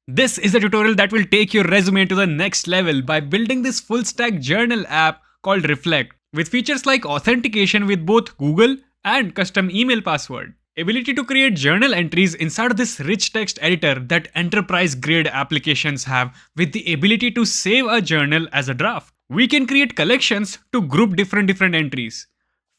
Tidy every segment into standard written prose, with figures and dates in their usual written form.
This is a tutorial that will take your resume to the next level by building this full stack journal app called Reflect with features like authentication with both Google and custom email password. Ability to create journal entries inside of this rich text editor that enterprise grade applications have with the ability to save a journal as a draft. We can create collections to group different entries.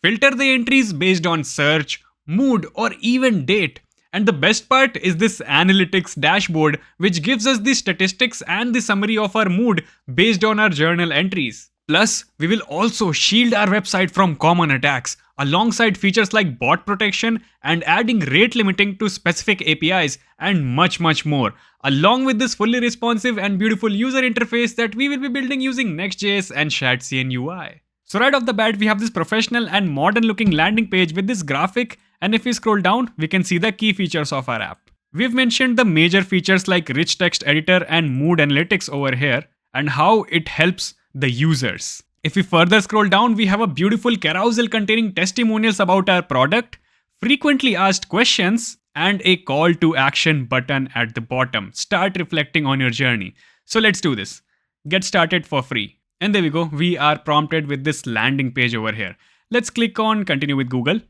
Filter the entries based on search, mood, or even date. And the best part is this analytics dashboard, which gives us the statistics and the summary of our mood based on our journal entries. Plus, we will also shield our website from common attacks, alongside features like bot protection and adding rate limiting to specific APIs and much more, along with this fully responsive and beautiful user interface that we will be building using Next.js and Shadcn UI. So right off the bat, we have this professional and modern looking landing page with this graphic, and if we scroll down, we can see the key features of our app. We've mentioned the major features like rich text editor and mood analytics over here and how it helps the users. If we further scroll down, we have a beautiful carousel containing testimonials about our product, frequently asked questions, and a call to action button at the bottom. Start reflecting on your journey. So let's do this. Get started for free. And there we go. We are prompted with this landing page over here. Let's click on continue with Google.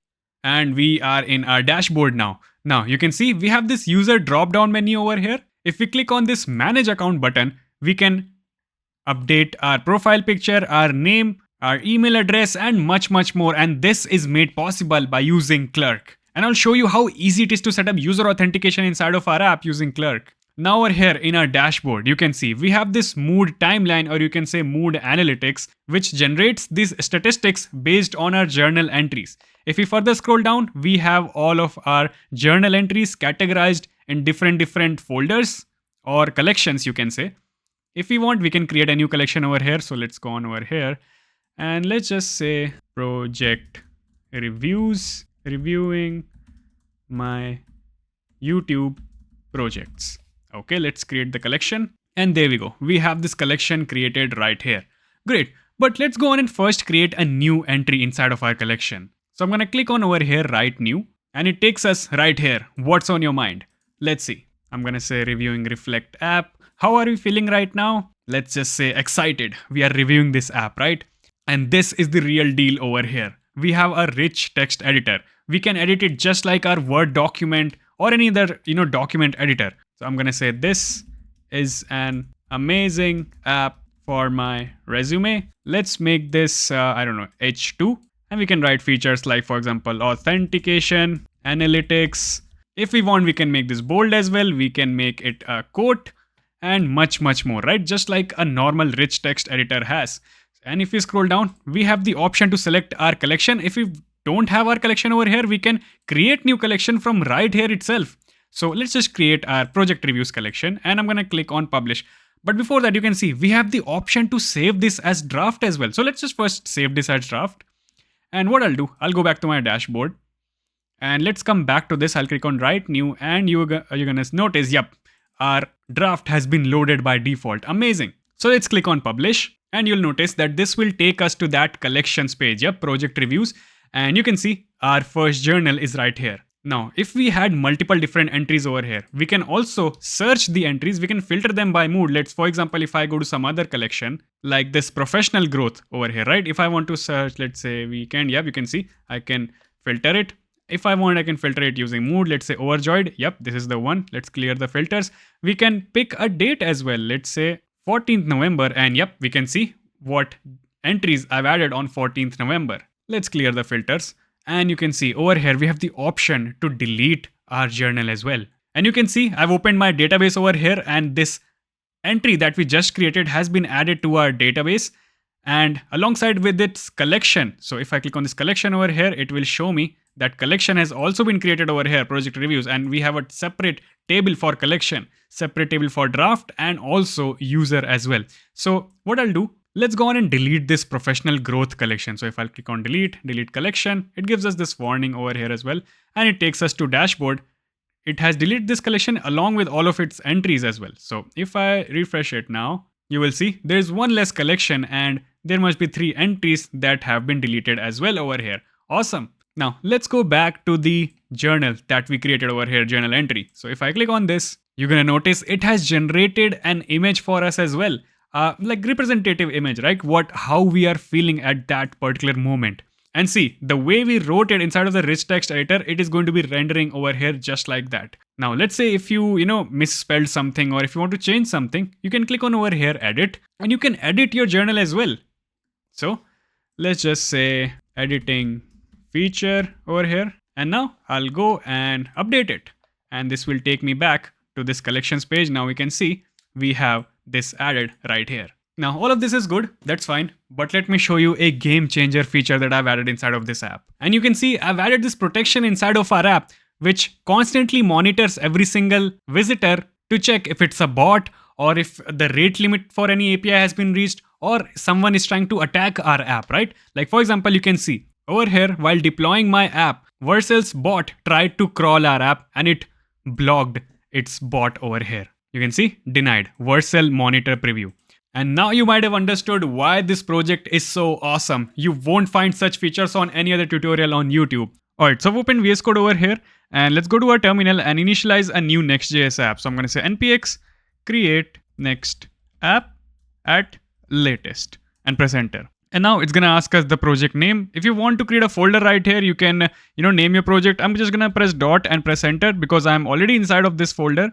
And we are in our dashboard now. Now you can see we have this user drop down menu over here. If we click on this manage account button, we can update our profile picture, our name, our email address, and much more. And this is made possible by using Clerk. And I'll show you how easy it is to set up user authentication inside of our app using Clerk. Now over here in our dashboard, you can see we have this mood timeline, or you can say mood analytics, which generates these statistics based on our journal entries. If we further scroll down, we have all of our journal entries categorized in different folders or collections, you can say. If we want, we can create a new collection over here. So let's go on over here and let's just say project reviews, reviewing my YouTube projects. Okay, let's create the collection. And there we go. We have this collection created right here. Great. But let's go on and first create a new entry inside of our collection. So I'm going to click on over here, write new, and it takes us right here. What's on your mind? Let's see. I'm going to say reviewing Reflect app. How are we feeling right now? Let's just say excited. We are reviewing this app, right? And this is the real deal over here. We have a rich text editor. We can edit it just like our Word document or any other, document editor. So I'm going to say this is an amazing app for my resume. Let's make this, H2. And we can write features like, for example, authentication, analytics. If we want, we can make this bold as well. We can make it a quote and much more, right? Just like a normal rich text editor has. And if we scroll down, we have the option to select our collection. If we don't have our collection over here, we can create new collection from right here itself. So let's just create our project reviews collection, and I'm going to click on publish. But before that, you can see we have the option to save this as draft as well. So let's just first save this as draft. And what I'll do, I'll go back to my dashboard and let's come back to this. I'll click on write new, and you're going to notice, yep, our draft has been loaded by default. Amazing. So let's click on publish, and you'll notice that this will take us to that collections page, yep, project reviews. And you can see our first journal is right here. Now, if we had multiple different entries over here, we can also search the entries. We can filter them by mood. For example, if I go to some other collection, like this professional growth over here, right? If I want to search, let's say weekend, you can see I can filter it. If I want, I can filter it using mood. Let's say overjoyed. Yep, this is the one. Let's clear the filters. We can pick a date as well. Let's say 14th November. And yep, we can see what entries I've added on 14th November. Let's clear the filters. And you can see over here, we have the option to delete our journal as well. And you can see I've opened my database over here, and this entry that we just created has been added to our database and alongside with its collection. So if I click on this collection over here, it will show me that collection has also been created over here, project reviews, and we have a separate table for collection, separate table for draft, and also user as well. So what I'll do, let's go on and delete this professional growth collection. So if I'll click on delete collection, it gives us this warning over here as well. And it takes us to dashboard. It has deleted this collection along with all of its entries as well. So if I refresh it now, you will see there's one less collection and there must be 3 entries that have been deleted as well over here. Awesome. Now let's go back to the journal that we created over here, journal entry. So if I click on this, you're gonna notice it has generated an image for us as well. Like representative image, right? How we are feeling at that particular moment. And see, the way we wrote it inside of the rich text editor, it is going to be rendering over here just like that. Now, let's say if you misspelled something, or if you want to change something, you can click on over here, edit, and you can edit your journal as well. So let's just say editing feature over here. And now I'll go and update it. And this will take me back to this collections page. Now we can see we have this added right here. Now all of this is good, that's fine, but let me show you a game changer feature that I've added inside of this app. And you can see I've added this protection inside of our app, which constantly monitors every single visitor to check if it's a bot, or if the rate limit for any API has been reached, or someone is trying to attack our app, right? Like for example, you can see over here, while deploying my app, Vercel's bot tried to crawl our app and it blocked its bot over here. You can see denied, Vercel monitor preview. And now you might have understood why this project is so awesome. You won't find such features on any other tutorial on YouTube. Alright, so I've opened VS Code over here, and let's go to our terminal and initialize a new Next.js app. So I'm going to say npx create next app at latest and press enter. And now it's going to ask us the project name. If you want to create a folder right here, you can name your project. I'm just going to press dot and press enter because I'm already inside of this folder.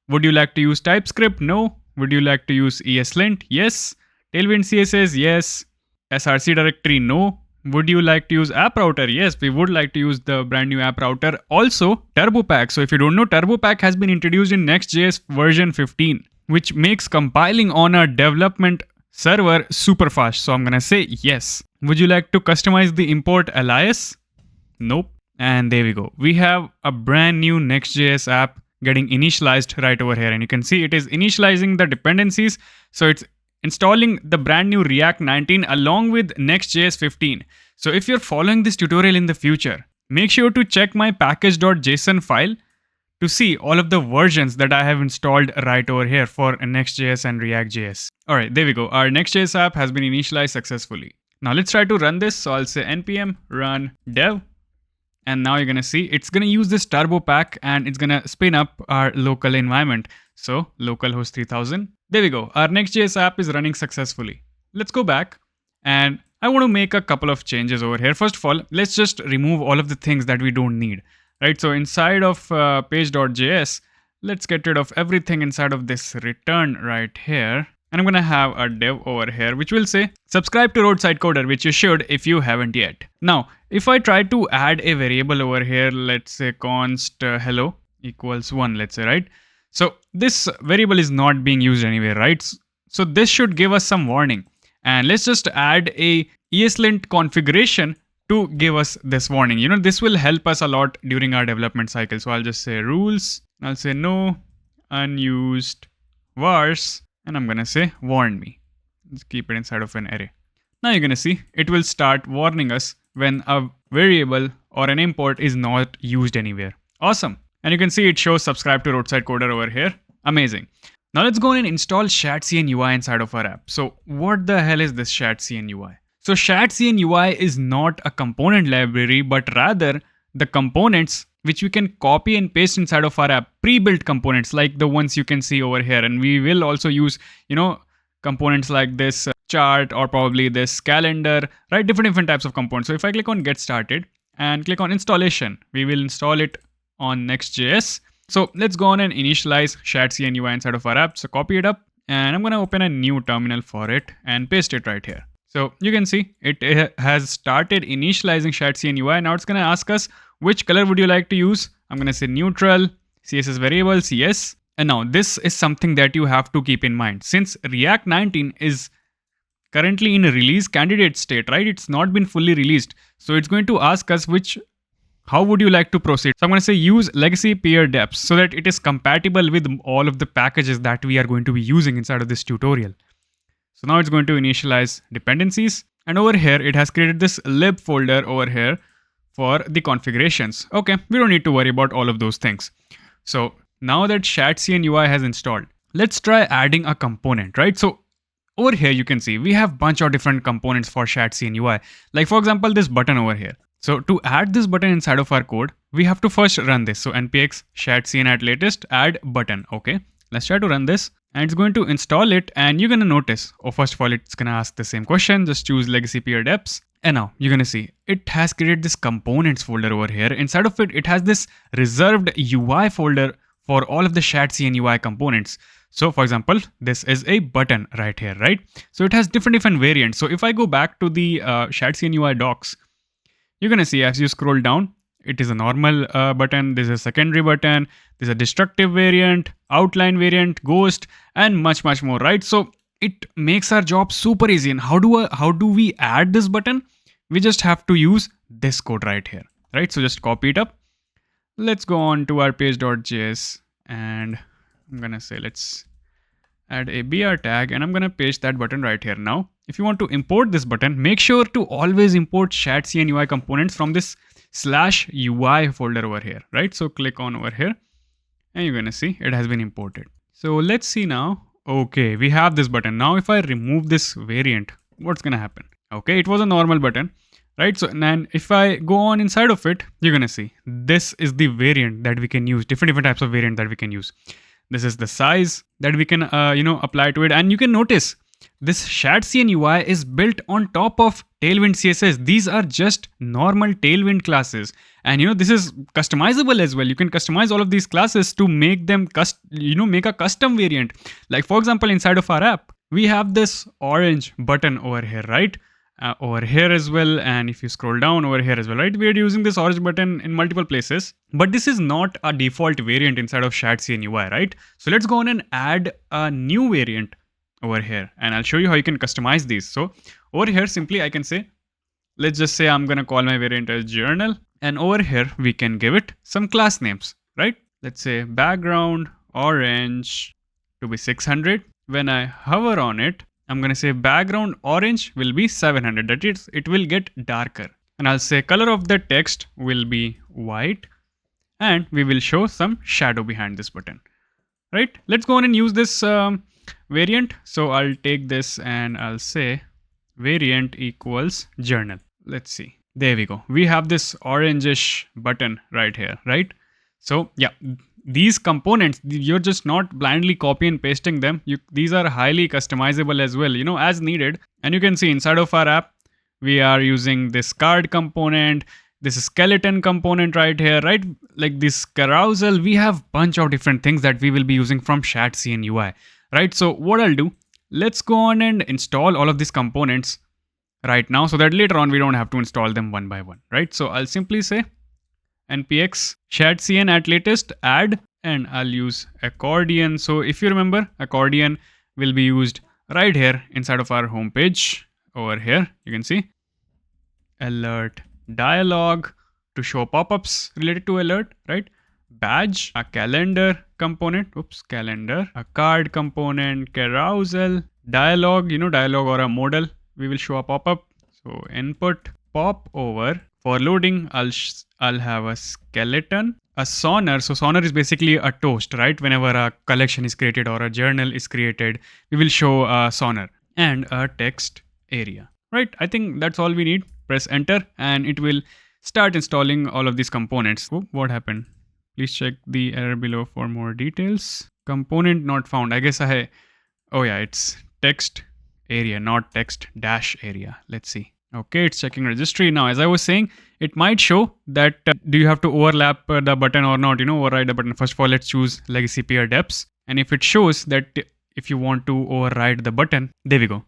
Would you like to use TypeScript? No. Would you like to use ESLint? Yes. Tailwind CSS? Yes. SRC directory? No. Would you like to use app router? Yes, we would like to use the brand new app router. Also, Turbopack. So if you don't know, Turbopack has been introduced in Next.js version 15, which makes compiling on a development server super fast. So I'm going to say yes. Would you like to customize the import alias? Nope. And there we go. We have a brand new Next.js app getting initialized right over here. And you can see it is initializing the dependencies. So it's installing the brand new React 19 along with Next.js 15. So if you're following this tutorial in the future, make sure to check my package.json file to see all of the versions that I have installed right over here for Next.js and React.js. All right, there we go. Our Next.js app has been initialized successfully. Now let's try to run this. So I'll say npm run dev. And now you're going to see it's going to use this Turbopack and it's going to spin up our local environment. So localhost 3000. There we go. Our Next.js app is running successfully. Let's go back and I want to make a couple of changes over here. First of all, let's just remove all of the things that we don't need, right? So inside of page.js, let's get rid of everything inside of this return right here. And I'm going to have a div over here, which will say subscribe to Roadside Coder, which you should if you haven't yet. Now, if I try to add a variable over here, let's say const hello equals 1, let's say, right? So this variable is not being used anywhere, right? So this should give us some warning. And let's just add a ESLint configuration to give us this warning. This will help us a lot during our development cycle. So I'll just say rules. I'll say no unused vars. And I'm going to say warn me. Let's keep it inside of an array. Now you're going to see it will start warning us when a variable or an import is not used anywhere. Awesome. And you can see it shows subscribe to Roadside Coder over here. Amazing. Now let's go and install Shadcn UI inside of our app. So what the hell is this Shadcn UI? So Shadcn UI is not a component library, but rather the components which we can copy and paste inside of our app, pre-built components like the ones you can see over here. And we will also use, components like this chart or probably this calendar, right? Different types of components. So if I click on get started and click on installation, we will install it on Next.js. So let's go on and initialize Shadcn UI inside of our app. So copy it up and I'm going to open a new terminal for it and paste it right here. So you can see it has started initializing Shadcn UI. Now it's going to ask us which color would you like to use. I'm going to say neutral, CSS variables, yes. And now this is something that you have to keep in mind. Since React 19 is currently in a release candidate state, right? It's not been fully released. So it's going to ask us how would you like to proceed? So I'm going to say use legacy peer depths so that it is compatible with all of the packages that we are going to be using inside of this tutorial. So now it's going to initialize dependencies. And over here, it has created this lib folder over here for the configurations. Okay, we don't need to worry about all of those things. So now that Shadcn UI has installed, let's try adding a component, right? So over here, you can see we have a bunch of different components for Shadcn UI. Like for example, this button over here. So to add this button inside of our code, we have to first run this. So npx shadcn at latest add button. Okay, let's try to run this. And it's going to install it, and you're going to notice, first of all, it's going to ask the same question. Just choose legacy peer depths. And now you're going to see it has created this components folder over here. Inside of it, it has this reserved UI folder for all of the Shadcn UI components. So for example, this is a button right here, right? So it has different variants. So if I go back to the Shadcn UI docs, you're going to see as you scroll down, it is a normal button, this is a secondary button, there's a destructive variant, outline variant, ghost, and much more, right? So it makes our job super easy. And how do we add this button? We just have to use this code right here, right? So just copy it up. Let's go on to our page.js, and I'm gonna say let's add a BR tag, and I'm gonna paste that button right here. Now, if you want to import this button, make sure to always import Shadcn UI components from this /UI folder over here, right? So click on over here, and you're gonna see it has been imported. So let's see now. Okay, we have this button. Now if I remove this variant, what's gonna happen? Okay, it was a normal button, right? So then if I go on inside of it, you're gonna see this is the variant that we can use, different types of variant that we can use. This is the size that we can apply to it, and you can notice this Shadcn UI is built on top of Tailwind CSS. These are just normal Tailwind classes, and this is customizable as well. You can customize all of these classes to make them make a custom variant. Like for example, inside of our app, we have this orange button over here, right? Over here as well, and if you scroll down over here as well, right? We are using this orange button in multiple places, but this is not a default variant inside of Shadcn UI, right? So let's go on and add a new variant over here, and I'll show you how you can customize these. So over here, simply I can say, let's just say I'm gonna call my variant as journal, and over here we can give it some class names, right? Let's say background orange to be 600. When I hover on it, I'm gonna say background orange will be 700. That is, it will get darker. And I'll say color of the text will be white, and we will show some shadow behind this button, right? Let's go on and use this variant. So I'll take this and I'll say variant equals journal. Let's see. There we go. We have this orangish button right here, right? So yeah, these components, you're just not blindly copy and pasting them. These are highly customizable as well, as needed. And you can see inside of our app, we are using this card component, this skeleton component right here, right? Like this carousel, we have bunch of different things that we will be using from Shadcn UI, right? So what I'll do, let's go on and install all of these components right now so that later on we don't have to install them one by one, right? So I'll simply say npx shadcn at latest add, and I'll use accordion. So if you remember, accordion will be used right here inside of our home page. Over here you can see alert dialog to show pop-ups related to alert, right? Badge, a calendar component, calendar, a card component, carousel, dialog, dialog or a modal, we will show a pop-up. So input pop over. For loading, I'll have a skeleton, a sonar. So sonar is basically a toast, right? Whenever a collection is created or a journal is created, we will show a sonar, and a text area, right? I think that's all we need. Press enter and it will start installing all of these components. Oh, what happened? Please check the error below for more details. Component not found. I guess oh yeah, it's text area, not text dash area. Let's see. Okay, it's checking registry. Now, as I was saying, it might show that do you have to overlap the button or not, override the button. First of all, let's choose legacy peer depths. And if it shows that if you want to override the button, there we go.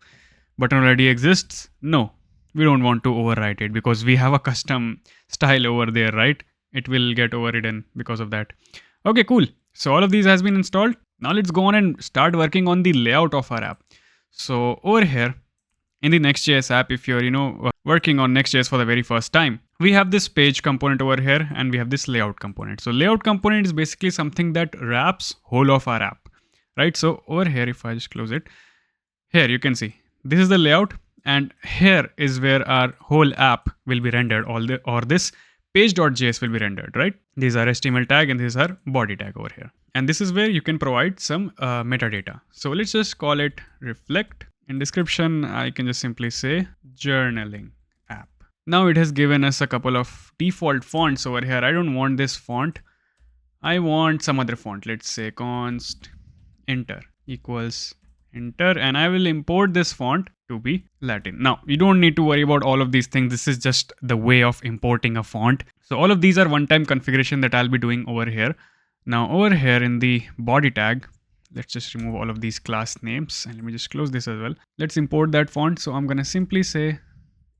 Button already exists. No, we don't want to overwrite it because we have a custom style over there, right? It will get overridden because of that. Okay, cool. So all of these has been installed. Now let's go on and start working on the layout of our app. So over here, in the Next.js app, if you're, working on Next.js for the very first time, we have this page component over here and we have this layout component. So layout component is basically something that wraps whole of our app, right? So over here, if I just close it, here you can see this is the layout, and here is where our whole app will be rendered, or this page.js will be rendered, right? These are HTML tag and these are body tag over here. And this is where you can provide some metadata. So let's just call it reflect. In description, I can just simply say journaling app. Now it has given us a couple of default fonts over here. I don't want this font. I want some other font. Let's say const enter equals enter, and I will import this font to be Latin. Now you don't need to worry about all of these things. This is just the way of importing a font. So all of these are one-time configuration that I'll be doing over here. Now over here in the body tag, let's just remove all of these class names, and let me just close this as well. Let's import that font. So I'm gonna simply say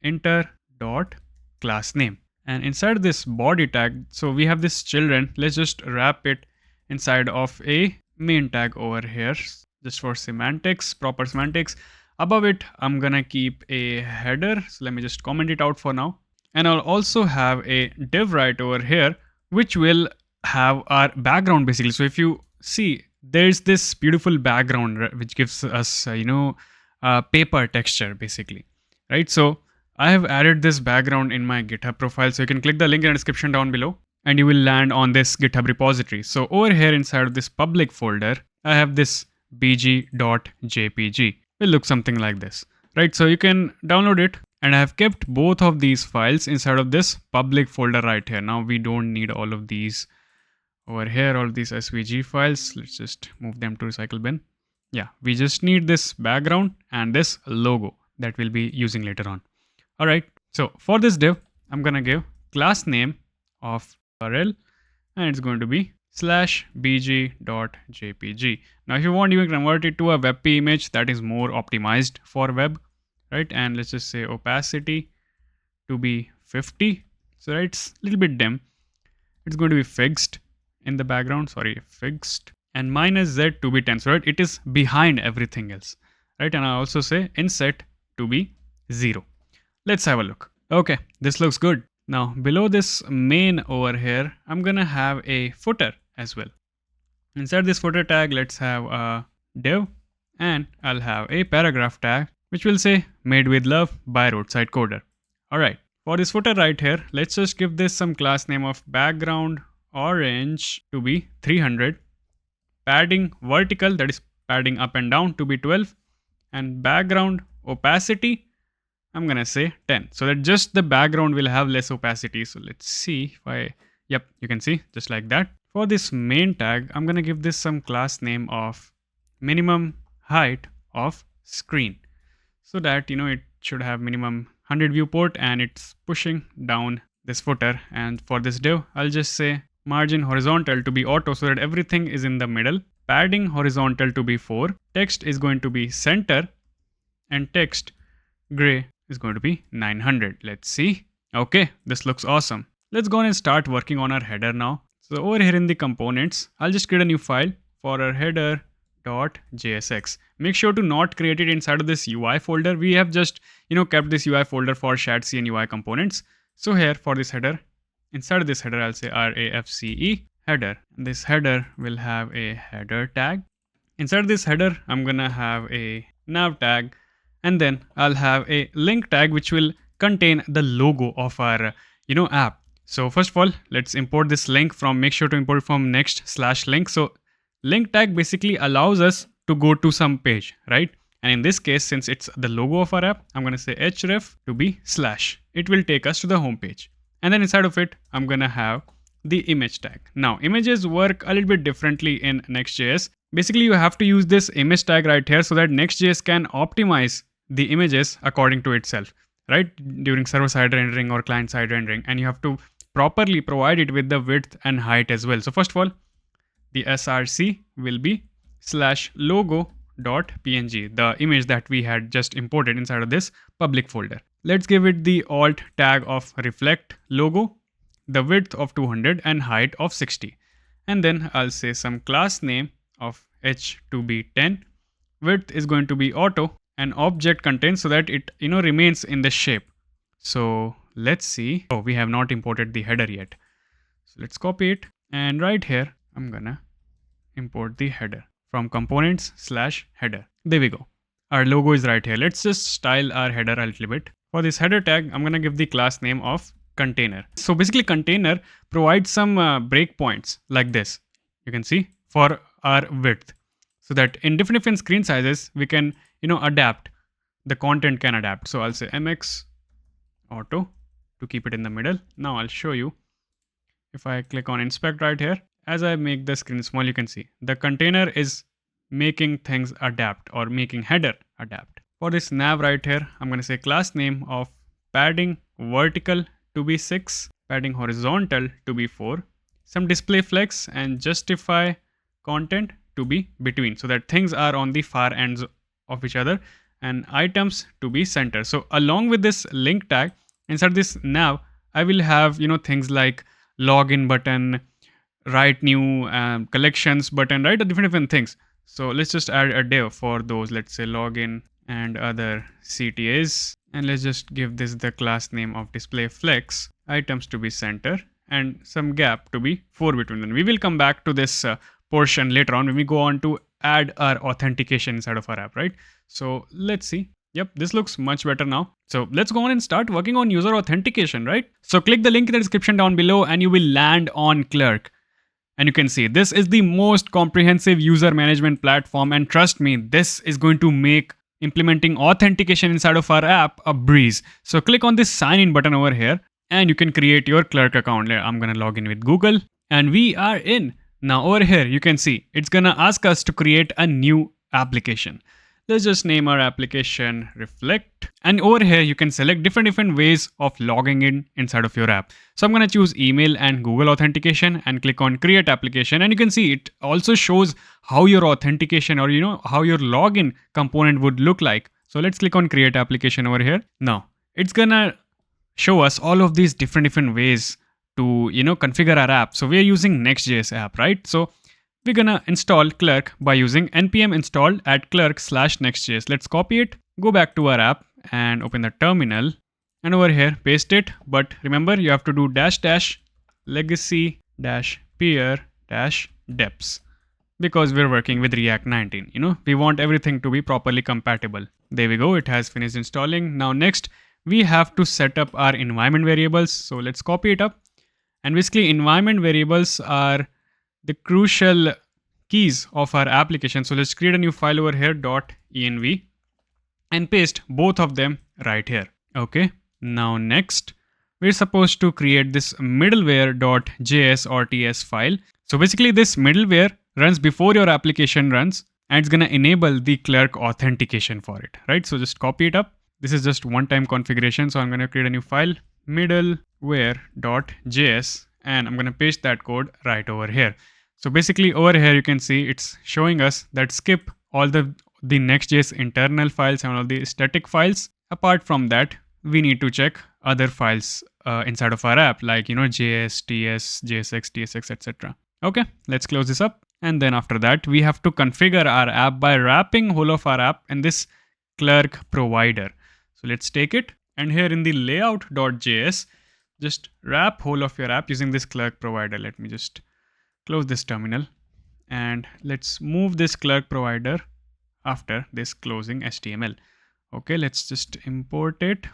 enter dot class name, and inside this body tag, so we have this children. Let's just wrap it inside of a main tag over here, just for semantics, proper semantics. Above it, I'm gonna keep a header. So let me just comment it out for now. And I'll also have a div right over here, which will have our background basically. So if you see, there's this beautiful background which gives us, paper texture basically, right? So I have added this background in my GitHub profile. So you can click the link in the description down below and you will land on this GitHub repository. So over here inside of this public folder, I have this bg.jpg. Will look something like this, right? So you can download it, and I have kept both of these files inside of this public folder right here. Now we don't need all of these over here, all of these SVG files. Let's just move them to recycle bin. Yeah, we just need this background and this logo that we'll be using later on. All right, so for this div, I'm gonna give class name of URL, and it's going to be /bg.jpg. Now if you want, you can convert it to a WebP image that is more optimized for web, right? And let's just say opacity to be 50. So it's a little bit dim. It's going to be fixed in the background, fixed, and -z to be 10. So right, it is behind everything else, right? And I also say inset to be 0. Let's have a look. Okay, this looks good. Now below this main over here, I'm gonna have a footer as well. Inside this footer tag, let's have a div, and I'll have a paragraph tag which will say made with love by Roadside Coder. All right, for this footer right here, let's just give this some class name of background orange to be 300, padding vertical, that is padding up and down, to be 12, and background opacity, I'm gonna say 10, so that just the background will have less opacity. So let's see if yep, you can see just like that. For this main tag, I'm gonna give this some class name of minimum height of screen, so that it should have minimum 100 viewport, and it's pushing down this footer. And for this div, I'll just say margin horizontal to be auto, so that everything is in the middle, padding horizontal to be 4, text is going to be center, and text gray is going to be 900. Let's see. Okay, this looks awesome. Let's go on and start working on our header now. So over here in the components, I'll just create a new file for our header.jsx. Make sure to not create it inside of this UI folder. We have just kept this UI folder for Shadcn UI components. So here for this header, inside of this header, I'll say RAFCE header. This header will have a header tag. Inside this header, I'm gonna have a nav tag, and then I'll have a link tag which will contain the logo of our app. So first of all, let's import this link from, make sure to import it from next/link. So link tag basically allows us to go to some page, right? And in this case, since it's the logo of our app, I'm gonna say href to be /. It will take us to the home page. And then inside of it, I'm gonna have the image tag. Now images work a little bit differently in Next.js. Basically, you have to use this image tag right here so that Next.js can optimize the images according to itself, right? During server-side rendering or client-side rendering, and you have to properly provide it with the width and height as well. So first of all, the src will be /logo.png, the image that we had just imported inside of this public folder. Let's give it the alt tag of reflect logo, the width of 200 and height of 60. And then I'll say some class name of h to be 10, width is going to be auto, and object contains, so that it remains in the shape. So let's see. Oh, we have not imported the header yet. So let's copy it, and right here I'm gonna import the header from components/header. There we go. Our logo is right here. Let's just style our header a little bit. For this header tag, I'm gonna give the class name of container. So basically container provides some breakpoints like this. You can see for our width, so that in different screen sizes, we can adapt, the content can adapt. So I'll say mx auto to keep it in the middle. Now I'll show you. If I click on inspect right here, as I make the screen small, you can see the container is making things adapt or making header adapt. For this nav right here, I'm going to say class name of padding vertical to be 6, padding horizontal to be 4, some display flex and justify content to be between, so that things are on the far ends of each other, and items to be center. So along with this link tag inside this nav, I will have things like login button, write new collections button, right? Different things. So let's just add a div for those. Let's say login and other CTAs, and let's just give this the class name of display flex, items to be center, and some gap to be 4 between them. We will come back to this portion later on when we go on to add our authentication inside of our app, right? So let's see. Yep, this looks much better now. So let's go on and start working on user authentication, right? So click the link in the description down below and you will land on Clerk. And you can see this is the most comprehensive user management platform, and trust me, this is going to make implementing authentication inside of our app a breeze. So click on this sign in button over here and you can create your Clerk account. I'm going to log in with Google and we are in. Now over here, you can see it's going to ask us to create a new application. Let's just name our application Reflect. And over here, you can select different ways of logging in inside of your app. So I'm going to choose email and Google authentication and click on create application. And you can see it also shows how your authentication or how your login component would look like. So let's click on create application over here. Now it's going to show us all of these different ways to configure our app. So we're using Next.js app, right? So we're gonna install Clerk by using npm install at clerk/nextjs. Let's copy it, go back to our app and open the terminal, and over here paste it. But remember, you have to do --legacy -peer -deps because we're working with React 19. We want everything to be properly compatible. There we go. It has finished installing. Now next, we have to set up our environment variables. So let's copy it up. And basically, environment variables are the crucial keys of our application. So let's create a new file over here, .env, and paste both of them right here. Okay. Now next, we're supposed to create this middleware.js or ts file. So basically this middleware runs before your application runs, and it's going to enable the Clerk authentication for it, right? So just copy it up. This is just one-time configuration. So I'm going to create a new file, middleware.js, and I'm going to paste that code right over here. So basically over here, you can see it's showing us that skip all the Next.js internal files and all the static files. Apart from that, we need to check other files inside of our app, like, JS, TS, JSX, TSX, etc. Okay, let's close this up. And then after that, we have to configure our app by wrapping whole of our app in this Clerk provider. So let's take it. And here in the layout.js, just wrap whole of your app using this Clerk provider. Let me just close this terminal and let's move this Clerk provider after this closing HTML. Okay, let's just import it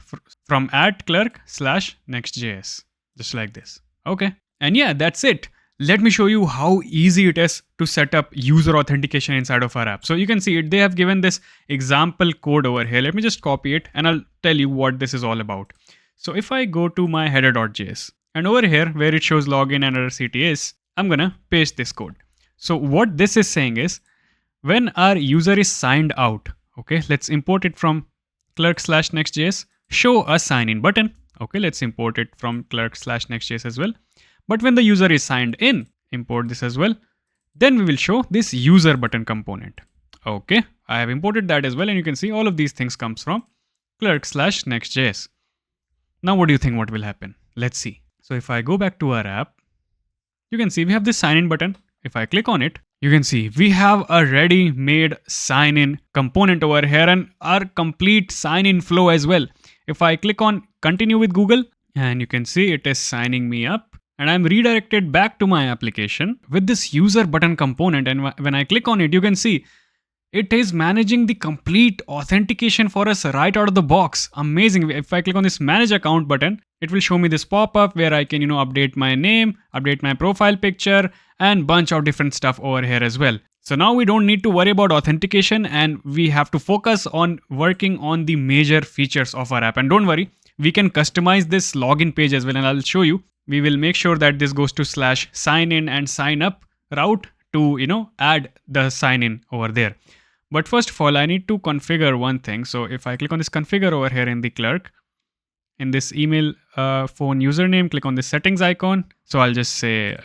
from @clerk/nextjs, just like this. Okay, and yeah, that's it. Let me show you how easy it is to set up user authentication inside of our app. So you can see it, they have given this example code over here. Let me just copy it and I'll tell you what this is all about. So if I go to my header.js and over here where it shows login and other CTAs, I'm gonna paste this code. So what this is saying is when our user is signed out, okay, let's import it from clerk/nextjs, show a sign in button. Okay, let's import it from clerk/nextjs as well. But when the user is signed in, import this as well. Then we will show this user button component. Okay, I have imported that as well. And you can see all of these things comes from clerk/nextjs. Now, what do you think what will happen? Let's see. So if I go back to our app, you can see we have this sign in button. If I click on it, you can see we have a ready-made sign in component over here and our complete sign in flow as well. If I click on continue with Google, and you can see it is signing me up. And I'm redirected back to my application with this user button component. And when I click on it, you can see it is managing the complete authentication for us right out of the box. Amazing. If I click on this manage account button, it will show me this pop-up where I can, update my name, update my profile picture, and bunch of different stuff over here as well. So now we don't need to worry about authentication and we have to focus on working on the major features of our app. And don't worry, we can customize this login page as well, and I'll show you. We will make sure that this goes to /sign-in and sign up route to add the sign in over there. But first of all, I need to configure one thing. So if I click on this configure over here in the Clerk, in this email phone username, click on the settings icon. So I'll just say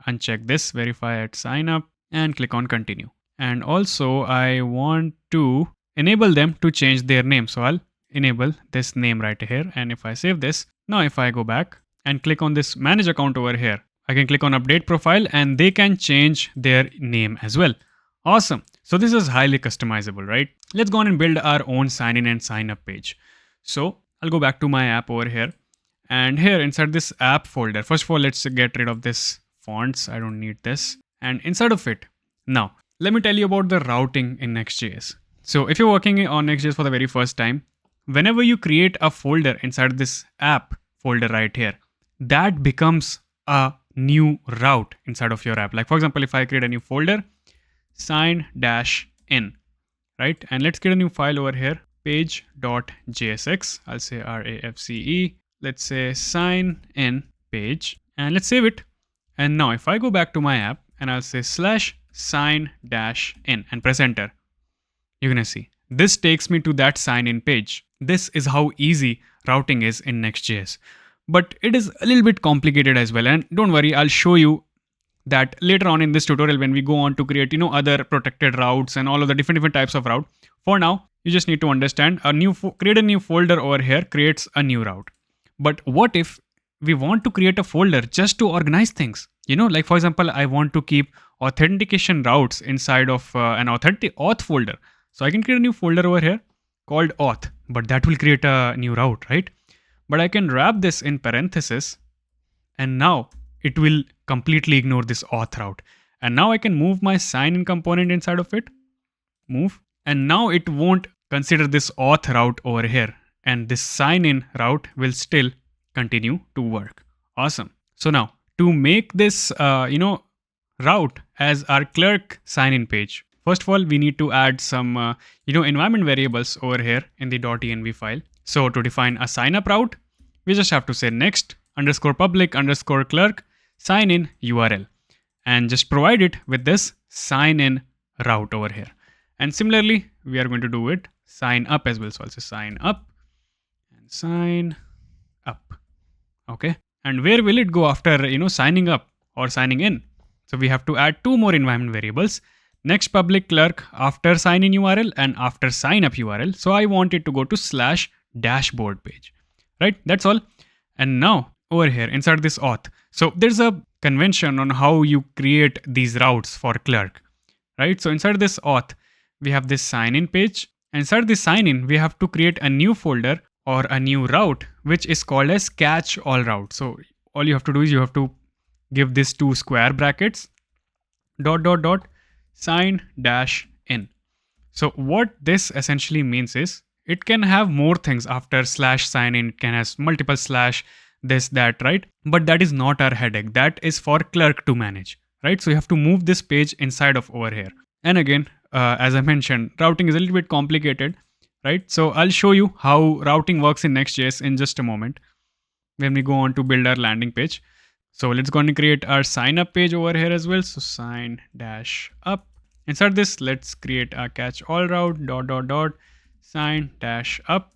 uncheck this, verify at sign up, and click on continue. And also I want to enable them to change their name. So I'll enable this name right here. And if I save this, now if I go back and click on this manage account over here, I can click on update profile and they can change their name as well. Awesome. So this is highly customizable, right? Let's go on and build our own sign in and sign up page. So I'll go back to my app over here, and here inside this app folder, first of all, let's get rid of this fonts. I don't need this. And inside of it, now let me tell you about the routing in Next.js. So if you're working on Next.js for the very first time, whenever you create a folder inside this app folder right here, that becomes a new route inside of your app. Like for example, if I create a new folder, sign-in, right? And let's get a new file over here, page.jsx. I'll say RAFCE. Let's say sign in page, and let's save it. And now if I go back to my app and I'll say /sign-in and press enter, you're gonna see this takes me to that sign in page. This is how easy routing is in Next.js. But it is a little bit complicated as well. And don't worry, I'll show you that later on in this tutorial when we go on to create other protected routes and all of the different types of route. For now, you just need to understand create a new folder over here creates a new route. But what if we want to create a folder just to organize things? Like for example, I want to keep authentication routes inside of an auth folder. So I can create a new folder over here called auth, but that will create a new route, right? But I can wrap this in parenthesis, and now it will completely ignore this auth route. And now I can move my sign-in component inside of it, move, and now it won't consider this auth route over here. And this sign-in route will still continue to work. Awesome. So now to make this, route as our Clerk sign-in page, first of all, we need to add some, environment variables over here in the .env file. So to define a sign up route, we just have to say next _public _clerk sign in URL, and just provide it with this sign in route over here. And similarly, we are going to do it sign up as well. So I'll say sign up and sign up. Okay. And where will it go after, signing up or signing in? So we have to add two more environment variables. Next public clerk after sign in URL and after sign up URL. So I want it to go to /Dasboard Page, right? That's all. And now over here inside this auth. So there's a convention on how you create these routes for Clerk, right? So inside this auth, we have this sign in page. Inside this sign in, we have to create a new folder or a new route, which is called as catch all route. So all you have to do is you have to give this two square brackets, ... sign-in. So what this essentially means is it can have more things after /sign-in. It can have multiple / this, that, right? But that is not our headache. That is for Clerk to manage, right? So you have to move this page inside of over here. And again, as I mentioned, routing is a little bit complicated, right? So I'll show you how routing works in Next.js in just a moment when we go on to build our landing page. So let's go and create our sign up page over here as well. So sign-up. Inside this, let's create a catch all route .sign-up,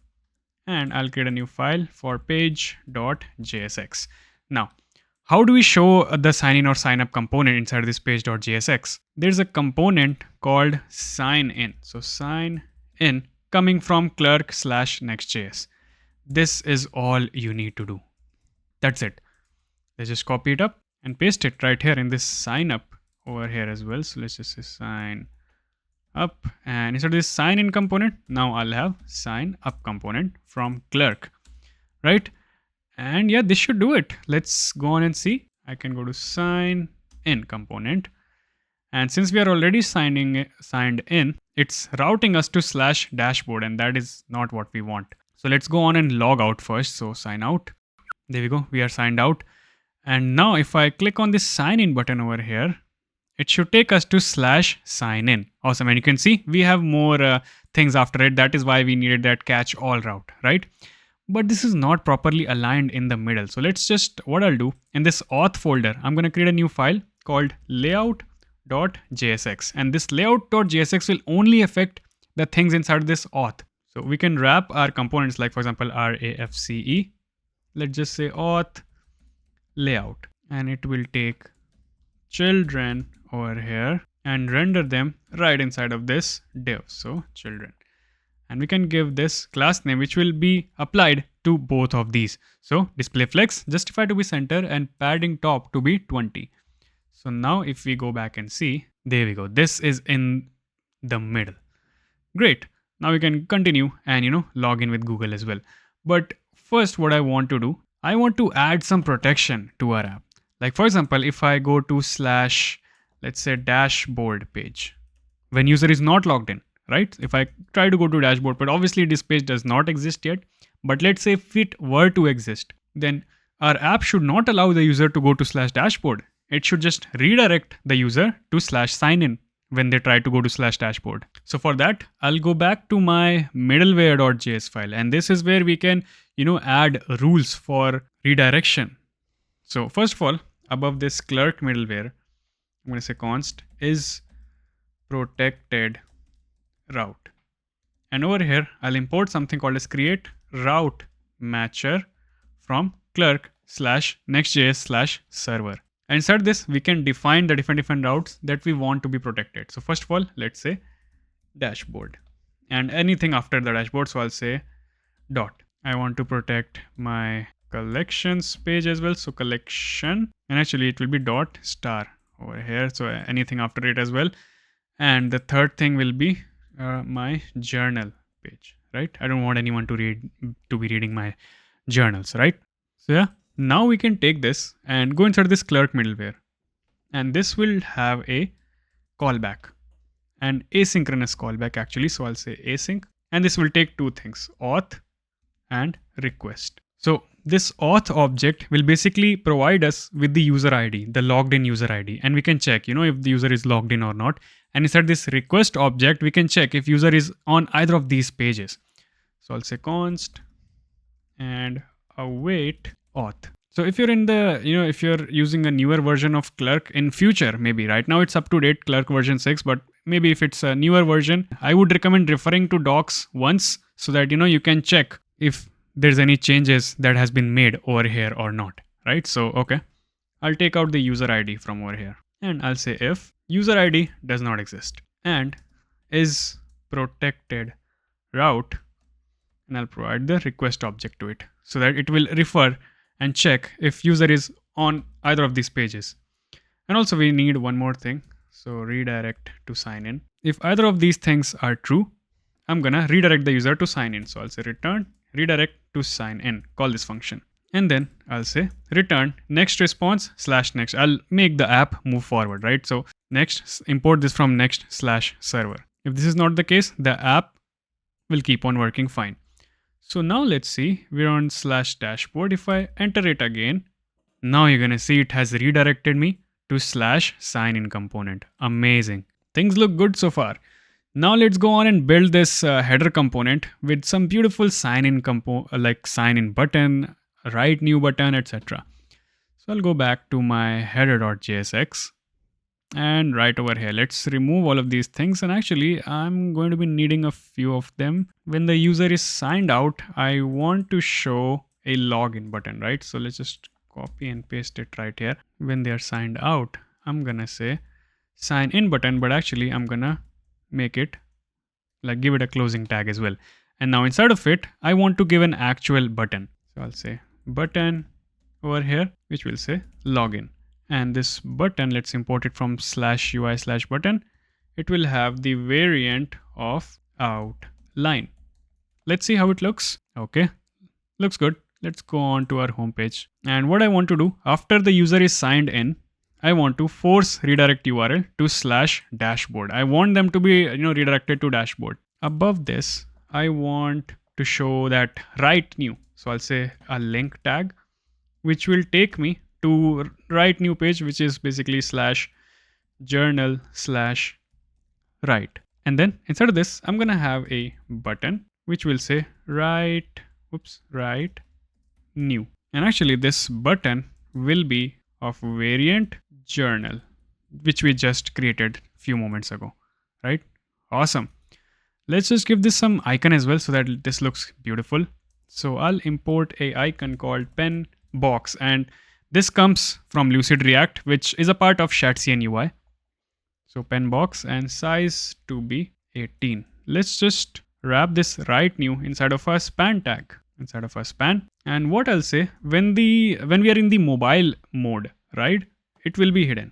and I'll create a new file for page.jsx. Now, how do we show the sign in or sign up component inside this page.jsx? There's a component called sign in. So sign in coming from Clerk /Next.js. This is all you need to do. That's it. Let's just copy it up and paste it right here in this sign up over here as well. So let's just say sign up, and instead of this sign in component, now I'll have sign up component from Clerk, right? And yeah, this should do it. Let's go on and see. I can go to sign in component, and since we are already signed in, it's routing us to /dashboard, and that is not what we want. So let's go on and log out first. So sign out. There we go. We are signed out. And now if I click on this sign in button over here, it should take us to /sign-in. Awesome. And you can see we have more things after it. That is why we needed that catch all route, right? but this is not properly aligned in the middle. So let's just, what I'll do in this auth folder, I'm going to create a new file called layout.jsx, and this layout.jsx will only affect the things inside this auth. So we can wrap our components, like for example RAFCE. Let's just say auth layout, and it will take children over here and render them right inside of this div. So children, and we can give this class name which will be applied to both of these. So display flex, justify to be center, and padding top to be 20. So now if we go back and see, there we go. This is in the middle. Great. Now we can continue and log in with Google as well. But first, what I want to do, I want to add some protection to our app. Like for example, if I go to / let's say dashboard page, when user is not logged in, right? If I try to go to dashboard, but obviously this page does not exist yet. But let's say if it were to exist, then our app should not allow the user to go to /dashboard. It should just redirect the user to /signin when they try to go to /dashboard. So for that, I'll go back to my middleware.js file, and this is where we can, add rules for redirection. So first of all, above this clerk middleware, I'm going to say const is protected route. And over here, I'll import something called as create route matcher from clerk /next.js/server. And inside this, we can define the different routes that we want to be protected. So first of all, let's say dashboard, and anything after the dashboard. So I'll say dot. I want to protect my collections page as well. So collection, and actually it will be dot star over here. So anything after it as well. And the third thing will be my journal page, right? I don't want anyone to be reading my journals, right? So yeah. Now we can take this and go inside this clerk middleware, and this will have a callback, an asynchronous callback actually. So I'll say async, and this will take two things, auth and request. So this auth object will basically provide us with the user ID, the logged in user ID, and we can check, if the user is logged in or not. And inside this request object, we can check if user is on either of these pages. So I'll say const and await auth. So if you're in the, if you're using a newer version of Clerk in future, maybe right now it's up to date, Clerk version 6, but maybe if it's a newer version, I would recommend referring to docs once so that, you can check if there's any changes that has been made over here or not, right? So, okay, I'll take out the user ID from over here, and I'll say if user ID does not exist and is protected route, and I'll provide the request object to it so that it will refer and check if user is on either of these pages. And also we need one more thing. So redirect to sign in. If either of these things are true, I'm gonna redirect the user to sign in. So I'll say return redirect to sign in, call this function. And then I'll say return next response /next. I'll make the app move forward, right? So next, import this from next/server. If this is not the case, the app will keep on working fine. So now let's see, we're on /dashboard. If I enter it again, now you're gonna see it has redirected me to /signin component. Amazing. Things look good so far. Now let's go on and build this header component with some beautiful sign-in like sign-in button, write new button, etc. So I'll go back to my header.jsx. And right over here, let's remove all of these things. And actually, I'm going to be needing a few of them. When the user is signed out, I want to show a login button, right? So let's just copy and paste it right here. When they are signed out, I'm going to say sign in button, but actually I'm going to make it like give it a closing tag as well. And now inside of it, I want to give an actual button. So I'll say button over here, which will say login. And this button, let's import it from /UI/button. It will have the variant of outline. Let's see how it looks. Okay, looks good. Let's go on to our home page. And what I want to do after the user is signed in, I want to force redirect URL to /dashboard. I want them to be redirected to dashboard. Above this, I want to show that write new. So I'll say a link tag, which will take me to write new page, which is basically /journal/write. And then inside of this, I'm gonna have a button which will say write Oops, write new. And actually this button will be of variant journal, which we just created a few moments ago, right? Awesome. Let's just give this some icon as well so that this looks beautiful. So I'll import a icon called pen box, and this comes from Lucid React, which is a part of Shadcn UI. So pen box and size to be 18. Let's just wrap this write new inside of our span tag, inside of our span. And what I'll say, when we are in the mobile mode, right, it will be hidden.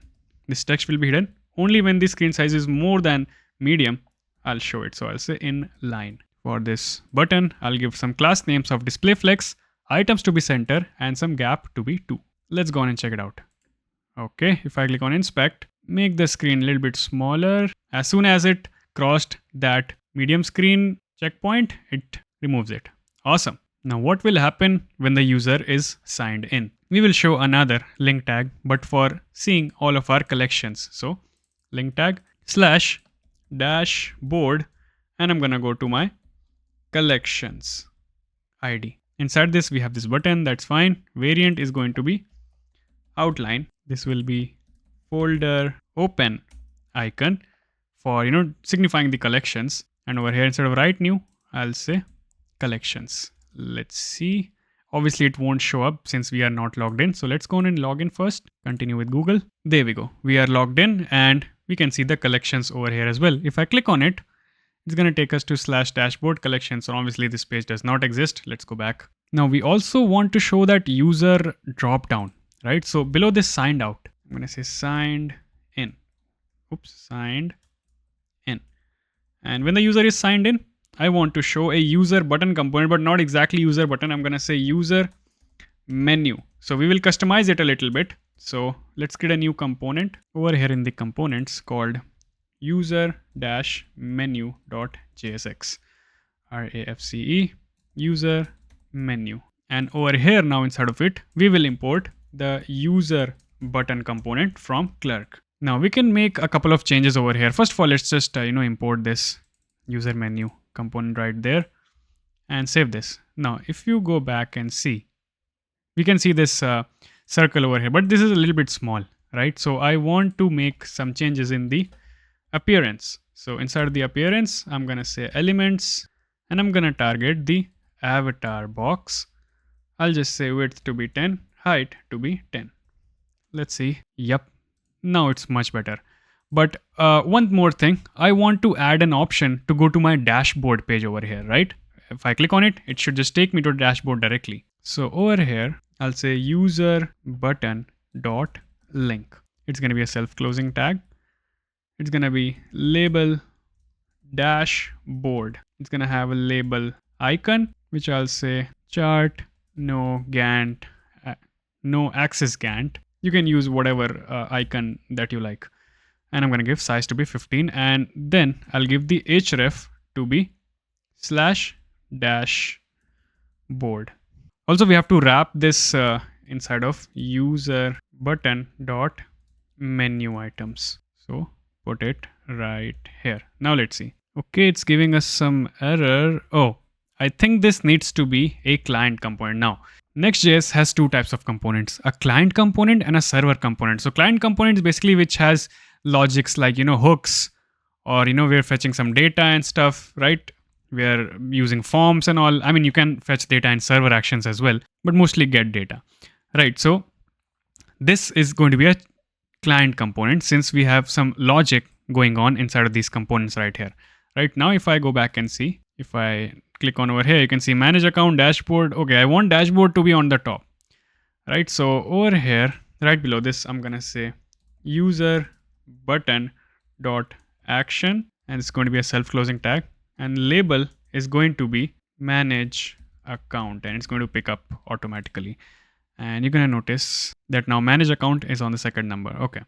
This text will be hidden. Only when the screen size is more than medium, I'll show it. So I'll say inline. For this button, I'll give some class names of display flex, items to be center, and some gap to be 2. Let's go on and check it out. Okay, if I click on inspect, make the screen a little bit smaller. As soon as it crossed that medium screen checkpoint, it removes it. Awesome. Now what will happen when the user is signed in? We will show another link tag, but for seeing all of our collections. So link tag / dashboard, and I'm gonna go to my collections ID. Inside this, we have this button. That's fine. Variant is going to be outline. This will be folder open icon for, signifying the collections. And over here, instead of write new, I'll say collections. Let's see. Obviously, it won't show up since we are not logged in. So let's go on and log in first. Continue with Google. There we go. We are logged in and we can see the collections over here as well. If I click on it, it's going to take us to /dashboard collections. So obviously this page does not exist. Let's go back. Now we also want to show that user drop down, right? So below this signed out, I'm going to say signed in. Oops, signed in. And when the user is signed in, I want to show a user button component, but not exactly user button. I'm going to say user menu. So we will customize it a little bit. So let's create a new component over here in the components called user-menu.jsx. RAFCE user menu. And over here now inside of it, we will import the user button component from Clerk. Now we can make a couple of changes over here. First of all, let's just import this user menu component right there and save this. Now if you go back and see, we can see this circle over here, but this is a little bit small, right? So I want to make some changes in the appearance. So inside of the appearance, I'm going to say elements, and I'm going to target the avatar box. I'll just say width to be 10, height to be 10. Let's see. Yep. Now it's much better. But one more thing, I want to add an option to go to my dashboard page over here, right? If I click on it, it should just take me to the dashboard directly. So over here, I'll say user button dot link. It's going to be a self-closing tag. It's going to be label dashboard. It's going to have a label icon, which I'll say chart, no Gantt, no axis Gantt. You can use whatever icon that you like. And I'm going to give size to be 15. And then I'll give the href to be /dashboard. Also, we have to wrap this inside of user button dot menu items. So put it right here. Now let's see. Okay, it's giving us some error. Oh, I think this needs to be a client component. Now, Next.js has two types of components, a client component and a server component. So client component is basically which has logics like, hooks, or, we're fetching some data and stuff, right? We're using forms and all. I mean, you can fetch data in server actions as well, but mostly get data, right? So this is going to be a client component since we have some logic going on inside of these components right here. Right now, if I go back and see, if I click on over here, you can see manage account dashboard. Okay, I want dashboard to be on the top, right? So over here, right below this, I'm going to say user button dot action, and it's going to be a self-closing tag, and label is going to be manage account, and it's going to pick up automatically. And you're going to notice that now manage account is on the second number. Okay,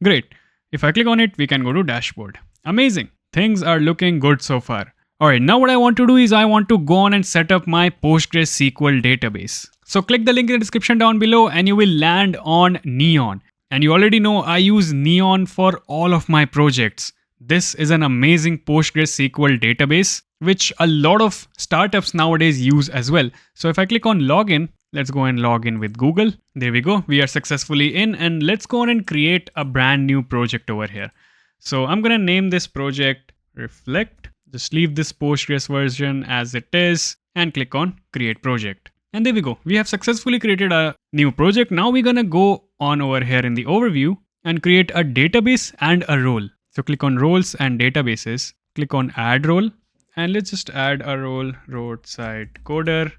great. If I click on it, we can go to dashboard. Amazing. Things are looking good so far. All right, now what I want to do is I want to go on and set up my Postgres SQL database. So click the link in the description down below and you will land on Neon. And you already know I use Neon for all of my projects. This is an amazing Postgres SQL database, which a lot of startups nowadays use as well. So if I click on login, let's go and log in with Google. There we go. We are successfully in, and let's go on and create a brand new project over here. So I'm going to name this project Reflect. Just leave this Postgres version as it is and click on create project. And there we go. We have successfully created a new project. Now we're going to go on over here in the overview and create a database and a role. So click on roles and databases, click on add role, and let's just add a role, roadside coder,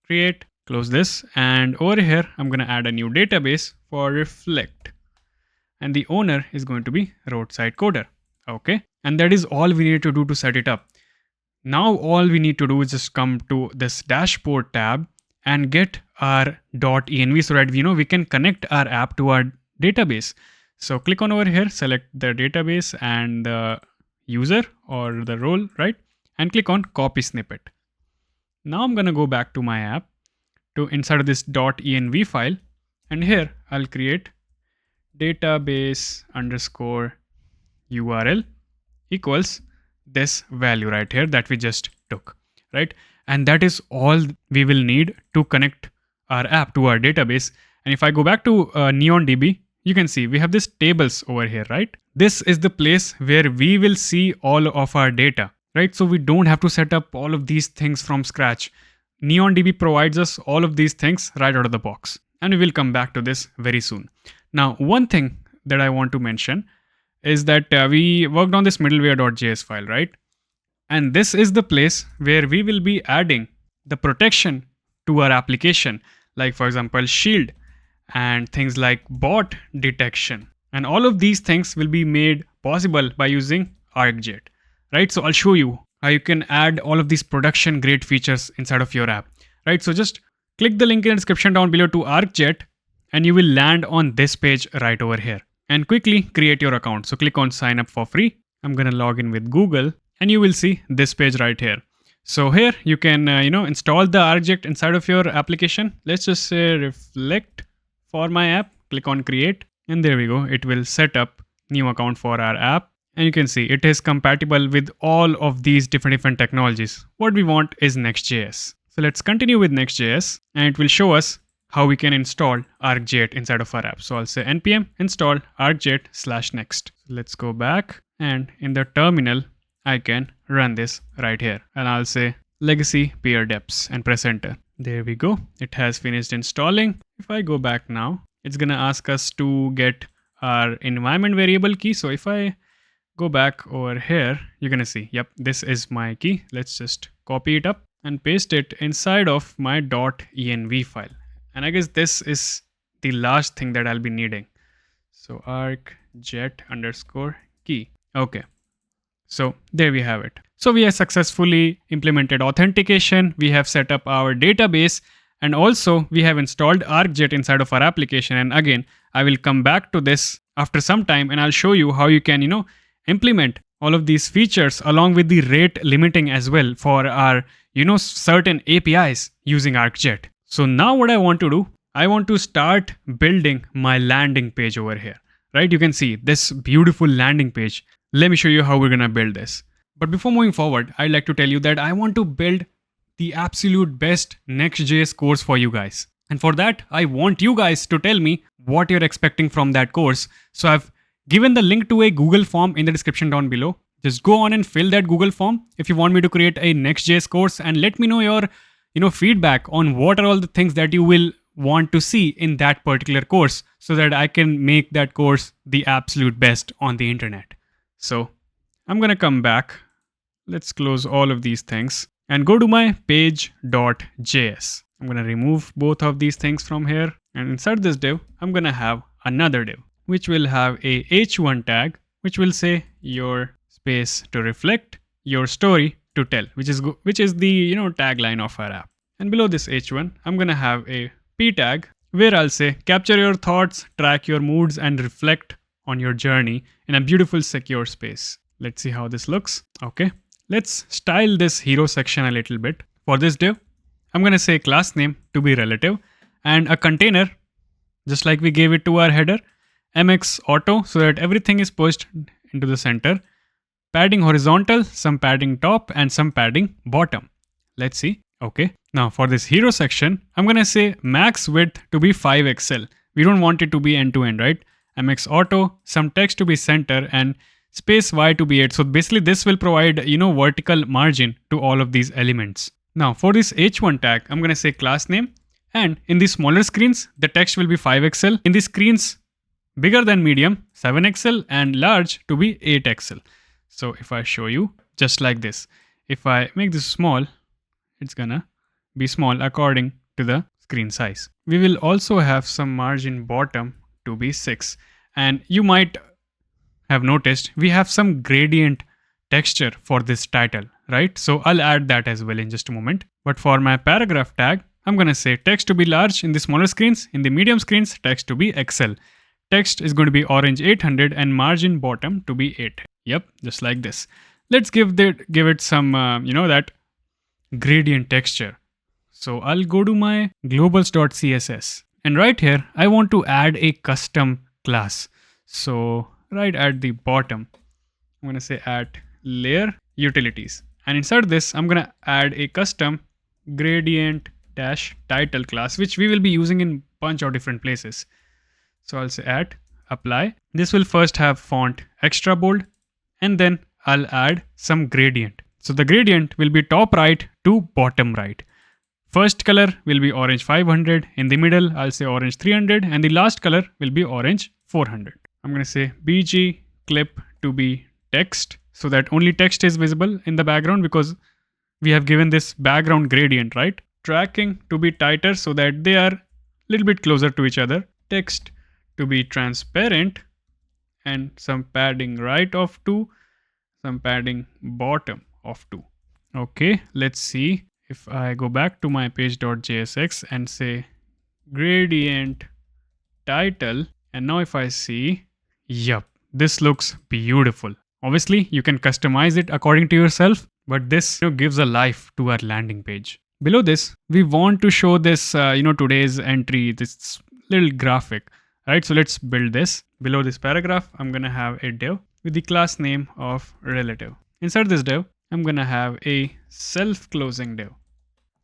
create, close this. And over here, I'm going to add a new database for Reflect. And the owner is going to be roadside coder. Okay. And that is all we need to do to set it up. Now all we need to do is just come to this dashboard tab and get our .env so that we can connect our app to our database. So click on over here, select the database and the user or the role, right? And click on copy snippet. Now I'm going to go back to my app to inside of this .env file. And here I'll create database underscore URL equals this value right here that we just took, right? And that is all we will need to connect our app to our database. And if I go back to NeonDB, you can see we have this tables over here, right? This is the place where we will see all of our data, right? So we don't have to set up all of these things from scratch. NeonDB provides us all of these things right out of the box. And we will come back to this very soon. Now, one thing that I want to mention is that we worked on this middleware.js file, right? And this is the place where we will be adding the protection to our application, like for example, shield and things like bot detection. And all of these things will be made possible by using ArcJet, right? So I'll show you how you can add all of these production grade features inside of your app, right? So just click the link in the description down below to ArcJet and you will land on this page right over here and quickly create your account. So click on sign up for free. I'm going to log in with Google and you will see this page right here. So here you can, install the ArcJet inside of your application. Let's just say Reflect for my app, click on create, and there we go. It will set up new account for our app. And you can see it is compatible with all of these different technologies. What we want is Next.js. So let's continue with Next.js and it will show us how we can install ArcJet inside of our app. So I'll say npm install ArcJet/next. Let's go back and in the terminal, I can run this right here. And I'll say legacy peer deps and press enter. There we go. It has finished installing. If I go back now, it's going to ask us to get our environment variable key. So if I go back over here, you're going to see, yep, this is my key. Let's just copy it up and paste it inside of my .env file. And I guess this is the last thing that I'll be needing. So ArcJet underscore key. Okay. So there we have it. So we have successfully implemented authentication. We have set up our database and also we have installed ArcJet inside of our application. And again, I will come back to this after some time and I'll show you how you can, implement all of these features along with the rate limiting as well for our, certain APIs using ArcJet. So now what I want to do, I want to start building my landing page over here, right? You can see this beautiful landing page. Let me show you how we're going to build this. But before moving forward, I'd like to tell you that I want to build the absolute best Next.js course for you guys. And for that, I want you guys to tell me what you're expecting from that course. So I've given the link to a Google form in the description down below. Just go on and fill that Google form if you want me to create a Next.js course and let me know your feedback on what are all the things that you will want to see in that particular course so that I can make that course the absolute best on the internet. So I'm going to come back. Let's close all of these things and go to my page.js. I'm going to remove both of these things from here. And inside this div, I'm going to have another div, which will have a h1 tag, which will say your space to reflect, your story to tell, which is the tagline of our app. And below this h1, I'm going to have a p tag where I'll say capture your thoughts, track your moods, and reflect on your journey in a beautiful secure space. Let's see how this looks. Okay. Let's style this hero section a little bit. For this div, I'm going to say class name to be relative and a container, just like we gave it to our header, mx auto, so that everything is pushed into the center. padding horizontal, some padding top, and some padding bottom. Let's see. Okay. Now for this hero section, I'm going to say max width to be 5 XL. We don't want it to be end to end, right? MX auto, some text to be center, and space Y to be 8. So basically this will provide, vertical margin to all of these elements. Now for this H1 tag, I'm going to say class name, and in the smaller screens, the text will be 5 XL. In the screens bigger than medium, 7 XL, and large to be 8 XL. So if I show you just like this, if I make this small, it's gonna be small according to the screen size. We will also have some margin bottom to be 6. And you might have noticed we have some gradient texture for this title, right? So I'll add that as well in just a moment. But for my paragraph tag, I'm gonna say text to be large in the smaller screens, in the medium screens, text to be XL. Text is going to be orange 800 and margin bottom to be 8. Yep, just like this. Let's give it some, that gradient texture. So I'll go to my globals.css. And right here, I want to add a custom class. So right at the bottom, I'm going to say add layer utilities. And inside this, I'm going to add a custom gradient-title class, which we will be using in a bunch of different places. So I'll say add, apply. This will first have font extra bold, and then I'll add some gradient. So the gradient will be top right to bottom right. First color will be orange 500. In the middle, I'll say orange 300. And the last color will be orange 400. I'm going to say bg clip to be text, so that only text is visible in the background because we have given this background gradient, right? Tracking to be tighter so that they are a little bit closer to each other. Text to be transparent, and some padding right of 2, some padding bottom of 2. Okay, let's see if I go back to my page.jsx and say gradient title, and now if I see, yep, this looks beautiful. Obviously, you can customize it according to yourself, but this gives a life to our landing page. Below this, we want to show this, today's entry, this little graphic, right? So let's build this. Below this paragraph, I'm going to have a div with the class name of relative. Inside this div, I'm going to have a self-closing div.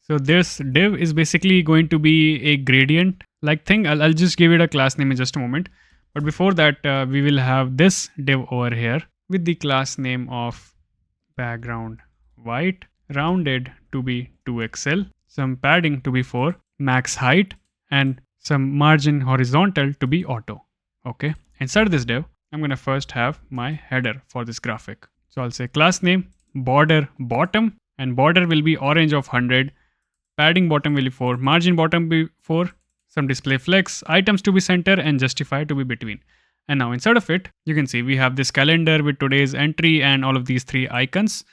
So this div is basically going to be a gradient like thing. I'll just give it a class name in just a moment. But before that, we will have this div over here with the class name of background white, rounded to be 2XL, some padding to be 4, max height, and some margin horizontal to be auto. Okay. Inside this div, I'm going to first have my header for this graphic. So I'll say class name, border bottom, and border will be orange of 100, padding bottom will be 4, margin bottom will be 4, some display flex, items to be center, and justify to be between. And now inside of it, you can see we have this calendar with today's entry and all of these 3 icons.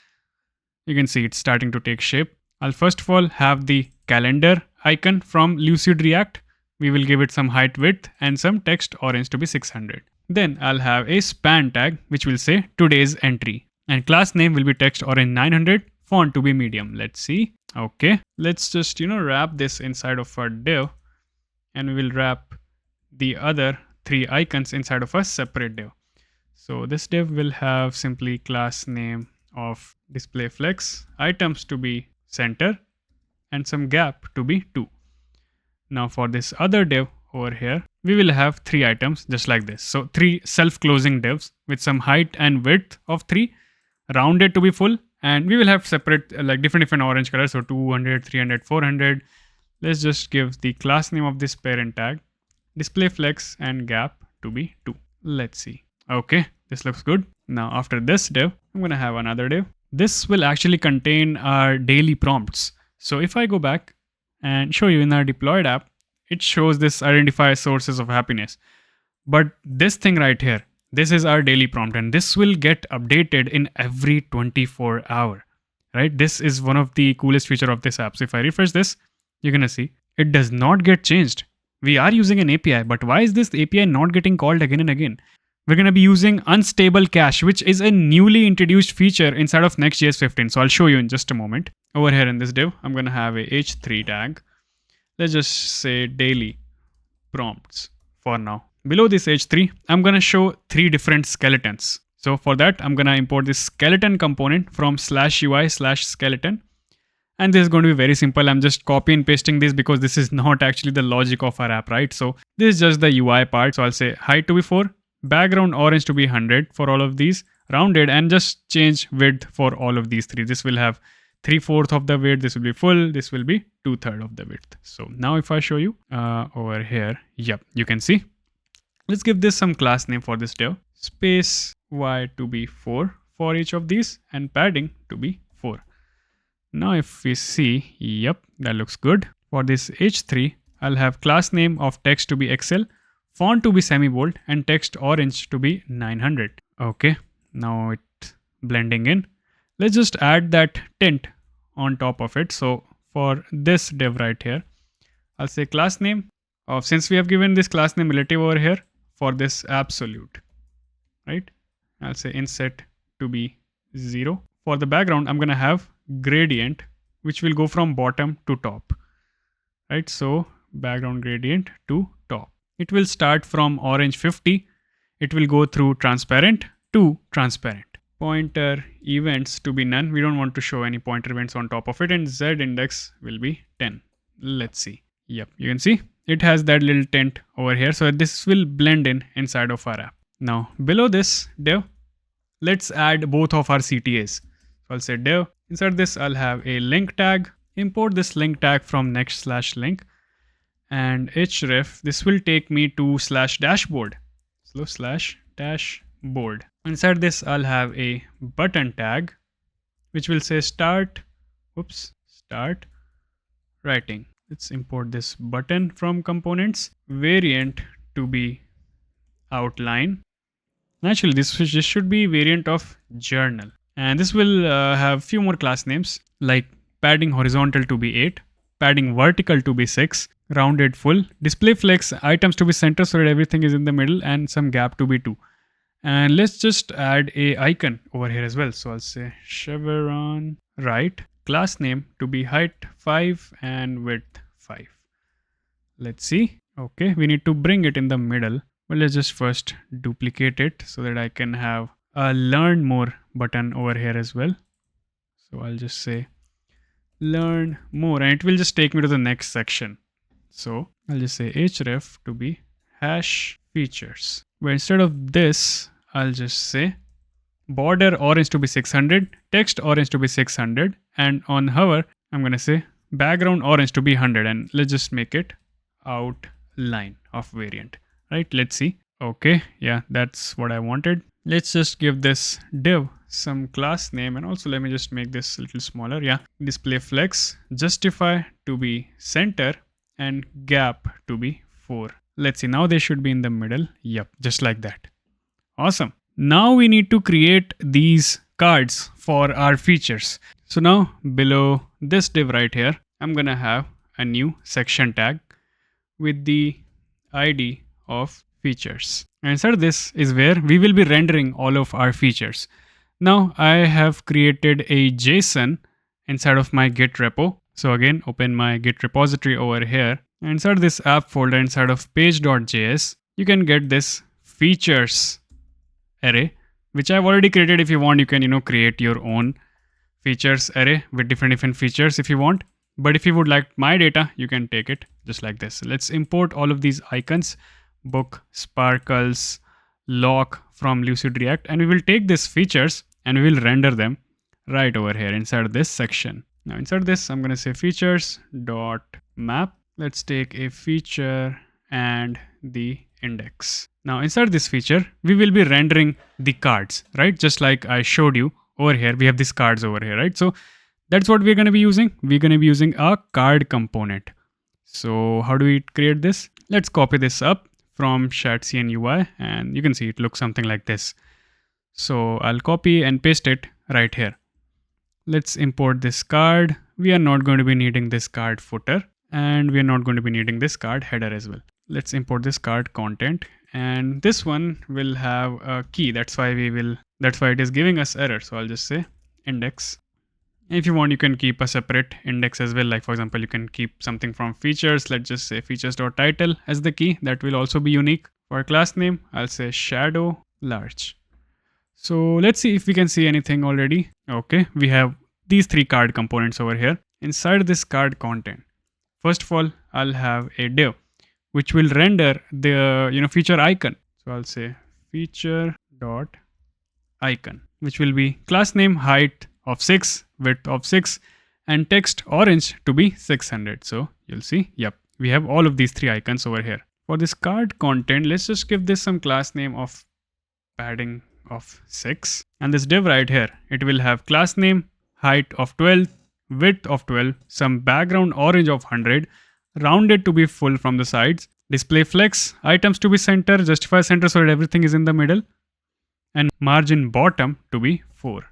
You can see it's starting to take shape. I'll first of all have the calendar icon from Lucid React. We will give it some height width and some text orange to be 600. Then I'll have a span tag which will say today's entry. And class name will be text orange 900, font to be medium. Let's see. Okay, let's just wrap this inside of our div, and we will wrap the other 3 icons inside of a separate div. So this div will have simply class name of display flex, items to be center, and some gap to be 2. Now for this other div over here, we will have 3 items just like this. So 3 self-closing divs with some height and width of 3, rounded to be full, and we will have separate like different orange colors. So 200, 300, 400. Let's just give the class name of this parent tag, display flex, and gap to be 2. Let's see. Okay, this looks good. Now after this div, I'm going to have another div. This will actually contain our daily prompts. So if I go back and show you in our deployed app, it shows this identify sources of happiness. But this thing right here, this is our daily prompt, and this will get updated in every 24 hours, right? This is one of the coolest feature of this app. So if I refresh this, you're going to see it does not get changed. We are using an API, but why is this API not getting called again and again? We're going to be using unstable cache, which is a newly introduced feature inside of Next.js 15. So I'll show you in just a moment. Over here in this div, I'm going to have a h3 tag. Let's just say daily prompts for now. Below this h3, I'm going to show 3 different skeletons. So for that, I'm going to import this skeleton component from /UI/skeleton. And this is going to be very simple. I'm just copy and pasting this because this is not actually the logic of our app, right? So this is just the UI part. So I'll say height to be 4, background orange to be 100 for all of these, rounded, and just change width for all of these 3. This will have 3/4 of the width. This will be full. This will be 2/3 of the width. So now if I show you over here, yep, you can see. Let's give this some class name for this div. Space y to be 4 for each of these, and padding to be 4. Now if we see, yep, that looks good. For this h3, I'll have class name of text to be Excel, font to be semi-bold, and text orange to be 900. Okay, now it's blending in. Let's just add that tint on top of it. So for this div right here, I'll say class name of, since we have given this class name relative over here, for this absolute, right? I'll say inset to be 0. For the background, I'm going to have gradient, which will go from bottom to top, right? So background gradient to top. It will start from orange 50. It will go through transparent to transparent. Pointer events to be none. We don't want to show any pointer events on top of it, and Z index will be 10. Let's see. Yep, you can see it has that little tint over here. So this will blend in inside of our app. Now below this div, let's add both of our CTAs. So I'll say div. Inside this, I'll have a link tag. Import this link tag from next/link, and href. This will take me to /dashboard. So /dashboard. Inside this, I'll have a button tag, which will say start writing. Let's import this button from components. Variant to be outline. Actually, this should be variant of journal. And this will have few more class names, like padding horizontal to be 8, padding vertical to be 6, rounded full, display flex items to be center so that everything is in the middle, and some gap to be 2. And let's just add a icon over here as well. So I'll say chevron right, class name to be height 5 and width 5. Let's see. Okay, we need to bring it in the middle. Well, let's just first duplicate it so that I can have a learn more button over here as well. So I'll just say learn more, and it will just take me to the next section. So I'll just say href to be hash features, where instead of this, I'll just say border orange to be 600, text orange to be 600, and on hover, I'm going to say background orange to be 100, and let's just make it outline of variant, right? Let's see. Okay, yeah, that's what I wanted. Let's just give this div some class name, and also let me just make this a little smaller. Yeah, display flex, justify to be center, and gap to be 4. Let's see, now they should be in the middle. Yep, just like that. Awesome. Now we need to create these cards for our features. So now below this div right here, I'm gonna have a new section tag with the ID of features. And inside this is where we will be rendering all of our features. Now I have created a JSON inside of my Git repo. So again, open my Git repository over here. And inside this app folder, inside of page.js, you can get this features array, which I've already created. If you want, you can, create your own features array with different features if you want. But if you would like my data, you can take it just like this. Let's import all of these icons, book, sparkles, lock from Lucid React, and we will take these features and we will render them right over here inside this section. Now inside this, I'm going to say features.map. Let's take a feature and the index. Now inside this feature, we will be rendering the cards, right? Just like I showed you over here, we have these cards over here, right? So that's what we're going to be using. We're going to be using a card component. So how do we create this? Let's copy this up from Shadcn UI, and you can see it looks something like this. So I'll copy and paste it right here. Let's import this card. We are not going to be needing this card footer, and we are not going to be needing this card header as well. Let's import this card content, and this one will have a key. That's why it is giving us error. So I'll just say index. If you want, you can keep a separate index as well. Like for example, you can keep something from features. Let's just say features.title as the key. That will also be unique. For class name, I'll say shadow large. So let's see if we can see anything already. Okay, we have these 3 card components over here. Inside this card content, first of all, I'll have a div which will render the feature icon. So I'll say feature dot icon, which will be class name height of 6, width of 6, and text orange to be 600. So you'll see, yep, we have all of these 3 icons over here. For this card content, let's just give this some class name of padding of 6, and this div right here, it will have class name, height of 12, width of 12, some background orange of 100, rounded to be full from the sides, display flex, items to be center, justify center so that everything is in the middle, and margin bottom to be 4.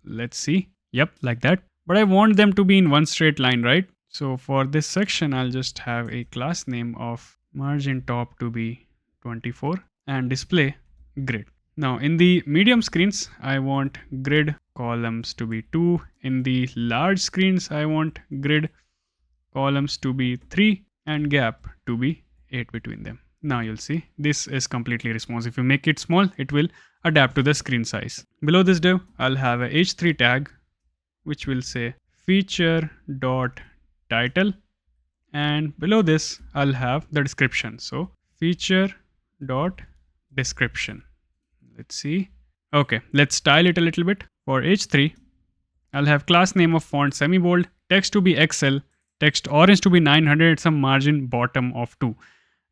Let's see. Yep, like that. But I want them to be in one straight line, right? So for this section, I'll just have a class name of margin top to be 24 and display grid. Now in the medium screens, I want grid columns to be 2. In the large screens, I want grid columns to be 3 and gap to be 8 between them. Now you'll see this is completely responsive. If you make it small, it will adapt to the screen size. Below this div, I'll have a h3 tag, which will say feature dot title, and below this I'll have the description. So feature dot description. Let's see. Okay, let's style it a little bit. For h3, I'll have class name of font semi-bold, text to be XL, text orange to be 900, some margin bottom of 2.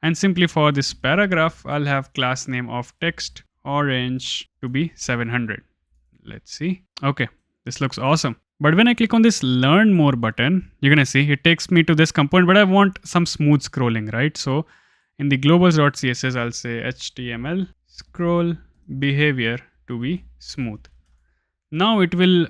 And simply for this paragraph, I'll have class name of text orange to be 700. Let's see. Okay, this looks awesome. But when I click on this learn more button, you're gonna see it takes me to this component, but I want some smooth scrolling, right? So in the globals.css, I'll say HTML scroll behavior to be smooth. Now it will,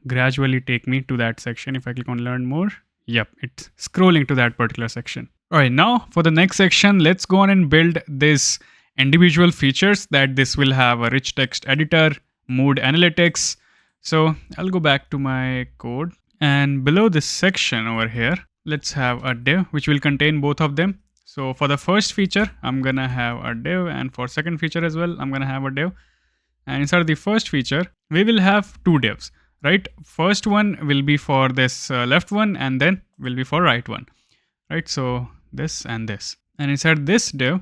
gradually take me to that section. If I click on learn more, yep, it's scrolling to that particular section. All right, now for the next section, let's go on and build this individual features that this will have a rich text editor, mood analytics. So I'll go back to my code, and below this section over here, let's have a div which will contain both of them. So for the first feature, I'm gonna have a div, and for second feature as well, I'm gonna have a div. And inside the first feature, we will have 2 divs, right? First one will be for this left one, and then will be for right one, right? So this and this. And inside this div,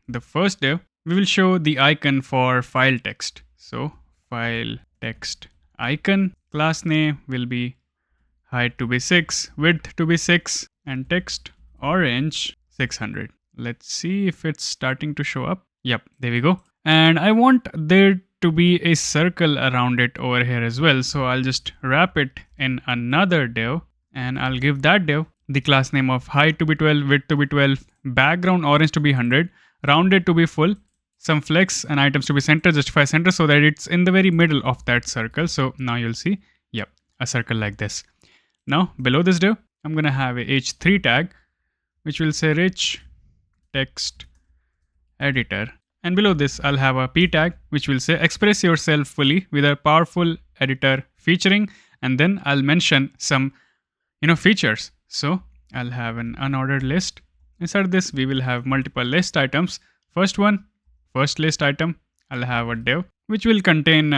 the first div, we will show the icon for file text. So file text icon, class name will be height to be 6, width to be 6, and text orange 600. Let's see if it's starting to show up. Yep, there we go. And I want there to be a circle around it over here as well. So I'll just wrap it in another div, and I'll give that div the class name of height to be 12, width to be 12, background orange to be 100, rounded to be full, some flex and items to be center, justify center, so that it's in the very middle of that circle. So now you'll see, yep, a circle like this. Now below this div, I'm gonna have a h3 tag, which will say rich text editor. And below this, I'll have a p tag, which will say express yourself fully with a powerful editor featuring. And then I'll mention some, features. So I'll have an unordered list. Inside this, we will have multiple list items. First one, first list item, I'll have a div, which will contain,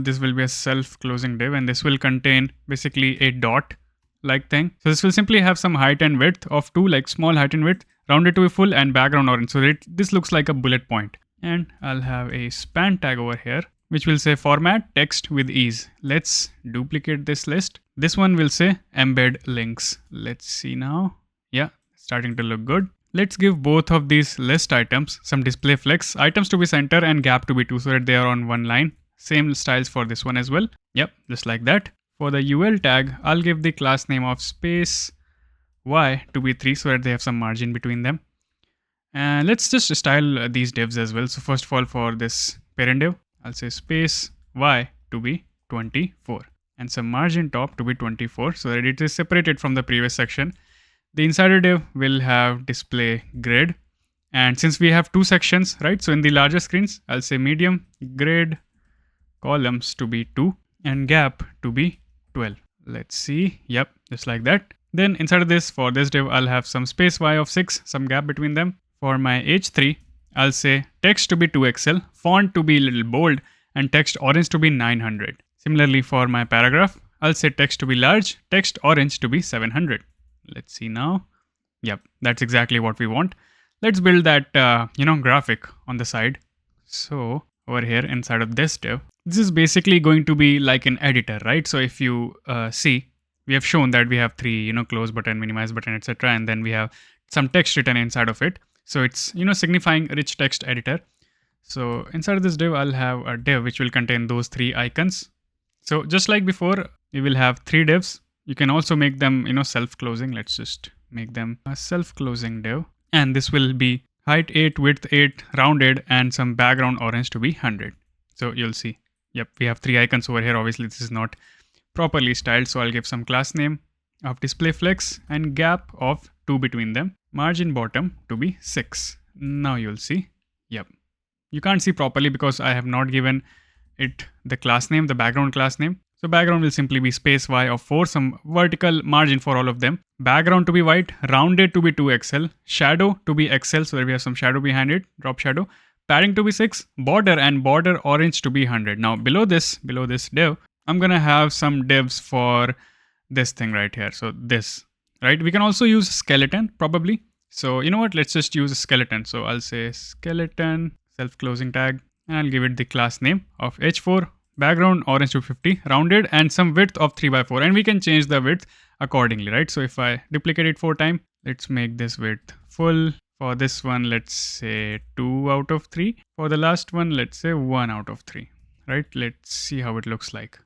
this will be a self-closing div, and this will contain basically a dot like thing. So this will simply have some height and width of 2, like small height and width, rounded to be full, and background orange. So this looks like a bullet point. And I'll have a span tag over here, which will say format text with ease. Let's duplicate this list. This one will say embed links. Let's see now. Yeah, starting to look good. Let's give both of these list items some display flex, items to be center and gap to be 2, so that they are on one line. Same styles for this one as well. Yep, just like that. For the UL tag, I'll give the class name of space y to be 3, so that they have some margin between them. And let's just style these divs as well. So first of all, for this parent div, I'll say space y to be 24 and some margin top to be 24, so that it is separated from the previous section. The insider div will have display grid, and since we have 2 sections, right? So in the larger screens, I'll say medium grid columns to be 2 and gap to be 12. Let's see. Yep, just like that. Then inside of this, for this div, I'll have some space y of 6, some gap between them. For my h3, I'll say text to be 2XL, font to be a little bold, and text orange to be 900. Similarly for my paragraph, I'll say text to be large, text orange to be 700. Let's see now. Yep, that's exactly what we want. Let's build that graphic on the side. So over here inside of this div, this is basically going to be like an editor, right? So if you see, we have shown that we have three, close button, minimize button, etc. And then we have some text written inside of it. So it's, signifying rich text editor. So inside of this div, I'll have a div which will contain those three icons. So just like before, we will have three divs. You can also make them, self-closing. Let's just make them a self-closing div. And this will be height 8, width 8, rounded, and some background orange to be 100. So you'll see, yep, we have three icons over here. Obviously, this is not properly styled. So I'll give some class name of display flex and gap of 2 between them. Margin bottom to be 6. Now you'll see, yep. You can't see properly because I have not given it the class name, the background class name. So background will simply be space Y of 4, some vertical margin for all of them. Background to be white, rounded to be 2XL, shadow to be XL, so that we have some shadow behind it, drop shadow. Padding to be 6, border and border orange to be 100. Now below this div, I'm gonna have some divs for this thing right here. So this, right? We can also use skeleton probably. So you know what? Let's just use a skeleton. So I'll say skeleton self-closing tag, and I'll give it the class name of h4. Background orange to 50, rounded, and some width of 3x4, and we can change the width accordingly, right? So if I duplicate it 4 times, let's make this width full. For this one, let's say 2 out of 3. For the last one, let's say 1 out of 3, right? Let's see how it looks like.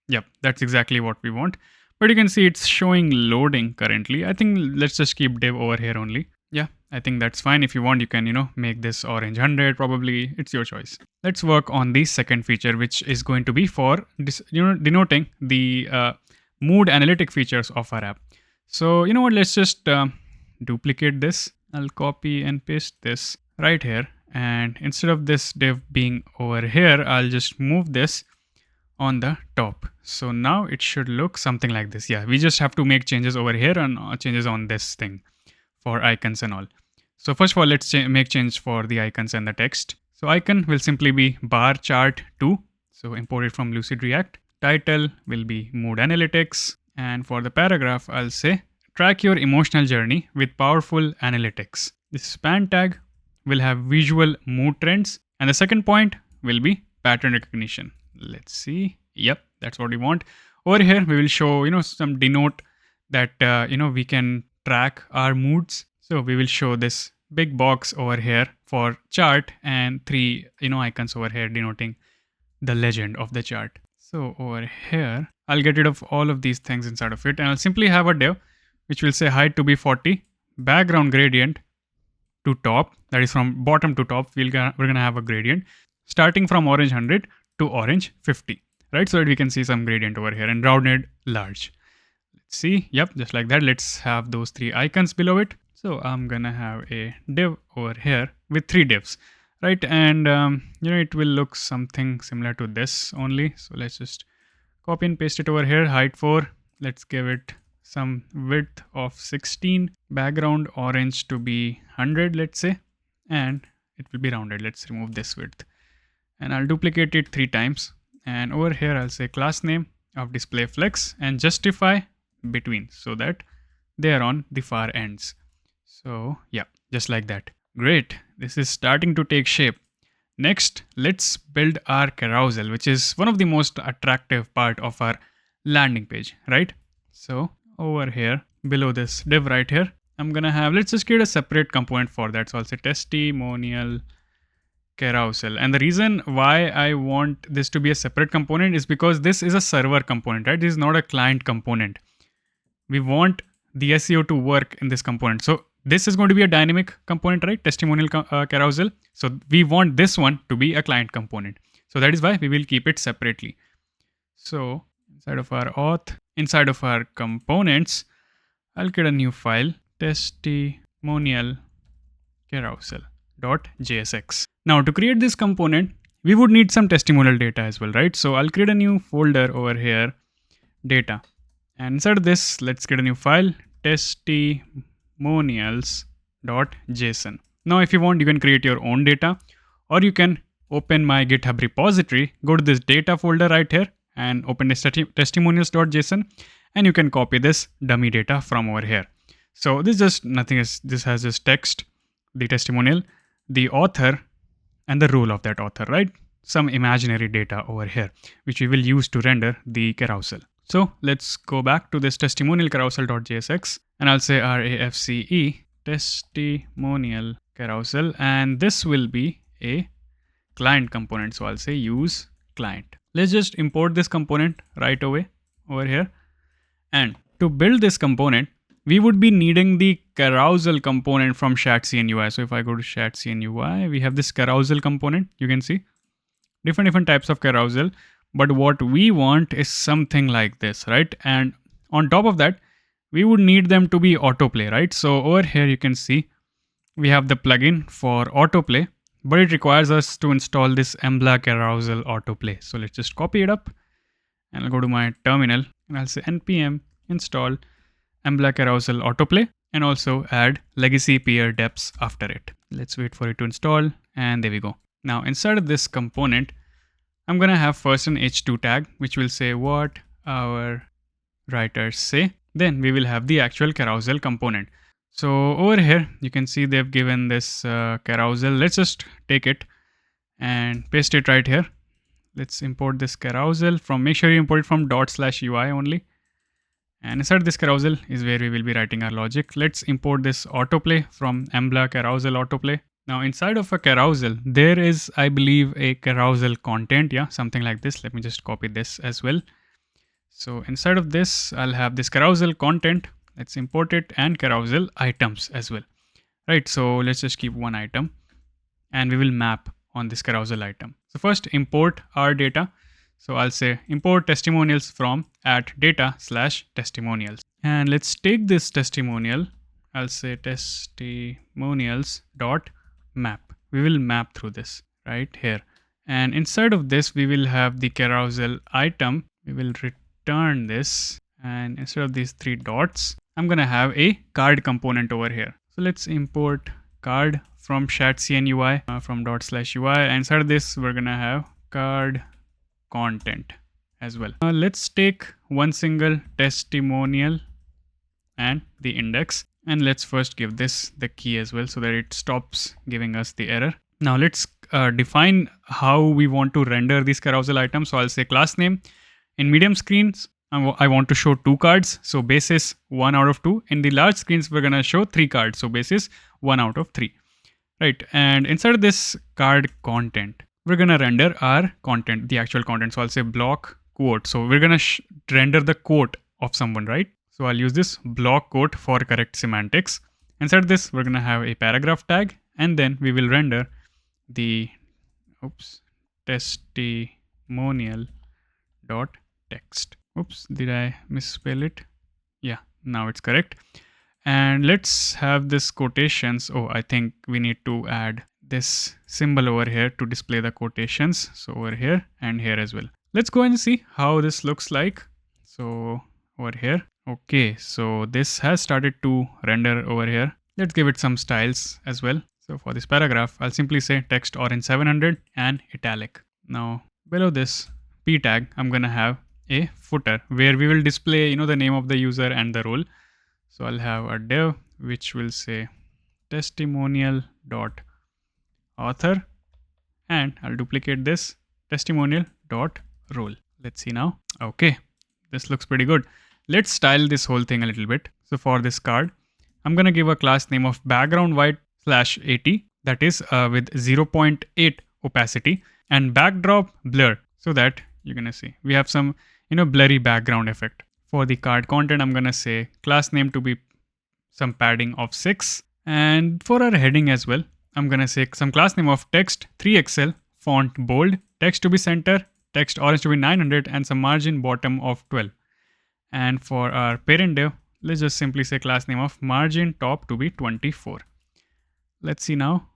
Yep, that's exactly what we want. But you can see it's showing loading currently. I think let's just keep div over here only. Yeah, I think that's fine. If you want, you can, make this orange 100 probably. It's your choice. Let's work on the second feature, which is going to be for denoting the mood analytic features of our app. So you know what? Let's just duplicate this. I'll copy and paste this right here. And instead of this div being over here, I'll just move this on the top. So now it should look something like this. Yeah, we just have to make changes over here and changes on this thing for icons and all. So first of all, let's make change for the icons and the text. So icon will simply be bar chart 2. So import it from Lucid React. Title will be mood analytics. And for the paragraph, I'll say track your emotional journey with powerful analytics. This span tag will have visual mood trends. And the second point will be pattern recognition. Let's see. Yep, that's what we want. Over here, we will show, some denote that, we can track our moods. So we will show this big box over here for chart and 3 icons over here denoting the legend of the chart. So over here, I'll get rid of all of these things inside of it, and I'll simply have a div which will say height to be 40, background gradient to top, that is from bottom to top. We're gonna have a gradient starting from orange 100 to orange 50, right? So that we can see some gradient over here, and rounded large. Let's see, yep, just like that. Let's have those 3 icons below it. So I'm gonna have a div over here with 3 divs, right? And it will look something similar to this only. So let's just copy and paste it over here. Height 4. Let's give it some width of 16. Background orange to be 100, let's say, and it will be rounded. Let's remove this width, and I'll duplicate it 3 times. And over here, I'll say class name of display flex and justify between, so that they are on the far ends. So yeah, just like that. Great. This is starting to take shape. Next, let's build our carousel, which is one of the most attractive part of our landing page, right? So over here, below this div right here, I'm gonna have, let's just create a separate component for that. So I'll say testimonial carousel. And the reason why I want this to be a separate component is because this is a server component, right? This is not a client component. We want the SEO to work in this component. So this is going to be a dynamic component, right? Testimonial carousel. So we want this one to be a client component. So that is why we will keep it separately. So inside of our auth, inside of our components, I'll create a new file, testimonial carousel.jsx. Now to create this component, we would need some testimonial data as well, right? So I'll create a new folder over here, data. And inside of this, let's get a new file, testimonials.json. Now, if you want, you can create your own data, or you can open my GitHub repository, go to this data folder right here and open this testimonials.json, and you can copy this dummy data from over here. So this is just nothing, this has just text, the testimonial, the author, and the role of that author, right? Some imaginary data over here, which we will use to render the carousel. So let's go back to this testimonial carousel.jsx, and I'll say RAFCE testimonial carousel, and this will be a client component. So I'll say use client. Let's just import this component right away over here. And to build this component, we would be needing the carousel component from Shadcn UI. So if I go to Shadcn UI, we have this carousel component. You can see different types of carousel, but what we want is something like this, right? And on top of that, we would need them to be autoplay, right? So over here, you can see we have the plugin for autoplay, but it requires us to install this Embla carousel autoplay. So let's just copy it up, and I'll go to my terminal and I'll say npm install Embla carousel autoplay, and also add legacy peer deps after it. Let's wait for it to install, and there we go. Now inside of this component, I'm gonna have first an h2 tag, which will say what our writers say. Then we will have the actual carousel component. So over here, you can see they've given this carousel. Let's just take it and paste it right here. Let's import this carousel from, make sure you import it from ./UI only. And inside this carousel is where we will be writing our logic. Let's import this autoplay from Embla carousel autoplay. Now inside of a carousel, there is, I believe, a carousel content, yeah, something like this. Let me just copy this as well. So inside of this, I'll have this carousel content. Let's import it, and carousel items as well, right? So let's just keep one item, and we will map on this carousel item. So first import our data. So I'll say import testimonials from @data/testimonials. And let's take this testimonial. I'll say testimonials.map. We will map through this right here. And inside of this, we will have the carousel item. We will return this. And instead of these 3 dots, I'm going to have a card component over here. So let's import card from Shadcn UI from ./UI. And inside of this, we're going to have card content as well. Let's take one single testimonial and the index, and let's first give this the key as well so that it stops giving us the error. Now let's define how we want to render these carousel items. So I'll say class name. In medium screens, I want to show 2 cards, so basis 1 out of 2. In the large screens, we're gonna show 3 cards, so basis 1 out of 3, right? And inside of this card content, we're gonna render our content, the actual content. So I'll say block quote. So we're gonna render the quote of someone, right? So I'll use this block quote for correct semantics. Inside this, we're gonna have a paragraph tag, and then we will render the testimonial dot text. Oops, did I misspell it? Yeah, now it's correct. And let's have this quotations. Oh, I think we need to add this symbol over here to display the quotations. So over here and here as well. Let's go and see how this looks like. So over here. Okay, so this has started to render over here. Let's give it some styles as well. So for this paragraph, I'll simply say text orange 700 and italic. Now below this p tag, I'm gonna have a footer where we will display, the name of the user and the role. So I'll have a div which will say testimonial dot author, and I'll duplicate this testimonial dot role. Let's see now. Okay, this looks pretty good. Let's style this whole thing a little bit. So for this card, I'm gonna give a class name of background white /80, that is with 0.8 opacity, and backdrop blur, so that you're gonna see we have some blurry background effect. For the card content, I'm gonna say class name to be some padding of 6, and for our heading as well, I'm gonna say some class name of text 3XL, font bold, text to be center, text orange to be 900, and some margin bottom of 12. And for our parent div, let's just simply say class name of margin top to be 24. Let's see now.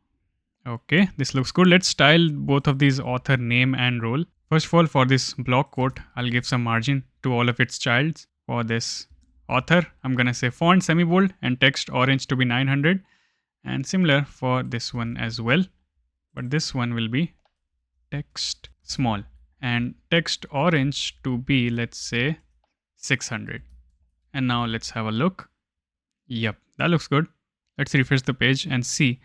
Okay, this looks good. Let's style both of these author name and role. First of all, for this block quote, I'll give some margin to all of its childs. For this author, I'm gonna say font semi-bold and text orange to be 900, and similar for this one as well, but this one will be text small and text orange to be, let's say, 600. And now let's have a look. Yep, that looks good. Let's refresh the page and see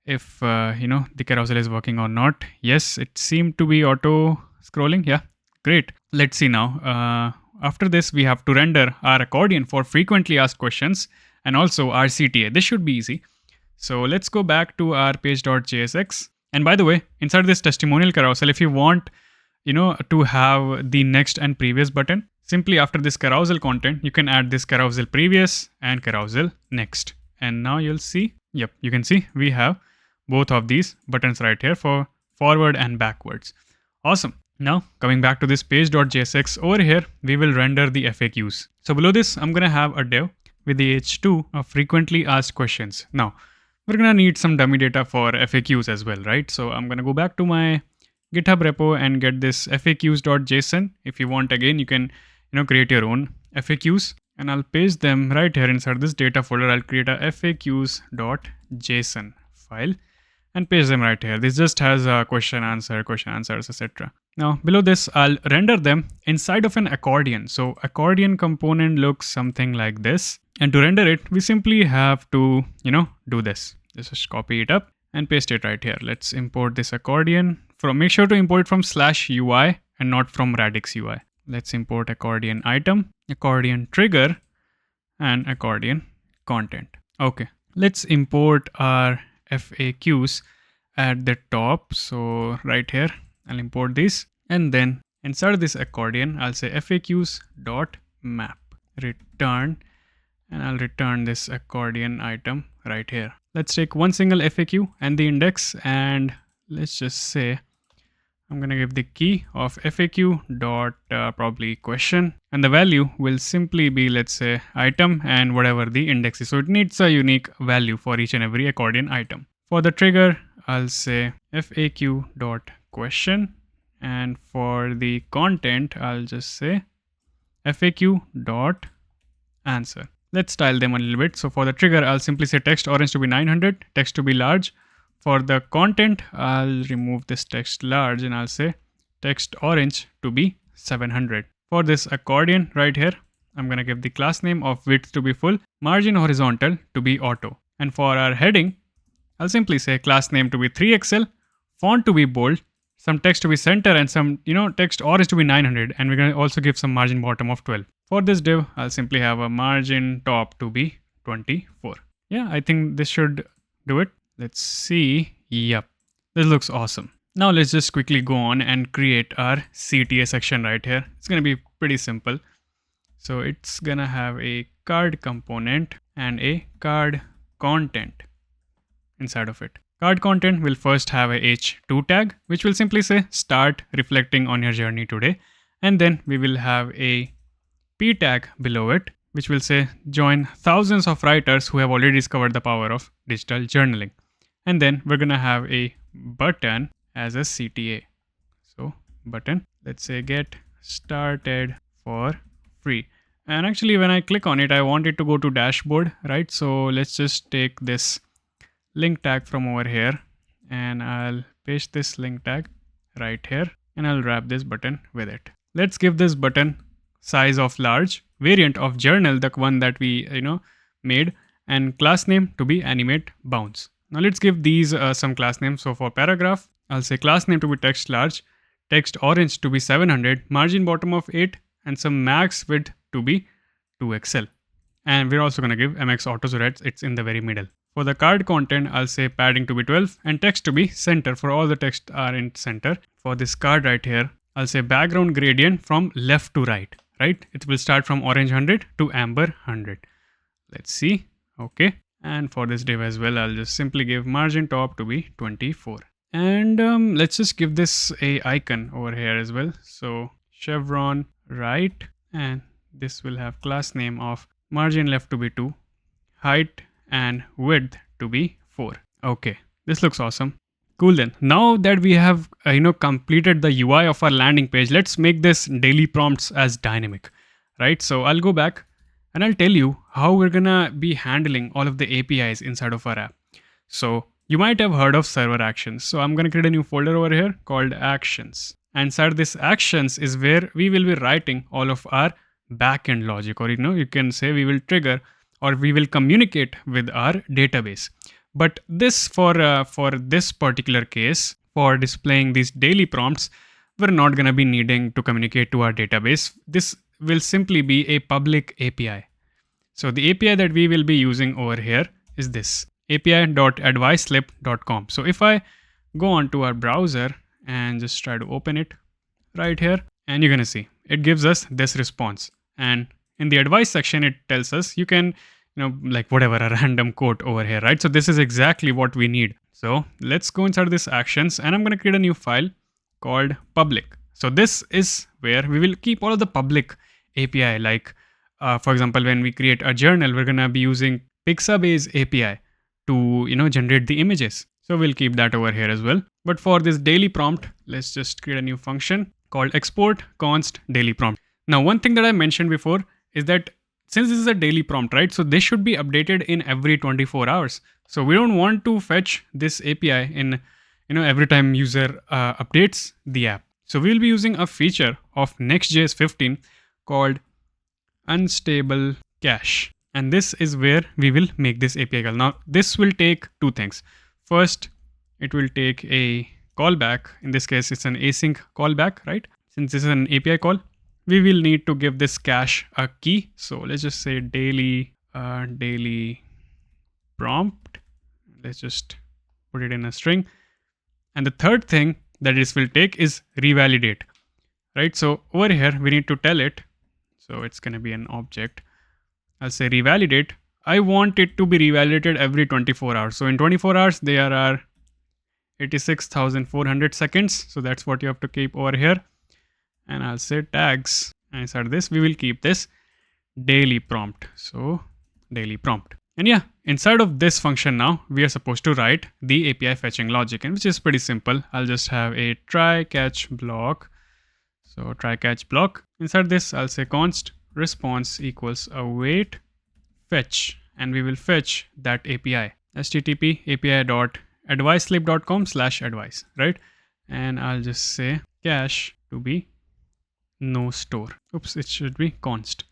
if the carousel is working or not. Yes, it seemed to be auto scrolling. Yeah, great. Let's see now. After this, we have to render our accordion for frequently asked questions and also our CTA. This should be easy. So let's go back to our page.jsx. And by the way, inside this testimonial carousel, if you want to have the next and previous button, simply after this carousel content, you can add this carousel previous and carousel next. And now you'll see, yep, you can see we have both of these buttons right here for forward and backwards. Awesome. Now coming back to this page.jsx, over here, we will render the FAQs. So below this, I'm going to have a div with the h2 of frequently asked questions. Now we're going to need some dummy data for FAQs as well, right? So I'm going to go back to my GitHub repo and get this FAQs.json. If you want, again, you can create your own FAQs, and I'll paste them right here inside this data folder. I'll create a FAQs.json file and paste them right here. This just has a question answers, etc. Now below this, I'll render them inside of an accordion. So accordion component looks something like this. And to render it, we simply have to, do this. Just copy it up and paste it right here. Let's import this accordion. Make sure to import it from /UI and not from radix UI. Let's import accordion item, accordion trigger, and accordion content. Okay, let's import our FAQs at the top. So right here, I'll import these. And then inside of this accordion, I'll say FAQs.map return, and I'll return this accordion item right here. Let's take one single FAQ and the index, and let's just say I'm going to give the key of FAQ dot probably question, and the value will simply be, let's say, item and whatever the index is. So it needs a unique value for each and every accordion item. For the trigger, I'll say FAQ dot question, and for the content, I'll just say FAQ dot answer. Let's style them a little bit. So for the trigger, I'll simply say text orange to be 900, text to be large. For the content, I'll remove this text large and I'll say text orange to be 700. For this accordion right here, I'm going to give the class name of width to be full, margin horizontal to be auto. And for our heading, I'll simply say class name to be 3XL, font to be bold, some text to be center, and some text orange to be 900. And we're going to also give some margin bottom of 12. For this div, I'll simply have a margin top to be 24. Yeah, I think this should do it. Let's see. Yep, this looks awesome. Now let's just quickly go on and create our CTA section right here. It's going to be pretty simple. So it's going to have a card component and a card content inside of it. Card content will first have a h2 tag, which will simply say start reflecting on your journey today. And then we will have a p tag below it, which will say join thousands of writers who have already discovered the power of digital journaling. And then we're going to have a button as a CTA. So button, let's say get started for free. And actually when I click on it, I want it to go to dashboard, right? So let's just take this link tag from over here and I'll paste this link tag right here and I'll wrap this button with it. Let's give this button size of large, variant of journal, the one that we made, and class name to be animate bounce. Now let's give these some class names. So for paragraph, I'll say class name to be text large, text orange to be 700, margin bottom of 8, and some max width to be 2XL. And we're also going to give MX auto so that it's in the very middle. For the card content, I'll say padding to be 12 and text to be center for all the text are in center. For this card right here, I'll say background gradient from left to right, right? It will start from orange 100 to amber 100. Let's see. Okay. And for this div as well, I'll just simply give margin top to be 24. And let's just give this a icon over here as well. So chevron right, and this will have class name of margin left to be 2, height and width to be 4. Okay, this looks awesome. Cool then. Now that we have completed the UI of our landing page, let's make this daily prompts as dynamic, right? So I'll go back and I'll tell you how we're gonna be handling all of the APIs inside of our app. So You might have heard of server actions. So I'm going to create a new folder over here called actions. And inside this actions is where we will be writing all of our backend logic, or you can say we will trigger or we will communicate with our database. But this for this particular case, for displaying these daily prompts, we're not going to be needing to communicate to our database. This will simply be a public API. So the API that we will be using over here is this api.adviceslip.com. So if I go onto our browser and just try to open it right here, and you're going to see it gives us this response. And in the advice section, it tells us you can, like whatever, a random quote over here, right? So this is exactly what we need. So let's go inside this actions, and I'm going to create a new file called public. So this is where we will keep all of the public API. Like, for example, when we create a journal, we're going to be using Pixabase API to, generate the images. So we'll keep that over here as well. But for this daily prompt, let's just create a new function called export const daily prompt. Now, one thing that I mentioned before is that since this is a daily prompt, right? So this should be updated in every 24 hours. So we don't want to fetch this API in, every time user updates the app. So we'll be using a feature of Next.js 15 called unstable cache. And this is where we will make this API call. Now, this will take two things. First, it will take a callback. In this case, it's an async callback, right? Since this is an API call, we will need to give this cache a key. So let's just say daily prompt. Let's just put it in a string. And the third thing that this will take is revalidate, right? So over here, we need to tell it. So it's going to be an object. I'll say revalidate. I want it to be revalidated every 24 hours. So in 24 hours, there are 86,400 seconds. So that's what you have to keep over here. And I'll say tags. And inside this, we will keep this daily prompt. So daily prompt. And yeah, inside of this function now, we are supposed to write the API fetching logic, and which is pretty simple. I'll just have a try catch block. So try catch block. Inside this, I'll say const response equals await fetch, and we will fetch that API. HTTP api.adviceslip.com/advice, right? And I'll just say cache to be no store. Oops, it should be const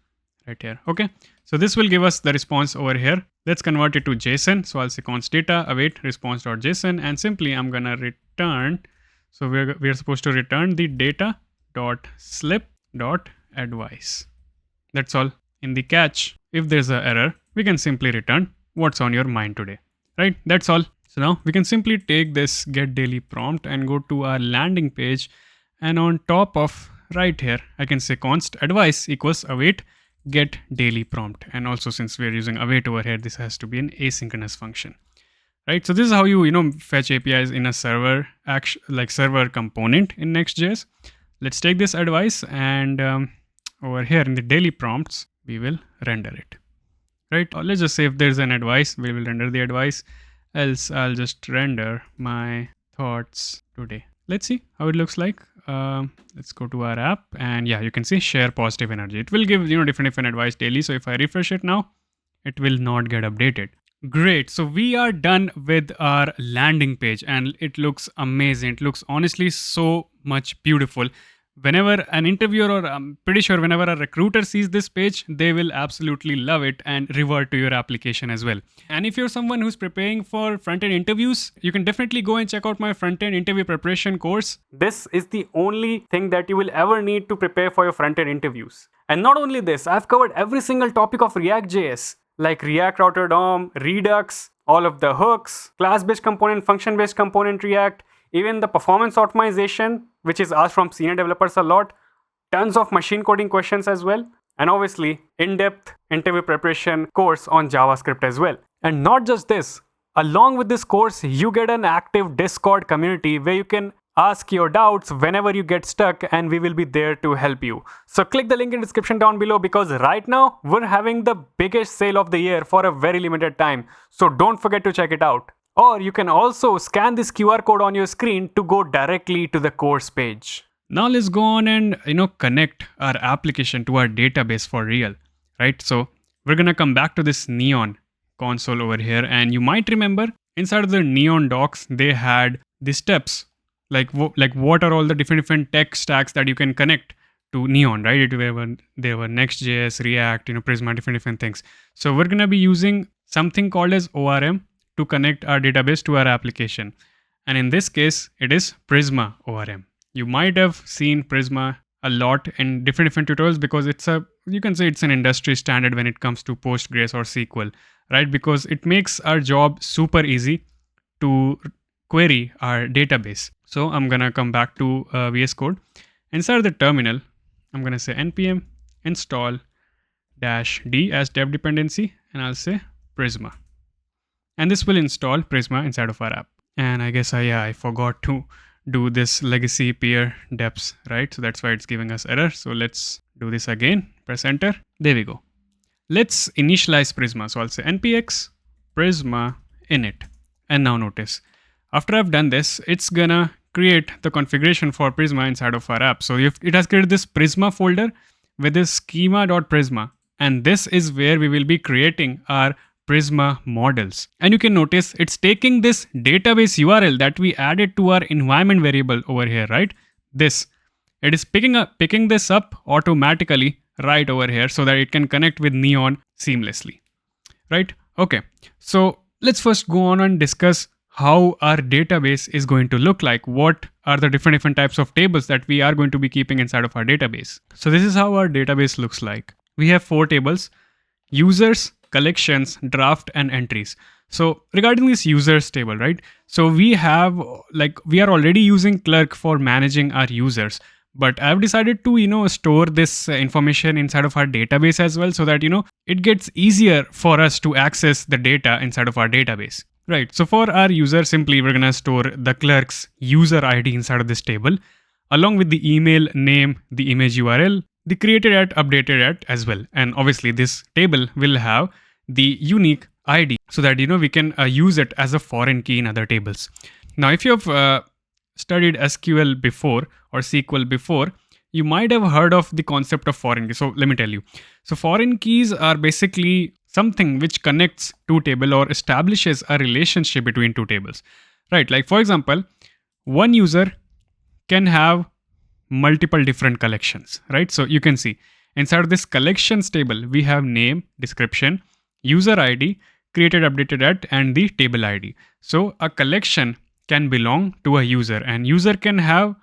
right here. Okay, so this will give us the response over here. Let's convert it to JSON. So I'll say const data await response.json, and simply I'm gonna return. So we're supposed to return the data.slip.advice. That's all. In the catch, if there's an error, we can simply return what's on your mind today, right? That's all. So now we can simply take this get daily prompt and go to our landing page, and on top of right here, I can say const advice equals await get daily prompt. And also, since we're using await over here, this has to be an asynchronous function, right? So this is how you fetch APIs in a server server component in Next.js. Let's take this advice, and over here in the daily prompts, we will render it, right? Or let's just say if there's an advice, we will render the advice. Else I'll just render my thoughts today. Let's see how it looks like. Let's go to our app, and yeah, you can see share positive energy. It will give different advice daily. So if I refresh it now, it will not get updated. Great. So we are done with our landing page, and it looks amazing. It looks honestly so much beautiful. Whenever an interviewer, or I'm pretty sure whenever a recruiter sees this page, they will absolutely love it and revert to your application as well. And if you're someone who's preparing for front-end interviews, you can definitely go and check out my front-end interview preparation course. This is the only thing that you will ever need to prepare for your front-end interviews. And not only this, I've covered every single topic of React.js, like React Router DOM, Redux, all of the hooks, class-based component, function-based component React, even the performance optimization, which is asked from senior developers a lot, tons of machine coding questions as well, and obviously in-depth interview preparation course on JavaScript as well. And not just this, along with this course, you get an active Discord community where you can ask your doubts whenever you get stuck, and we will be there to help you. So click the link in the description down below, because right now we're having the biggest sale of the year for a very limited time. So don't forget to check it out. Or you can also scan this QR code on your screen to go directly to the course page. Now let's go on and connect our application to our database for real, right? So we're gonna come back to this Neon console over here, and you might remember inside of the Neon docs, they had the steps, like what are all the different tech stacks that you can connect to Neon, right? There were Next.js, React, Prisma, different things. So we're gonna be using something called as ORM to connect our database to our application. And in this case, it is Prisma ORM. You might have seen Prisma a lot in different tutorials because you can say it's an industry standard when it comes to Postgres or SQL, right? Because it makes our job super easy to query our database. So I'm gonna come back to VS Code. Inside the terminal, I'm gonna say npm install -d as dev dependency, and I'll say Prisma. And this will install Prisma inside of our app. And I guess I forgot to do this legacy peer deps, right? So that's why it's giving us error. So let's do this again, press enter. There we go. Let's initialize Prisma. So I'll say npx Prisma init. And now notice, after I've done this, it's gonna create the configuration for Prisma inside of our app. So it has created this Prisma folder with this schema.prisma. And this is where we will be creating our Prisma models. And you can notice it's taking this database URL that we added to our environment variable over here, right? It is picking this up automatically right over here so that it can connect with Neon seamlessly, right? Okay, so let's first go on and discuss how our database is going to look like. What are the different types of tables that we are going to be keeping inside of our database? So this is how our database looks like. We have 4 tables: users, collections, draft, and entries. So regarding this users table, right? So we are already using Clerk for managing our users, but I've decided to, store this information inside of our database as well, so that, it gets easier for us to access the data inside of our database. Right, so for our user, simply we're gonna store the Clerk's user ID inside of this table, along with the email, name, the image URL, the created at, updated at as well. And obviously this table will have the unique ID so that, we can use it as a foreign key in other tables. Now, if you have studied SQL before or SQL before, you might have heard of the concept of foreign keys. So let me tell you. So foreign keys are basically something which connects two tables or establishes a relationship between two tables, right? Like for example, one user can have multiple different collections, right? So you can see inside of this collections table, we have name, description, user ID, created, updated at, and the table ID. So a collection can belong to a user, and user can have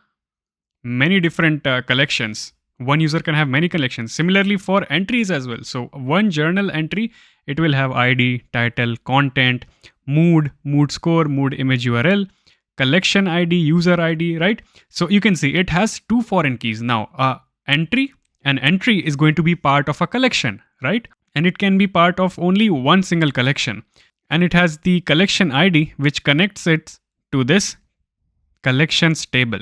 many different collections. One user can have many collections. Similarly for entries as well. So one journal entry, it will have ID, title, content, mood, mood score, mood image URL, collection ID, user ID, right? So you can see it has two foreign keys. Now an entry is going to be part of a collection, right? And it can be part of only one single collection. And it has the collection ID, which connects it to this collections table.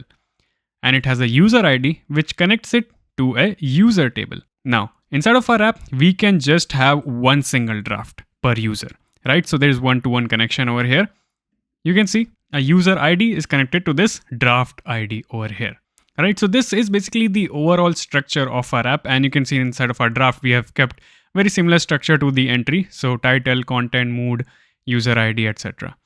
And it has a user ID, which connects it to a user table. Now, inside of our app, we can just have one single draft per user, right? So there's one-to-one connection over here. You can see a user ID is connected to this draft ID over here, right? So this is basically the overall structure of our app. And you can see inside of our draft, we have kept very similar structure to the entry. So title, content, mood, user ID, etc.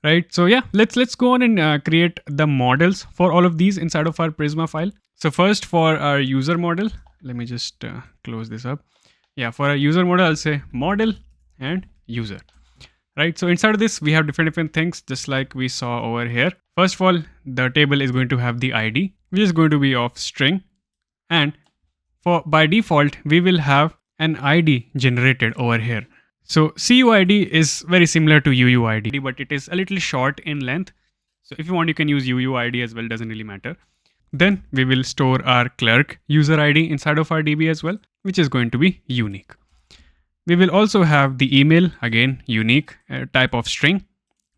Right? So yeah, let's go on and create the models for all of these inside of our Prisma file. So first for our user model, let me just close this up. Yeah, for our user model, I'll say model and user. Right? So inside of this, we have different things, just like we saw over here. First of all, the table is going to have the ID, which is going to be of string. And by default, we will have an ID generated over here. So CUID is very similar to UUID, but it is a little short in length. So if you want, you can use UUID as well, doesn't really matter. Then we will store our Clerk user ID inside of our DB as well, which is going to be unique. We will also have the email, again, unique type of string,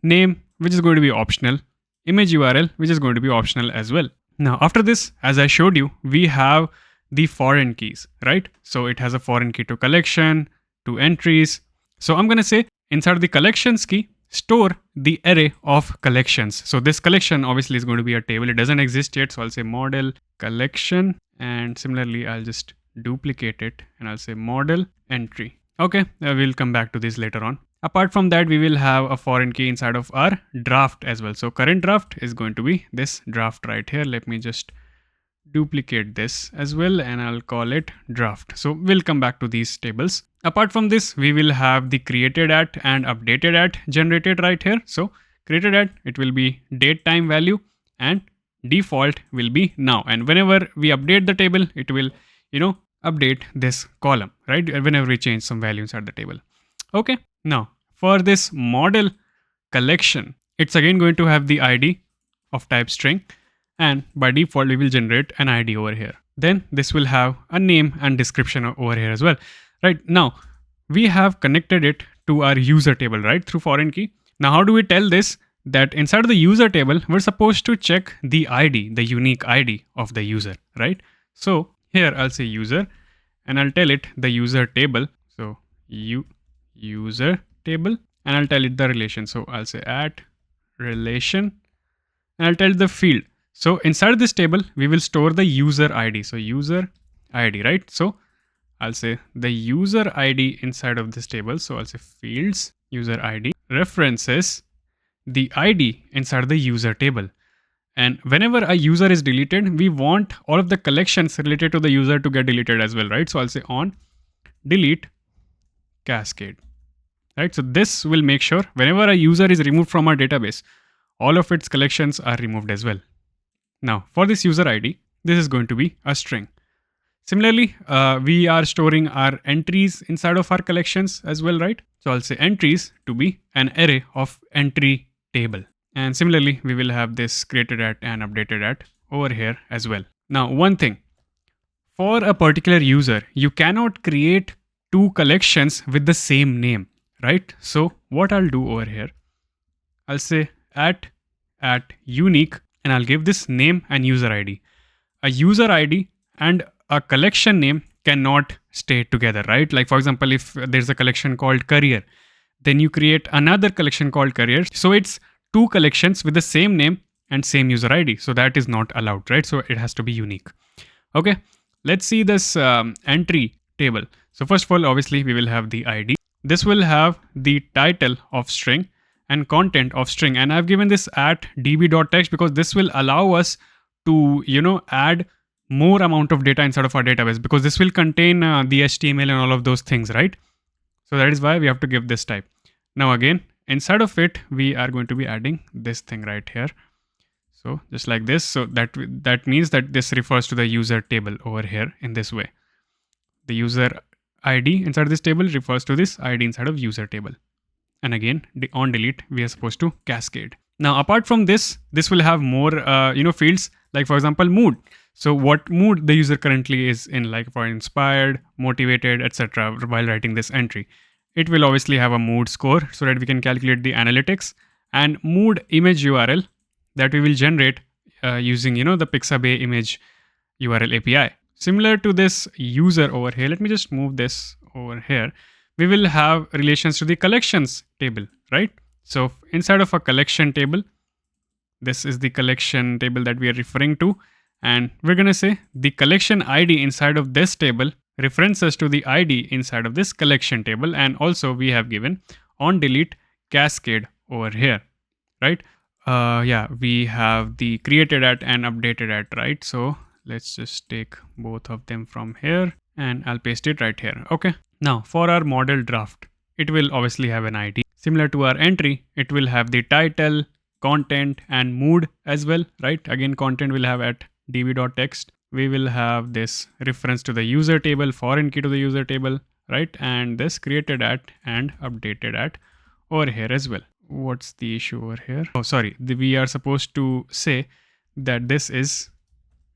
name, which is going to be optional, image URL, which is going to be optional as well. Now, after this, as I showed you, we have the foreign keys, right? So it has a foreign key to collection, to entries. So I'm going to say inside the collections key, store the array of collections. So this collection obviously is going to be a table. It doesn't exist yet. So I'll say model collection. And similarly, I'll just duplicate it and I'll say model entry. Okay, we'll come back to this later on. Apart from that, we will have a foreign key inside of our draft as well. So current draft is going to be this draft right here. Let me just duplicate this as well and I'll call it draft. So we'll come back to these tables. Apart from this, we will have the created at and updated at generated right here. So created at, it will be date time value and default will be now. And whenever we update the table, it will, update this column, right? Whenever we change some value inside the table. Okay. Now for this model collection, it's again going to have the ID of type string. And by default, we will generate an ID over here. Then this will have a name and description over here as well. Right now, we have connected it to our user table, right? Through foreign key. Now, how do we tell this? That inside of the user table, we're supposed to check the ID, the unique ID of the user, right? So here I'll say user and I'll tell it the user table. So user table and I'll tell it the relation. So I'll say at relation and I'll tell it the field. So inside this table, we will store the user ID. So user ID, right? So I'll say the user ID inside of this table. So I'll say fields user ID references the ID inside of the user table. And whenever a user is deleted, we want all of the collections related to the user to get deleted as well, right? So I'll say on delete cascade, right? So this will make sure whenever a user is removed from our database, all of its collections are removed as well. Now for this user ID, this is going to be a string. Similarly, we are storing our entries inside of our collections as well, right? So I'll say entries to be an array of entry table. And similarly, we will have this created at and updated at over here as well. Now, one thing, for a particular user, you cannot create two collections with the same name, right? So what I'll do over here, I'll say at unique, and I'll give this name and user ID. A user ID and a collection name cannot stay together, right? Like for example, if there's a collection called career, then you create another collection called career. So it's two collections with the same name and same user ID. So that is not allowed, right? So it has to be unique. Okay, let's see this entry table. So first of all, obviously we will have the ID. This will have the title of string and content of string. And I've given this at db.text because this will allow us to, add more amount of data inside of our database because this will contain the HTML and all of those things, right? So that is why we have to give this type. Now again, inside of it, we are going to be adding this thing right here. So just like this. So that means that this refers to the user table over here in this way. The user ID inside this table refers to this ID inside of user table. And again, on delete, we are supposed to cascade. Now, apart from this, this will have more, fields like, for example, mood. So what mood the user currently is in, like for inspired, motivated, etc. while writing this entry. It will obviously have a mood score so that we can calculate the analytics and mood image URL that we will generate using, the Pixabay image URL API. Similar to this user over here, let me just move this over here. We will have relations to the collections table, right? So inside of a collection table, this is the collection table that we are referring to. And we're going to say the collection ID inside of this table references to the ID inside of this collection table. And also we have given on delete cascade over here, right? We have the created at and updated at, right? So let's just take both of them from here and I'll paste it right here. Okay. Now for our model draft, it will obviously have an ID. Similar to our entry, it will have the title, content and mood as well, right? Again, content will have at db.text. We will have this reference to the user table, foreign key to the user table, right? And this created at and updated at over here as well. What's the issue over here? Oh, sorry. We are supposed to say that this is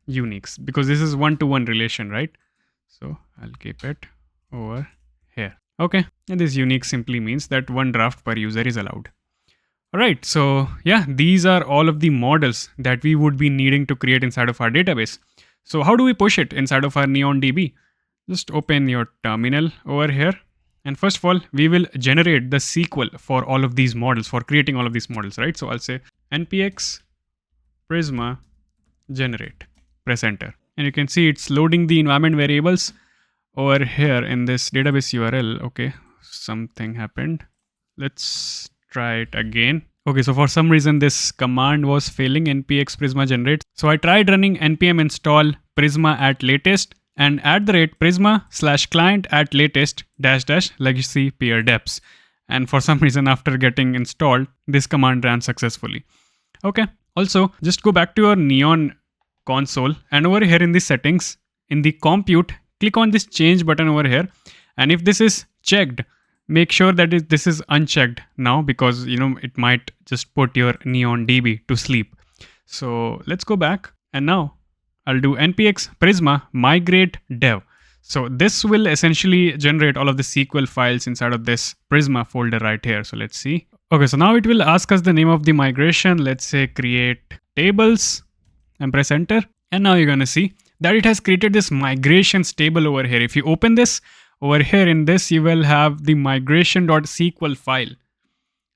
unique because this is one-to-one relation, right? So I'll keep it over here. Okay. And this unique simply means that one draft per user is allowed. All right. So yeah, these are all of the models that we would be needing to create inside of our database. So how do we push it inside of our NeonDB? Just open your terminal over here. And first of all, we will generate the SQL for all of these models, for creating all of these models, right? So I'll say npx Prisma generate, press enter. And you can see it's loading the environment variables over here in this database URL. Okay, something happened. let's try it again. Okay, so for some reason this command was failing, npx prisma generate. So I tried running npm install prisma at latest and @prisma/client at latest -- legacy peer deps. And for some reason after getting installed, this command ran successfully. Okay, also just go back to your Neon console and over here in the settings, in the compute, click on this change button over here. And if this is checked, make sure that this is unchecked now, because it might just put your NeonDB to sleep. So let's go back, and now I'll do npx prisma migrate dev. So this will essentially generate all of the SQL files inside of this Prisma folder right here. So let's see. Okay, so now it will ask us the name of the migration. Let's say create tables and press enter. And now you're going to see that it has created this migrations table over here. If you open this over here in this, you will have the migration.sql file.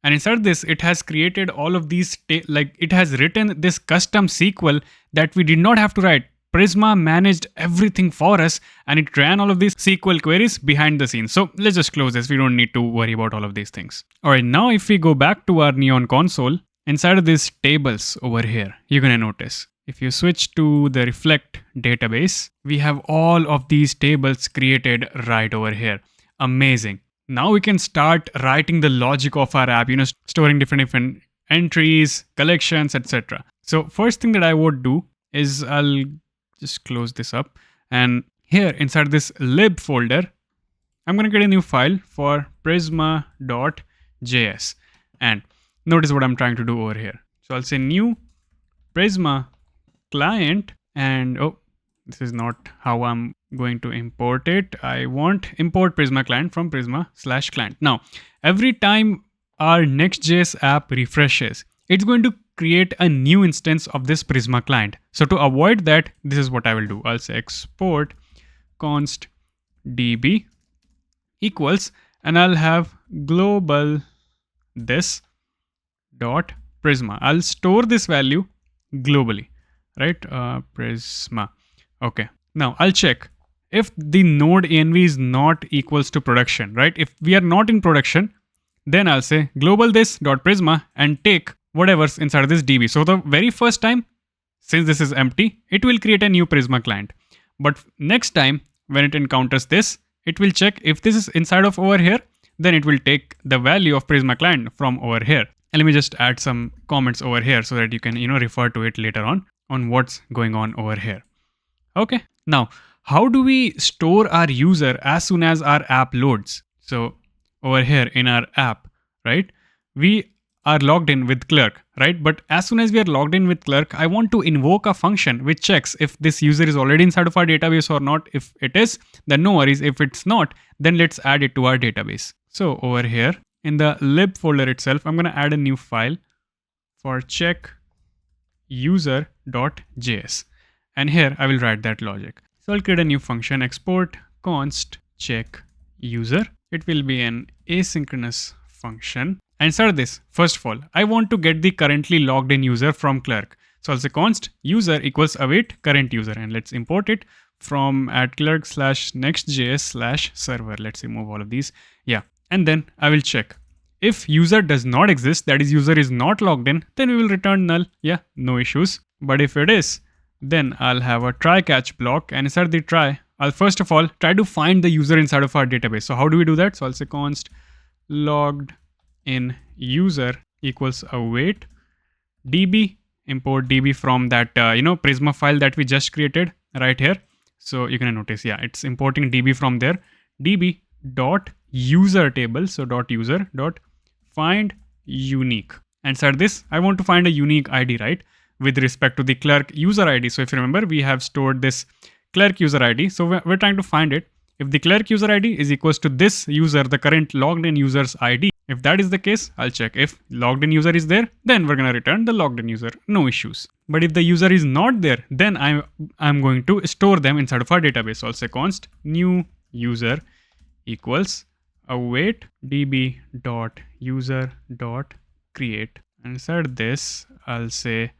And inside this, it has created all of these, it has written this custom SQL that we did not have to write. Prisma managed everything for us and it ran all of these SQL queries behind the scenes. So let's just close this. We don't need to worry about all of these things. All right, now if we go back to our Neon console, inside of these tables over here, you're going to notice if you switch to the Reflect database, we have all of these tables created right over here. Amazing. Now we can start writing the logic of our app, storing different entries, collections, etc. So first thing that I would do is I'll just close this up, and here inside this lib folder, I'm going to get a new file for prisma.js. And notice what I'm trying to do over here. So I'll say new Prisma client, and oh, this is not how I'm going to import it. I want import Prisma client from Prisma/client. Now, every time our Next.js app refreshes, it's going to create a new instance of this Prisma client. So to avoid that, this is what I will do. I'll say export const db equals, and I'll have global this dot Prisma. I'll store this value globally, right? Prisma. Okay. Now I'll check if the node env is not equals to production, right? If we are not in production, then I'll say global this dot Prisma and take whatever's inside of this DB. So the very first time, since this is empty, it will create a new Prisma client. But next time, when it encounters this, it will check if this is inside of over here, then it will take the value of Prisma client from over here. And let me just add some comments over here so that you can, refer to it later on what's going on over here. Okay. Now, how do we store our user as soon as our app loads? So over here in our app, right, we are logged in with Clerk, right? But as soon as we are logged in with Clerk, I want to invoke a function which checks if this user is already inside of our database or not. If it is, then no worries. If it's not, then let's add it to our database. So over here in the lib folder itself, I'm going to add a new file for check user.js. And here I will write that logic. So I'll create a new function, export const check user. It will be an asynchronous function. And inside of this, first of all, I want to get the currently logged in user from Clerk. So I'll say const user equals await current user, and let's import it from @clerk/nextjs/server. Let's remove all of these. Yeah. And then I will check. If user does not exist, that is user is not logged in, then we will return null. Yeah, no issues. But if it is, then I'll have a try catch block, and inside the try, I'll first of all try to find the user inside of our database. So how do we do that? So I'll say const logged in user equals await db, import db from that Prisma file that we just created right here. So you're gonna notice, yeah, it's importing db from there. db dot user table, so dot user dot find unique. And inside this, I want to find a unique ID, right, with respect to the Clerk user ID. So if you remember, we have stored this Clerk user ID. So we're trying to find it. If the Clerk user ID is equals to this user, the current logged in user's ID, if that is the case, I'll check. If logged in user is there, then we're going to return the logged in user, no issues. But if the user is not there, then I'm going to store them inside of our database. So I'll say const new user equals await db dot user dot create. And inside this, I'll say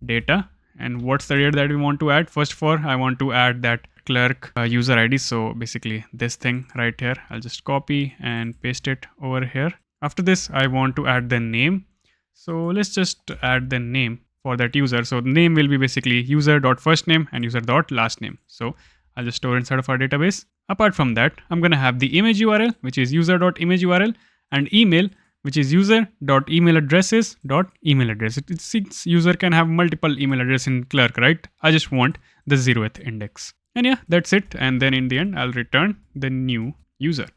data. And what's the data that we want to add? First of all, I want to add that Clerk user ID. So basically this thing right here, I'll just copy and paste it over here. After this, I want to add the name. So let's just add the name for that user. So the name will be basically user.firstname and user.lastname. So I'll just store inside of our database. Apart from that, I'm going to have the image URL, which is user.image URL, and email, which is user.emailaddresses.email address. Since user can have multiple email address in Clerk, right? I just want the 0th index. And yeah, that's it. And then in the end, I'll return the new user.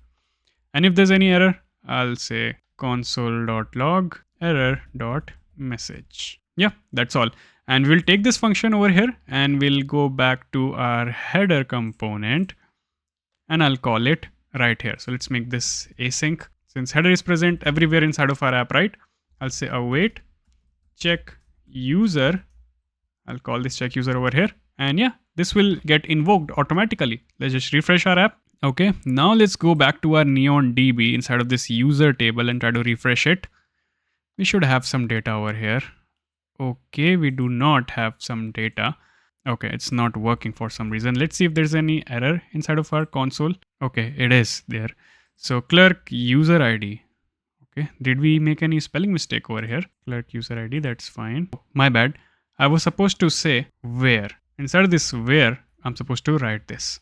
And if there's any error, I'll say console.log error.message. Yeah, that's all. And we'll take this function over here and we'll go back to our header component and I'll call it right here. So let's make this async. Since header is present everywhere inside of our app, right? I'll say await check user. I'll call this check user over here. And yeah, this will get invoked automatically. Let's just refresh our app. Okay, now let's go back to our NeonDB inside of this user table and try to refresh it. We should have some data over here. Okay, we do not have some data. Okay, it's not working for some reason. Let's see if there's any error inside of our console. Okay, it is there. So Clerk user ID. Okay, did we make any spelling mistake over here? Clerk user ID, that's fine. My bad. I was supposed to say where. Inside of this where, I'm supposed to write this.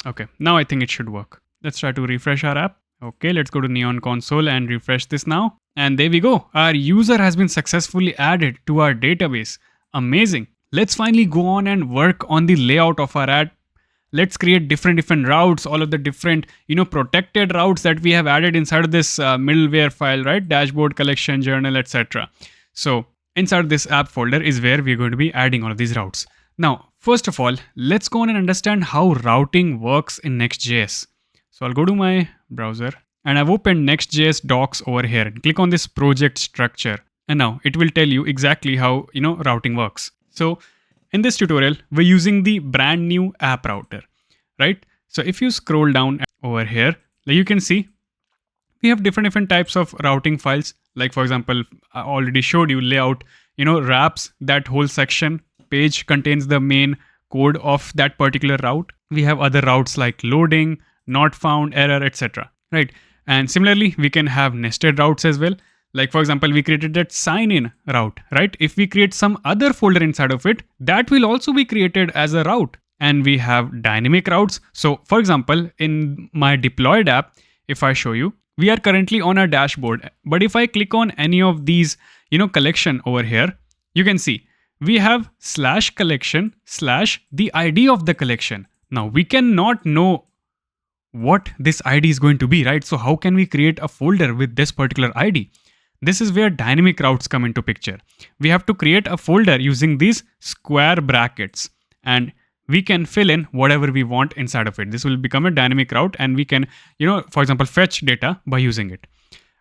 Okay, now I think it should work. Let's try to refresh our app. Okay, let's go to Neon console and refresh this now. And there we go. Our user has been successfully added to our database. Amazing. Let's finally go on and work on the layout of our app. Let's create different routes, all of the different, protected routes that we have added inside of this middleware file, right? Dashboard, collection, journal, etc. So inside this app folder is where we're going to be adding all of these routes. Now, first of all, let's go on and understand how routing works in Next.js. So I'll go to my browser and I've opened Next.js docs over here and click on this project structure. And now it will tell you exactly how, routing works. So in this tutorial, we're using the brand new app router, right? So if you scroll down over here, like you can see, we have different types of routing files. Like for example, I already showed you layout, wraps that whole section. Page contains the main code of that particular route. We have other routes like loading, not found, error, etc. Right? And similarly, we can have nested routes as well. Like for example, we created that sign in route, right? If we create some other folder inside of it, that will also be created as a route. And we have dynamic routes. So for example, in my deployed app, if I show you, we are currently on a dashboard. But if I click on any of these, collection over here, you can see we have /collection/ the ID of the collection. Now we cannot know what this ID is going to be, right? So how can we create a folder with this particular ID? This is where dynamic routes come into picture. We have to create a folder using these square brackets and we can fill in whatever we want inside of it. This will become a dynamic route and we can, for example, fetch data by using it.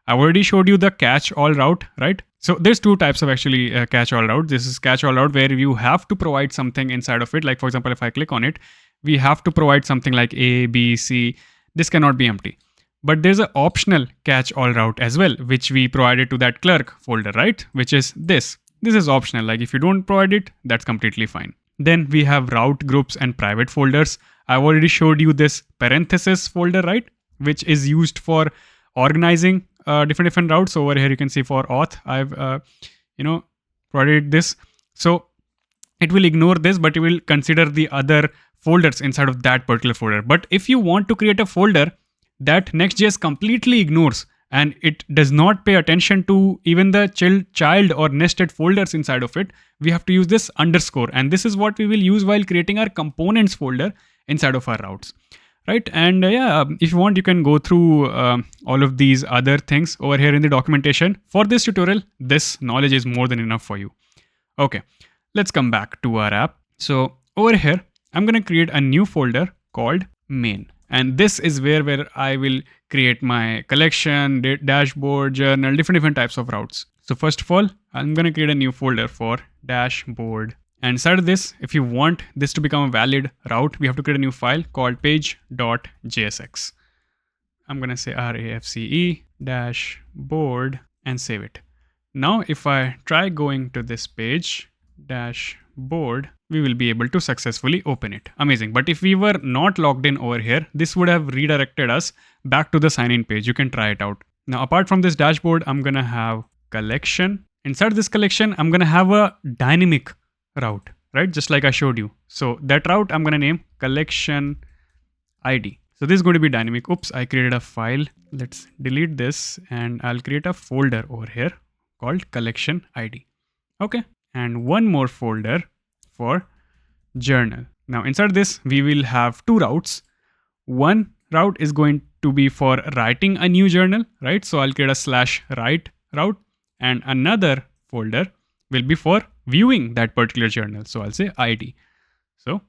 I've already showed you the catch all route, right? So there's two types of actually catch all route. This is catch all route where you have to provide something inside of it. Like for example, if I click on it, we have to provide something like A, B, C. This cannot be empty. But there's an optional catch all route as well, which we provided to that Clerk folder, right? Which is this. This is optional. Like if you don't provide it, that's completely fine. Then we have route groups and private folders. I've already showed you this parenthesis folder, right? Which is used for organizing different routes. Over here, you can see for auth, I've, provided this. So it will ignore this, but it will consider the other folders inside of that particular folder. But if you want to create a folder that Next.js completely ignores and it does not pay attention to even the child or nested folders inside of it, we have to use this underscore. And this is what we will use while creating our components folder inside of our routes, right? And if you want, you can go through all of these other things over here in the documentation. For this tutorial, this knowledge is more than enough for you. Okay, let's come back to our app. So over here, I'm going to create a new folder called main. And this is where I will create my collection, dashboard, journal, different types of routes. So first of all, I'm going to create a new folder for dashboard. And inside of this, if you want this to become a valid route, we have to create a new file called page.jsx. I'm going to say RAFCE dashboard and save it. Now, if I try going to this page, dashboard, we will be able to successfully open it. Amazing. But if we were not logged in over here, this would have redirected us back to the sign in page. You can try it out. Now, apart from this dashboard, I'm going to have collection. Inside this collection, I'm going to have a dynamic route, right? Just like I showed you. So that route, I'm going to name collection ID. So this is going to be dynamic. Oops, I created a file. Let's delete this and I'll create a folder over here called collection ID. Okay. And one more folder for journal. Now inside this, we will have two routes. One route is going to be for writing a new journal, right? So I'll create a /write route, and another folder will be for viewing that particular journal. So I'll say ID. So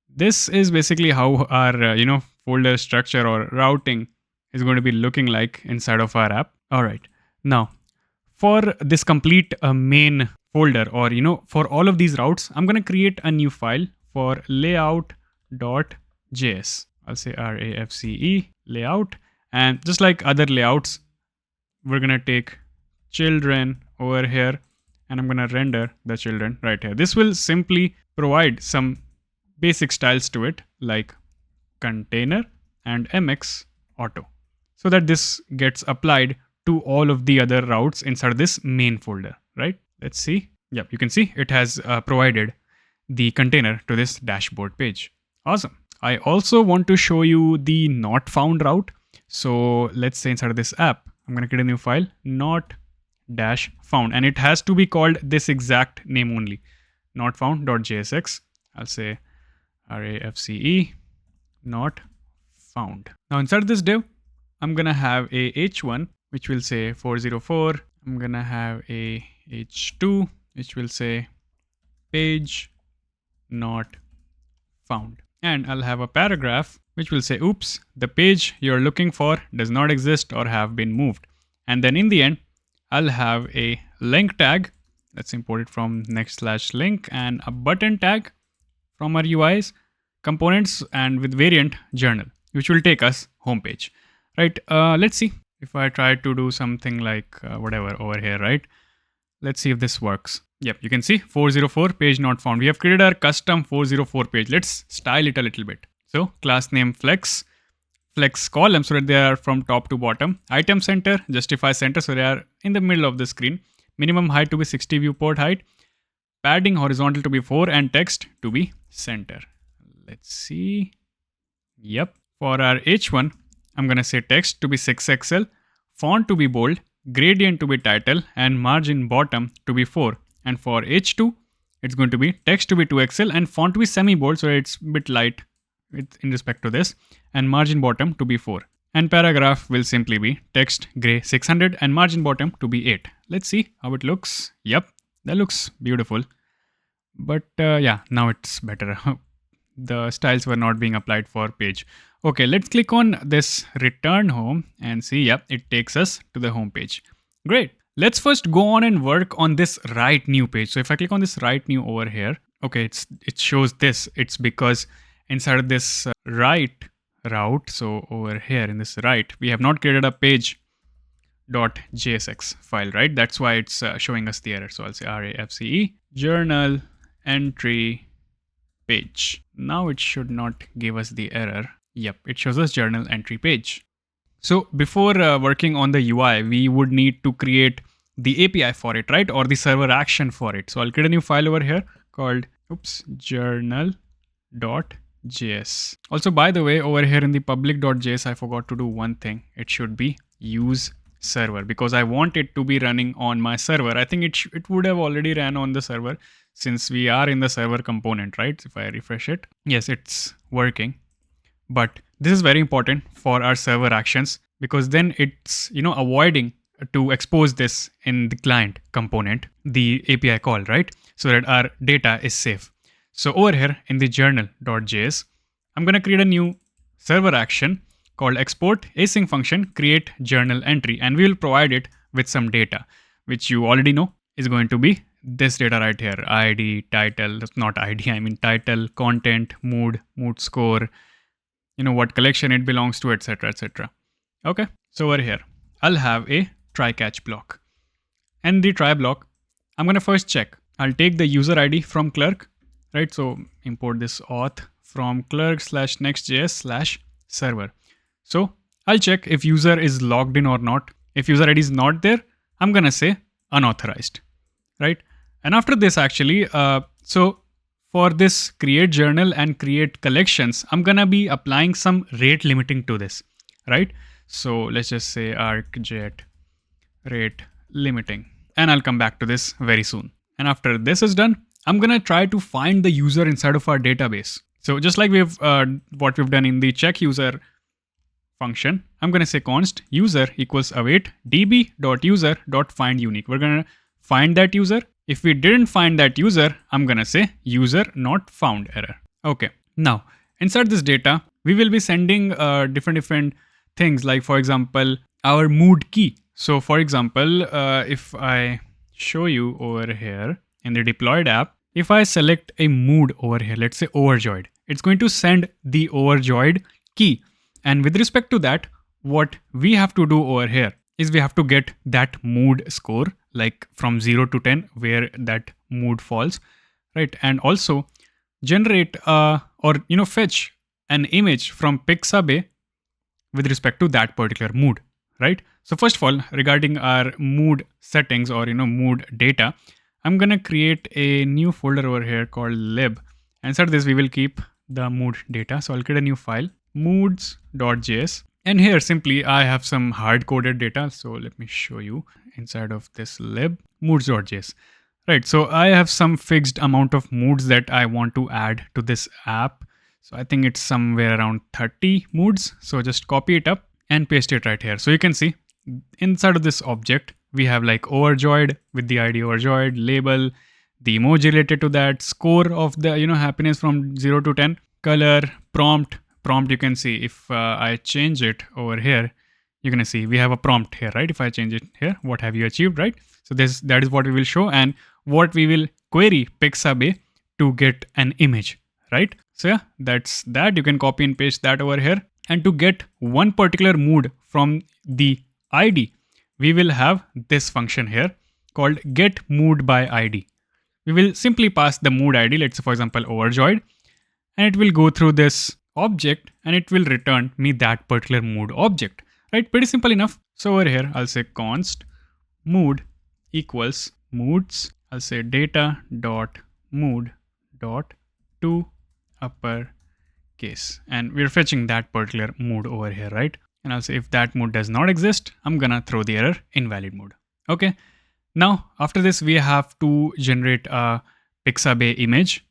this is basically how our folder structure or routing is going to be looking like inside of our app. All right. Now for this complete main folder, or for all of these routes, I'm going to create a new file for layout.js. I'll say RAFCE layout, and just like other layouts, we're going to take children over here and I'm going to render the children right here. This will simply provide some basic styles to it, like container and MX auto, so that this gets applied to all of the other routes inside this main folder, right? Let's see. Yep, you can see it has provided the container to this dashboard page. Awesome. I also want to show you the not found route. So let's say inside of this app, I'm going to create a new file, not-found, and it has to be called this exact name only, not found.jsx. I'll say RAFCE not found. Now inside this div, I'm going to have a h1, which will say 404. I'm going to have a h2, which will say page not found. And I'll have a paragraph which will say, oops, the page you're looking for does not exist or have been moved. And then in the end, I'll have a link tag that's imported from next/link, and a button tag from our UI's components and with variant journal, which will take us homepage, right? Let's see if I try to do something like whatever over here, right? Let's see if this works. Yep, you can see 404 page not found. We have created our custom 404 page. Let's style it a little bit. So class name flex column, so that they are from top to bottom. Item center, justify center, so they are in the middle of the screen. Minimum height to be 60 viewport height. Padding horizontal to be 4 and text to be center. Let's see. Yep. For our H1, I'm going to say text to be 6XL, font to be bold, gradient to be title, and margin bottom to be 4. And for H2, it's going to be text to be 2XL and font to be semi-bold, so it's a bit light in respect to this, and margin bottom to be 4. And paragraph will simply be text gray 600 and margin bottom to be 8. Let's see how it looks. Yep, that looks beautiful. But yeah, now it's better. The styles were not being applied for page. Okay, let's click on this return home and see, yep, it takes us to the home page. Great. Let's first go on and work on this write new page. So if I click on this write new over here, okay, it shows this. It's because inside of this write route, so over here in this write, we have not created a page.jsx file, right? That's why it's showing us the error. So I'll say RAFCE journal entry page. Now it should not give us the error. Yep, it shows us journal entry page. So before working on the UI, we would need to create the API for it, right? Or the server action for it. So I'll create a new file over here called journal.js. Also, by the way, over here in the public.js, I forgot to do one thing. It should be use server, because I want it to be running on my server. I think it would have already ran on the server since we are in the server component, right? If I refresh it, yes, it's working. But this is very important for our server actions, because then it's avoiding to expose this in the client component, the API call, right? So that our data is safe. So over here in the journal.js, I'm going to create a new server action called export async function create journal entry, and we will provide it with some data, which you already know is going to be this data right here: ID, title, not ID, I mean title, content, mood score, what collection it belongs to, etc, etc. Okay, so over here I'll have a try catch block, and the try block, I'm going to first check. I'll take the user ID from Clerk, right? So import this auth from Clerk/nextjs/server. So I'll check if user is logged in or not. If user ID is not there, I'm gonna say unauthorized, right? And after this actually, so for this create journal and create collections, I'm gonna be applying some rate limiting to this, right? So let's just say ArcJet rate limiting, and I'll come back to this very soon. And after this is done, I'm gonna try to find the user inside of our database. So just like what we've done in the check user function, I'm gonna say const user equals await db.user.find unique. We're gonna find that user. If we didn't find that user, I'm gonna say user not found error. Okay, now inside this data, we will be sending different things, like for example, our mood key. So for example, if I show you over here in the deployed app, if I select a mood over here, let's say overjoyed, it's going to send the overjoyed key. And with respect to that, what we have to do over here is we have to get that mood score, like from 0 to 10, where that mood falls, right? And also generate fetch an image from Pixabay with respect to that particular mood, right? So first of all, regarding our mood settings or mood data, I'm gonna create a new folder over here called lib. Inside this, we will keep the mood data. So I'll create a new file, moods.js. And here simply I have some hard-coded data. So let me show you inside of this lib, moods.js. Right, so I have some fixed amount of moods that I want to add to this app. So I think it's somewhere around 30 moods. So just copy it up and paste it right here. So you can see inside of this object, we have like overjoyed with the ID overjoyed, label, the emoji related to that, score of the happiness from 0 to 10, color, prompt. You can see if I change it over here, you're gonna see we have a prompt here, right? If I change it here, what have you achieved, right? So that is what we will show, and what we will query Pixabay to get an image, right? So yeah, that's that. You can copy and paste that over here. And to get one particular mood from the ID, we will have this function here called get mood by ID. We will simply pass the mood ID, let's say for example overjoyed, and it will go through this object and it will return me that particular mood object, right? Pretty simple enough. So over here, I'll say const mood equals moods. I'll say data dot mood dot to uppercase, and we're fetching that particular mood over here, right? And I'll say if that mood does not exist, I'm gonna throw the error invalid mood. Okay. Now after this, we have to generate a Pixabay image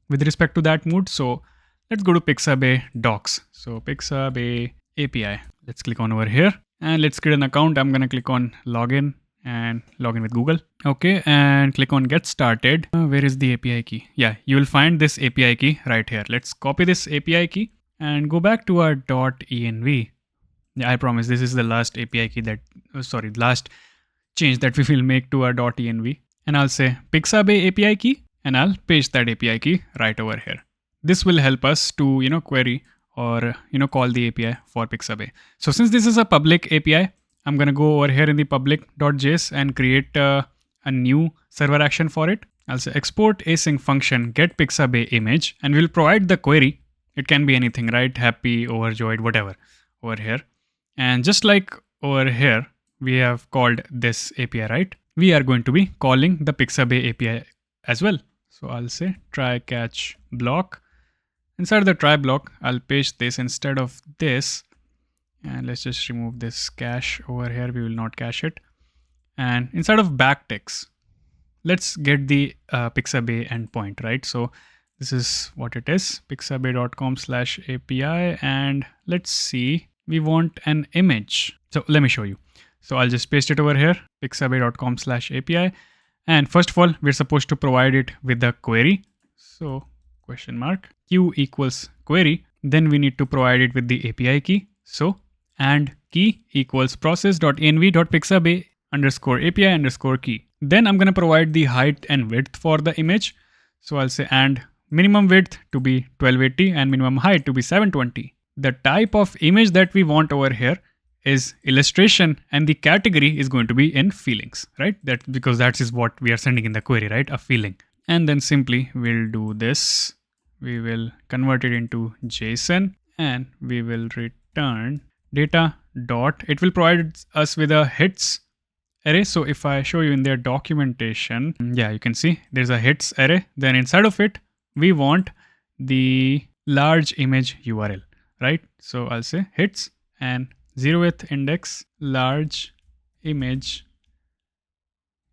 with respect to that mood. So let's go to Pixabay docs. So Pixabay API. Let's click on over here and let's create an account. I'm gonna click on login and login with Google. Okay, and click on get started. Where is the API key? Yeah, you will find this API key right here. Let's copy this API key and go back to our .env. Yeah, I promise this is the last API key last change that we will make to our .env. And I'll say Pixabay API key and I'll paste that API key right over here. This will help us to query or call the API for Pixabay. So since this is a public API, I'm gonna go over here in the public.js and create a new server action for it. I'll say export async function get Pixabay image, and we'll provide the query. It can be anything, right? Happy, overjoyed, whatever over here. And just like over here, we have called this API, right? We are going to be calling the Pixabay API as well. So I'll say try catch block. Inside the try block, I'll paste this instead of this. And let's just remove this cache over here. We will not cache it. And inside of backticks, let's get the Pixabay endpoint, right? So this is what it is, pixabay.com/API. And let's see, we want an image. So let me show you. So I'll just paste it over here, pixabay.com/API. And first of all, we're supposed to provide it with the query. So question mark q equals query. Then we need to provide it with the API key. So and key equals process.env.pixabay_API_key. Then I'm going to provide the height and width for the image. So I'll say and minimum width to be 1280 and minimum height to be 720. The type of image that we want over here is illustration, and the category is going to be in feelings, right? Because that is what we are sending in the query, right? A feeling. And then simply we'll do this. We will convert it into JSON and we will return data dot, it will provide us with a hits array. So if I show you in their documentation, yeah, you can see there's a hits array. Then inside of it, we want the large image URL, right? So I'll say hits and 0th index large image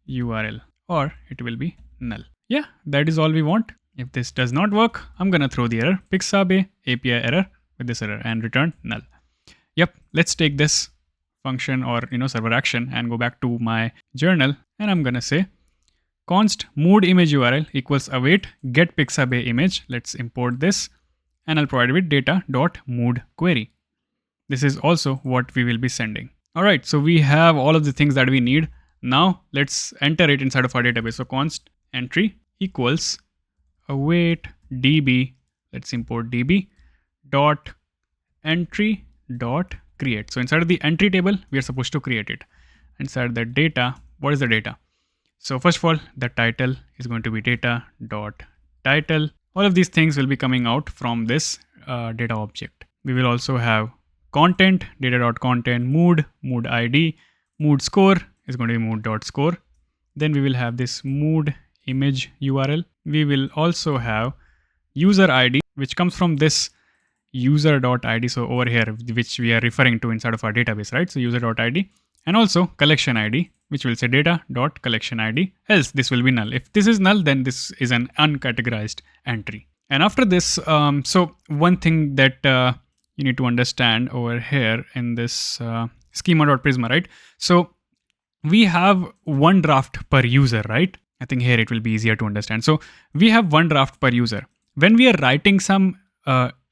URL, or it will be null. Yeah, that is all we want. If this does not work, I'm gonna throw the error Pixabay API error with this error and return null. Yep, let's take this function or server action and go back to my journal, and I'm gonna say const mood image URL equals await get Pixabay image. Let's import this, and I'll provide it with data.mood query. This is also what we will be sending. All right, so we have all of the things that we need. Now let's enter it inside of our database. So const entry equals await db. Let's import db dot entry dot create. So inside of the entry table, we are supposed to create it. Inside the data, what is the data? So first of all, the title is going to be data dot title. All of these things will be coming out from this data object. We will also have content, data dot content, mood ID, mood score is going to be mood dot score. Then we will have this mood image URL. We will also have user ID, which comes from this user.id. So over here, which we are referring to inside of our database, right? So user.id, and also collection ID, which will say data.collection ID, else this will be null. If this is null, then this is an uncategorized entry. And after this, so one thing that you need to understand over here in this schema.prisma, right? So we have one draft per user, right? I think here it will be easier to understand. So we have one draft per user. When we are writing some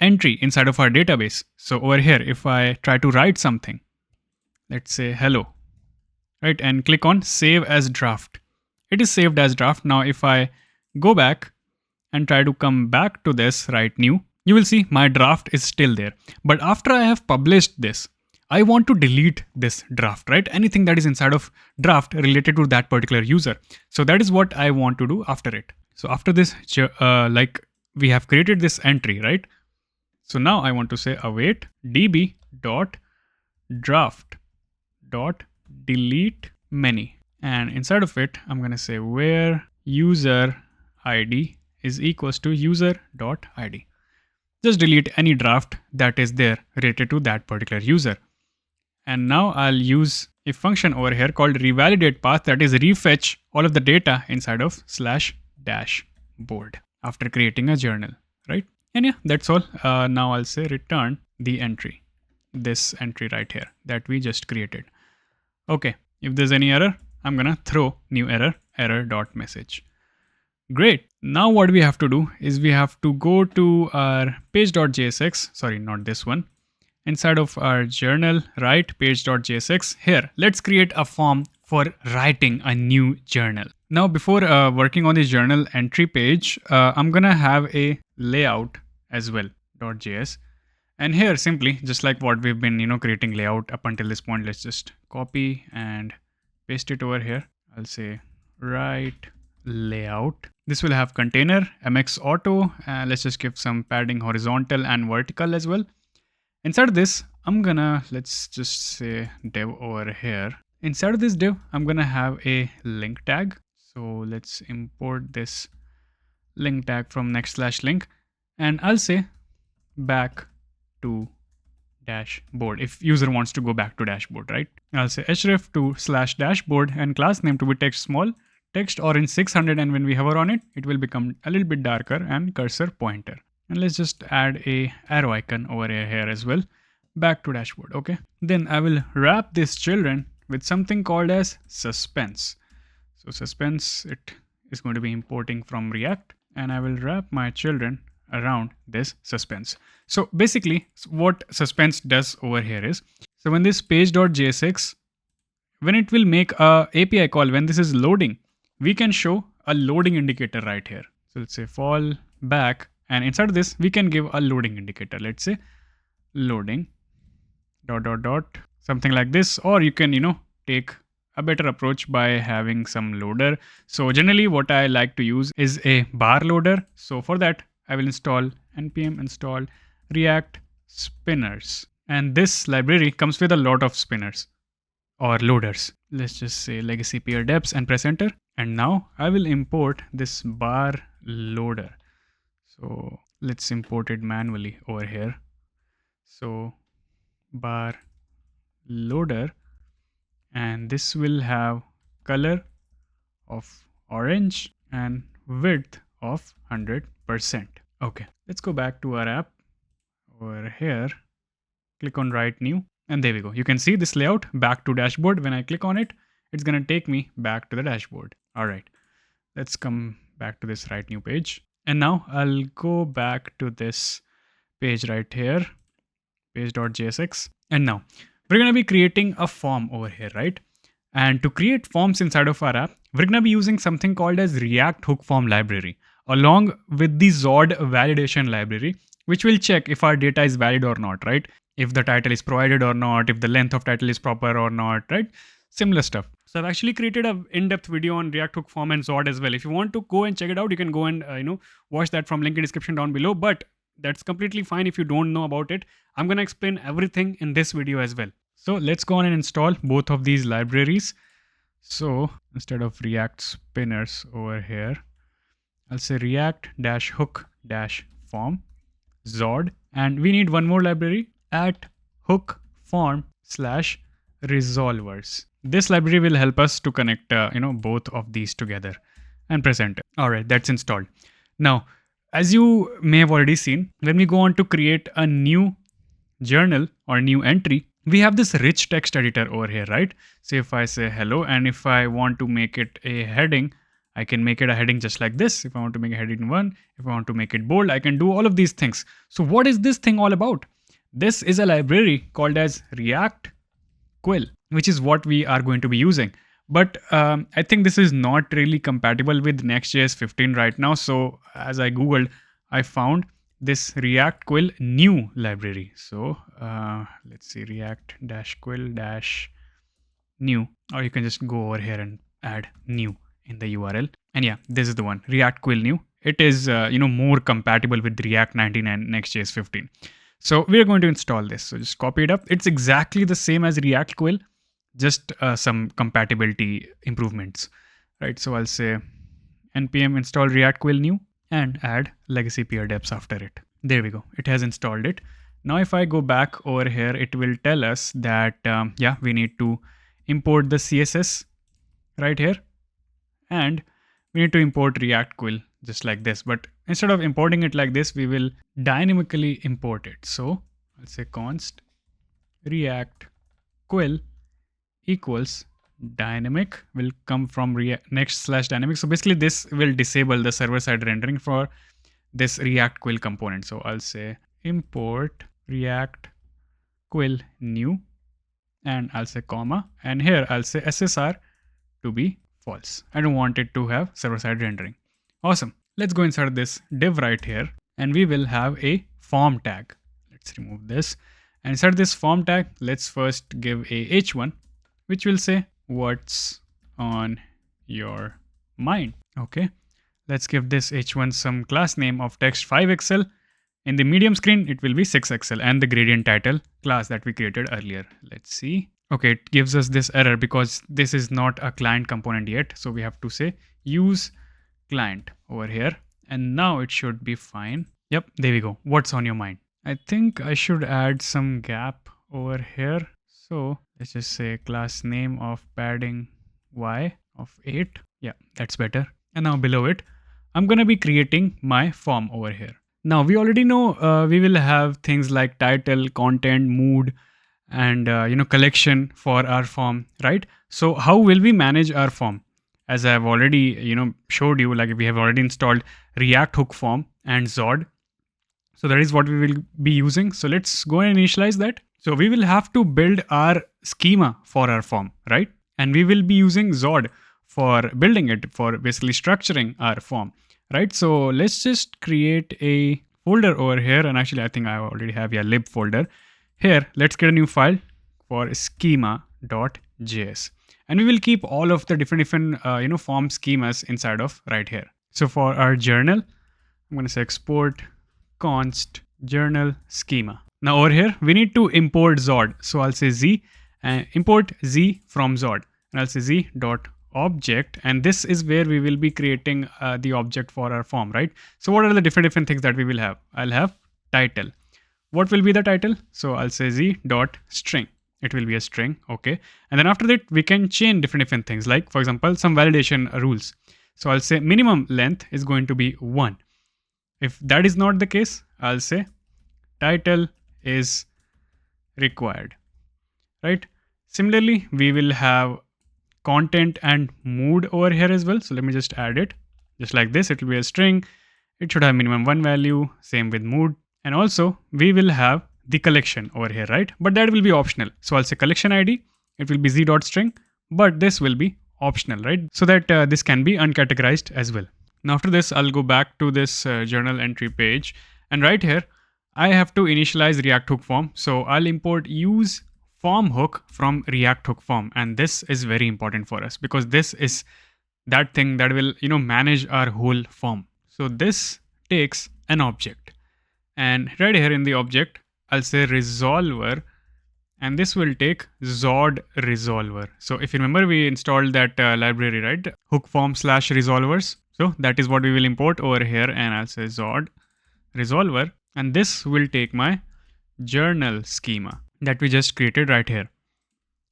entry inside of our database, so over here, if I try to write something, let's say hello, right? And click on save as draft. It is saved as draft. Now, if I go back and try to come back to this, write new, you will see my draft is still there. But after I have published this, I want to delete this draft, right? Anything that is inside of draft related to that particular user. So that is what I want to do after it. So after this, like we have created this entry, right? So now I want to say await db dot draft dot delete many. And inside of it, I'm going to say where user ID is equals to user.id. Just delete any draft that is there related to that particular user. And now I'll use a function over here called revalidate path, that is refetch all of the data inside of /dashboard after creating a journal, right? And yeah, that's all. Now I'll say return the entry, this entry right here that we just created. Okay, if there's any error, I'm gonna throw new error.message. Great. Now what we have to do is we have to go to our page.jsx, sorry, not this one. Inside of our journal, write page.jsx. Here, let's create a form for writing a new journal. Now, before working on this journal entry page, I'm gonna have a layout as well, .js. And here, simply, just like what we've been, creating layout up until this point, let's just copy and paste it over here. I'll say write layout. This will have container, MX auto. Let's just give some padding horizontal and vertical as well. Inside of this, I'm gonna, let's just say div over here. Inside of this div, I'm gonna have a link tag. So let's import this link tag from next/link, and I'll say back to dashboard if user wants to go back to dashboard, right? I'll say href to /dashboard and class name to be text small, text orange 600, and when we hover on it, it will become a little bit darker and cursor pointer. And let's just add a arrow icon over here as well. Back to dashboard, okay? Then I will wrap this children with something called as suspense. So suspense, it is going to be importing from React, and I will wrap my children around this suspense. So basically what suspense does over here is, so when this page.jsx, when it will make a API call, when this is loading, we can show a loading indicator right here. So let's say fall back, and inside of this, we can give a loading indicator. Let's say loading ... something like this, or you can, take a better approach by having some loader. So generally what I like to use is a bar loader. So for that, I will install npm install react spinners. And this library comes with a lot of spinners or loaders. Let's just say legacy peer depths and press enter. And now I will import this bar loader. So let's import it manually over here. So bar loader, and this will have color of orange and width of 100%. Okay, let's go back to our app over here. Click on write new, and there we go. You can see this layout back to dashboard. When I click on it, it's gonna take me back to the dashboard. All right, let's come back to this write new page. And now I'll go back to this page right here, page.jsx. And now we're gonna be creating a form over here, right? And to create forms inside of our app, we're gonna be using something called as React Hook Form Library, along with the Zod validation library, which will check if our data is valid or not, right? If the title is provided or not, if the length of title is proper or not, right? Similar stuff. So I've actually created an in-depth video on React Hook Form and Zod as well. If you want to go and check it out, you can go and watch that from link in description down below. But that's completely fine if you don't know about it. I'm gonna explain everything in this video as well. So let's go on and install both of these libraries. So instead of React spinners over here, I'll say React-hook-form Zod, and we need one more library at hook form / resolvers. This library will help us to connect both of these together, and press enter. All right, that's installed. Now, as you may have already seen, when we go on to create a new journal or new entry, we have this rich text editor over here, right? So if I say hello, and if I want to make it a heading, I can make it a heading just like this. If I want to make a heading 1, if I want to make it bold, I can do all of these things. So what is this thing all about? This is a library called as React Quill, which is what we are going to be using. But I think this is not really compatible with Next.js 15 right now. So as I Googled, I found this React Quill new library. So let's see, React-Quill-new, or you can just go over here and add new in the URL. And yeah, this is the one, React Quill new. It is more compatible with React 19 and Next.js 15. So we're going to install this. So just copy it up. It's exactly the same as React Quill, just some compatibility improvements, right? So I'll say npm install React Quill new and add legacy peer depths after it. There we go. It has installed it. Now if I go back over here, it will tell us that we need to import the CSS right here, and we need to import React Quill just like this. But instead of importing it like this, we will dynamically import it. So I'll say const React Quill equals dynamic, will come from next/dynamic. So basically this will disable the server-side rendering for this React Quill component. So I'll say import React Quill new, and I'll say comma, and here I'll say SSR to be false. I don't want it to have server-side rendering. Awesome. Let's go inside this div right here, and we will have a form tag. Let's remove this. And inside this form tag, let's first give a h1, which will say what's on your mind. Okay. Let's give this h1 some class name of text 5xl. In the medium screen, it will be 6xl, and the gradient title class that we created earlier. Let's see. Okay, it gives us this error because this is not a client component yet. So we have to say use client over here, and now it should be fine. Yep, there we go. What's on your mind? I think I should add some gap over here. So let's just say class name of padding y of 8. Yeah, that's better. And now below it, I'm going to be creating my form over here. Now we already know we will have things like title, content, mood, and collection for our form, right? So how will we manage our form? As I've already showed you, like we have already installed React Hook Form and Zod. So that is what we will be using. So let's go and initialize that. So we will have to build our schema for our form, right? And we will be using Zod for building it, for basically structuring our form, right? So let's just create a folder over here. And actually, I think I already have a lib folder. Here, let's get a new file for schema.js. And we will keep all of the different form schemas inside of right here. So for our journal, I'm going to say export const journal schema. Now over here, we need to import Zod. So I'll say Z and import Z from Zod. And I'll say Z dot object. And this is where we will be creating the object for our form, right? So what are the different things that we will have? I'll have title. What will be the title? So I'll say Z dot string. It will be a string. Okay. And then after that, we can chain different things, like for example, some validation rules. So I'll say minimum length is going to be 1. If that is not the case, I'll say title is required, right? Similarly, we will have content and mood over here as well. So let me just add it just like this. It will be a string. It should have minimum 1 value. Same with mood. And also we will have the collection over here, right? But that will be optional. So I'll say collection ID. It will be z.string, but this will be optional, right? So that this can be uncategorized as well. Now after this, I'll go back to this journal entry page, and right here, I have to initialize React hook form. So I'll import use form hook from React hook form. And this is very important for us because this is that thing that will, manage our whole form. So this takes an object, and right here in the object, I'll say resolver, and this will take Zod resolver. So if you remember, we installed that library, right? Hook form / resolvers. So that is what we will import over here, and I'll say Zod resolver, and this will take my journal schema that we just created right here.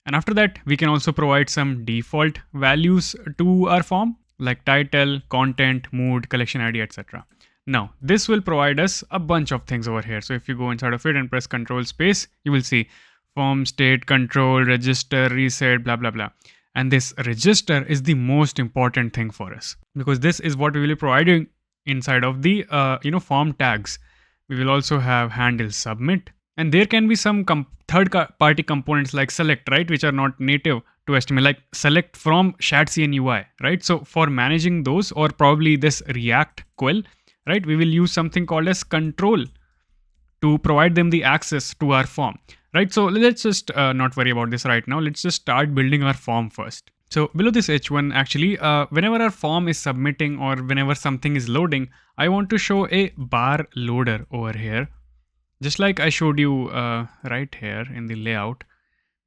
And after that, we can also provide some default values to our form, like title, content, mood, collection ID, etc. Now, this will provide us a bunch of things over here. So if you go inside of it and press Control space, you will see form, state, control, register, reset, blah, blah, blah. And this register is the most important thing for us because this is what we will be providing inside of the form tags. We will also have handle submit, and there can be some third-party components like select, right, which are not native to HTML, like select from Shadcn UI, right? So for managing those, or probably this React query, right, we will use something called as control to provide them the access to our form, right? So let's just not worry about this right now. Let's just start building our form first. So below this H1, actually, whenever our form is submitting or whenever something is loading, I want to show a bar loader over here. Just like I showed you right here in the layout,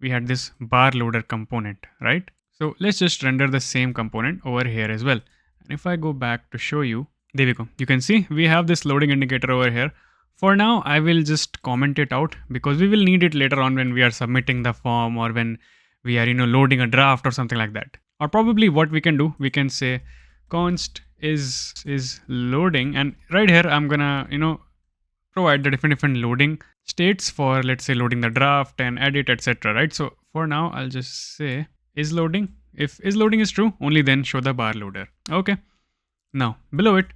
we had this bar loader component, right? So let's just render the same component over here as well. And if I go back to show you, there we go. You can see we have this loading indicator over here. For now, I will just comment it out because we will need it later on when we are submitting the form or when we are, loading a draft or something like that. Or probably what we can do, we can say const is loading, and right here I'm gonna, provide the different loading states for, let's say, loading the draft and edit, etc. Right? So for now, I'll just say is loading. If is loading is true, only then show the bar loader. Okay. Now below it,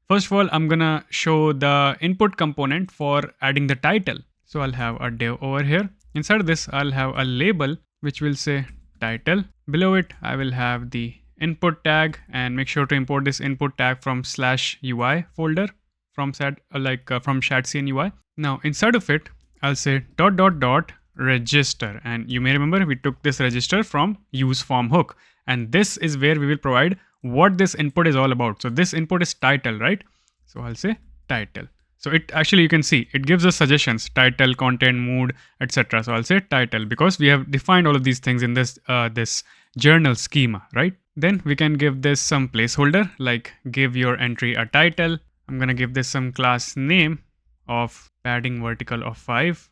first of all, I'm gonna show the input component for adding the title. So I'll have a div over here. Inside of this, I'll have a label which will say title. Below it, I will have the input tag, and make sure to import this input tag from /UI folder from Shadcn UI. Now inside of it, I'll say dot register, and you may remember we took this register from use form hook, and this is where we will provide what this input is all about. So this input is title, right? So I'll say title. So it actually, you can see it gives us suggestions, title, content, mood, etc. So I'll say title because we have defined all of these things in this this journal schema, right? Then we can give this some placeholder, like give your entry a title. I'm gonna give this some class name of padding vertical of 5.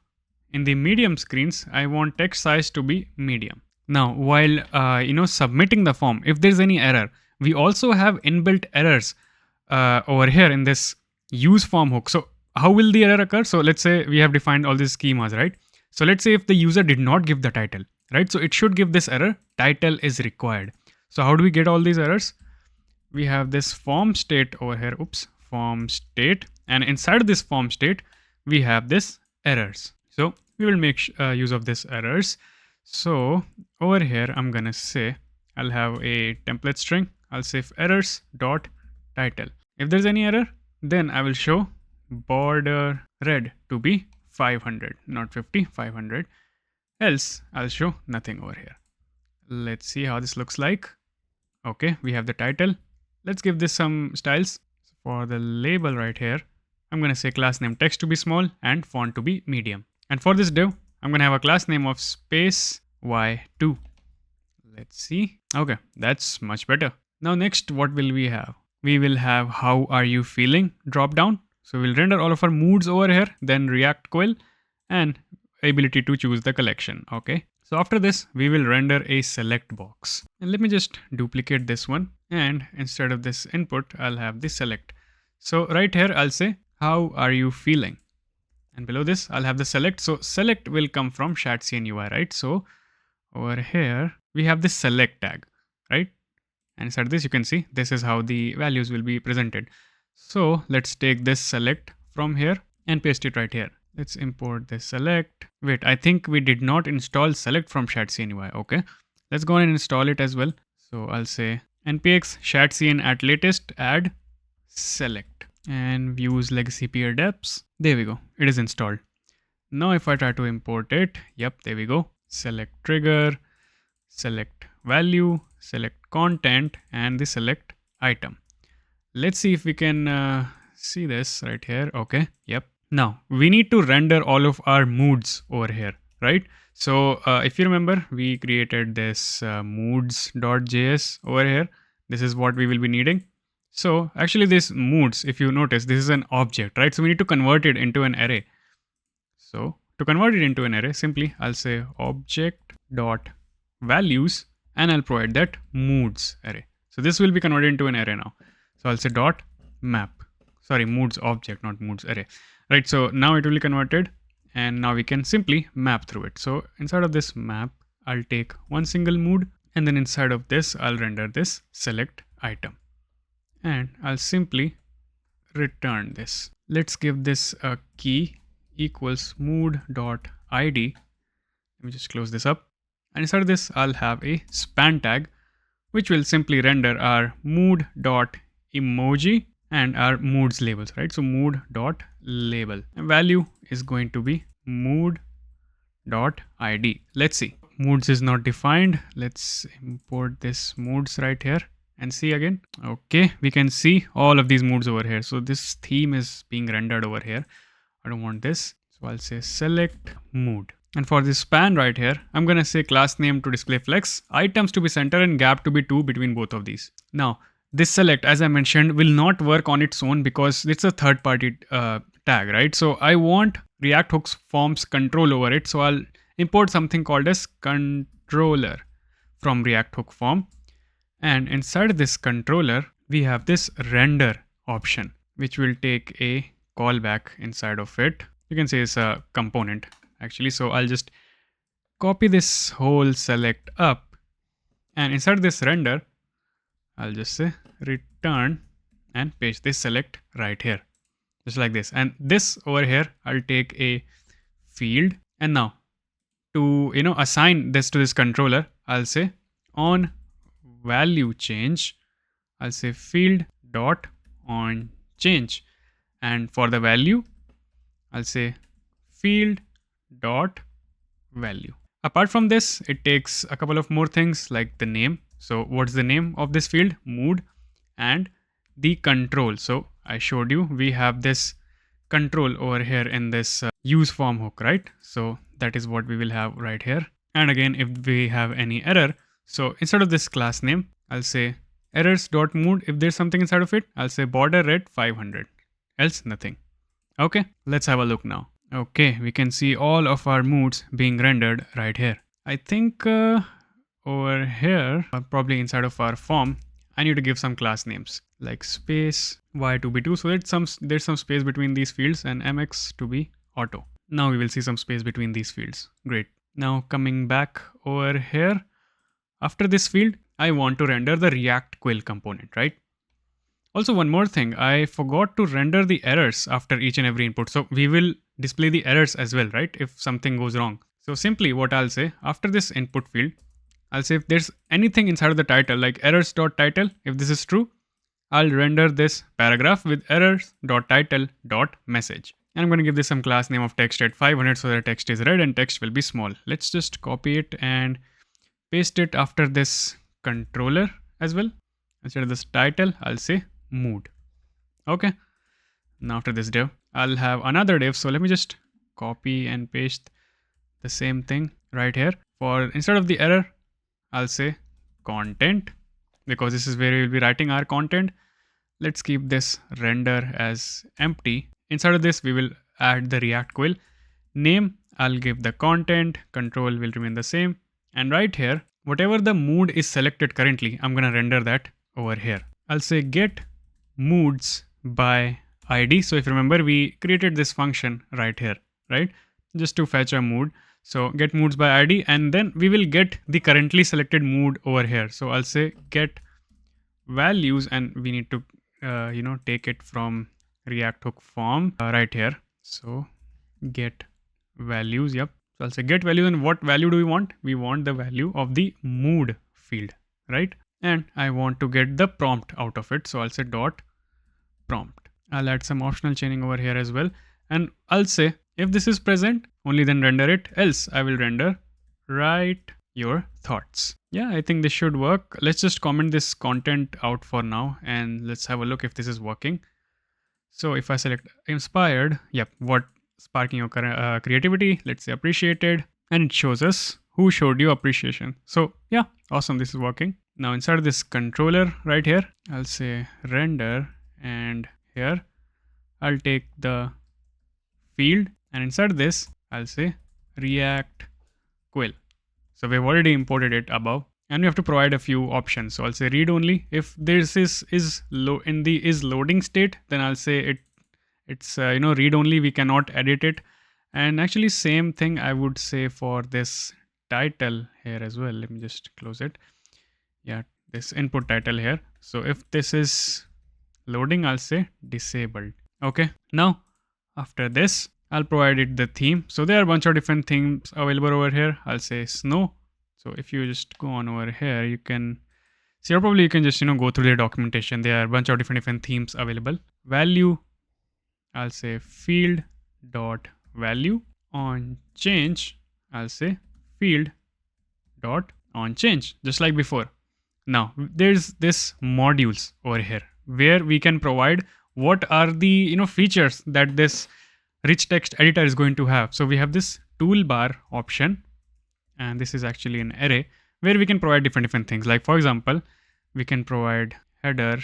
In the medium screens, I want text size to be medium. Now, while submitting the form, if there's any error, we also have inbuilt errors over here in this use form hook. So how will the error occur? So let's say we have defined all these schemas, right? So let's say if the user did not give the title, right? So it should give this error, title is required. So how do we get all these errors? We have this form state over here, form state, and inside of this form state, we have this errors. So we will make use of this errors. So over here, I'm gonna say, I'll have a template string. I'll say errors dot title. If there's any error, then I will show border red to be 500, not 50, 500. Else I'll show nothing over here. Let's see how this looks like. Okay, we have the title. Let's give this some styles. For the label right here, I'm going to say class name text to be small and font to be medium. And for this div, I'm going to have a class name of space y2. Let's see. Okay, that's much better. Now next, what will we have? We will have how are you feeling drop down. So we'll render all of our moods over here, then React quill and ability to choose the collection. Okay. So after this, we will render a select box. And let me just duplicate this one. And instead of this input, I'll have the select. So right here, I'll say, how are you feeling? And below this, I'll have the select. So select will come from Shadcn UI, right? So over here, we have this select tag, right? And inside this, you can see this is how the values will be presented. So let's take this select from here and paste it right here. Let's import this select. Wait, I think we did not install select from Shadcn UI. Okay, let's go and install it as well. So I'll say npx shadcn at latest add select and views legacy peer deps. There we go. It is installed. Now if I try to import it, yep, there we go. Select trigger, select value, select content, and the select item. Let's see if we can see this right here. Okay, yep. Now we need to render all of our moods over here, right? So if you remember, we created this moods.js over here. This is what we will be needing. So actually this moods, if you notice, this is an object, right? So we need to convert it into an array. So to convert it into an array, simply I'll say object.values and I'll provide that moods array. So this will be converted into an array now. So I'll say dot map. Sorry, moods object, not moods array. Right, so now it will be converted and now we can simply map through it. So inside of this map, I'll take one single mood and then inside of this, I'll render this select item. And I'll simply return this. Let's give this a key equals mood.id. Let me just close this up. And inside of this, I'll have a span tag, which will simply render our mood.emoji and our moods labels, right? So mood.label and value is going to be mood.id. Let's see. Moods is not defined. Let's import this moods right here and see again. Okay, we can see all of these moods over here. So this theme is being rendered over here. I don't want this. So I'll say select mood. And for this span right here, I'm going to say class name to display flex, items to be center and gap to be 2 between both of these. Now, this select, as I mentioned, will not work on its own because it's a third party tag, right? So I want React Hooks forms control over it. So I'll import something called as controller from React Hook form. And inside this controller, we have this render option, which will take a callback inside of it. You can say it's a component actually. So I'll just copy this whole select up and inside this render, I'll just say return and paste this select right here, just like this. And this over here, I'll take a field. And now to, assign this to this controller, I'll say on value change, I'll say field dot on change. And for the value, I'll say field dot value. Apart from this, it takes a couple of more things like the name. So what's the name of this field? Mood and the control. So I showed you we have this control over here in this use form hook, right? So that is what we will have right here. And again, if we have any error, so instead of this class name, I'll say errors.mood. If there's something inside of it, I'll say border red 500, else nothing. Okay, let's have a look now. Okay, we can see all of our moods being rendered right here. I think over here, probably inside of our form, I need to give some class names like space y to be 2. So there's some space between these fields and mx to be auto. Now we will see some space between these fields. Great. Now coming back over here, after this field, I want to render the React quill component, right? Also, one more thing, I forgot to render the errors after each and every input. So we will display the errors as well, right? If something goes wrong. So simply what I'll say after this input field, I'll say if there's anything inside of the title like errors.title, if this is true, I'll render this paragraph with errors.title.message. And I'm going to give this some class name of text at 500 so that text is red and text will be small. Let's just copy it and paste it after this controller as well. Instead of this title, I'll say mood. Okay. Now after this div, I'll have another div. So let me just copy and paste the same thing right here. For instead of the error, I'll say content, because this is where we will be writing our content. Let's keep this render as empty. Inside of this, we will add the React quill. Name, I'll give the content, control will remain the same. And right here, whatever the mood is selected currently, I'm gonna render that over here. I'll say get moods by ID. So if you remember, we created this function right here, right? Just to fetch a mood. So get moods by ID, and then we will get the currently selected mood over here. So I'll say get values, and we need to take it from React hook form right here. So get values. Yep. So I'll say get values, and what value do we want? We want the value of the mood field, right? And I want to get the prompt out of it. So I'll say dot prompt. I'll add some optional chaining over here as well. And I'll say if this is present, only then render it, else I will render write your thoughts. Yeah, I think this should work. Let's just comment this content out for now, and let's have a look if this is working. So if I select inspired, yep, what sparking your creativity, let's say appreciated, and it shows us who showed you appreciation. So yeah, awesome, this is working. Now inside of this controller right here, I'll say render, and here I'll take the field, and inside this I'll say React quill. So we've already imported it above, and we have to provide a few options. So I'll say read only. If this is loading state, then I'll say it's read only. We cannot edit it. And actually same thing I would say for this title here as well. Let me just close it. Yeah, this input title here. So if this is loading, I'll say disabled. Okay. Now after this, I'll provide it the theme. So there are a bunch of different themes available over here. I'll say snow. So if you just go on over here, you can see, or probably you can just go through the documentation. There are a bunch of different themes available. Value, I'll say field dot value. On change, I'll say field dot on change, just like before. Now there's this modules over here where we can provide what are the features that this rich text editor is going to have. So we have this toolbar option, and this is actually an array where we can provide different things. Like for example, we can provide header,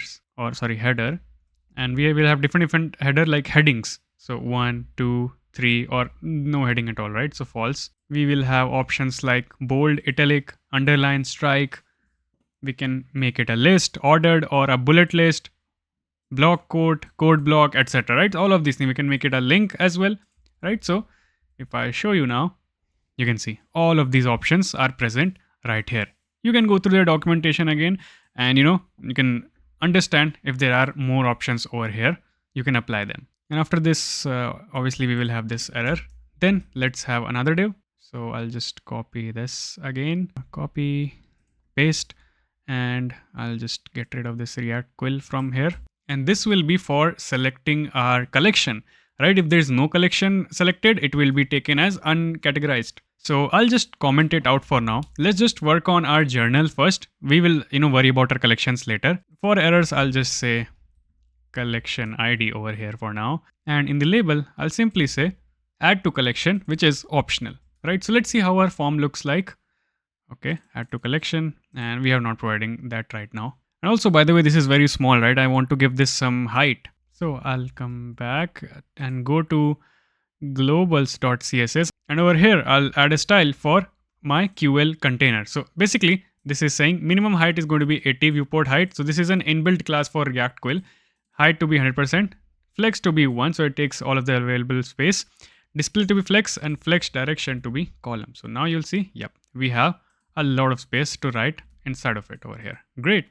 and we will have different header like headings. So 1, 2, 3, or no heading at all, right? So false. We will have options like bold, italic, underline, strike. We can make it a list, ordered, or a bullet list, block quote, code block, etc. Right? All of these things. We can make it a link as well, right? So if I show you now, you can see all of these options are present right here. You can go through the documentation again, and you can understand if there are more options over here. You can apply them. And after this, obviously we will have this error. Then let's have another div. So I'll just copy this again, copy, paste, and I'll just get rid of this React quill from here. And this will be for selecting our collection, right? If there's no collection selected, it will be taken as uncategorized. So I'll just comment it out for now. Let's just work on our journal first. We will, worry about our collections later. For errors, I'll just say collection ID over here for now. And in the label, I'll simply say add to collection, which is optional, right? So let's see how our form looks like. Okay, add to collection, and we are not providing that right now. And also, by the way, this is very small, right? I want to give this some height. So I'll come back and go to globals.css, and over here, I'll add a style for my QL container. So basically, this is saying minimum height is going to be 80 viewport height. So this is an inbuilt class for React quill. Height to be 100%, flex to be 1, so it takes all of the available space. Display to be flex, and flex direction to be column. So now you'll see, yep, we have a lot of space to write inside of it over here. Great.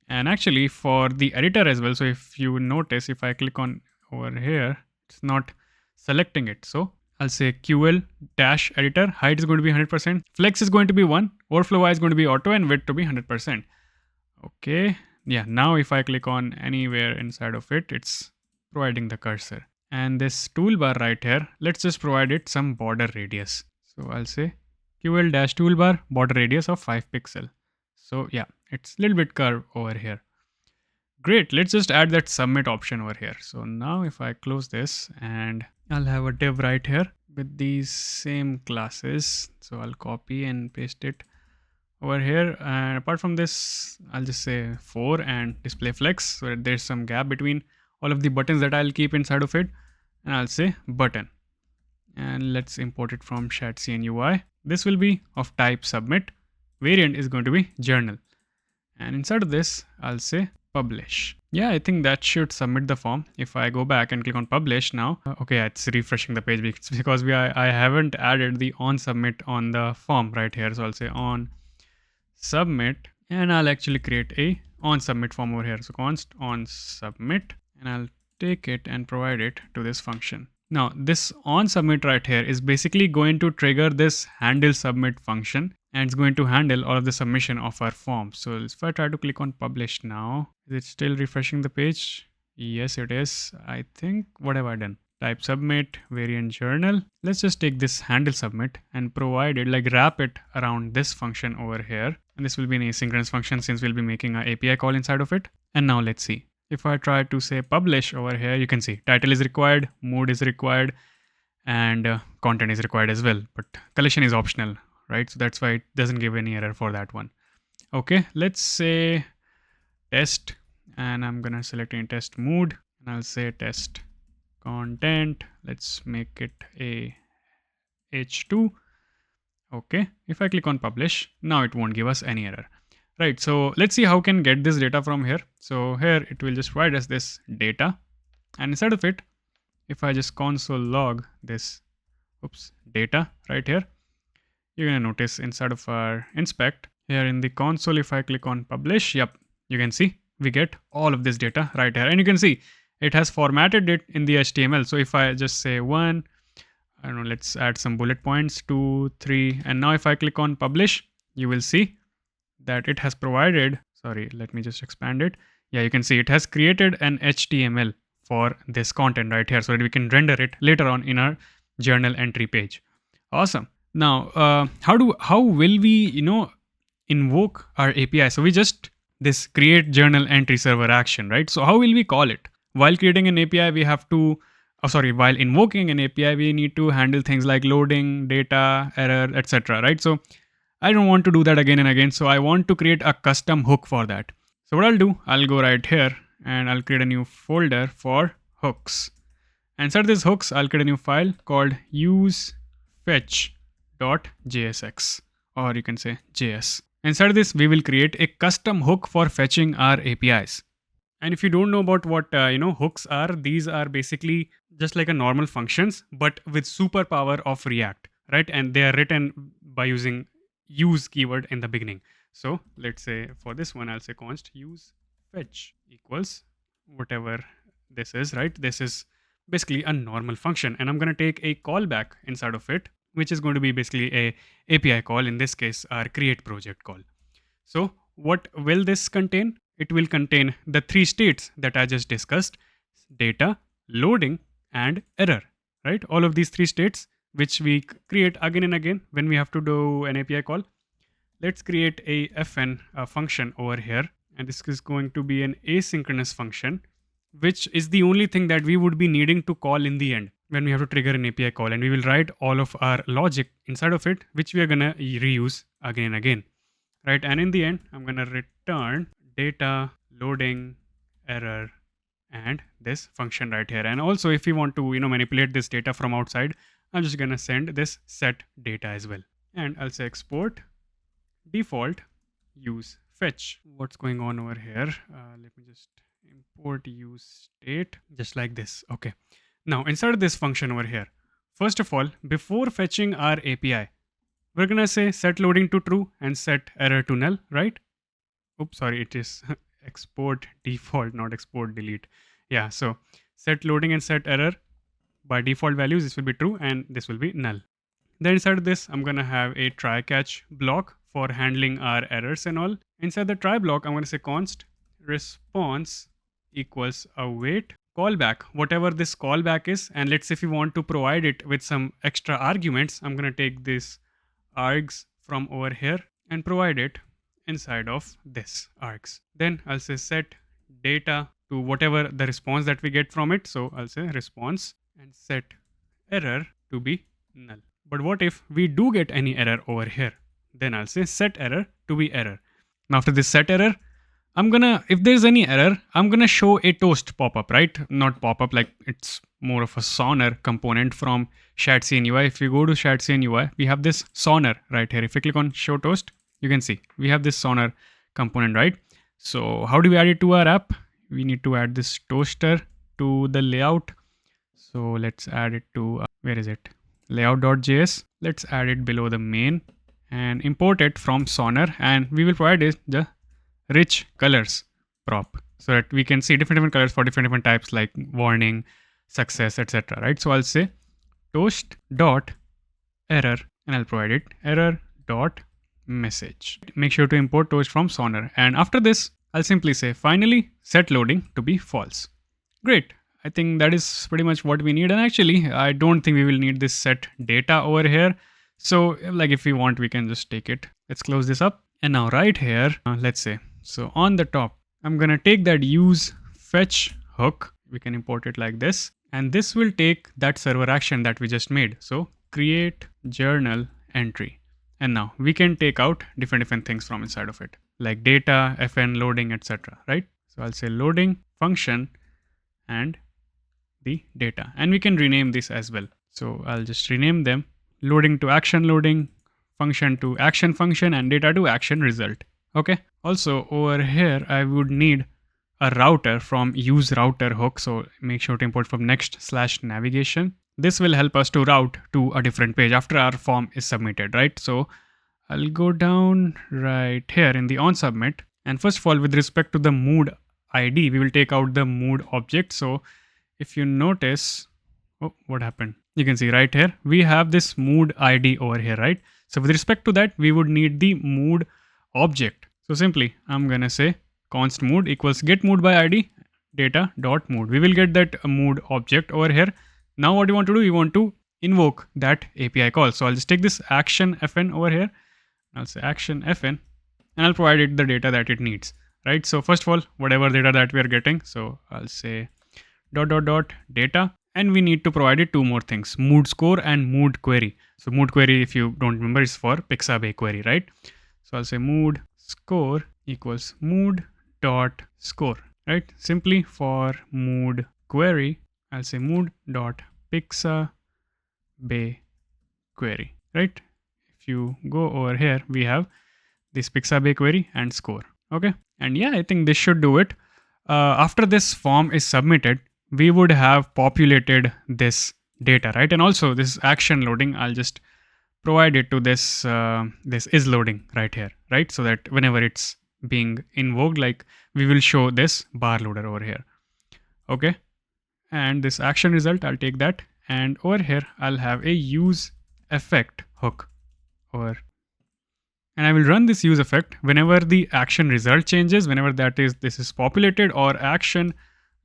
And actually for the editor as well, so if you notice, if I click on over here, it's not selecting it. So I'll say QL-editor, height is going to be 100%, flex is going to be 1, overflow y is going to be auto, and width to be 100%. Okay, yeah, now if I click on anywhere inside of it, it's providing the cursor. And this toolbar right here, let's just provide it some border radius. So I'll say QL-toolbar, border radius of 5 pixel. So yeah, it's a little bit curved over here. Great, let's just add that submit option over here. So now if I close this, and I'll have a div right here with these same classes. So I'll copy and paste it over here. And apart from this, I'll just say 4 and display flex, so that there's some gap between all of the buttons that I'll keep inside of it. And I'll say button. And let's import it from Shadcn UI. This will be of type submit. Variant is going to be journal. And inside of this, I'll say publish. Yeah, I think that should submit the form. If I go back and click on publish now, okay, it's refreshing the page because I haven't added the on submit on the form right here. So I'll say on submit, and I'll actually create a on submit form over here. So const on submit, and I'll take it and provide it to this function. Now this on submit right here is basically going to trigger this handle submit function, and it's going to handle all of the submission of our form. So if I try to click on publish now, is it still refreshing the page? Yes, it is. I think, what have I done? Type submit, variant journal. Let's just take this handle submit and provide it, like wrap it around this function over here. And this will be an asynchronous function since we'll be making an API call inside of it. And now let's see. If I try to say publish over here, you can see title is required, mood is required, and content is required as well. But collection is optional, right? So that's why it doesn't give any error for that one. Okay, let's say test, and I'm gonna select in test mood, and I'll say test content. Let's make it a H2. Okay, if I click on publish, now it won't give us any error. Right, so let's see how we can get this data from here. So here it will just provide us this data, and inside of it, if I just console log this, data right here, you're gonna notice inside of our inspect here in the console, if I click on publish, yep, you can see we get all of this data right here, and you can see it has formatted it in the HTML. So if I just say 1, I don't know, let's add some bullet points, 2, 3, and now if I click on publish, you will see that it has provided, sorry, let me just expand it. Yeah, you can see it has created an HTML for this content right here so that we can render it later on in our journal entry page. Awesome. Now, how will we, invoke our API? So we just this create journal entry server action, right? So how will we call it? While creating an API, we have to, while invoking an API, we need to handle things like loading, data, error, etc. Right? So I don't want to do that again and again. So I want to create a custom hook for that. So what I'll do, I'll go right here and I'll create a new folder for hooks. And inside this hooks, I'll create a new file called usefetch.jsx, or you can say JS. Inside this, we will create a custom hook for fetching our APIs. And if you don't know about what hooks are, these are basically just like a normal functions, but with superpower of React, right? And they are written by using use keyword in the beginning. So let's say for this one, I'll say const use fetch equals whatever this is, right? This is basically a normal function, and I'm going to take a callback inside of it, which is going to be basically a API call, in this case our create project call. So what will this contain? It will contain the 3 states that I just discussed: data, loading, and error, right? All of these 3 states which we create again and again when we have to do an API call. Let's create a fn function over here, and this is going to be an asynchronous function, which is the only thing that we would be needing to call in the end when we have to trigger an API call, and we will write all of our logic inside of it, which we are gonna reuse again and again, right? And in the end, I'm gonna return data, loading, error, and this function right here. And also, if we want to manipulate this data from outside, I'm just gonna send this set data as well. And I'll say export default use fetch. What's going on over here? Let me just import use state just like this. Okay. Now inside of this function over here, first of all, before fetching our API, we're gonna say set loading to true and set error to null, right? Oops, sorry, it is export default, not export delete. Yeah, so set loading and set error. By default values, this will be true and this will be null. Then inside of this, I'm gonna have a try catch block for handling our errors and all. Inside the try block, I'm gonna say const response equals await callback, whatever this callback is. And let's say if you want to provide it with some extra arguments, I'm gonna take this args from over here and provide it inside of this args. Then I'll say set data to whatever the response that we get from it. So I'll say response and set error to be null. But what if we do get any error over here? Then I'll say set error to be error. Now after this set error, if there's any error, I'm gonna show a toast pop-up, right? Not pop-up, like it's more of a sonar component from Shadcn UI. If you go to Shadcn UI, we have this sonar right here. If you click on show toast, you can see we have this sonar component, right? So how do we add it to our app? We need to add this toaster to the layout. So let's add it to, where is it? Layout.js. Let's add it below the main and import it from sonar, and we will provide it the rich colors prop so that we can see different colors for different types like warning, success, etc. Right? So I'll say toast dot error and I'll provide it error dot message. Make sure to import toast from sonar, and after this I'll simply say finally set loading to be false. Great. I think that is pretty much what we need, and actually I don't think we will need this set data over here. So like if we want, we can just take it. Let's close this up, and now right here, let's say, so on the top, I'm gonna take that use fetch hook. We can import it like this, and this will take that server action that we just made. So create journal entry, and now we can take out different things from inside of it, like data, fn, loading, etc. Right? So I'll say loading function and the data, and we can rename this as well. So I'll just rename them loading to action loading, function to action function, and data to action result. Okay. Also over here, I would need a router from use router hook. So make sure to import from next/navigation. This will help us to route to a different page after our form is submitted, right? So I'll go down right here in the on submit. And first of all, with respect to the mood ID, we will take out the mood object. So if you notice, oh, what happened? You can see right here, we have this mood ID over here, right? So with respect to that, we would need the mood object. So simply, I'm gonna say const mood equals get mood by ID data dot mood. We will get that mood object over here. Now what we want to do, we want to invoke that API call. So I'll just take this action fn over here. I'll say action fn, and I'll provide it the data that it needs, right? So first of all, whatever data that we are getting, so I'll say dot data, and we need to provide it two more things, mood score and mood query. So mood query, if you don't remember, is for Pixabay query, right? So I'll say mood score equals mood dot score, right? Simply for mood query, I'll say mood dot Pixabay query, right? If you go over here, we have this Pixabay query and score. Okay. And yeah, I think this should do it. After this form is submitted, we would have populated this data, right? And also this action loading, I'll just provide it to this this is loading right here, right? So that whenever it's being invoked, like we will show this bar loader over here. Okay. And this action result, I'll take that, and over here I'll have a use effect hook over, and I will run this use effect whenever the action result changes, whenever this is populated, or action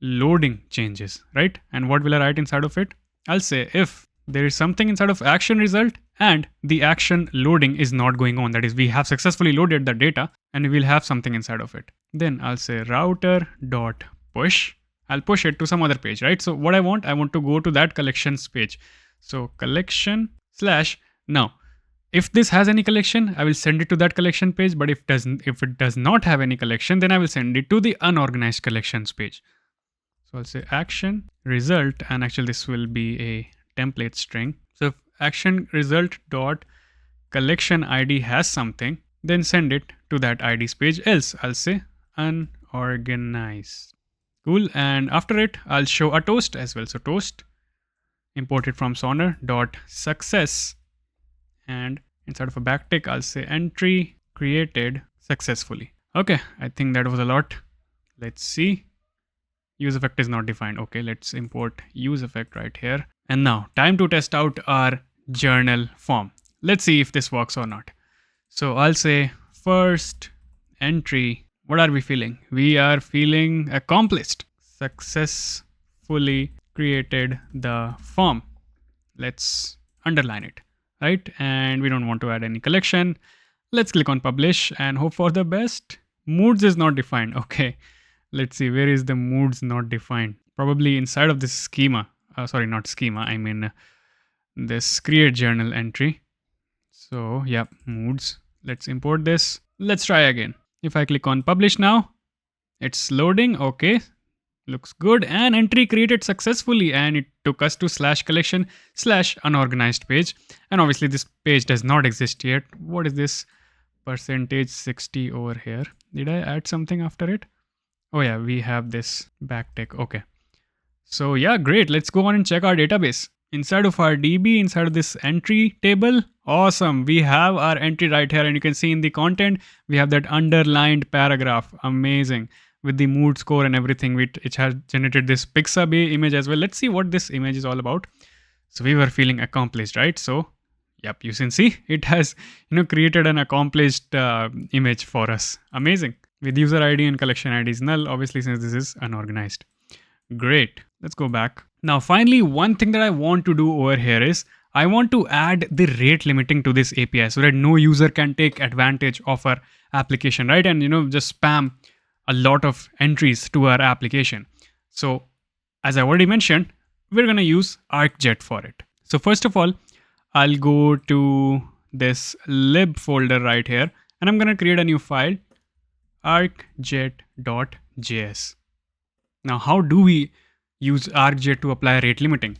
loading changes, right? And what will I write inside of it? I'll say if there is something inside of action result and the action loading is not going on, that is, we have successfully loaded the data and we will have something inside of it. Then I'll say router dot push. I'll push it to some other page, right? So what I want to go to that collections page. So collection slash, now if this has any collection, I will send it to that collection page. But if it does not have any collection, then I will send it to the unorganized collections page. So I'll say action result, and actually this will be a template string. So if action result dot collection ID has something, then send it to that ID's page. Else I'll say unorganized. Cool. And after it, I'll show a toast as well. So toast imported from sonar dot success, and inside of a backtick, I'll say entry created successfully. Okay, I think that was a lot. Let's see. Use effect is not defined. Okay, let's import use effect right here. And now time to test out our journal form. Let's see if this works or not. So I'll say first entry. What are we feeling? We are feeling accomplished. Successfully created the form. Let's underline it, right? And we don't want to add any collection. Let's click on publish and hope for the best. Moods is not defined. Okay. Let's see, where is the moods not defined? Probably inside of this schema. Sorry, not schema. I mean this create journal entry. So yeah, moods. Let's import this. Let's try again. If I click on publish now, it's loading. Okay, looks good. And entry created successfully, and it took us to /collection/unorganized page. And obviously this page does not exist yet. What is this? %60 over here. Did I add something after it? Oh yeah, we have this backtick. Okay. So yeah, great. Let's go on and check our database. Inside of our DB, inside of this entry table, awesome. We have our entry right here, and you can see in the content, we have that underlined paragraph. Amazing. With the mood score and everything, it has generated this Pixabay image as well. Let's see what this image is all about. So we were feeling accomplished, right? So yep, you can see it has, created an accomplished image for us. Amazing. With user ID and collection ID is null, obviously, since this is unorganized. Great. Let's go back. Now, finally, one thing that I want to do over here is I want to add the rate limiting to this API so that no user can take advantage of our application, right? And, just spam a lot of entries to our application. So as I already mentioned, we're going to use ArcJet for it. So first of all, I'll go to this lib folder right here, and I'm going to create a new file, arcjet.js. Now, how do we use ArcJet to apply rate limiting?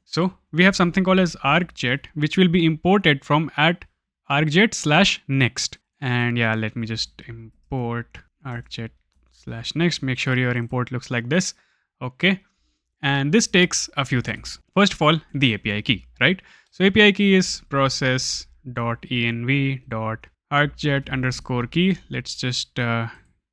So we have something called as ArcJet, which will be imported from at arcjet/next. And yeah, let me just import arcjet/next. Make sure your import looks like this. Okay. And this takes a few things. First of all, the API key, right? So API key is process.env.arcjet_key. Let's just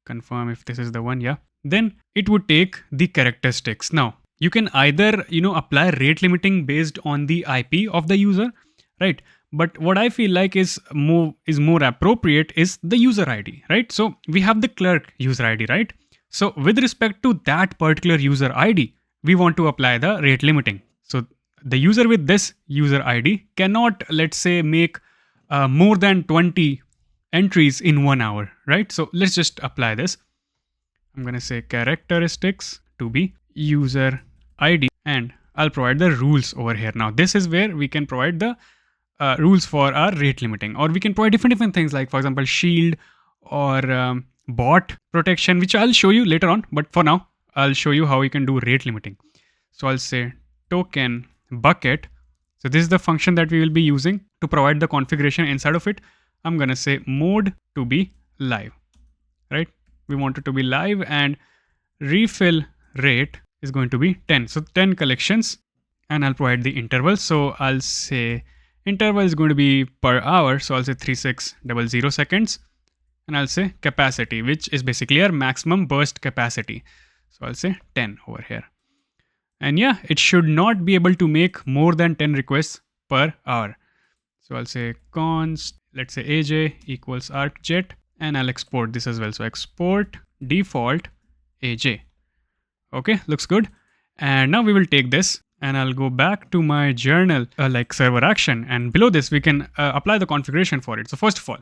confirm if this is the one. Yeah. Then it would take the characteristics. Now, you can either, apply rate limiting based on the IP of the user, right? But what I feel like is more appropriate is the user ID, right? So we have the clerk user ID, right? So with respect to that particular user ID, we want to apply the rate limiting. So the user with this user ID cannot, let's say, make more than 20 entries in 1 hour, right? So let's just apply this. I'm going to say characteristics to be user ID, and I'll provide the rules over here. Now, this is where we can provide the rules for our rate limiting, or we can provide different things like, for example, shield or bot protection, which I'll show you later on. But for now, I'll show you how you can do rate limiting. So I'll say token bucket. So this is the function that we will be using to provide the configuration inside of it. I'm going to say mode to be live, right? We want it to be live, and refill rate is going to be 10. So 10 collections, and I'll provide the interval. So I'll say interval is going to be per hour. So I'll say 3600 seconds, and I'll say capacity, which is basically our maximum burst capacity. So I'll say 10 over here. And yeah, it should not be able to make more than 10 requests per hour. So I'll say const, let's say AJ equals ArcJet, and I'll export this as well. So export default AJ. Okay, looks good. And now we will take this, and I'll go back to my journal, like server action. And below this, we can apply the configuration for it. So first of all,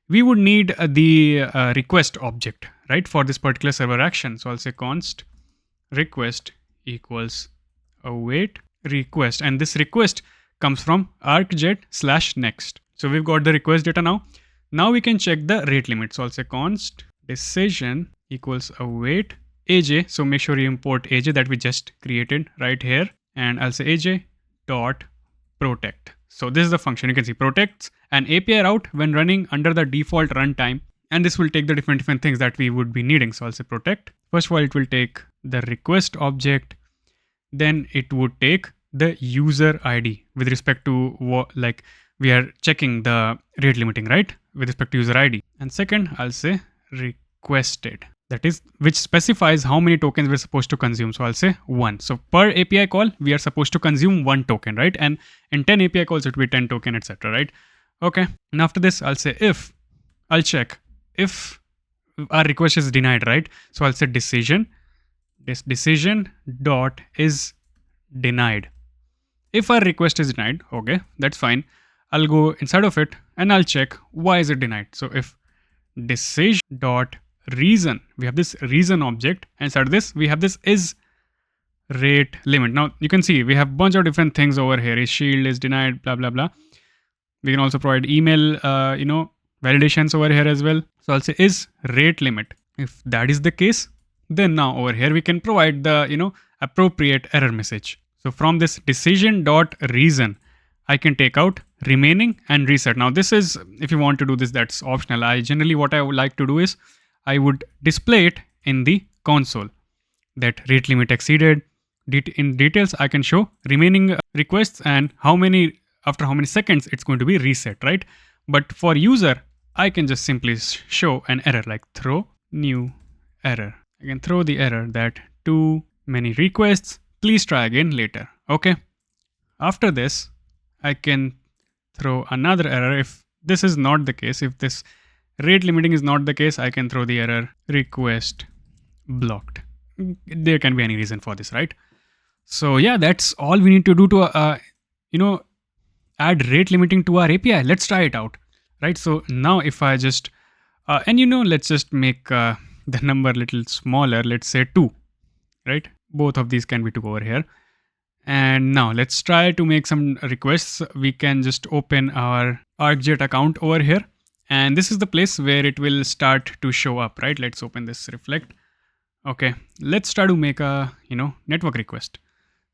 we would need the request object, right, for this particular server action. So I'll say const request equals await request, and this request comes from arcjet/next. So we've got the request data now. Now we can check the rate limit. So I'll say const decision equals await AJ. So make sure you import AJ that we just created right here, and I'll say AJ dot protect. So this is the function. You can see protects an API route when running under the default runtime, and this will take the different things that we would be needing. So I'll say protect. First of all, it will take the request object, then it would take the user ID with respect to what, like we are checking the rate limiting, right, with respect to user ID. And second, I'll say requested, that is, which specifies how many tokens we're supposed to consume. So I'll say 1. So per API call, we are supposed to consume 1 token, right? And in 10 API calls, it will be 10 token, etc., right? Okay. And after this, I'll say if, I'll check if our request is denied, right? So I'll say decision, this decision dot is denied. If our request is denied, okay, that's fine. I'll go inside of it and I'll check why is it denied. So if decision dot reason. We have this reason object, and inside this we have this is rate limit. Now you can see we have a bunch of different things over here. Is shield, is denied, blah blah blah. We can also provide email validations over here as well. So I'll say is rate limit. If that is the case, then now over here we can provide the appropriate error message. So from this decision.reason, I can take out remaining and reset. Now this is, if you want to do this, that's optional. What I would like to do is I would display it in the console that rate limit exceeded. In details, I can show remaining requests and after how many seconds it's going to be reset, right? But for user, I can just simply show an error like throw new error. I can throw the error that too many requests, please try again later. Okay. After this, I can throw another error. If this is not the case, if this rate limiting is not the case, I can throw the error request blocked. There can be any reason for this, right? So yeah, that's all we need to do to add rate limiting to our API. Let's try it out, right? So now if I just let's just make the number a little smaller. Let's say 2, right? Both of these can be 2 over here. And now let's try to make some requests. We can just open our ArcJet account over here. And this is the place where it will start to show up, right? Let's open this reflect. Okay, let's try to make a, network request.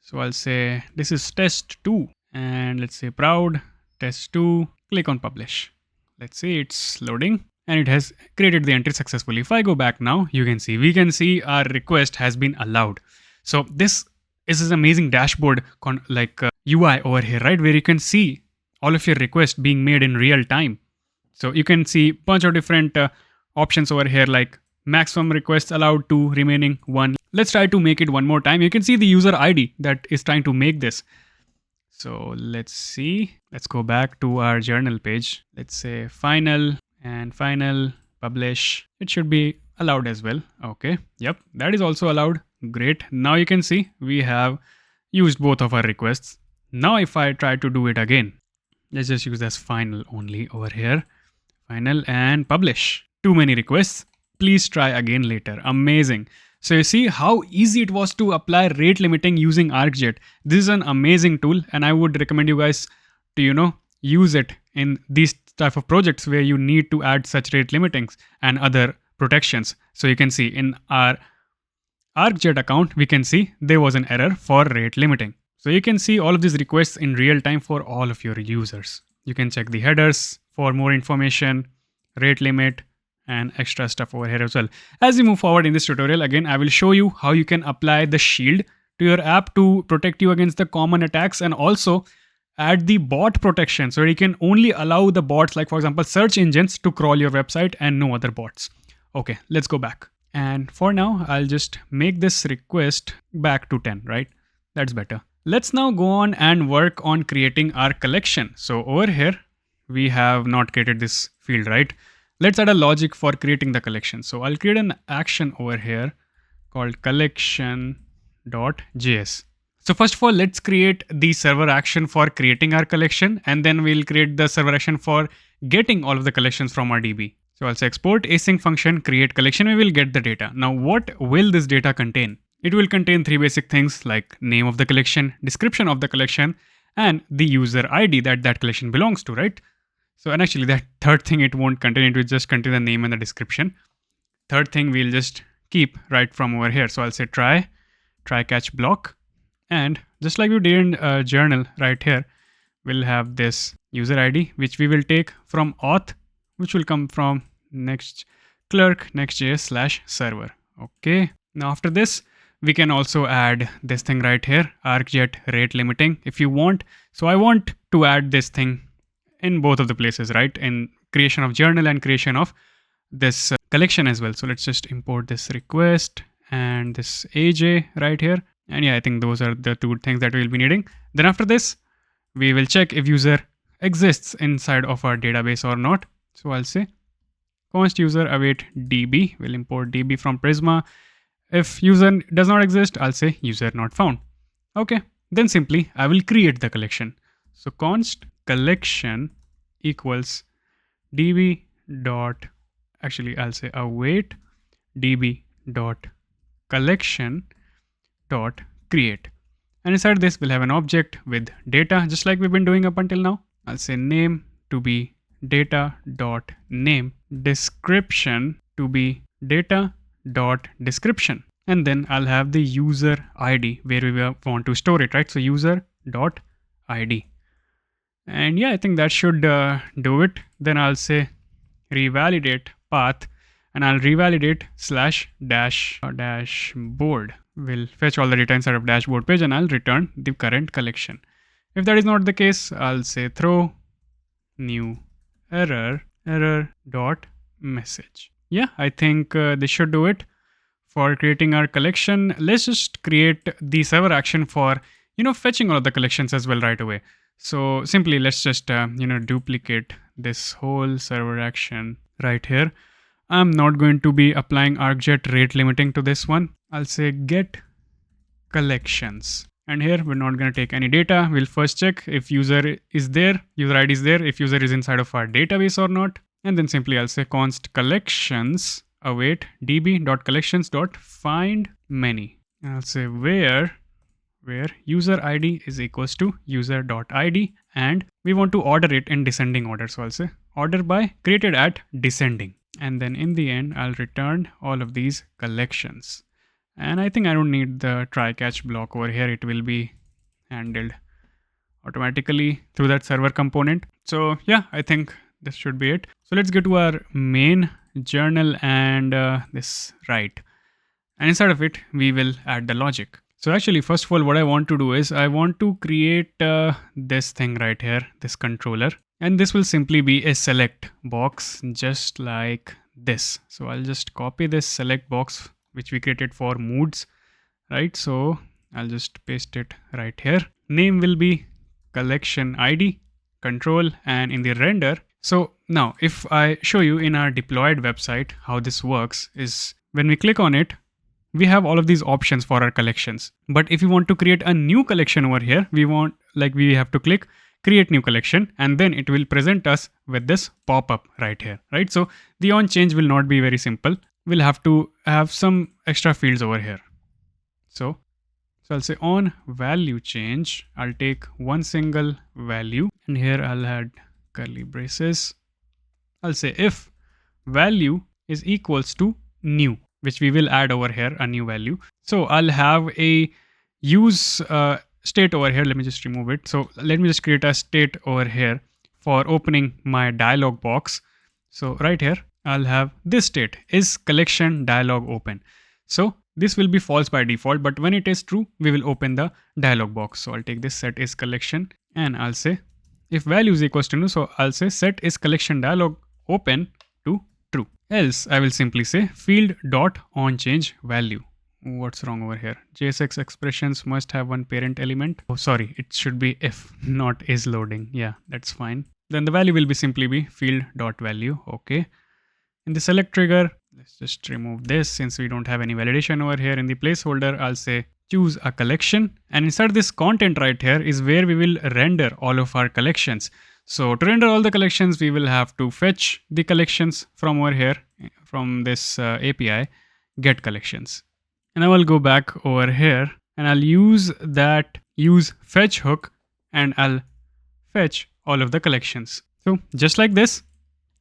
So I'll say this is test 2 and let's say proud test 2, click on publish. Let's see, it's loading and it has created the entry successfully. If I go back now, we can see our request has been allowed. So this is this amazing dashboard UI over here, right? Where you can see all of your requests being made in real time. So you can see a bunch of different options over here, like maximum requests allowed 2, remaining 1. Let's try to make it one more time. You can see the user ID that is trying to make this. So let's see. Let's go back to our journal page. Let's say final and final publish. It should be allowed as well. Okay. Yep. That is also allowed. Great. Now you can see we have used both of our requests. Now if I try to do it again, let's just use as final only over here. Final and publish. Too many requests. Please try again later. Amazing. So you see how easy it was to apply rate limiting using ArcJet. This is an amazing tool and I would recommend you guys to, use it in these type of projects where you need to add such rate limitings and other protections. So you can see in our ArcJet account, we can see there was an error for rate limiting. So you can see all of these requests in real time for all of your users. You can check the headers for more information, rate limit, and extra stuff over here as well. As we move forward in this tutorial, again, I will show you how you can apply the shield to your app to protect you against the common attacks and also add the bot protection. So you can only allow the bots, like for example, search engines to crawl your website and no other bots. Okay, let's go back. And for now, I'll just make this request back to 10, right? That's better. Let's now go on and work on creating our collection. So over here, we have not created this field, right? Let's add a logic for creating the collection. So I'll create an action over here called collection.js. So first of all, let's create the server action for creating our collection, and then we'll create the server action for getting all of the collections from our DB. So I'll say export async function, create collection, we will get the data. Now, what will this data contain? It will contain 3 basic things like name of the collection, description of the collection, and the user ID that that collection belongs to, right? So, and actually that third thing it won't contain, it will just contain the name and the description. Third thing we'll just keep right from over here. So I'll say try catch block. And just like we did in journal right here, we'll have this user ID, which we will take from auth, which will come from Clerk Next.js/server. Okay. Now after this, we can also add this thing right here, ArcJet rate limiting if you want. So I want to add this thing in both of the places, right? In creation of journal and creation of this collection as well. So let's just import this request and this AJ right here. And yeah, I think those are the 2 things that we'll be needing. Then after this, we will check if user exists inside of our database or not. So I'll say const user await DB. We'll import DB from Prisma. If user does not exist, I'll say user not found. Okay. Then simply I will create the collection. So const collection equals DB dot, actually I'll say await db.collection.create. And inside this, we'll have an object with data, just like we've been doing up until now. I'll say name to be data.name, description to be data.description. And then I'll have the user ID where we want to store it, right? So user.id. And yeah, I think that should do it. Then I'll say revalidate path, and I'll revalidate /dashboard. We'll fetch all the data inside of dashboard page, and I'll return the current collection. If that is not the case, I'll say throw new error dot message. Yeah, I think this should do it for creating our collection. Let's just create the server action for fetching all of the collections as well right away. So simply let's just duplicate this whole server action right here. I'm not going to be applying ArcJet rate limiting to this one. I'll say get collections. And here we're not going to take any data. We'll first check if user is there, user ID is there, if user is inside of our database or not. And then simply I'll say const collections await db.collections.find many. And I'll say where user ID is equals to user.id, and we want to order it in descending order. So I'll say order by created at descending. And then in the end, I'll return all of these collections. And I think I don't need the try catch block over here. It will be handled automatically through that server component. So yeah, I think this should be it. So let's go to our main journal and this write. And inside of it, we will add the logic. So actually, first of all, what I want to do is I want to create this thing right here, this controller. And this will simply be a select box just like this. So I'll just copy this select box which we created for moods, right? So I'll just paste it right here. Name will be collection ID, control, and in the render. So now if I show you in our deployed website, how this works is when we click on it, we have all of these options for our collections. But if you want to create a new collection over here, we have to click create new collection, and then it will present us with this pop-up right here, right? So the on change will not be very simple. We'll have to have some extra fields over here. So I'll say on value change, I'll take one single value, and here I'll add curly braces. I'll say if value is equals to new, which we will add over here, a new value. So I'll have a use state over here. Let me just remove it. So let me just create a state over here for opening my dialog box. So right here, I'll have this state is collection dialog open. So this will be false by default, but when it is true, we will open the dialog box. So I'll take this set is collection, and I'll say if value is equals to new, so I'll say set is collection dialog open to true. Else I will simply say field dot on change value. What's wrong over here? JSX expressions must have one parent element. Oh, sorry, it should be if, not is loading. Yeah, that's fine. Then the value will be simply be field dot value. Okay. In the select trigger, let's just remove this since we don't have any validation over here. In the placeholder, I'll say choose a collection, and inside this content right here is where we will render all of our collections. So to render all the collections, we will have to fetch the collections from over here, from this API, get collections. And I will go back over here and I'll use that use fetch hook, and I'll fetch all of the collections. So just like this,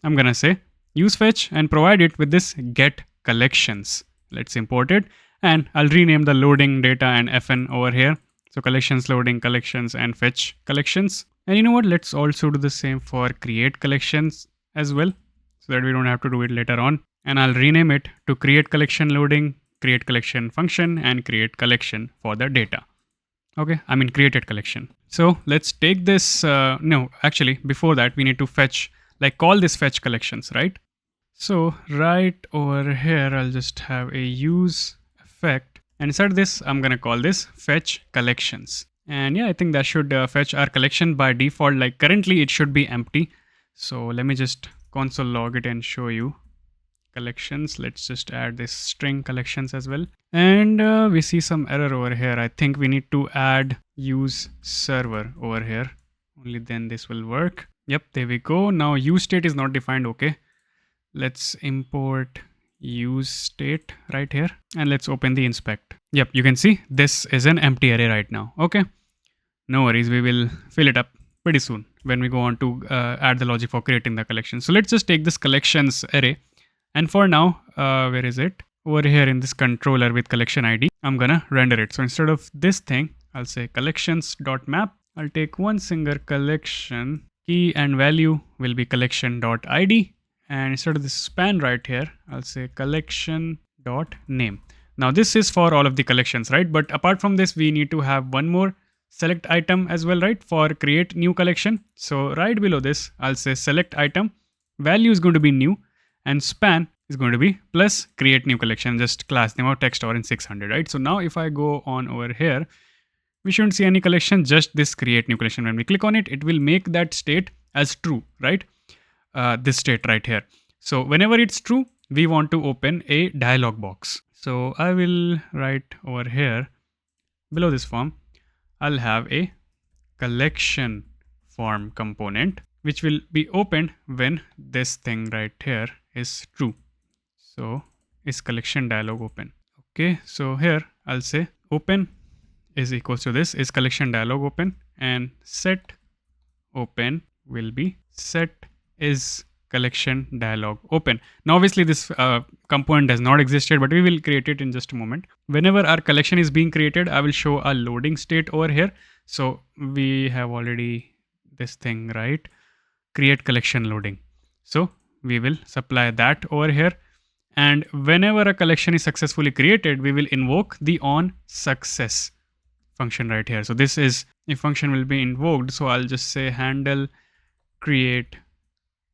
I'm going to say use fetch and provide it with this get collections. Let's import it, and I'll rename the loading data and FN over here. So collections loading collections and fetch collections. And you know what? Let's also do the same for create collections as well, so that we don't have to do it later on. And I'll rename it to create collection loading, create collection function, and create collection for the data. Okay, I mean created collection. So let's take this. No, actually before that we need to fetch, call this fetch collections, right? So right over here, I'll just have a use effect, and inside this, I'm going to call this fetch collections. And yeah, I think that should fetch our collection by default. Currently it should be empty. So let me just console log it and show you collections. Let's just add this string collections as well. And we see some error over here. I think we need to add use server over here. Only then this will work. Yep, there we go. Now use state is not defined. Okay. Let's import use state right here, and let's open the inspect. Yep, you can see this is an empty array right now. Okay, no worries, we will fill it up pretty soon when we go on to add the logic for creating the collection. So let's just take this collections array, and for now, where is it? Over here in this controller with collection ID, I'm gonna render it. So instead of this thing, I'll say collections.map. I'll take one single collection, key and value will be collection.id. And instead of this span right here, I'll say collection.name. Now this is for all of the collections, right? But apart from this, we need to have one more select item as well, right? For create new collection. So right below this, I'll say select item, value is going to be new, and span is going to be plus create new collection, just class name or text or in 600, right? So now if I go on over here, we shouldn't see any collection, just this create new collection. When we click on it, it will make that state as true, right? This state right here. So whenever it's true, we want to open a dialog box. So I will write over here below this form, I'll have a collection form component, which will be opened when this thing right here is true. So is collection dialog open? Okay, so here I'll say open is equals to this is collection dialog open, and set open will be set is collection dialog open. Now obviously this component does not exist yet, but we will create it in just a moment. Whenever our collection is being created, I will show a loading state over here. So we have already this thing, right? Create collection loading. So we will supply that over here. And whenever a collection is successfully created, we will invoke the onSuccess function right here. So this is a function will be invoked. So I'll just say handle create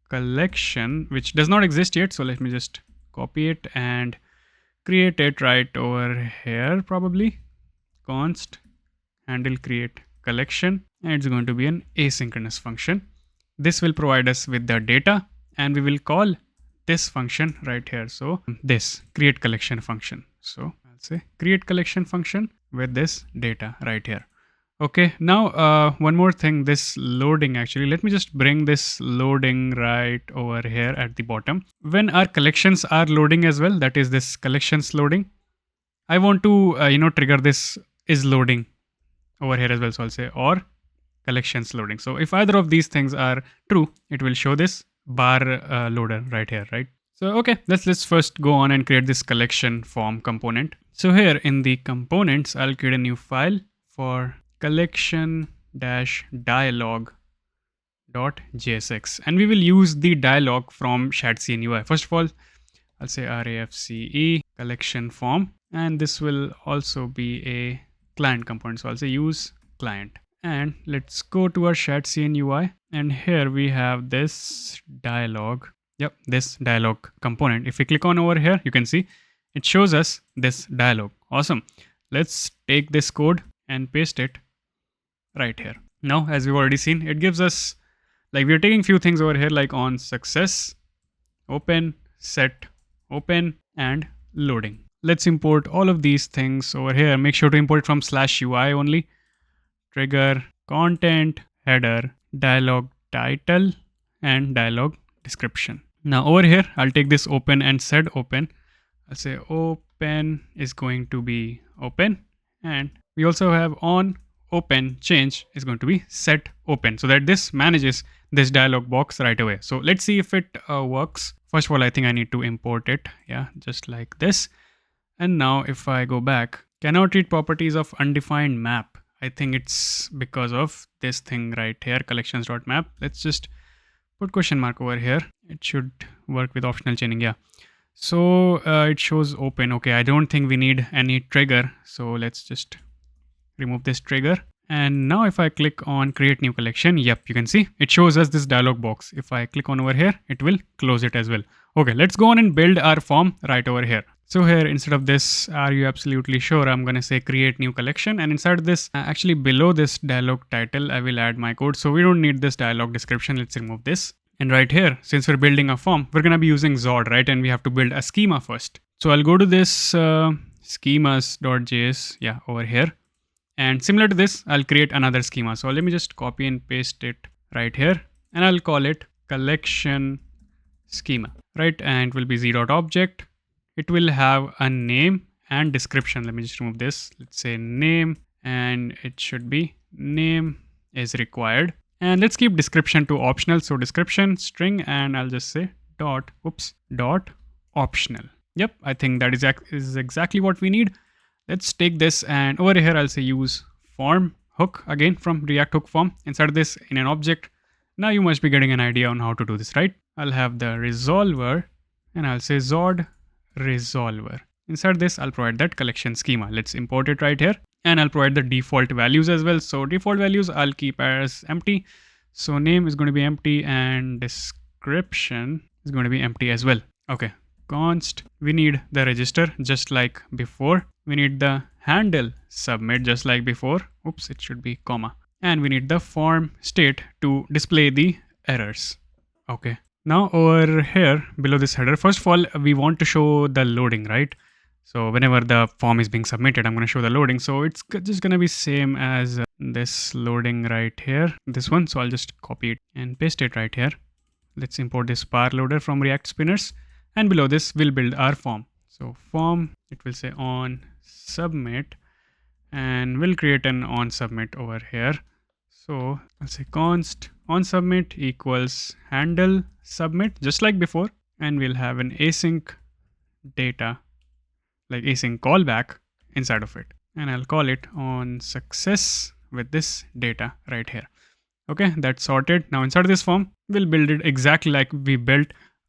collection, which does not exist yet. So let me just copy it and create it right over here, probably const handle create collection, and it's going to be an asynchronous function. This will provide us with the data, and we will call this function right here. So this create collection function. So I'll say create collection function with this data right here. Okay, now one more thing, this loading actually, let me just bring this loading right over here at the bottom. When our collections are loading as well, that is this collections loading, I want to, trigger this is loading over here as well. So I'll say or collections loading. So if either of these things are true, it will show this bar loader right here, right? So, okay, let's first go on and create this collection form component. So here in the components, I'll create a new file for collection-dialog.jsx, and we will use the dialog from Shadcn UI. First of all, I'll say RAFCE collection form, and this will also be a client component. So I'll say use client, and let's go to our Shadcn UI, and here we have this dialog. Yep, this dialog component. If we click on over here, you can see it shows us this dialog. Awesome. Let's take this code and paste it right here. Now, as we've already seen, it gives us, like, we're taking few things over here, like on success, open, set, open, and loading. Let's import all of these things over here. Make sure to import it from /UI only. Trigger, content, header, dialog title, and dialog description. Now over here, I'll take this open and set open. I'll say open is going to be open, and we also have on open change is going to be set open, so that this manages this dialog box right away. So let's see if it works. First of all, I think I need to import it. Yeah, just like this. And now if I go back, cannot read properties of undefined map. I think it's because of this thing right here, collections.map. Let's just put question mark over here. It should work with optional chaining. Yeah. So it shows open. Okay, I don't think we need any trigger. So let's just remove this trigger. And now if I click on create new collection, yep, you can see it shows us this dialog box. If I click on over here, it will close it as well. Okay, let's go on and build our form right over here. So here, instead of this, are you absolutely sure? I'm going to say create new collection. And inside this, actually below this dialog title, I will add my code. So we don't need this dialog description. Let's remove this. And right here, since we're building a form, we're going to be using Zord, right? And we have to build a schema first. So I'll go to this schemas.js, yeah, over here. And similar to this, I'll create another schema. So let me just copy and paste it right here. And I'll call it collection schema, right? And it will be z.object. it will have a name and description. Let me just remove this. Let's say name, and it should be name is required. And let's keep description to optional. So description string, and I'll just say dot optional. Yep, I think that is exactly what we need. Let's take this, and over here I'll say use form hook again from React hook form. Insert this in an object. Now you must be getting an idea on how to do this, right? I'll have the resolver, and I'll say Zod resolver. Inside this, I'll provide that collection schema. Let's import it right here, and I'll provide the default values as well. So default values I'll keep as empty. So name is going to be empty, and description is going to be empty as well. Okay, const, we need the register just like before. We need the handle submit just like before. Oops, it should be comma. And we need the form state to display the errors. Okay. Now over here below this header, first of all, we want to show the loading, right? So whenever the form is being submitted, I'm going to show the loading. So it's just going to be same as this loading right here, this one. So I'll just copy it and paste it right here. Let's import this bar loader from React Spinners. And below this, we'll build our form. So form, it will say on submit, and we'll create an on submit over here. So I'll say const on submit equals handle submit just like before, and we'll have an async data, like async callback inside of it, and I'll call it on success with this data right here. Okay, that's sorted. Now inside this form, we'll build it exactly like we built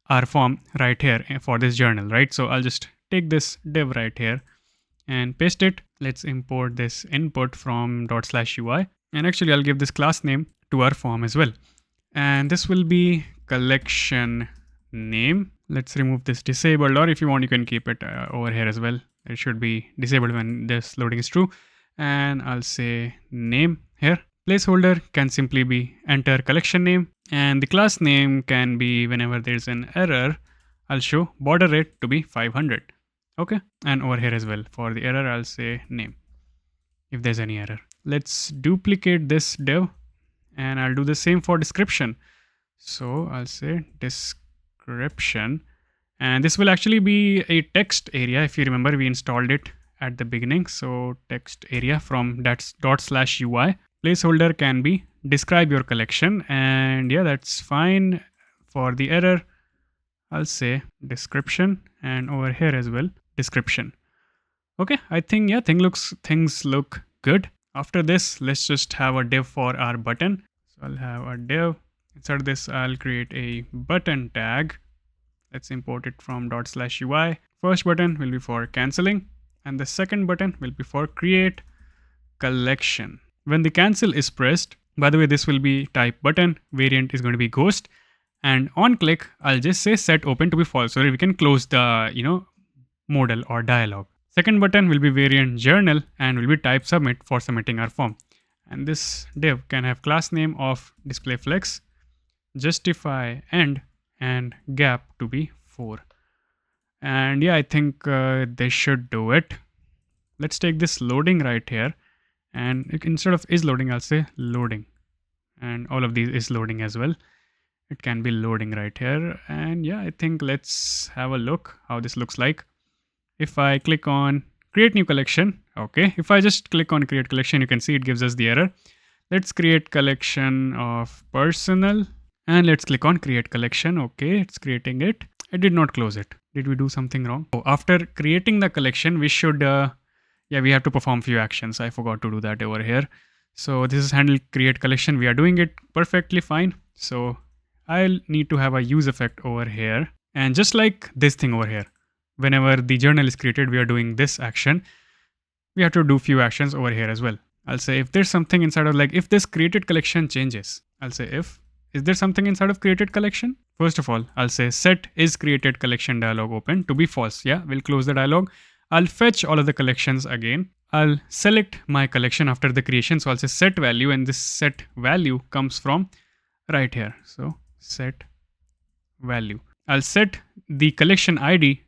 our form right here for this journal, right? So I'll just take this div right here and paste it. Let's import this input from ./UI, and actually I'll give this class name to our form as well, and this will be collection name. Let's remove this disabled, or if you want you can keep it over here as well. It should be disabled when this loading is true. And I'll say name here. Placeholder can simply be enter collection name, and the class name can be, whenever there's an error, I'll show border rate to be 500. Okay, and over here as well for the error I'll say name if there's any error. Let's duplicate this div, and I'll do the same for description. So I'll say description, and this will actually be a text area. If you remember, we installed it at the beginning. So text area from ./UI. Placeholder can be describe your collection, and yeah, that's fine. For the error, I'll say description, and over here as well, description. Okay, I think yeah, things look good. After this, let's just have a div for our button. So I'll have a div. Inside this, I'll create a button tag. Let's import it from ./UI. First button will be for canceling, and the second button will be for create collection. When the cancel is pressed, by the way, this will be type button, variant is going to be ghost, and on click, I'll just say set open to be false, so that we can close the, modal or dialog. Second button will be variant journal and will be type submit for submitting our form. And this div can have class name of display flex, justify end, and gap to be 4. And yeah, I think they should do it. Let's take this loading right here, and instead of is loading, I'll say loading, and all of these is loading as well. It can be loading right here, and yeah, I think let's have a look how this looks like. If I click on create new collection, okay, if I just click on create collection, you can see it gives us the error. Let's create collection of personal, and let's click on create collection. Okay, it's creating it. I did not close it. Did we do something wrong? Oh, after creating the collection, we should we have to perform few actions. I forgot to do that over here. So this is handle create collection. We are doing it perfectly fine. So I'll need to have a use effect over here, and just like this thing over here, whenever the journal is created, we are doing this action. We have to do few actions over here as well. I'll say if there's something inside of, like, if this created collection changes, I'll say is there something inside of created collection? First of all, I'll say set is created collection dialog open to be false. Yeah, we'll close the dialog. I'll fetch all of the collections again. I'll select my collection after the creation. So I'll say set value, and this set value comes from right here. So set value. I'll set the collection ID,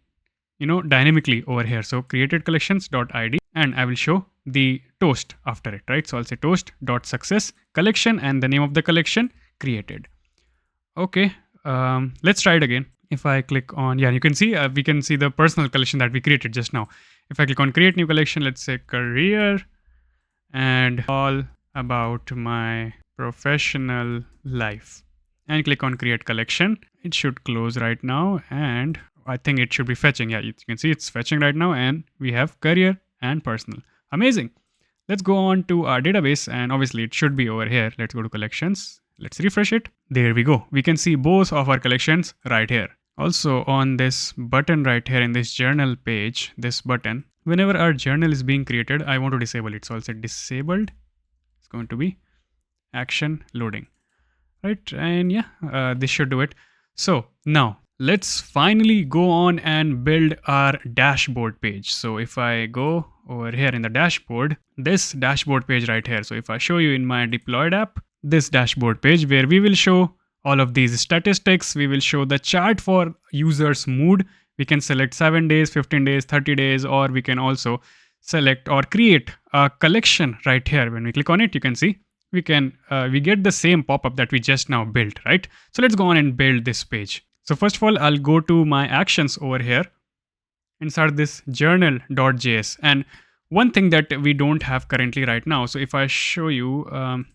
dynamically over here. So created collections.id, and I will show the toast after it, right? So I'll say toast.success collection and the name of the collection created. Okay, let's try it again. If I click on, yeah, you can see, we can see the personal collection that we created just now. If I click on create new collection, let's say career and all about my professional life, and click on create collection. It should close right now, and I think it should be fetching. Yeah, you can see it's fetching right now, and we have career and personal. Amazing. Let's go on to our database, and obviously it should be over here. Let's go to collections. Let's refresh it. There we go. We can see both of our collections right here. Also on this button right here in this journal page, this button, whenever our journal is being created, I want to disable it. So I'll say disabled. It's going to be action loading. Right, and yeah, this should do it. So now let's finally go on and build our dashboard page. So if I go over here in the dashboard, this dashboard page right here. So if I show you in my deployed app, this dashboard page where we will show all of these statistics, we will show the chart for users' mood. We can select 7 days, 15 days, 30 days, or we can also select or create a collection right here. When we click on it, you can see we get the same pop-up that we just now built, right? So let's go on and build this page. So first of all, I'll go to my actions over here inside this journal.js. And one thing that we don't have currently right now. So if I show you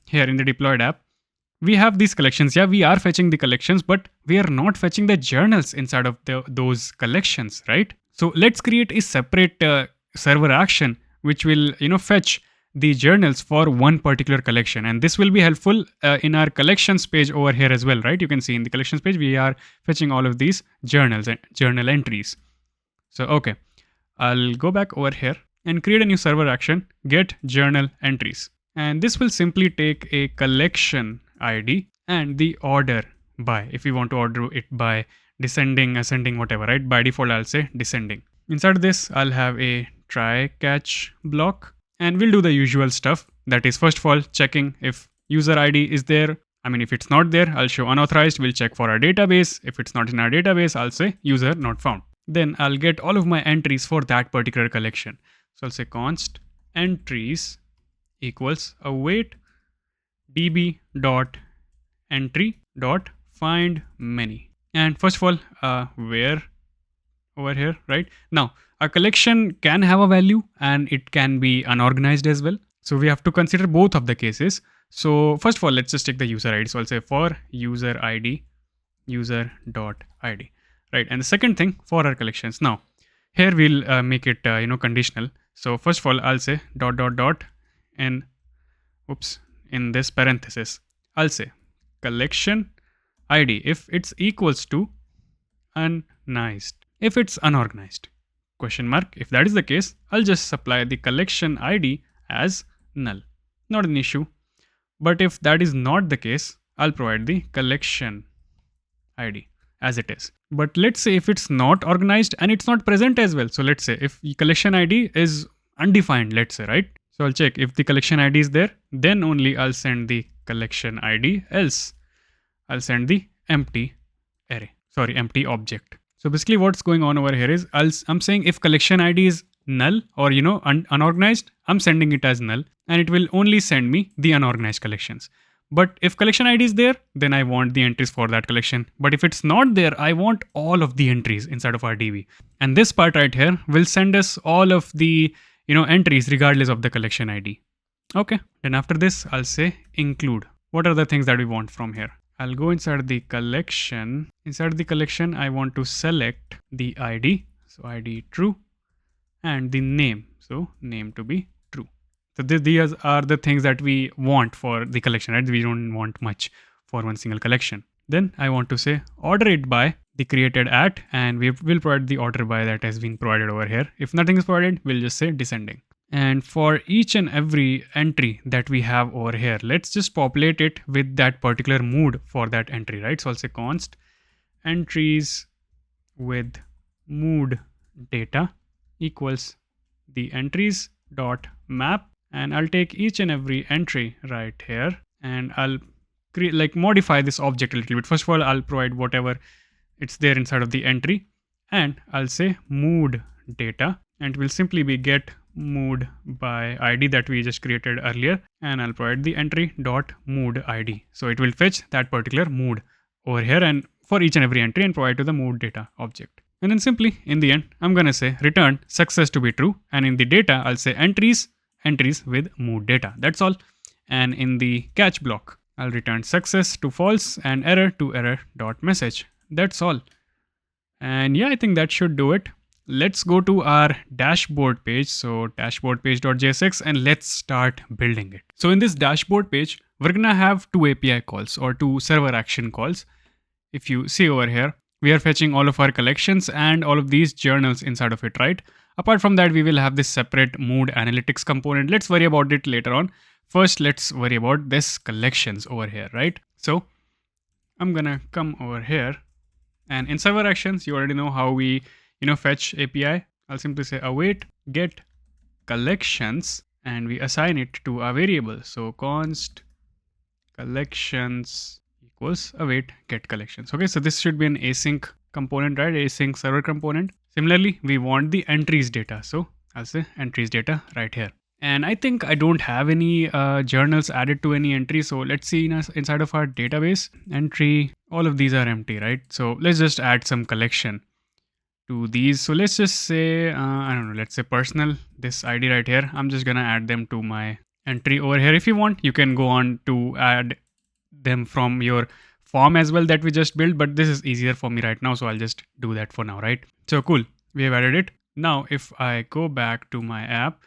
here in the deployed app, we have these collections. Yeah, we are fetching the collections, but we are not fetching the journals inside of those collections, right? So let's create a separate server action which will, fetch the journals for one particular collection, and this will be helpful in our collections page over here as well, right? You can see in the collections page we are fetching all of these journals and journal entries. So okay, I'll go back over here and create a new server action, get journal entries, and this will simply take a collection ID and the order by, if we want to order it by descending, ascending, whatever, right? By default I'll say descending. Inside this I'll have a try catch block. And we'll do the usual stuff. That is, first of all, checking if user ID is there. I mean, if it's not there, I'll show unauthorized. We'll check for our database. If it's not in our database, I'll say user not found. Then I'll get all of my entries for that particular collection. So I'll say const entries equals await db dot entry dot find many. And first of all, where over here, right? Now, a collection can have a value and it can be unorganized as well. So we have to consider both of the cases. So first of all, let's just take the user ID. So I'll say for user ID, user.id, right? And the second thing for our collections. Now, here we'll make it, conditional. So first of all, I'll say dot and in this parenthesis, I'll say collection ID if it's equals to unorganized. If it's unorganized, question mark. If that is the case, I'll just supply the collection ID as null. Not an issue. But if that is not the case, I'll provide the collection ID as it is. But let's say if it's not organized and it's not present as well. So let's say if the collection ID is undefined, let's say, right? So I'll check if the collection ID is there, then only I'll send the collection ID, else I'll send the empty object. So basically what's going on over here is I'm saying if collection ID is null or unorganized, I'm sending it as null and it will only send me the unorganized collections. But if collection ID is there, then I want the entries for that collection. But if it's not there, I want all of the entries inside of our DB. And this part right here will send us all of the entries regardless of the collection ID. Okay, then after this, I'll say include. What are the things that we want from here? I'll go inside the collection. Inside the collection, I want to select the ID. So ID true and the name. So name to be true. So these are the things that we want for the collection, right? We don't want much for one single collection. Then I want to say order it by the created at, and we will provide the order by that has been provided over here. If nothing is provided, we'll just say descending. And for each and every entry that we have over here, let's just populate it with that particular mood for that entry, right? So I'll say const entries with mood data equals the entries dot map, and I'll take each and every entry right here and I'll modify this object a little bit. First of all, I'll provide whatever it's there inside of the entry, and I'll say mood data, and it will simply be get mood by ID that we just created earlier, and I'll provide the entry dot mood ID. So it will fetch that particular mood over here, and for each and every entry and provide to the moved data object. And then simply in the end, I'm going to say return success to be true. And in the data, I'll say entries with moved data. That's all. And in the catch block, I'll return success to false and error to error.message. That's all. And yeah, I think that should do it. Let's go to our dashboard page. So dashboardpage.jsx, and let's start building it. So in this dashboard page, we're going to have two API calls or two server action calls. If you see over here, we are fetching all of our collections and all of these journals inside of it, right? Apart from that, we will have this separate moved analytics component. Let's worry about it later on. First, let's worry about this collections over here, right? So I'm gonna come over here, and in server actions, you already know how we, fetch API. I'll simply say await get collections, and we assign it to a variable. So const collections equals await get collections. Okay, so this should be an async component, right? Async server component. Similarly, we want the entries data. So I'll say entries data right here. And I think I don't have any journals added to any entry. So let's see inside of our database entry, all of these are empty, right? So let's just add some collection to these. So let's just say, I don't know, let's say personal, this ID right here. I'm just gonna add them to my entry over here. If you want, you can go on to add them from your form as well that we just built, but this is easier for me right now. So I'll just do that for now, right? So cool, we have added it. Now, if I go back to my app,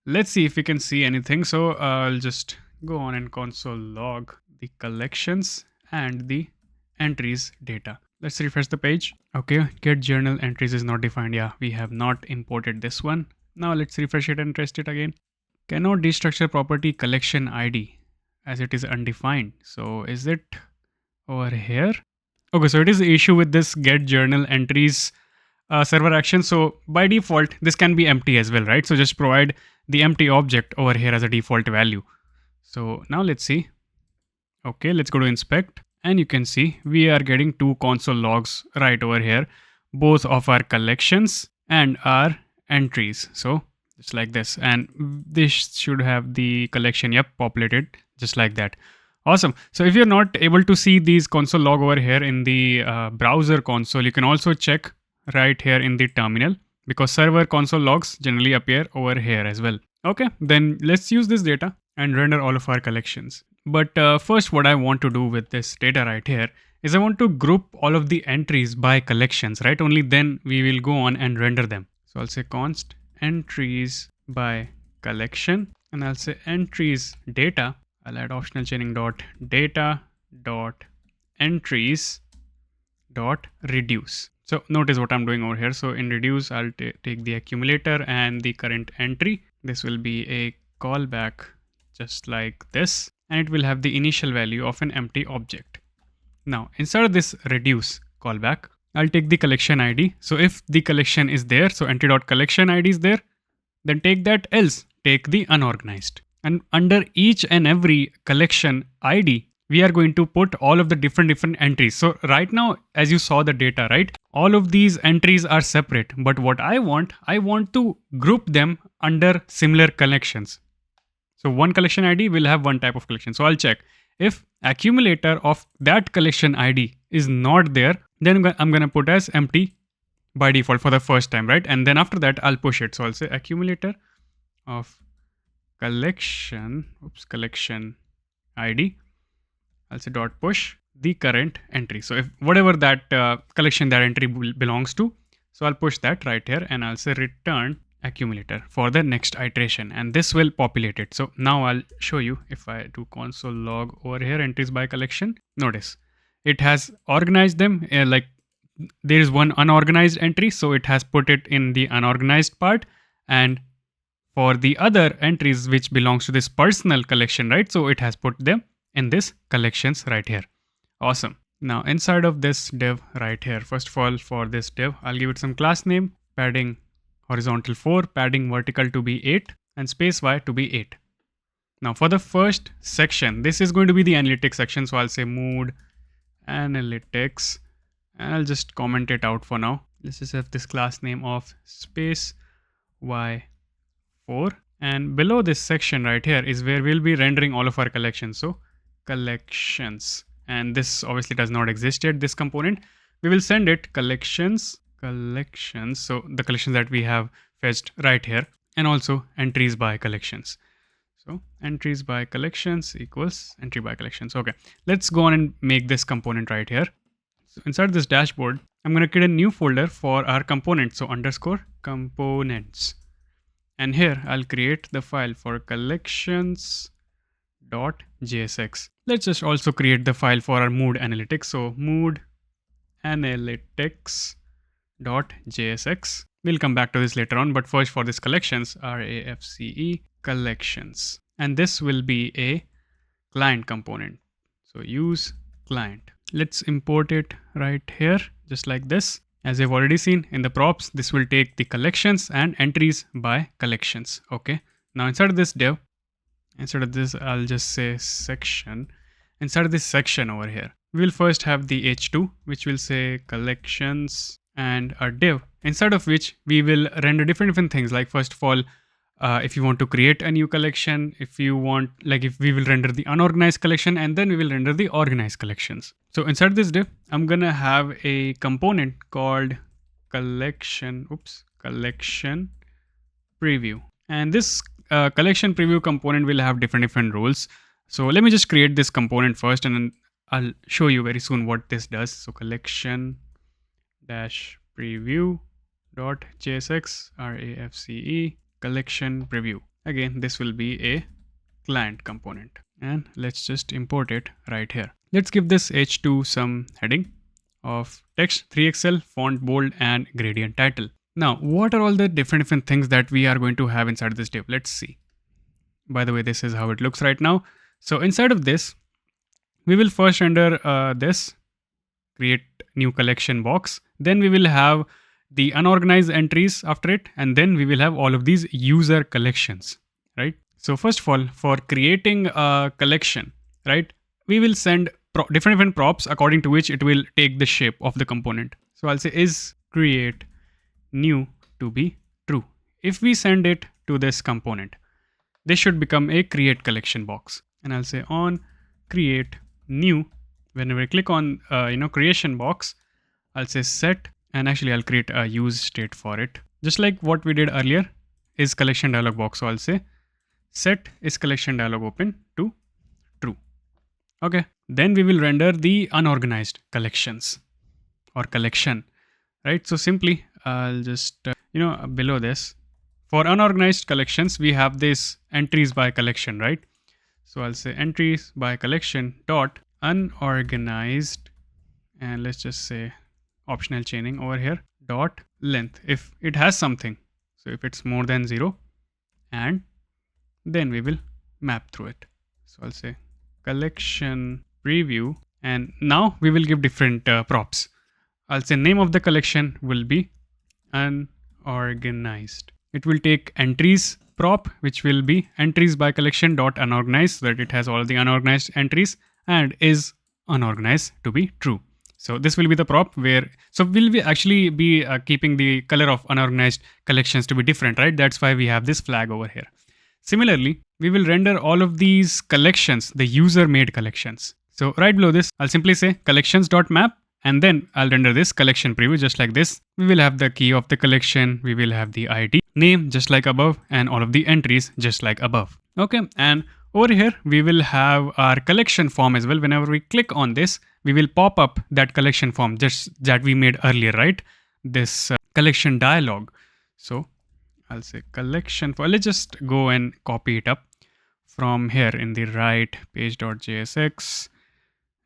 let's see if we can see anything. So I'll just go on and console log the collections and the entries data. Let's refresh the page. Okay, get journal entries is not defined. Yeah, we have not imported this one. Now let's refresh it and test it again. Cannot destructure property collection ID as it is undefined. So is it over here? Okay, so it is the issue with this get journal entries server action. So by default, this can be empty as well, right? So just provide the empty object over here as a default value. So now let's see. Okay, let's go to inspect, and you can see we are getting two console logs right over here, both of our collections and our entries. So just like this, and this should have the collection, populated just like that. Awesome. So if you're not able to see these console log over here in the browser console, you can also check right here in the terminal, because server console logs generally appear over here as well. Okay, then let's use this data and render all of our collections. But first, what I want to do with this data right here is I want to group all of the entries by collections, right? Only then we will go on and render them. So I'll say const entries by collection, and I'll say entries data. I'll add optional chaining dot data dot entries dot reduce. So notice what I'm doing over here. So in reduce, I'll take the accumulator and the current entry. This will be a callback just like this, and it will have the initial value of an empty object. Now inside of this reduce callback, I'll take the collection ID. So if the collection is there, so entry.collection ID is there, then take that, else take the unorganized. And under each and every collection ID, we are going to put all of the different entries. So right now, as you saw the data, right? All of these entries are separate, but what I want to group them under similar collections. So one collection ID will have one type of collection. So I'll check if accumulator of that collection ID is not there, then I'm going to put as empty by default for the first time, right? And then after that, I'll push it. So I'll say accumulator of collection ID. I'll say dot push the current entry. So if whatever that collection that entry belongs to, so I'll push that right here, and I'll say return accumulator for the next iteration, and this will populate it. So now I'll show you if I do console log over here entries by collection. Notice it has organized them like there is one unorganized entry, so it has put it in the unorganized part, and for the other entries which belongs to this personal collection, right? So it has put them in this collections right here. Awesome. Now inside of this div right here, first of all, for this div, I'll give it some class name, padding horizontal 4, padding vertical to be 8, and space y to be 8. Now for the first section, this is going to be the analytics section. So I'll say mood analytics, and I'll just comment it out for now. Let's just have this class name of space y4, and below this section right here is where we'll be rendering all of our collections. So collections, and this obviously does not exist yet, this component. We will send it collections, so the collections that we have fetched right here, and also entries by collections. So entries by collections equals entry by collections. Okay, let's go on and make this component right here. So inside this dashboard, I'm going to create a new folder for our component. So underscore components. And here I'll create the file for collections.jsx. Let's just also create the file for our mood analytics. So mood analytics.jsx. We'll come back to this later on, but first for this collections, RAFCE collections. And this will be a client component. So use client. Let's import it right here, just like this. As you've already seen in the props, this will take the collections and entries by collections. Okay. Now inside of this div, instead of this, I'll just say section. Inside of this section over here, we'll first have the h2, which will say collections, and a div inside of which we will render different things. Like first of all, if you want to create a new collection, if you want, like if we will render the unorganized collection, and then we will render the organized collections. So inside this div, I'm gonna have a component called collection preview, and this collection preview component will have different roles. So let me just create this component first, and then I'll show you very soon what this does. So collection dash preview.jsx RAFCE collection preview. Again, this will be a client component, and let's just import it right here. Let's give this h2 some heading of text 3XL, font bold, and gradient title. Now, what are all the different things that we are going to have inside this div? Let's see. By the way, this is how it looks right now. So inside of this, we will first render this create new collection box. Then we will have the unorganized entries after it, and then we will have all of these user collections, right? So first of all, for creating a collection, right, we will send different props according to which it will take the shape of the component. So I'll say is create new to be true. If we send it to this component, this should become a create collection box. And I'll say on create new. Whenever I click on creation box, I'll say set, and actually I'll create a use state for it, just like what we did earlier is collection dialog box. So I'll say set is collection dialog open to true. Okay, then we will render the unorganized collections or collection, right? So simply I'll just below this, for unorganized collections we have this entries by collection, right? So I'll say entries by collection dot unorganized, and let's just say optional chaining over here, dot length if it has something. So if it's more than 0, and then we will map through it. So I'll say collection preview, and now we will give different props. I'll say name of the collection will be unorganized. It will take entries prop, which will be entries by collection dot unorganized, so that it has all the unorganized entries, and is unorganized to be true. So this will be the prop where, so will we actually be keeping the color of unorganized collections to be different, right? That's why we have this flag over here. Similarly, we will render all of these collections, the user made collections. So right below this, I'll simply say collections.map, and then I'll render this collection preview just like this. We will have the key of the collection, we will have the ID, name just like above, and all of the entries just like above. Okay, and over here, we will have our collection form as well. Whenever we click on this, we will pop up that collection form just that we made earlier, right? This collection dialog. So I'll say collection form. Let's just go and copy it up from here in the right page.jsx.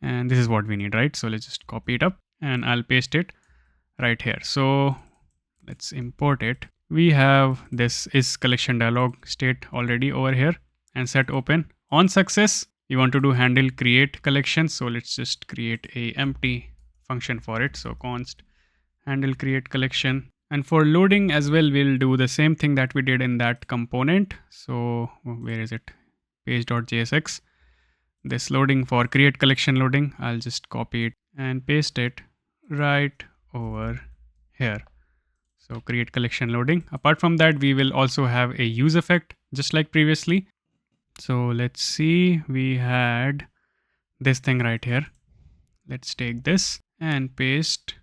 And this is what we need, right? So let's just copy it up and I'll paste it right here. So let's import it. We have this is collection dialog state already over here. And set open. On success, you want to do handle create collection. So let's just create a empty function for it. So const handle create collection. And for loading as well, we'll do the same thing that we did in that component. So where is it? Page.jsx. This loading for create collection loading, I'll just copy it and paste it right over here. So create collection loading. Apart from that, we will also have a use effect just like previously. So let's see, we had this thing right here. let's take this and paste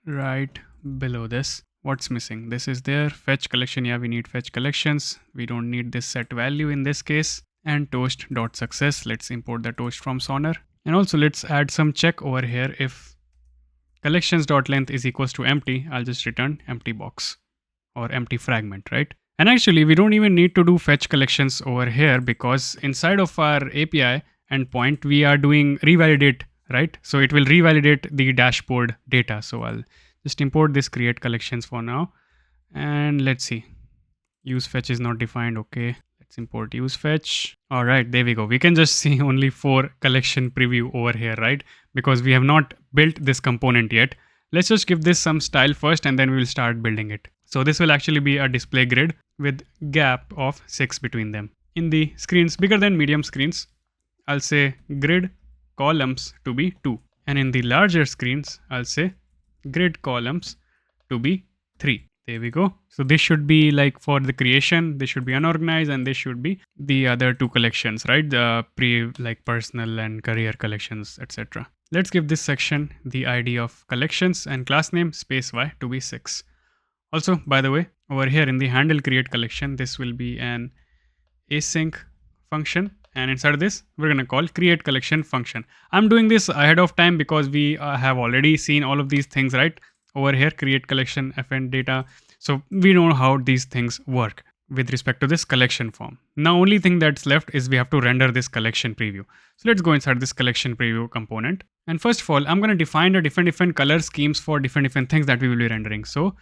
right below this. What's missing? This is there. Fetch collection. Yeah, we need fetch collections. We don't need this set value in this case. And toast.success. Let's import the toast from Sonar. And also let's add some check over here. If collections.length is equals to empty, I'll just return empty box or empty fragment, right? And actually, we don't even need to do fetch collections over here because inside of our API endpoint, we are doing revalidate, right? So it will revalidate the dashboard data. So I'll just import this create collections for now. And let's see. Use fetch is not defined. Okay. Let's import use fetch. All right, there we go. We can just see only 4 collection preview over here, right? Because we have not built this component yet. Let's just give this some style first and then we will start building it. So this will actually be a display grid with gap of 6 between them. In the screens bigger than medium screens, I'll say grid columns to be 2. And in the larger screens, I'll say grid columns to be 3. There we go. So this should be like for the creation, this should be unorganized and this should be the other 2 collections, right? The like personal and career collections, etc. Let's give this section the ID of collections and class name space y to be 6. Also, by the way, over here in the handle create collection, this will be an async function. And inside of this, we're going to call create collection function. I'm doing this ahead of time because we have already seen all of these things, right? Over here, create collection, fn data. So we know how these things work with respect to this collection form. Now, only thing that's left is we have to render this collection preview. So let's go inside this collection preview component. And first of all, I'm going to define the different color schemes for different things that we will be rendering. So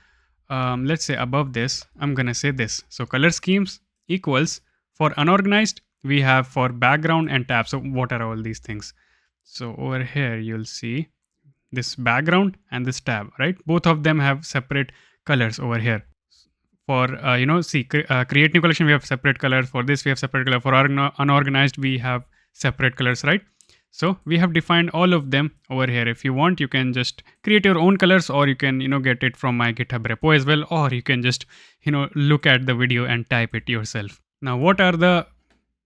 let's say above this, I'm going to say this. So color schemes equals for unorganized, we have for background and tab. So what are all these things? So over here, you'll see this background and this tab, right? Both of them have separate colors over here. For, create new collection, we have separate colors. For this, we have separate color. For unorganized, we have separate colors, right? So we have defined all of them over here. If you want, you can just create your own colors or you can, get it from my GitHub repo as well. Or you can just, look at the video and type it yourself. Now, what are the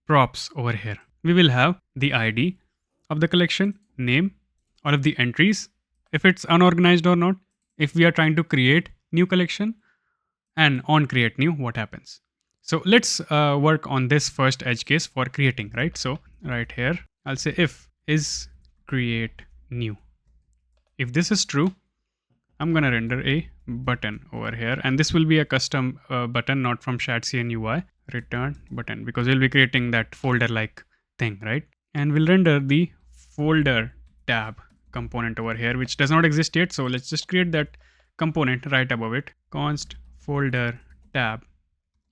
props over here? We will have the ID of the collection, name, all of the entries, if it's unorganized or not, if we are trying to create new collection, and on create new, what happens. So let's work on this first edge case for creating, right? So right here, I'll say if is create new. If this is true, I'm going to render a button over here. And this will be a custom button, not from Shadcn UI, return button, because we'll be creating that folder-like thing, right? And we'll render the folder tab component over here, which does not exist yet. So let's just create that component right above it. Const folder tab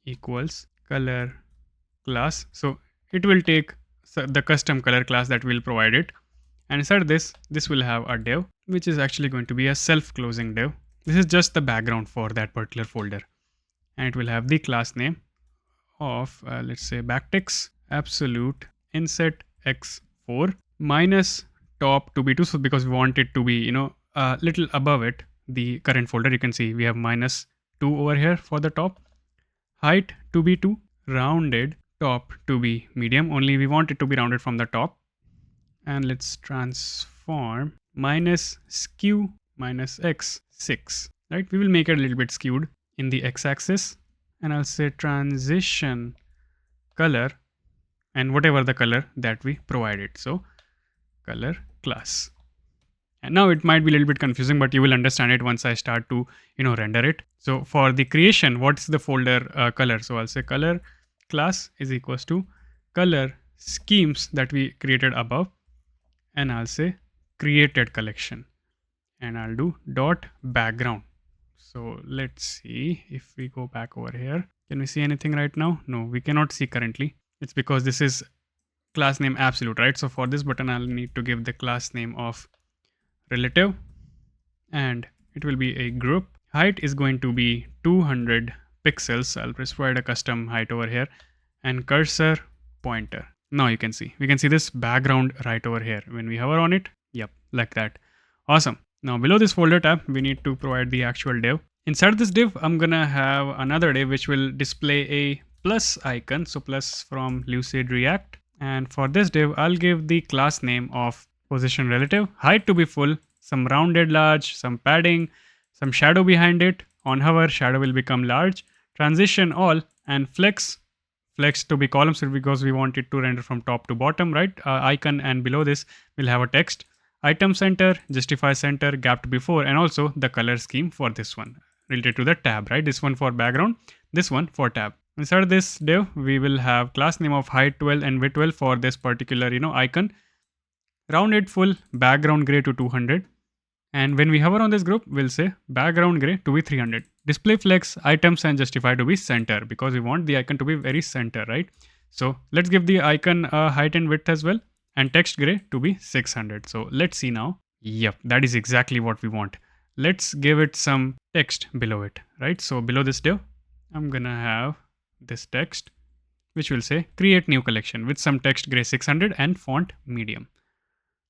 equals color class. So it will take the custom color class that we'll provide it. And inside this will have a div, which is actually going to be a self-closing div. This is just the background for that particular folder. And it will have the class name of, let's say, backticks absolute inset x4 minus top to be 2. So because we want it to be, a little above it, the current folder, you can see we have minus 2 over here for the top. Height to be 2, rounded top to be medium. Only we want it to be rounded from the top. And let's transform minus skew minus x6, right? We will make it a little bit skewed in the x-axis. And I'll say transition color and whatever the color that we provided. So color class. And now it might be a little bit confusing, but you will understand it once I start to, render it. So for the creation, what's the folder color? So I'll say color class is equals to color schemes that we created above. And I'll say created collection. And I'll do dot background. So let's see if we go back over here. Can we see anything right now? No, we cannot see currently. It's because this is class name absolute, right? So for this button, I'll need to give the class name of relative and it will be a group. Height is going to be 200 pixels. I'll provide a custom height over here and cursor pointer. Now you can see, we can see this background right over here. When we hover on it, yep, like that. Awesome. Now below this folder tab, we need to provide the actual div. Inside this div, I'm gonna have another div which will display a plus icon. So plus from Lucid React. And for this div, I'll give the class name of position relative, height to be full, some rounded large, some padding, some shadow behind it. On hover, shadow will become large, transition all, and flex to be columns because we want it to render from top to bottom, right? Icon, and below this we'll have a text, item center, justify center, gap to be 4, and also the color scheme for this one related to the tab, right? This one for background, this one for tab. Inside of this div, we will have class name of height 12 and width 12 for this particular, icon. Rounded full, background gray to 200. And when we hover on this group, we'll say background gray to be 300. Display flex, items, and justify to be center because we want the icon to be very center, right? So let's give the icon a height and width as well, and text gray to be 600. So let's see now. Yep, that is exactly what we want. Let's give it some text below it, right? So below this div, I'm gonna have this text, which will say create new collection with some text gray 600 and font medium.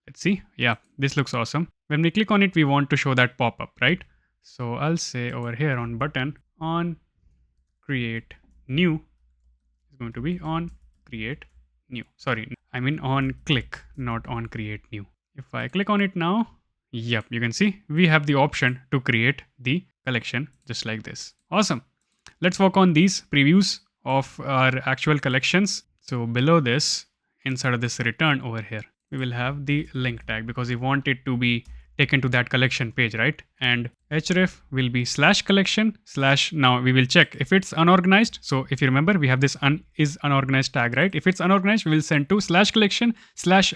Let's see. Yeah, this looks awesome. When we click on it, we want to show that pop-up, right? So I'll say over here on button, on create new is going to be on create new. Sorry, I mean on click, not on create new. If I click on it now, yep, you can see we have the option to create the collection just like this. Awesome. Let's work on these previews of our actual collections. So below this, inside of this return over here, we will have the link tag because we want it to be taken to that collection page, right? And href will be /collection/ now we will check if it's unorganized. So if you remember, we have this is unorganized tag, right? If it's unorganized, we will send to /collection/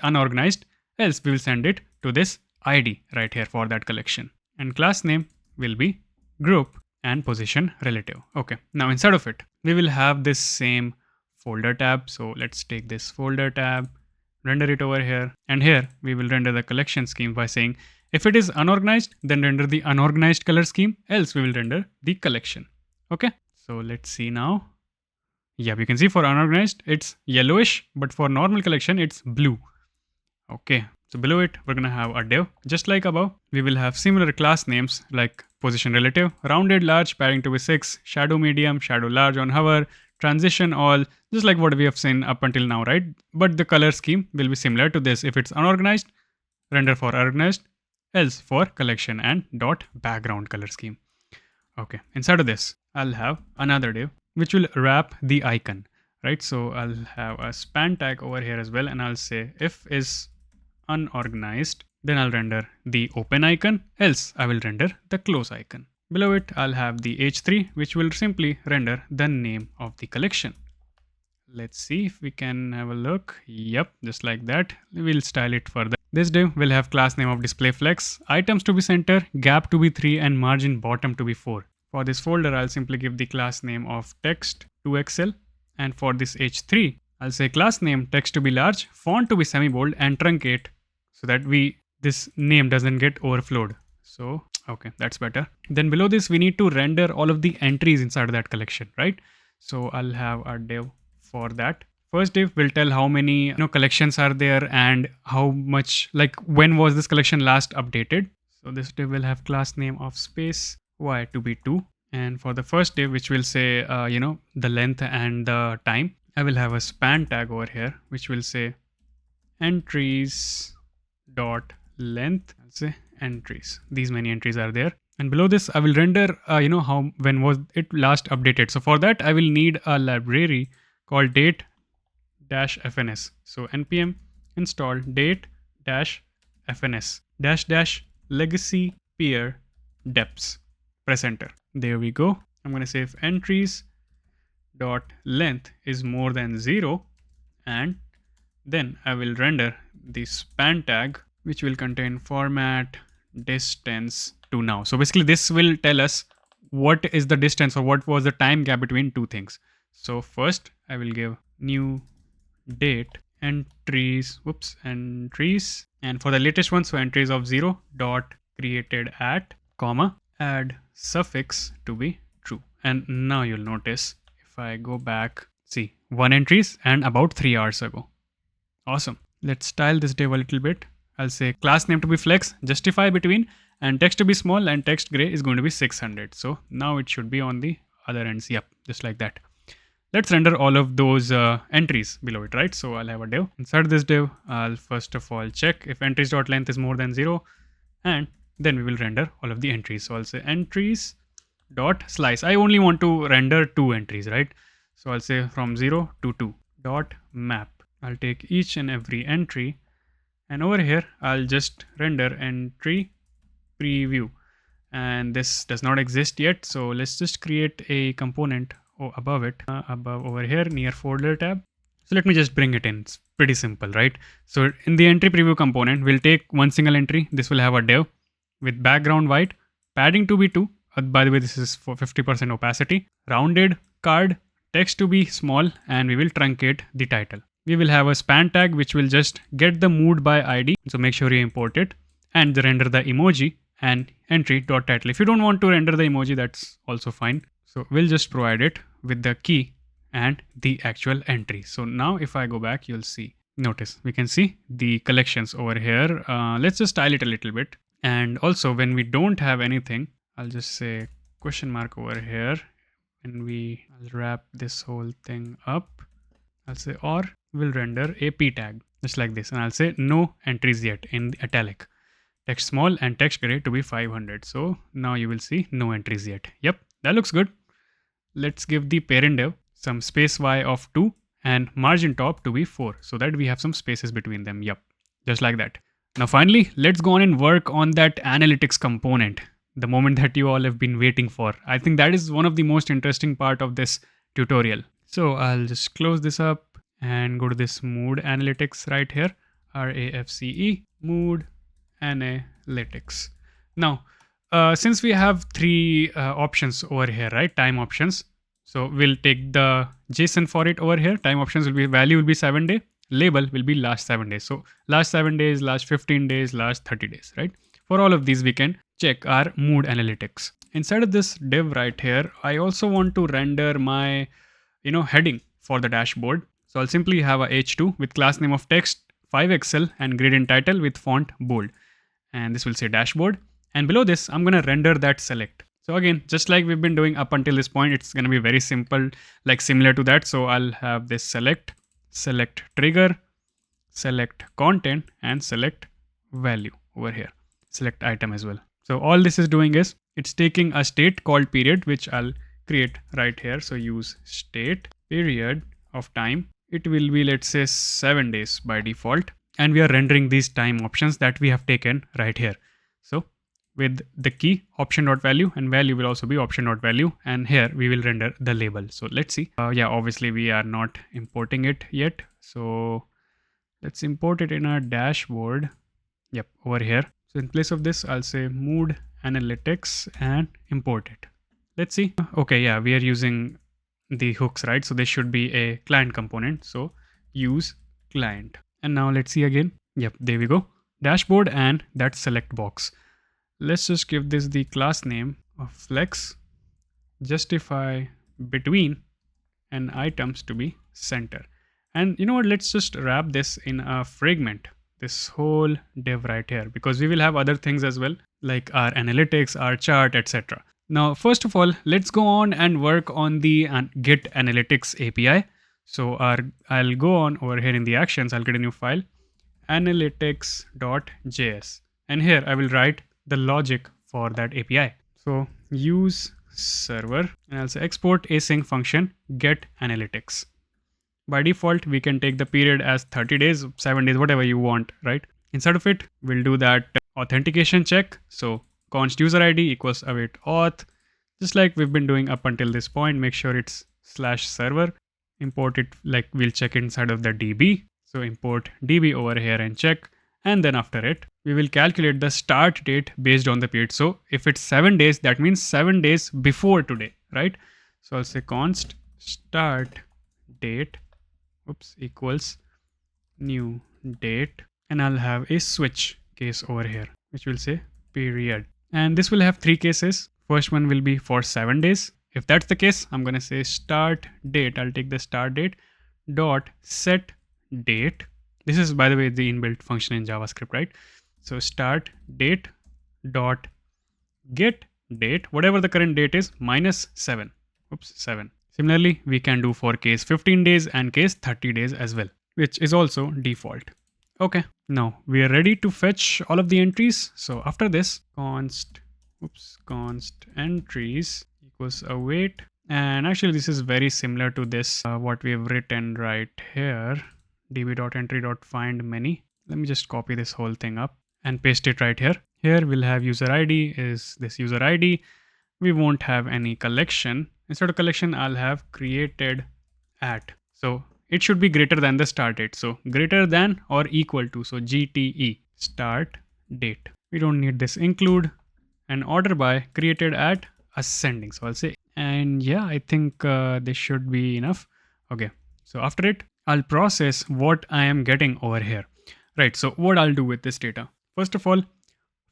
unorganized, else we will send it to this ID right here for that collection. And class name will be group and position relative. Okay, now inside of it, we will have this same folder tab. So let's take this folder tab, render it over here, and here we will render the collection scheme by saying if it is unorganized, then render the unorganized color scheme, else we will render the collection. Okay, so let's see now. Yeah, you can see for unorganized it's yellowish, but for normal collection it's blue. Okay, so below it we're gonna have a div just like above. We will have similar class names like position relative, rounded large, padding to be 6, shadow medium, shadow large on hover, transition all, just like what we have seen up until now, right? But the color scheme will be similar to this. If it's unorganized, render for organized, else for collection, and dot background color scheme. Okay, inside of this, I'll have another div which will wrap the icon, right? So I'll have a span tag over here as well, and I'll say if is unorganized, then I'll render the open icon, else I will render the close icon. Below it, I'll have the h3, which will simply render the name of the collection. Let's see if we can have a look. Yep, just like that. We'll style it further. This div will have class name of display flex, items to be center, gap to be 3, and margin bottom to be 4. For this folder, I'll simply give the class name of text to Excel. And for this h3, I'll say class name text to be large, font to be semi-bold, and truncate so that this name doesn't get overflowed. So, okay, that's better. Then below this, we need to render all of the entries inside of that collection, right? So I'll have a div for that. First div will tell how many collections are there and how much, like when was this collection last updated. So this div will have class name of space y to be 2. And for the first div, which will say, the length and the time, I will have a span tag over here, which will say entries dot length. I'll say entries. These many entries are there. And below this, I will render, when was it last updated. So for that, I will need a library called date-fns. So npm install date-fns --legacy peer deps. Press enter. There we go. I'm going to say if entries dot length is more than 0, and then I will render the span tag, which will contain format distance to now. So basically this will tell us what is the distance or what was the time gap between two things. So first I will give new date entries, and for the latest one, so entries of 0 dot created at, comma, add suffix to be true. And now you'll notice if I go back, see 1 entries and about 3 hours ago. Awesome. Let's style this div a little bit. I'll say class name to be flex, justify between, and text to be small, and text gray is going to be 600. So now it should be on the other ends. Yep, just like that. let's render all of those entries below it, right? So I'll have a div. Inside this div, I'll first of all check if entries.length is more than 0, and then we will render all of the entries. So I'll say entries dot slice. I only want to render 2 entries, right? So I'll say from 0 to 2 dot map. I'll take each and every entry, and over here I'll just render entry preview, and this does not exist yet, so let's just create a component above it, above over here near folder tab. So let me just bring it in. It's pretty simple, right? So in the entry preview component, we'll take one single entry. This will have a div with background white, padding to be 2. By the way, this is for 50% opacity, rounded card, text to be small, and we will truncate the title. We will have a span tag which will just get the mood by ID. So make sure you import it and render the emoji and entry.title. If you don't want to render the emoji, that's also fine. So we'll just provide it with the key and the actual entry. So now if I go back, you'll see, notice we can see the collections over here. Let's just style it a little bit. And also when we don't have anything, I'll just say question mark over here, and I'll wrap this whole thing up. I'll say, or we'll render a p tag just like this, and I'll say no entries yet in the italic, text small and text gray to be 500. So now you will see no entries yet. Yep, that looks good. Let's give the parent div some space y of 2 and margin top to be 4 so that we have some spaces between them. Yep, just like that. Now finally, let's go on and work on that analytics component, the moment that you all have been waiting for. I think that is one of the most interesting part of this tutorial. So I'll just close this up and go to this mood analytics right here, RAFCE mood analytics. Now, since we have 3 options over here, right? Time options. So we'll take the JSON for it over here. Time options will be value will be 7 day. Label will be last 7 days. So last 7 days, last 15 days, last 30 days, right? For all of these, we can check our mood analytics. Inside of this div right here, I also want to render my, heading for the dashboard. So I'll simply have a h2 with class name of text 5XL and gradient title with font bold. And this will say dashboard. And below this, I'm going to render that select. So again, just like we've been doing up until this point, it's going to be very simple, like similar to that. So I'll have this select trigger, select content, and select value over here. Select item as well. So all this is doing is it's taking a state called period, which I'll create right here. So use state period of time. It will be, let's say, 7 days by default. And we are rendering these time options that we have taken right here. So with the key option.value, and value will also be option.value. And here we will render the label. So let's see. Yeah, obviously we are not importing it yet. So let's import it in our dashboard. Yep, over here. So in place of this, I'll say mood analytics and import it. Let's see. Okay, yeah, we are using the hooks, right? So this should be a client component. So use client. And now let's see again. Yep, there we go. Dashboard and that select box. Let's just give this the class name of flex, justify between, and items to be center. And you know what? Let's just wrap this in a fragment, this whole div right here, because we will have other things as well, like our analytics, our chart, etc. Now, first of all, let's go on and work on the Get Analytics API. So I'll go on over here in the actions, I'll get a new file, analytics.js. And here I will write the logic for that API. So use server, and I'll say export async function get analytics. By default, we can take the period as 30 days, 7 days, whatever you want, right? Inside of it, we'll do that authentication check. So const user ID equals await auth, just like we've been doing up until this point. Make sure it's /server. Import it, like we'll check inside of the DB. So import DB over here and check. And then after it, we will calculate the start date based on the period. So if it's 7 days, that means 7 days before today, right? So I'll say const start date, equals new date. And I'll have a switch case over here, which will say period. And this will have 3 cases. First one will be for 7 days. If that's the case, I'm going to say start date. I'll take the start date dot set date. This is, by the way, the inbuilt function in JavaScript, right? So start date dot get date, whatever the current date is, -7. 7. Similarly, we can do for case 15 days and case 30 days as well, which is also default. Okay, now we are ready to fetch all of the entries. So after this, const entries equals await. And actually this is very similar to this, what we have written right here, db.entry.find many. Let me just copy this whole thing up and paste it right here. Here we'll have user ID is this user ID. We won't have any collection. Instead of collection, I'll have created at. So it should be greater than the start date. So greater than or equal to. So GTE, start date. We don't need this include, and order by created at ascending. So I'll say, and yeah, I think this should be enough. Okay. So after it, I'll process what I am getting over here. Right. So what I'll do with this data. First of all,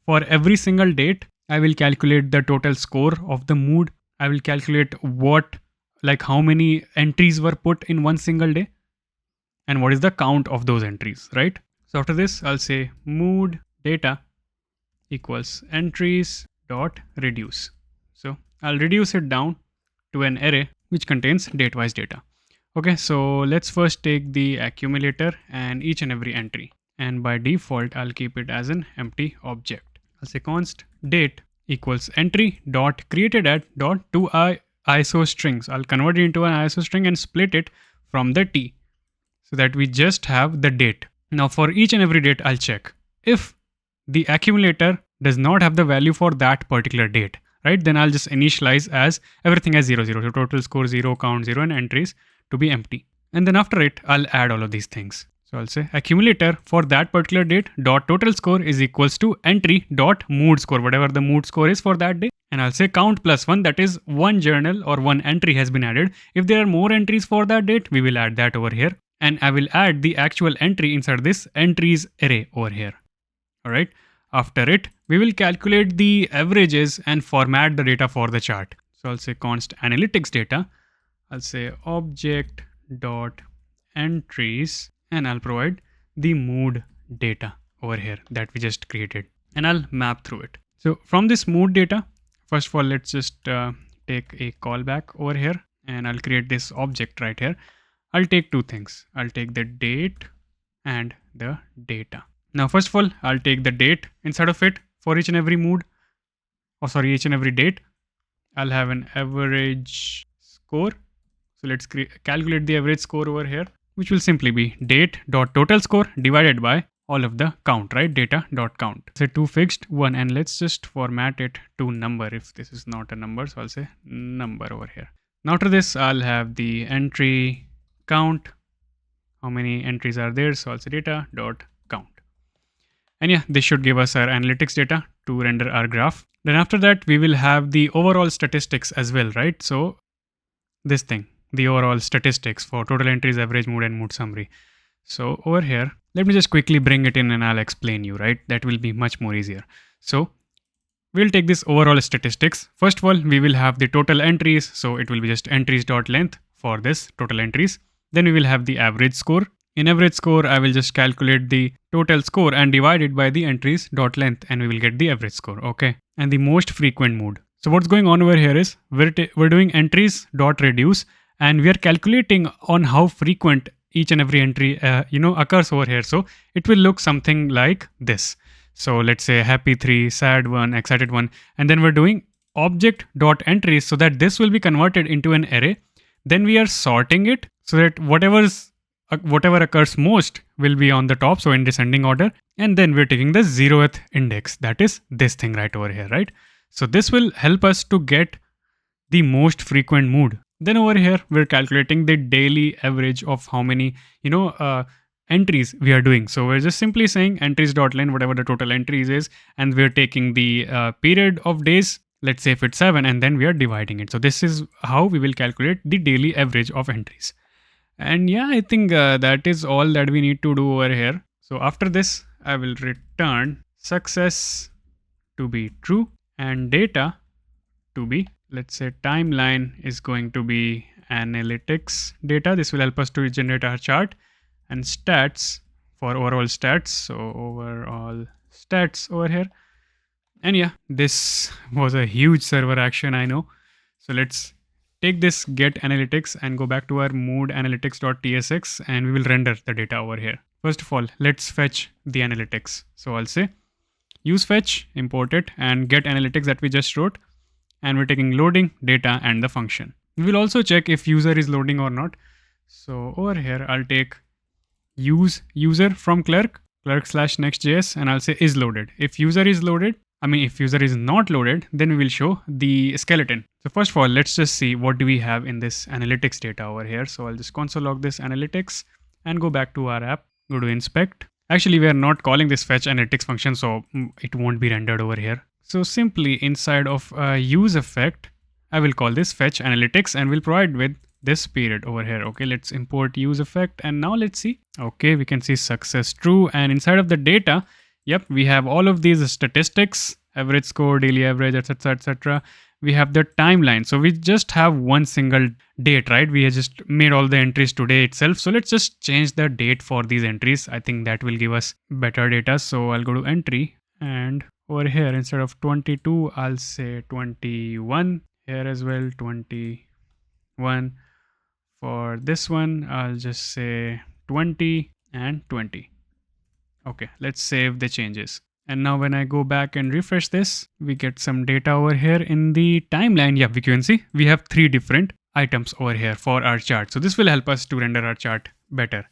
for every single date, I will calculate the total score of the mood. I will calculate how many entries were put in one single day and what is the count of those entries, right? So after this, I'll say mood data equals entries dot reduce. So I'll reduce it down to an array which contains date-wise data. Okay, so let's first take the accumulator and each and every entry. And by default, I'll keep it as an empty object. I'll say const date equals entry dot created at dot to ISO strings. I'll convert it into an ISO string and split it from the T so that we just have the date. Now for each and every date, I'll check if the accumulator does not have the value for that particular date, right? Then I'll just initialize as everything as 0, 0. So total score 0, count 0, and entries to be empty. And then after it, I'll add all of these things. So I'll say accumulator for that particular date dot total score is equals to entry dot mood score, whatever the mood score is for that day. And I'll say count plus 1, that is one journal or one entry has been added. If there are more entries for that date, we will add that over here. And I will add the actual entry inside this entries array over here. All right. After it, we will calculate the averages and format the data for the chart. So I'll say const analytics data. I'll say object dot entries, and I'll provide the mood data over here that we just created, and I'll map through it. So from this mood data, first of all, let's just take a callback over here, and I'll create this object right here. I'll take two things. I'll take the date and the data. Now, first of all, I'll take the date inside of it for each and every mood, each and every date. I'll have an average score. So let's calculate the average score over here, which will simply be date dot total score divided by all of the count, right? Data dot count. Say 2 fixed 1, and let's just format it to number if this is not a number. So I'll say number over here. Now after this, I'll have the entry count. How many entries are there? So I'll say data dot count. And yeah, this should give us our analytics data to render our graph. Then after that, we will have the overall statistics as well, right? So this thing, the overall statistics for total entries, average mood, and mood summary. So over here, let me just quickly bring it in and I'll explain you, right? That will be much more easier. So we'll take this overall statistics. First of all, we will have the total entries. So it will be just entries.length for this total entries. Then we will have the average score. In average score, I will just calculate the total score and divide it by the entries.length, and we will get the average score. Okay. And the most frequent mood. So what's going on over here is we're doing entries.reduce, and we are calculating on how frequent each and every entry occurs over here. So it will look something like this. So let's say happy 3, sad 1, excited 1, and then we're doing object.entries so that this will be converted into an array. Then we are sorting it so that whatever occurs most will be on the top, so in descending order. And then we're taking the 0th index, that is this thing right over here, right? So this will help us to get the most frequent mood. Then over here, we're calculating the daily average of how many, entries we are doing. So we're just simply saying entries.length, whatever the total entries is, and we're taking the period of days, let's say if it's 7, and then we are dividing it. So this is how we will calculate the daily average of entries. And yeah, I think that is all that we need to do over here. So after this, I will return success to be true and data to be, let's say timeline is going to be analytics data. This will help us to generate our chart, and stats for overall stats. So overall stats over here. And yeah, this was a huge server action, I know. So let's take this get analytics and go back to our mood analytics.tsx, and we will render the data over here. First of all, let's fetch the analytics. So I'll say use fetch, import it, and get analytics that we just wrote. And we're taking loading, data, and the function. We will also check if user is loading or not. So over here, I'll take use user from clerk/next.js, and I'll say is loaded. If user is loaded, if user is not loaded, then we will show the skeleton. So first of all, let's just see what do we have in this analytics data over here. So I'll just console log this analytics and go back to our app, go to inspect. Actually, we are not calling this fetch analytics function, so it won't be rendered over here. So simply inside of use effect, I will call this fetch analytics and we'll provide with this period over here. Okay, let's import use effect, and now let's see. Okay, we can see success true, and inside of the data, yep, we have all of these statistics, average score, daily average, etc, etc. We have the timeline. So we just have one single date, right? We have just made all the entries today itself. So let's just change the date for these entries. I think that will give us better data. So I'll go to entry, and over here, instead of 22, I'll say 21. Here as well, 21. For this one, I'll just say 20 and 20. Okay, let's save the changes. And now when I go back and refresh this, we get some data over here in the timeline. Yeah, we can see we have 3 different items over here for our chart. So this will help us to render our chart better.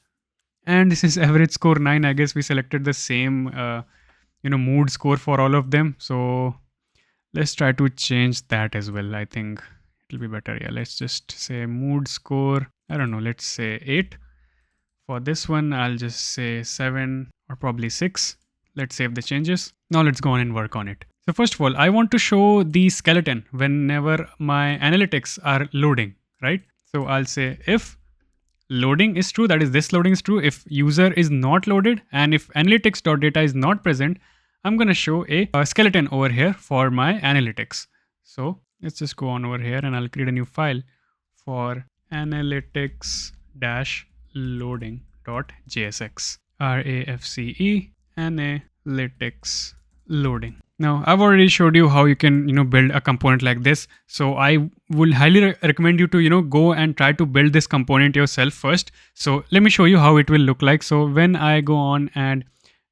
And this is average score 9. I guess we selected the same mood score for all of them. So let's try to change that as well. I think it'll be better. Yeah, let's just say mood score, I don't know, let's say 8. For this one, I'll just say 7 or probably 6. Let's save the changes. Now let's go on and work on it. So first of all, I want to show the skeleton whenever my analytics are loading, right? So I'll say if loading is true, that is this loading is true. If user is not loaded and if analytics.data is not present, I'm going to show a skeleton over here for my analytics. So let's just go on over here and I'll create a new file for analytics-loading.jsx. RAFCE analytics loading. Now I've already showed you how you can build a component like this. So I will highly recommend you to go and try to build this component yourself first. So let me show you how it will look like. So when I go on and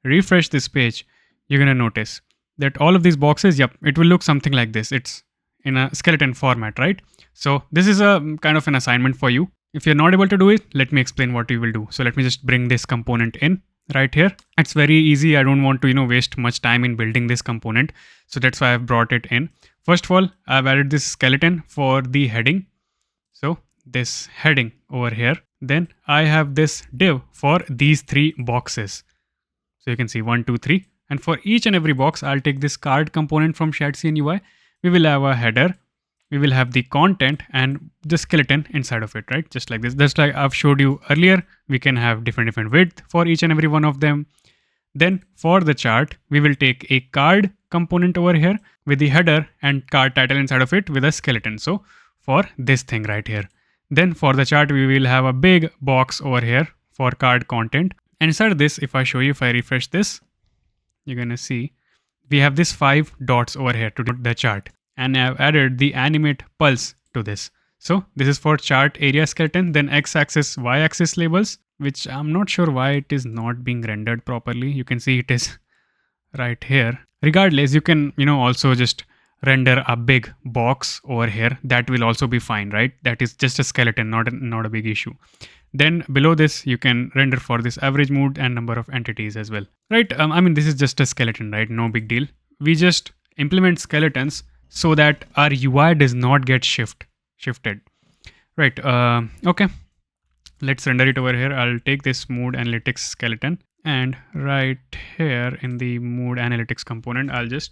refresh this page, you're gonna notice that all of these boxes, yep, it will look something like this. It's in a skeleton format, right? So this is a kind of an assignment for you. If you're not able to do it, let me explain what you will do. So let me just bring this component in right here. It's very easy. I don't want to waste much time in building this component. So that's why I've brought it in. First of all, I've added this skeleton for the heading. So this heading over here. Then I have this div for these 3 boxes. So you can see 1, 2, 3. And for each and every box, I'll take this card component from Shadcn UI. We will have a header. We will have the content and the skeleton inside of it, right? Just like this. Just like I've showed you earlier, we can have different width for each and every one of them. Then for the chart, we will take a card component over here with the header and card title inside of it with a skeleton. So for this thing right here. Then for the chart, we will have a big box over here for card content. And inside of this, if I show you, if I refresh this, you're going to see we have this 5 dots over here to the chart. And I've added the animate pulse to this. So this is for chart area skeleton, then x-axis, y-axis labels, which I'm not sure why it is not being rendered properly. You can see it is right here. Regardless, you can, also just render a big box over here. That will also be fine, right? That is just a skeleton, not a big issue. Then below this, you can render for this average mood and number of entities as well, right? This is just a skeleton, right? No big deal. We just implement skeletons so that our UI does not get shifted, right? Okay, let's render it over here. I'll take this mood analytics skeleton and right here in the mood analytics component, I'll just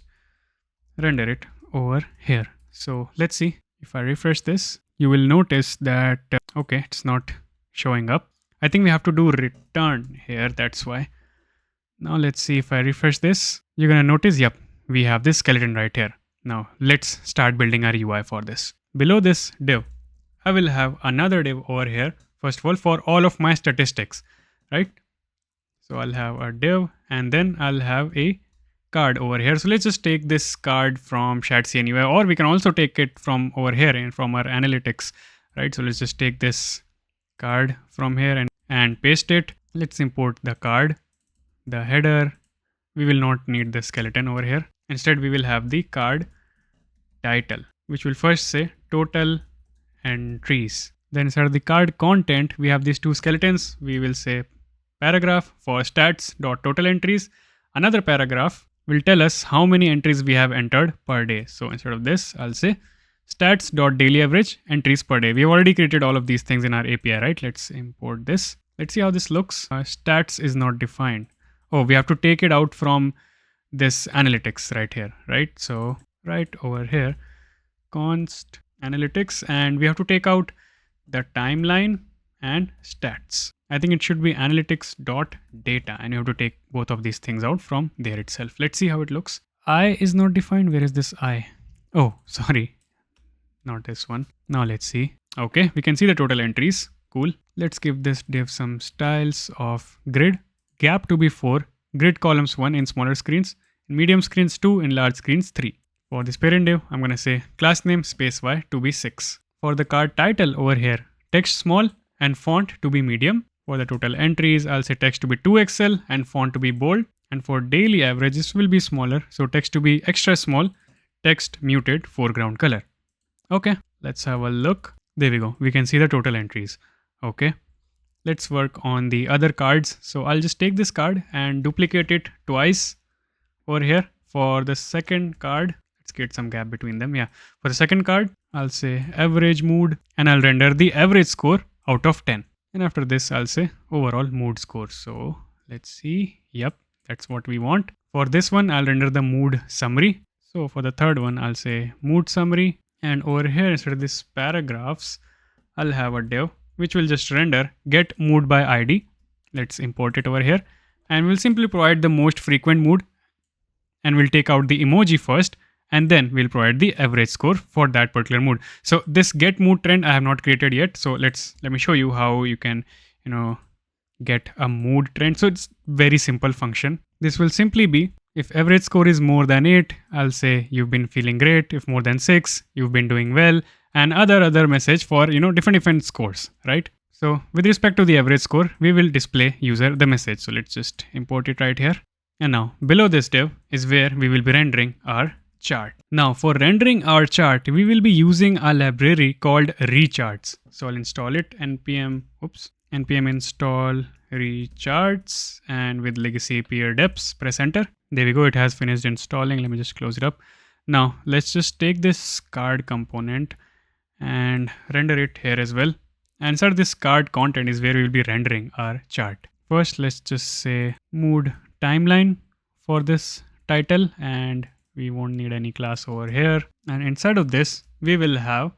render it over here. So let's see if I refresh this, you will notice that, okay, it's not showing up. I think we have to do return here. That's why. Now let's see if I refresh this, you're going to notice, yep, we have this skeleton right here. Now let's start building our UI for this. Below this div, I will have another div over here. First of all, for all of my statistics, right? So I'll have a div and then I'll have a card over here. So let's just take this card from Shadcn UI, or we can also take it from over here and from our analytics, right? So let's just take this card from here and paste it. Let's import the card, the header. We will not need the skeleton over here. Instead, we will have the card title, which will first say total entries. Then inside the card content, we have these two skeletons. We will say paragraph for stats.total entries. Another paragraph will tell us how many entries we have entered per day. So instead of this, I'll say stats.dailyAverage entries per day. We have already created all of these things in our API, right? Let's import this. Let's see how this looks. Stats is not defined. Oh, we have to take it out from this analytics right here, right? So right over here, const analytics, and we have to take out the timeline and stats. I think it should be analytics.data, and you have to take both of these things out from there itself. Let's see how it looks. I is not defined. Where is this I? Oh, sorry. Not this one. Now let's see. Okay, we can see the total entries. Cool. Let's give this div some styles of grid. Gap to be 4. Grid columns 1 in smaller screens. In medium screens 2. In large screens 3. For this parent div, I'm going to say class name space y to be 6. For the card title over here, text small and font to be medium. For the total entries, I'll say text to be 2XL and font to be bold. And for daily average, this will be smaller. So text to be extra small, text muted foreground color. Okay, let's have a look. There we go. We can see the total entries. Okay, let's work on the other cards. So I'll just take this card and duplicate it twice over here. For the second card, let's get some gap between them. Yeah, for the second card, I'll say average mood and I'll render the average score out of 10. And after this, I'll say overall mood score. So let's see. Yep, that's what we want. For this one, I'll render the mood summary. So for the third one, I'll say mood summary. And over here, instead of this paragraphs, I'll have a div which will just render get mood by ID. Let's import it over here. And we'll simply provide the most frequent mood. And we'll take out the emoji first. And then we'll provide the average score for that particular mood. So this get mood trend I have not created yet. So let me show you how you can, get a mood trend. So it's very simple function. This will simply be if average score is more than 8, I'll say you've been feeling great. If more than 6, you've been doing well. And other message for, different scores, right? So with respect to the average score, we will display user the message. So let's just import it right here. And now below this div is where we will be rendering our chart. Now for rendering our chart, we will be using a library called recharts. So I'll install it, npm install recharts, and with legacy peer deps, press enter. There we go. It has finished installing. Let me just close it up. Now let's just take this card component and render it here as well. And inside this card content is where we will be rendering our chart. First, let's just say mood timeline for this title, and we won't need any class over here. And inside of this, we will have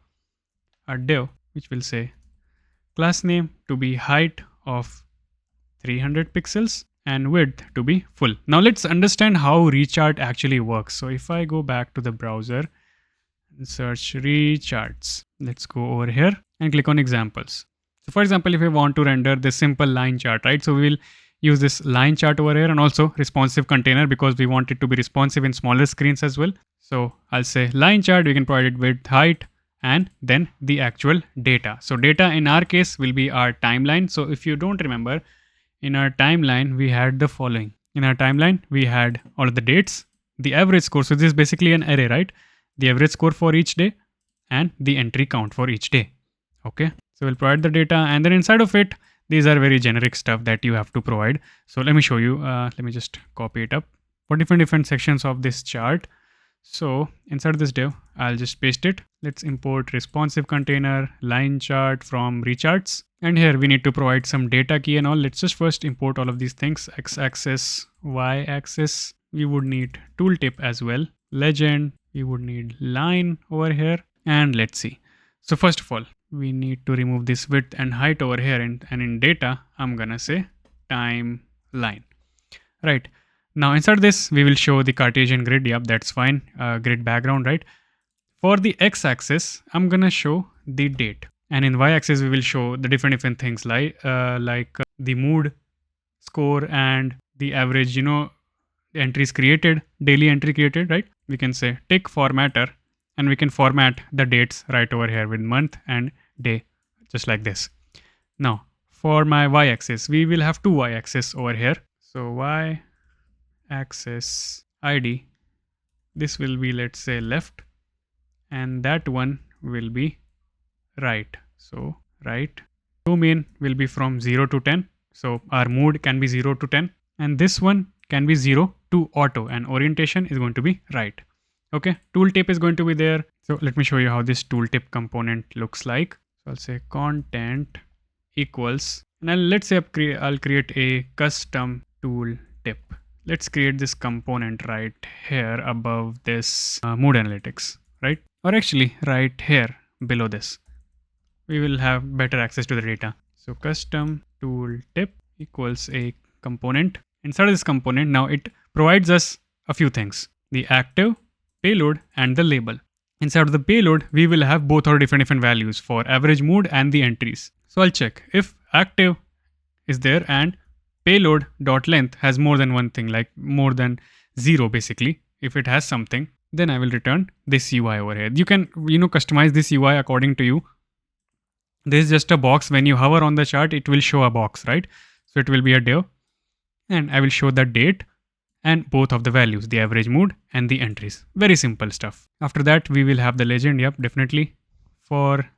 a div which will say class name to be height of 300 pixels and width to be full. Now let's understand how rechart actually works. So if I go back to the browser and search recharts, let's go over here and click on examples. So for example, if we want to render this simple line chart, right? So we will use this line chart over here and also responsive container because we want it to be responsive in smaller screens as well. So I'll say line chart, we can provide it with height and then the actual data. So data in our case will be our timeline. So if you don't remember, in our timeline, we had the following. In our timeline, we had all of the dates, the average score. So this is basically an array, right? The average score for each day and the entry count for each day. Okay. So we'll provide the data, and then inside of it, these are very generic stuff that you have to provide. So let me show you. Let me just copy it up for different sections of this chart. So inside this div, I'll just paste it. Let's import responsive container line chart from recharts. And here we need to provide some data key and all. Let's just first import all of these things. X-axis, Y-axis. We would need tooltip as well. Legend. We would need line over here. And let's see. So first of all, we need to remove this width and height over here. And in data, I'm going to say timeline. Right. Now inside this, we will show the Cartesian grid. Yep, that's fine. Grid background, right? For the x-axis, I'm going to show the date. And in y-axis, we will show the different things like the mood score and the average, entries created, daily entry created, right? We can say tick formatter, and we can format the dates right over here with month and day, just like this. Now, for my y-axis, we will have two y-axis over here. So y-axis ID, this will be, let's say, left, and that one will be right. So right. Domain will be from 0 to 10. So our mood can be 0 to 10. And this one can be 0 to auto, and orientation is going to be right. Okay, tooltip is going to be there. So let me show you how this tooltip component looks like. So I'll say content equals, and let's say I'll create a custom tooltip. Let's create this component right here above this mood analytics, right? Or actually right here below this. We will have better access to the data. So custom tooltip equals a component. Inside of this component, now it provides us a few things: the active, payload, and the label. Inside of the payload, we will have both our different values for average mood and the entries. So I'll check if active is there and payload dot length has more than one thing, like more than 0 basically. If it has something, then I will return this UI over here. You can, customize this UI according to you. This is just a box. When you hover on the chart, it will show a box, right? So it will be a div, and I will show the date and both of the values, the average mood and the entries. Very simple stuff. After that, we will have the legend. Yep, definitely for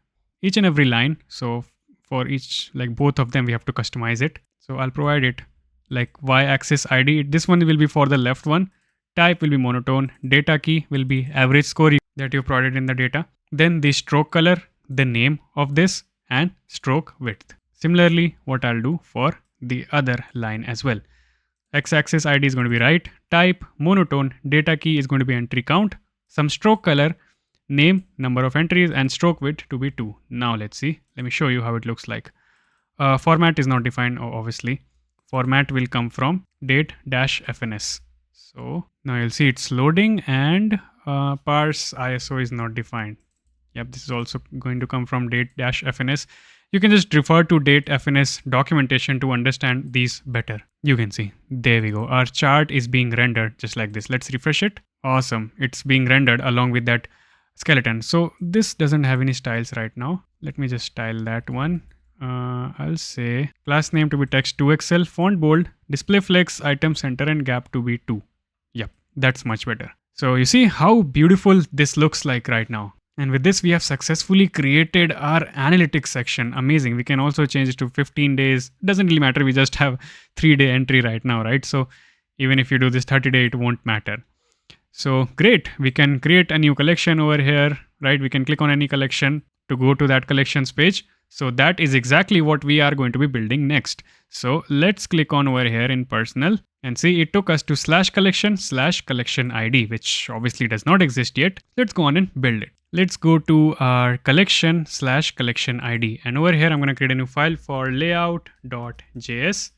each and every line. So for each, like both of them, we have to customize it. So I'll provide it like y-axis ID. This one will be for the left one. Type will be monotone. Data key will be average score that you provided in the data. Then the stroke color, the name of this, and stroke width. Similarly, what I'll do for the other line as well. X-axis ID is going to be right, type, monotone, data key is going to be entry count, some stroke color, name, number of entries, and stroke width to be 2. Now let's see. Let me show you how it looks like. Format is not defined, obviously. Format will come from date-fns. So now you'll see it's loading, and parse ISO is not defined. Yep, this is also going to come from date-fns. You can just refer to date-fns documentation to understand these better. You can see, there we go. Our chart is being rendered just like this. Let's refresh it. Awesome. It's being rendered along with that skeleton. So this doesn't have any styles right now. Let me just style that one. I'll say class name to be text 2XL, font bold, display flex, item center, and gap to be 2. Yep, that's much better. So you see how beautiful this looks like right now. And with this, we have successfully created our analytics section. Amazing. We can also change it to 15 days. Doesn't really matter. We just have 3-day entry right now, right? So even if you do this 30-day, it won't matter. So great. We can create a new collection over here, right? We can click on any collection to go to that collections page. So that is exactly what we are going to be building next. So let's click on over here in personal and see it took us to /collection/collection ID, which obviously does not exist yet. Let's go on and build it. Let's go to our collection/collection ID. And over here, I'm going to create a new file for layout.js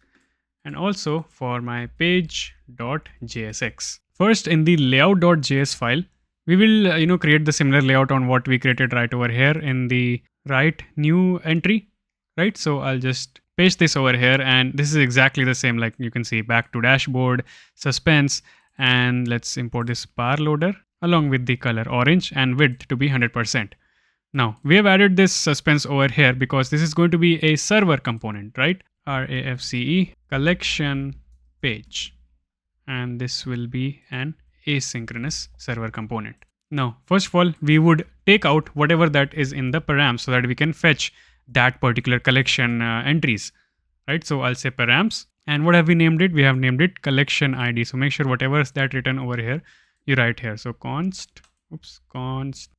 and also for my page.jsx. First, in the layout.js file, we will create the similar layout on what we created right over here in the write new entry, right? So I'll just paste this over here, and this is exactly the same. Like you can see, back to dashboard, suspense, and let's import this bar loader along with the color orange and width to be 100%. Now we have added this suspense over here because this is going to be a server component, right? RAFCE collection page, and this will be an asynchronous server component. Now, first of all, we would take out whatever that is in the params so that we can fetch that particular collection entries, right? So I'll say params, and what have we named it? We have named it collection ID. So make sure whatever is that written over here, you write here. So const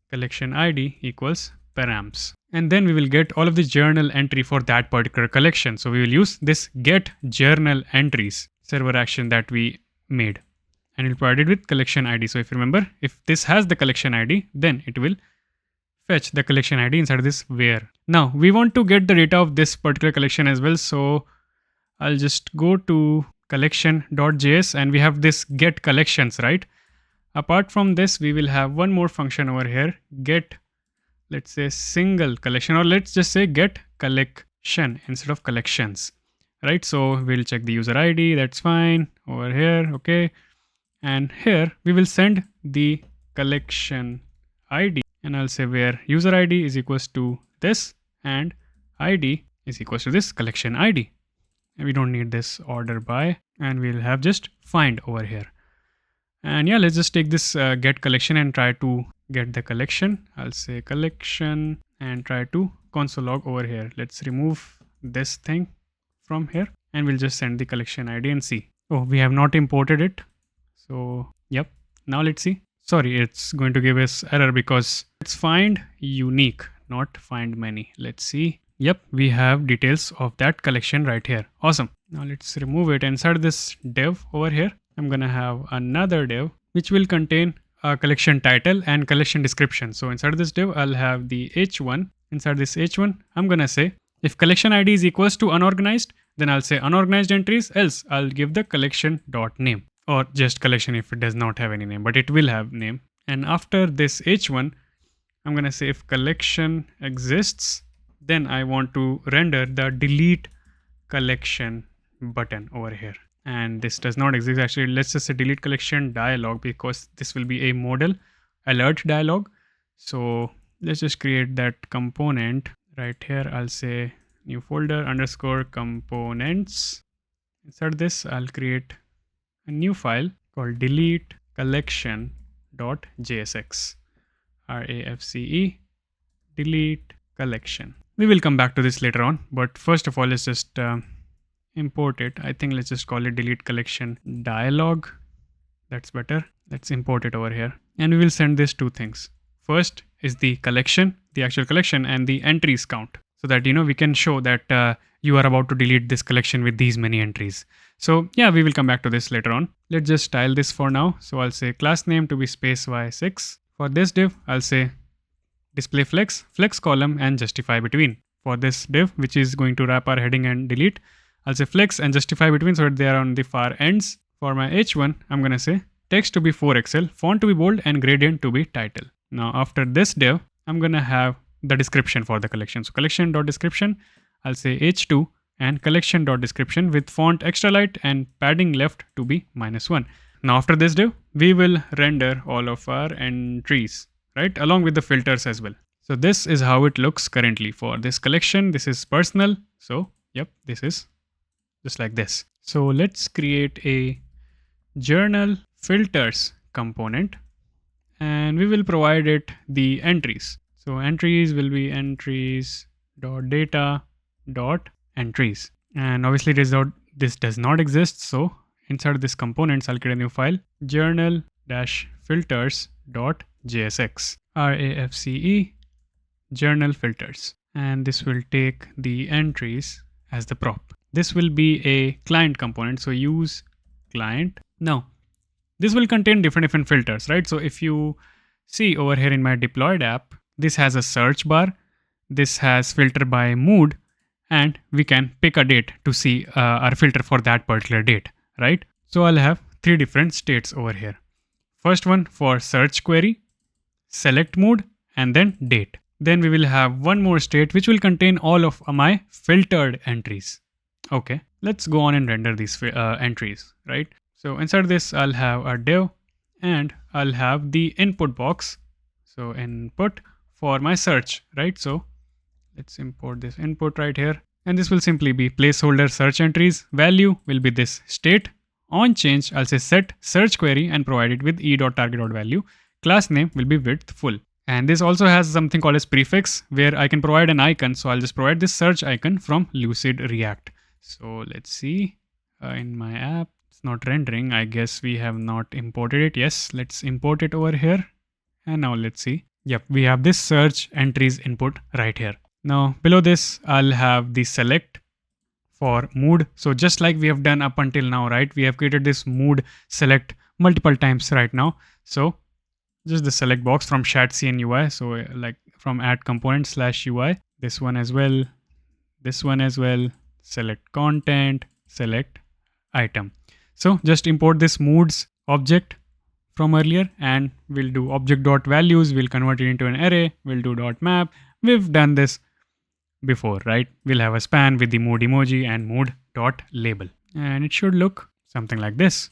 collection ID equals params. And then we will get all of the journal entry for that particular collection. So we will use this get journal entries server action that we made, and we'll provide it with collection ID. So if you remember, if this has the collection ID, then it will fetch the collection ID inside of this where. Now we want to get the data of this particular collection as well. So I'll just go to collection.js, and we have this get collections, right? Apart from this, we will have one more function over here, get, let's say single collection, or let's just say get collection instead of collections, right? So we'll check the user ID, that's fine over here. Okay. And here we will send the collection ID, and I'll say where user ID is equals to this and ID is equals to this collection ID. And we don't need this order by, and we'll have just find over here. And yeah, let's just take this get collection and try to get the collection. I'll say collection and try to console log over here. Let's remove this thing from here and we'll just send the collection ID and see. Oh, we have not imported it. So yep, now let's see. Sorry, it's going to give us error because it's find unique, not find many. Let's see. Yep, we have details of that collection right here. Awesome. Now let's remove it. Inside this div over here, I'm gonna have another div which will contain a collection title and collection description. So inside this div, I'll have the h1. Inside this h1, I'm gonna say if collection ID is equals to unorganized, then I'll say unorganized entries, else I'll give the collection dot name, or just collection if it does not have any name, but it will have name. And after this h1, I'm gonna say if collection exists, then I want to render the delete collection button over here. And this does not exist. Actually, let's just say delete collection dialog, because this will be a modal alert dialog. So let's just create that component right here. I'll say new folder underscore components. Inside this, I'll create a new file called delete collection.jsx. RAFCE delete collection. We will come back to this later on, but first of all, let's just import it. I think let's just call it delete collection dialog. That's better. Let's import it over here. And we will send these two things. First is the collection, the actual collection, and the entries count, so that we can show that you are about to delete this collection with these many entries. So yeah, we will come back to this later on. Let's just style this for now. So I'll say class name to be space y6. For this div, I'll say display flex, flex column, and justify between. For this div, which is going to wrap our heading and delete, I'll say flex and justify between so that they are on the far ends. For my h1, I'm going to say text to be 4XL, font to be bold, and gradient to be title. Now after this div, I'm going to have the description for the collection. So collection.description, I'll say h2 and collection.description with font extra light and padding left to be -1. Now after this div, we will render all of our entries, right? Along with the filters as well. So this is how it looks currently for this collection. This is personal. So yep, this is just like this. So let's create a journal filters component and we will provide it the entries. So entries will be entries.data.entries. And obviously this does not exist. So inside this components, I'll create a new file, journal-filters.jsx, RAFCE, journal filters. And this will take the entries as the prop. This will be a client component. So use client. Now, this will contain different filters, right? So if you see over here in my deployed app, this has a search bar. This has filter by mood, and we can pick a date to see our filter for that particular date, right? So I'll have 3 different states over here. First one for search query, select mood, and then date. Then we will have one more state which will contain all of my filtered entries. Okay, let's go on and render these entries, right? So inside this, I'll have a div and I'll have the input box. So input for my search, right? So let's import this input right here. And this will simply be placeholder search entries. Value will be this state. On change, I'll say set search query and provide it with e.target.value. Class name will be width full. And this also has something called as prefix where I can provide an icon. So I'll just provide this search icon from Lucid React. So let's see in my app, it's not rendering. I guess we have not imported it. Yes, let's import it over here. And now let's see. Yep, we have this search entries input right here. Now below this, I'll have the select for mood. So just like we have done up until now, right? We have created this mood select multiple times right now. So just the select box from Shadcn UI. So like from add component /UI, this one as well, select content, select item. So just import this moods object from earlier and we'll do object.values. We'll convert it into an array. We'll do .map. We've done this before, right? We'll have a span with the mood emoji and mood.label. And it should look something like this.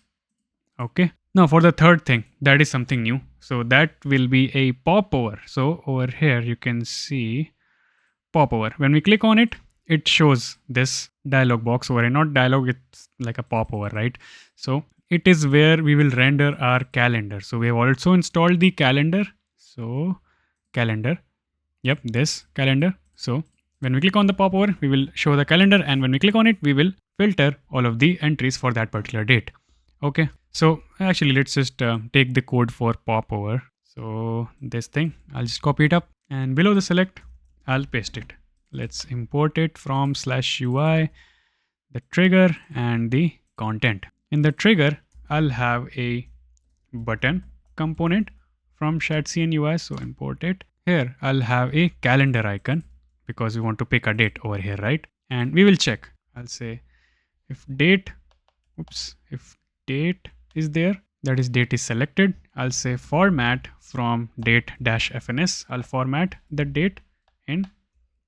Okay. Now for the third thing, that is something new. So that will be a popover. So over here you can see popover. When we click on it, it shows this dialog box over here. Not dialog, it's like a popover, right? So it is where we will render our calendar. So we have also installed the calendar. So calendar, yep, this calendar. So when we click on the popover, we will show the calendar, and when we click on it, we will filter all of the entries for that particular date. Okay, so actually let's just take the code for popover. So this thing, I'll just copy it up, and below the select, I'll paste it. Let's import it from /UI, the trigger and the content. In the trigger, I'll have a button component from Shadcn UI. So import it. Here, I'll have a calendar icon because we want to pick a date over here, right? And we will check. I'll say if date is there, that is date is selected. I'll say format from date-fns. I'll format the date in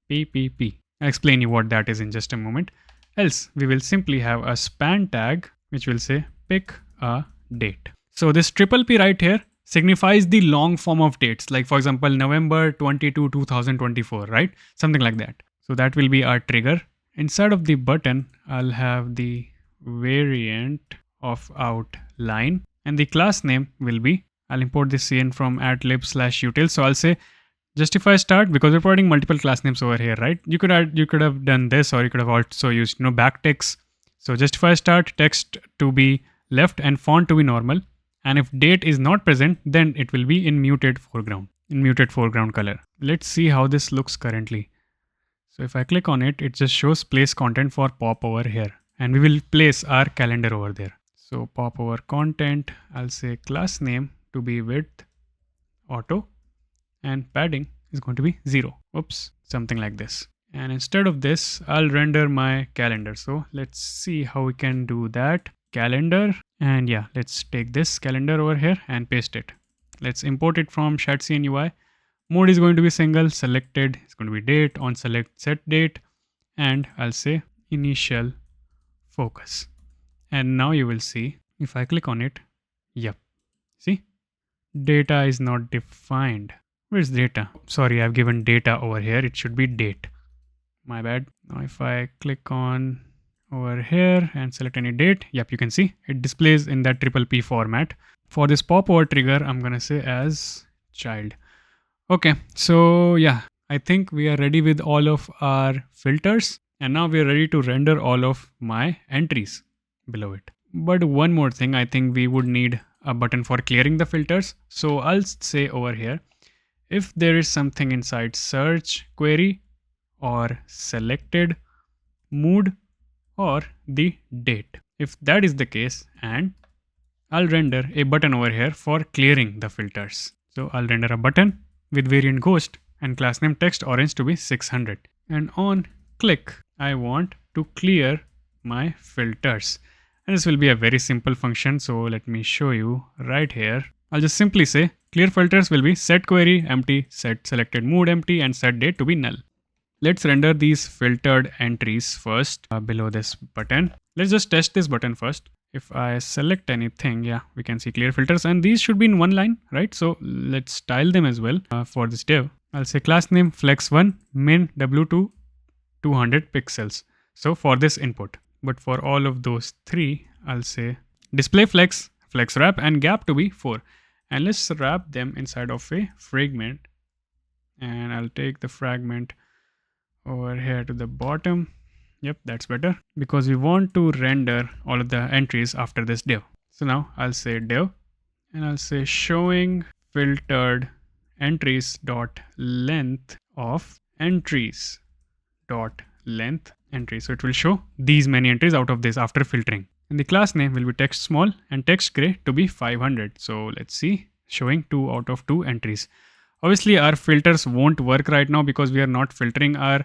PPP. I'll explain you what that is in just a moment. Else we will simply have a span tag which will say pick a date. So this P right here signifies the long form of dates, like for example November 22 2024, right? Something like that. So that will be our trigger. Inside of the button, I'll have the variant of outline, and the class name will be, I'll import this cn from @lib/util. So I'll say justify start, because we're providing multiple class names over here, right? You could have done this, or you could have also used backticks. So justify start, text to be left and font to be normal. And if date is not present, then it will be in muted foreground color. Let's see how this looks currently. So if I click on it, it just shows place content for popover here, and we will place our calendar over there. So popover content, I'll say class name to be width auto, and padding is going to be 0. Oops, something like this. And instead of this, I'll render my calendar. So let's see how we can do that. Calendar, and yeah, let's take this calendar over here and paste it. Let's import it from Shadcn UI. Mode is going to be single, selected is going to be date, on select set date, and I'll say initial focus. And now you will see, if I click on it, yep, see, data is not defined. Where's data? Sorry, I've given data over here. It should be date. My bad. Now if I click on over here and select any date, yep, you can see it displays in that P format. For this popover trigger, I'm gonna say as child. Okay, so yeah, I think we are ready with all of our filters, and now we are ready to render all of my entries below it. But one more thing, I think we would need a button for clearing the filters. So I'll say over here, if there is something inside search query or selected mood or the date, if that is the case, and I'll render a button over here for clearing the filters. So I'll render a button with variant ghost and class name text orange to be 600, and on click I want to clear my filters, and this will be a very simple function. So let me show you right here. I'll just simply say clear filters will be set query empty, set selected mood empty, and set date to be null. Let's render these filtered entries first below this button. Let's just test this button first. If I select anything, yeah, we can see clear filters, and these should be in one line, right? So let's style them as well. For this div, I'll say class name flex1 min w2 200 pixels. So for this input, but for all of those three, I'll say display flex, flex wrap, and gap to be 4. And let's wrap them inside of a fragment. And I'll take the fragment over here to the bottom. Yep, that's better, because we want to render all of the entries after this div. So now I'll say div, and I'll say showing filtered entries dot length of entries dot length entries. So it will show these many entries out of this after filtering. And the class name will be text small and text gray to be 500. So let's see, showing 2 out of 2 entries. Obviously our filters won't work right now because we are not filtering our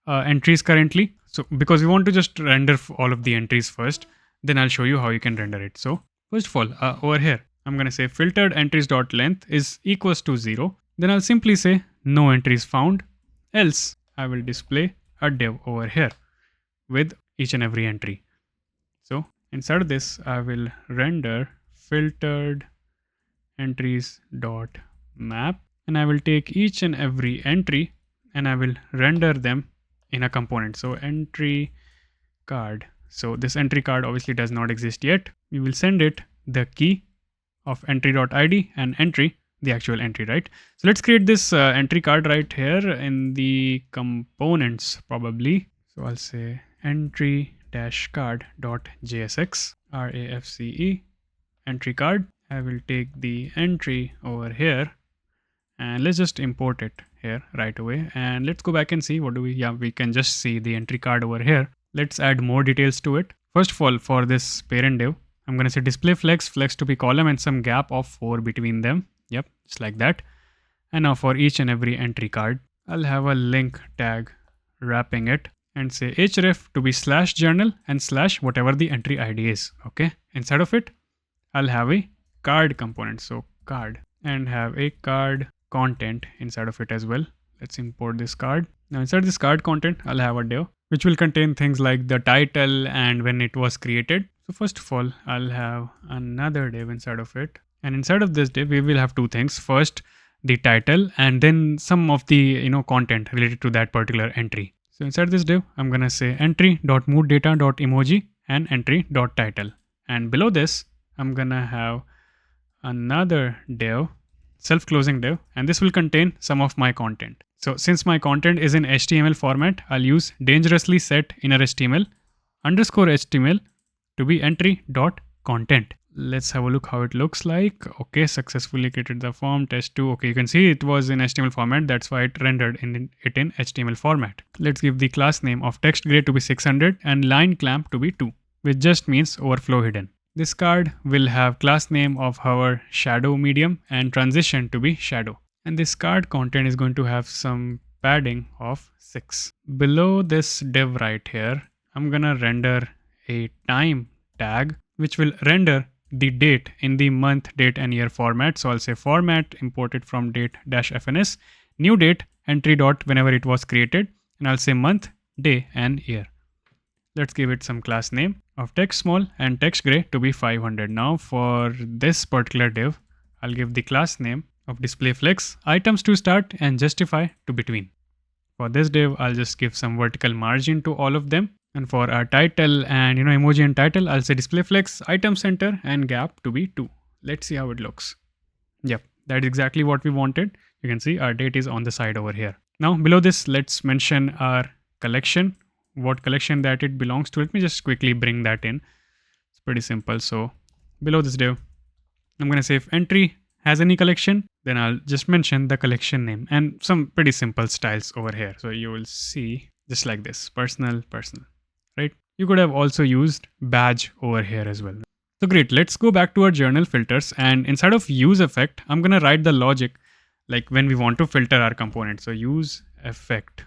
entries currently. So because we want to just render all of the entries first, then I'll show you how you can render it. So first of all, over here, I'm going to say filtered entries dot length is equals to 0. Then I'll simply say no entries found, else I will display a div over here with each and every entry. So inside of this, I will render filtered entries dot map, and I will take each and every entry and I will render them in a component. So entry card. So this entry card obviously does not exist yet. We will send it the key of entry.id and entry, the actual entry, right? So let's create this entry card right here in the components probably. So I'll say entry-card.jsx, RAFCE, entry card. I will take the entry over here and let's just import it here right away. And let's go back and see what do we, yeah, we can just see the entry card over here. Let's add more details to it. First of all, for this parent div, I'm going to say display flex to be column and some gap of 4 between them. Yep, just like that. And now for each and every entry card, I'll have a link tag wrapping it and say href to be /journal and / whatever the entry ID is. Okay. Inside of it, I'll have a card component. So card, and have a card content inside of it as well. Let's import this card. Now inside this card content, I'll have a div which will contain things like the title and when it was created. So first of all, I'll have another div inside of it. And inside of this div, we will have two things. First, the title, and then some of the content related to that particular entry. So inside this div, I'm going to say entry.moodData.emoji and entry.title. And below this, I'm going to have another div, self-closing div, and this will contain some of my content. So since my content is in HTML format, I'll use dangerously set inner HTML _HTML to be entry.content. Let's have a look how it looks like. Okay, successfully created the form, test2. Okay, you can see it was in HTML format. That's why it rendered it in HTML format. Let's give the class name of text gray to be 600 and line clamp to be 2, which just means overflow hidden. This card will have class name of our shadow medium and transition to be shadow. And this card content is going to have some padding of 6. Below this div right here, I'm gonna render a time tag which will render the date in the month, date and year format. So I'll say format imported from date-fns, new date, entry dot whenever it was created, and I'll say month, day and year. Let's give it some class name of text small and text gray to be 500. Now for this particular div, I'll give the class name of display flex, items to start and justify to between. For this div, I'll just give some vertical margin to all of them. And for our title and emoji and title, I'll say display flex, item center and gap to be 2. Let's see how it looks. Yep, that's exactly what we wanted. You can see our date is on the side over here. Now below this, let's mention our collection, what collection that it belongs to. Let me just quickly bring that in. It's pretty simple. So below this div, I'm going to say if entry has any collection, then I'll just mention the collection name and some pretty simple styles over here. So you will see just like this, personal, right? You could have also used badge over here as well. So great, let's go back to our journal filters, and inside of use effect, I'm going to write the logic like when we want to filter our component. So use effect,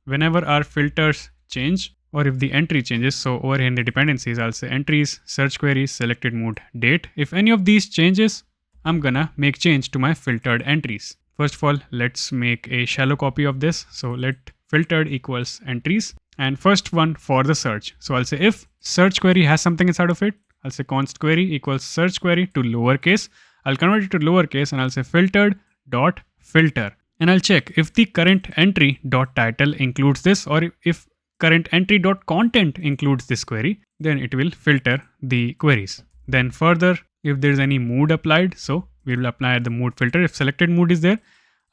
whenever our filters change or if the entry changes. So over here in the dependencies, I'll say entries, search queries, selected mood, date. If any of these changes, I'm gonna make change to my filtered entries. First of all, let's make a shallow copy of this. So let filtered equals entries, and first one for the search. So I'll say if search query has something inside of it, I'll say const query equals search query to lowercase. I'll convert it to lowercase and I'll say filtered dot filter, and I'll check if the current entry dot title includes this, or if current entry dot content includes this query, then it will filter the queries. Then further, if there's any mood applied, so we will apply the mood filter. If selected mood is there,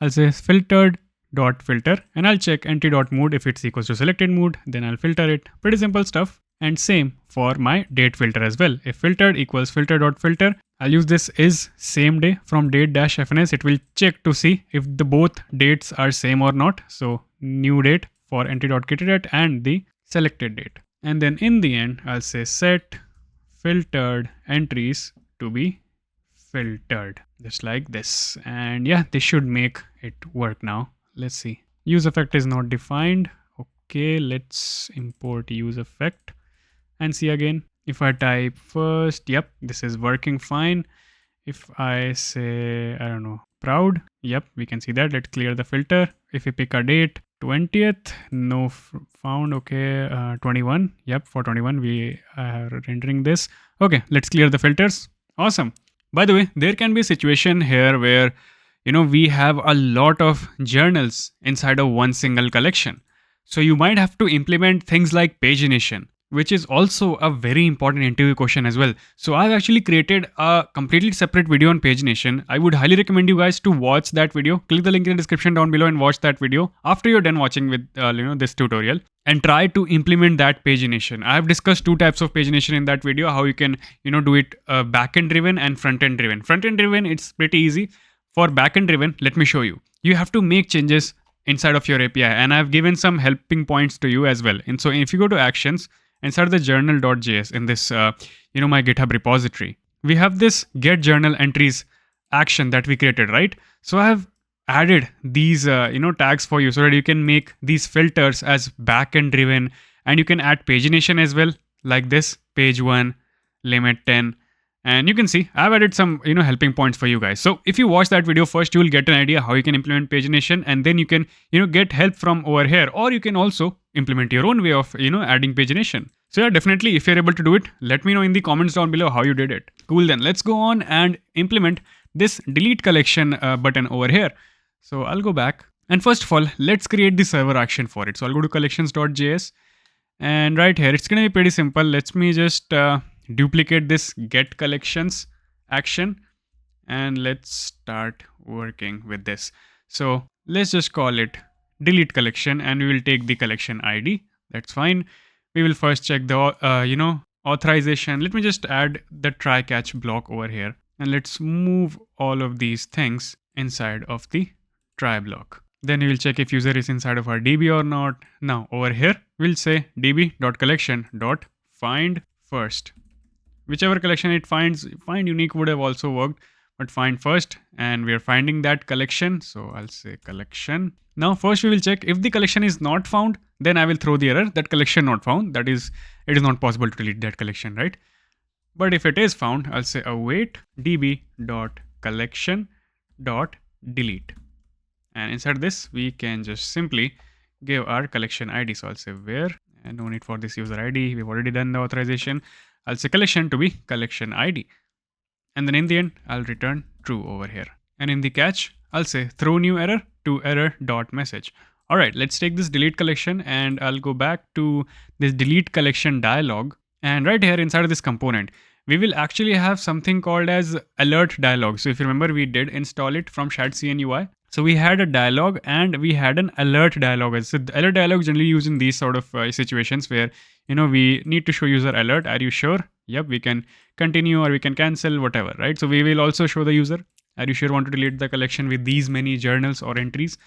I'll say filtered dot filter, and I'll check entry dot mood. If it's equals to selected mood, then I'll filter it. Pretty simple stuff. And same for my date filter as well. If filtered equals filter dot filter, I'll use this is same day from date-fns. It will check to see if the both dates are same or not. So new date for entry dot created date and the selected date. And then in the end, I'll say set filtered entries to be filtered, just like this. And yeah, this should make it work now. Let's see. Use effect is not defined. Okay, let's import use effect and see again. If I type first, yep, this is working fine. If I say, I don't know, proud, yep, we can see that. Let's clear the filter. If we pick a date, 20th, no found. Okay, 21. Yep, for 21 we are rendering this. Okay, let's clear the filters. Awesome. By the way, there can be a situation here where, we have a lot of journals inside of one single collection. So you might have to implement things like pagination, which is also a very important interview question as well. So I've actually created a completely separate video on pagination. I would highly recommend you guys to watch that video. Click the link in the description down below and watch that video after you're done watching with this tutorial, and try to implement that pagination. I have discussed two types of pagination in that video, how you can do it backend driven and front end driven. Front end driven, it's pretty easy. For backend driven, let me show you. You have to make changes inside of your API, and I've given some helping points to you as well. And so if you go to actions inside the journal.js in this my GitHub repository, we have this get journal entries action that we created, right? So I have added these tags for you so that you can make these filters as backend driven, and you can add pagination as well, like this page 1 limit 10. And you can see I've added some helping points for you guys. So if you watch that video first, you will get an idea how you can implement pagination, and then you can get help from over here, or you can also implement your own way of adding pagination. So yeah, definitely, if you're able to do it, let me know in the comments down below how you did it. Cool, then let's go on and implement this delete collection button over here. So I'll go back, and first of all, let's create the server action for it. So I'll go to collections.js, and right here it's going to be pretty simple. Let me just duplicate this get collections action, and let's start working with this. So let's just call it delete collection, and we will take the collection ID. That's fine. We will first check the authorization. Let me just add the try catch block over here, and let's move all of these things inside of the try block. Then we will check if user is inside of our DB or not. Now over here we'll say db.collection.find first. Whichever collection it finds, find unique would have also worked, but find first, and we are finding that collection. So I'll say collection. Now first we will check if the collection is not found, then I will throw the error that collection not found. That is, it is not possible to delete that collection, right? But if it is found, I'll say await db.collection.delete. And inside this, we can just simply give our collection ID. So I'll say where, and no need for this user ID. We've already done the authorization. I'll say collection to be collection ID. And then in the end, I'll return true over here. And in the catch, I'll say throw new error to error.message. All right, let's take this delete collection, and I'll go back to this delete collection dialog. And right here inside of this component, we will actually have something called as alert dialog. So if you remember, we did install it from Shadcn UI. So we had a dialog and we had an alert dialog. So the alert dialog generally used in these sort of situations where we need to show user alert. Are you sure? Yep, we can continue or we can cancel, whatever, right? So we will also show the user, are you sure want to delete the collection with these many journals or entries,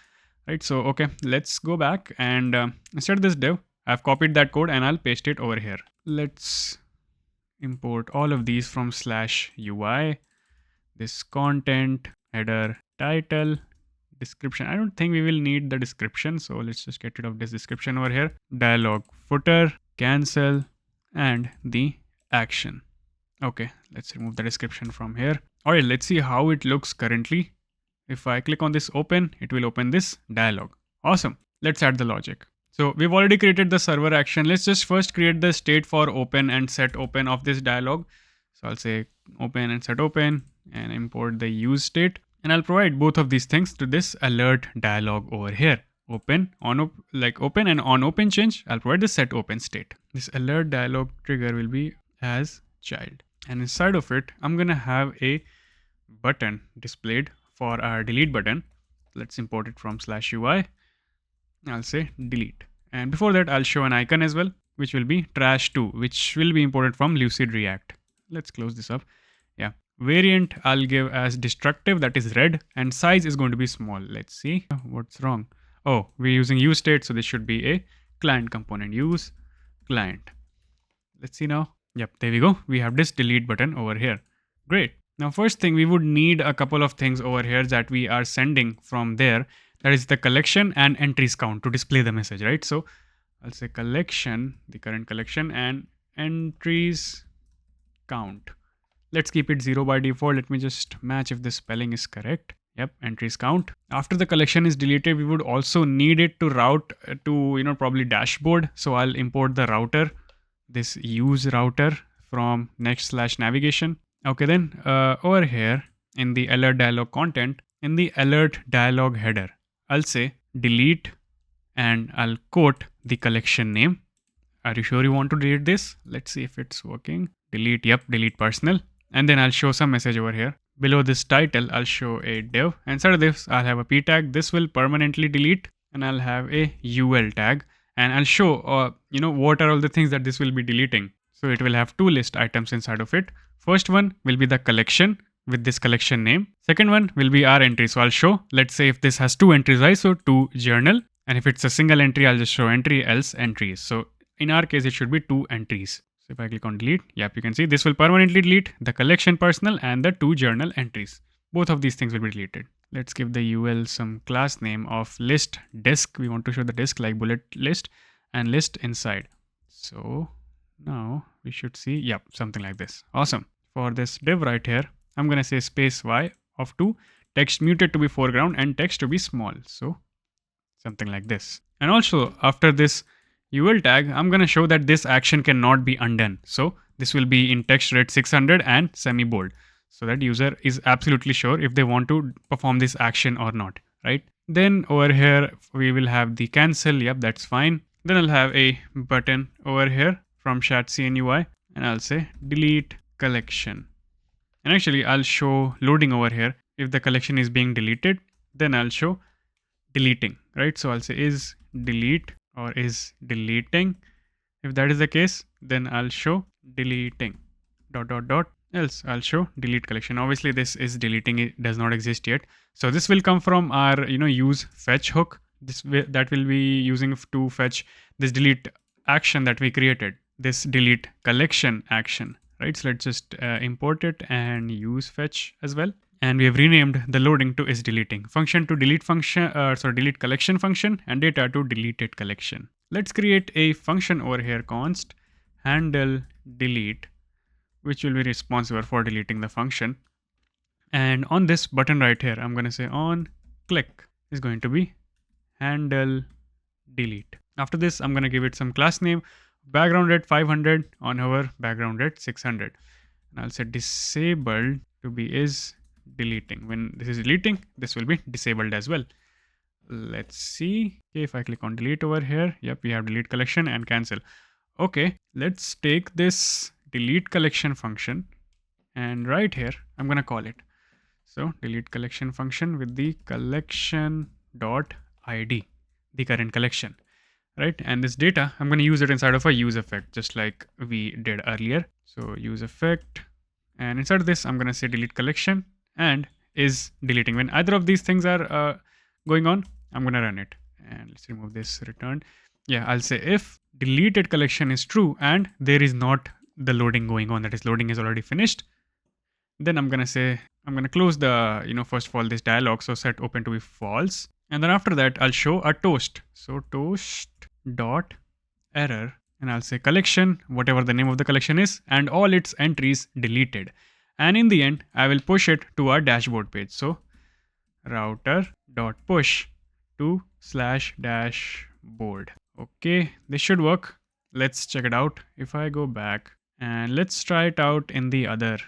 right? So okay, let's go back, and instead of this div, I've copied that code and I'll paste it over here. Let's import all of these from /UI, this content, header, title, description. I don't think we will need the description, so let's just get rid of this description over here. Dialog, footer, cancel, and the action. Okay, let's remove the description from here. All right, let's see how it looks currently. If I click on this open, it will open this dialog. Awesome. Let's add the logic. So we've already created the server action. Let's just first create the state for open and set open of this dialog. So I'll say open and set open and import the use state. And I'll provide both of these things to this alert dialog over here. Open, on open and on open change, I'll provide the set open state. This alert dialog trigger will be as child. And inside of it, I'm going to have a button displayed for our delete button. Let's import it from /UI. I'll say delete. And before that, I'll show an icon as well, which will be trash2, which will be imported from Lucid React. Let's close this up. Yeah. Variant I'll give as destructive, that is red, and size is going to be small. Let's see what's wrong. Oh, we're using use state, so this should be a client component. Use client. Let's see now. Yep, there we go. We have this delete button over here. Great. Now, first thing, we would need a couple of things over here that we are sending from there. That is the collection and entries count to display the message, right? So I'll say collection, the current collection, and entries count. Let's keep it 0 by default. Let me just match if the spelling is correct. Yep, entries count. After the collection is deleted, we would also need it to route to, probably dashboard. So I'll import the router, this use router from next/navigation. Okay, then over here in the alert dialog content, in the alert dialog header, I'll say delete and I'll quote the collection name. Are you sure you want to delete this? Let's see if it's working. Delete, yep, delete personal. And then I'll show some message over here. Below this title, I'll show a div. Inside of this, I'll have a p tag. This will permanently delete. And I'll have a ul tag. And I'll show, what are all the things that this will be deleting. So it will have two list items inside of it. First one will be the collection with this collection name. Second one will be our entry. So I'll show, let's say if this has two entries, right? So to journal. And if it's a single entry, I'll just show entry else entries. So in our case, it should be two entries. So if I click on delete, yep, you can see this will permanently delete the collection personal and the two journal entries. Both of these things will be deleted. Let's give the UL some class name of list disk. We want to show the disk like bullet list and list inside. So now we should see, yep, something like this. Awesome. For this div right here, I'm going to say space Y of 2, text muted to be foreground and text to be small. So something like this. And also after this UL tag, I'm going to show that this action cannot be undone. So this will be in text rate 600 and semi-bold. So that user is absolutely sure if they want to perform this action or not, right? Then over here, we will have the cancel. Yep, that's fine. Then I'll have a button over here from Shadcn UI and I'll say delete collection. And actually I'll show loading over here. If the collection is being deleted, then I'll show deleting, right? So I'll say is delete or is deleting. If that is the case, then I'll show deleting ... else I'll show delete collection. Obviously this is deleting, it does not exist yet. So this will come from our use fetch hook. That will be using to fetch this delete action that we created, this delete collection action, right? So let's just import it and use fetch as well. And we have renamed the loading to is deleting function to delete function, delete collection function, and data to deleted collection. Let's create a function over here, const handle delete, which will be responsible for deleting the function. And on this button right here, I'm going to say on click is going to be handle delete. After this, I'm going to give it some class name, background at 500, on hover background at 600. And I'll say disabled to be is deleting. When this is deleting, this will be disabled as well. Let's see. Okay, if I click on delete over here, yep, we have delete collection and cancel. Okay, let's take this delete collection function and right here I'm going to call it. So delete collection function with the collection dot id, the current collection, right? And this data, I'm going to use it inside of a use effect, just like we did earlier. So use effect, and inside of this I'm going to say delete collection and is deleting. When either of these things are going on, I'm going to run it. And let's remove this return. Yeah, I'll say if deleted collection is true and there is not the loading going on, that is loading is already finished, then I'm going to say, I'm going to close the, first of all, this dialog. So set open to be false. And then after that, I'll show a toast. So toast dot error, and I'll say collection, whatever the name of the collection is, and all its entries deleted. And in the end, I will push it to our dashboard page. So router dot push to /dashboard. Okay, this should work. Let's check it out. If I go back and let's try it out in the other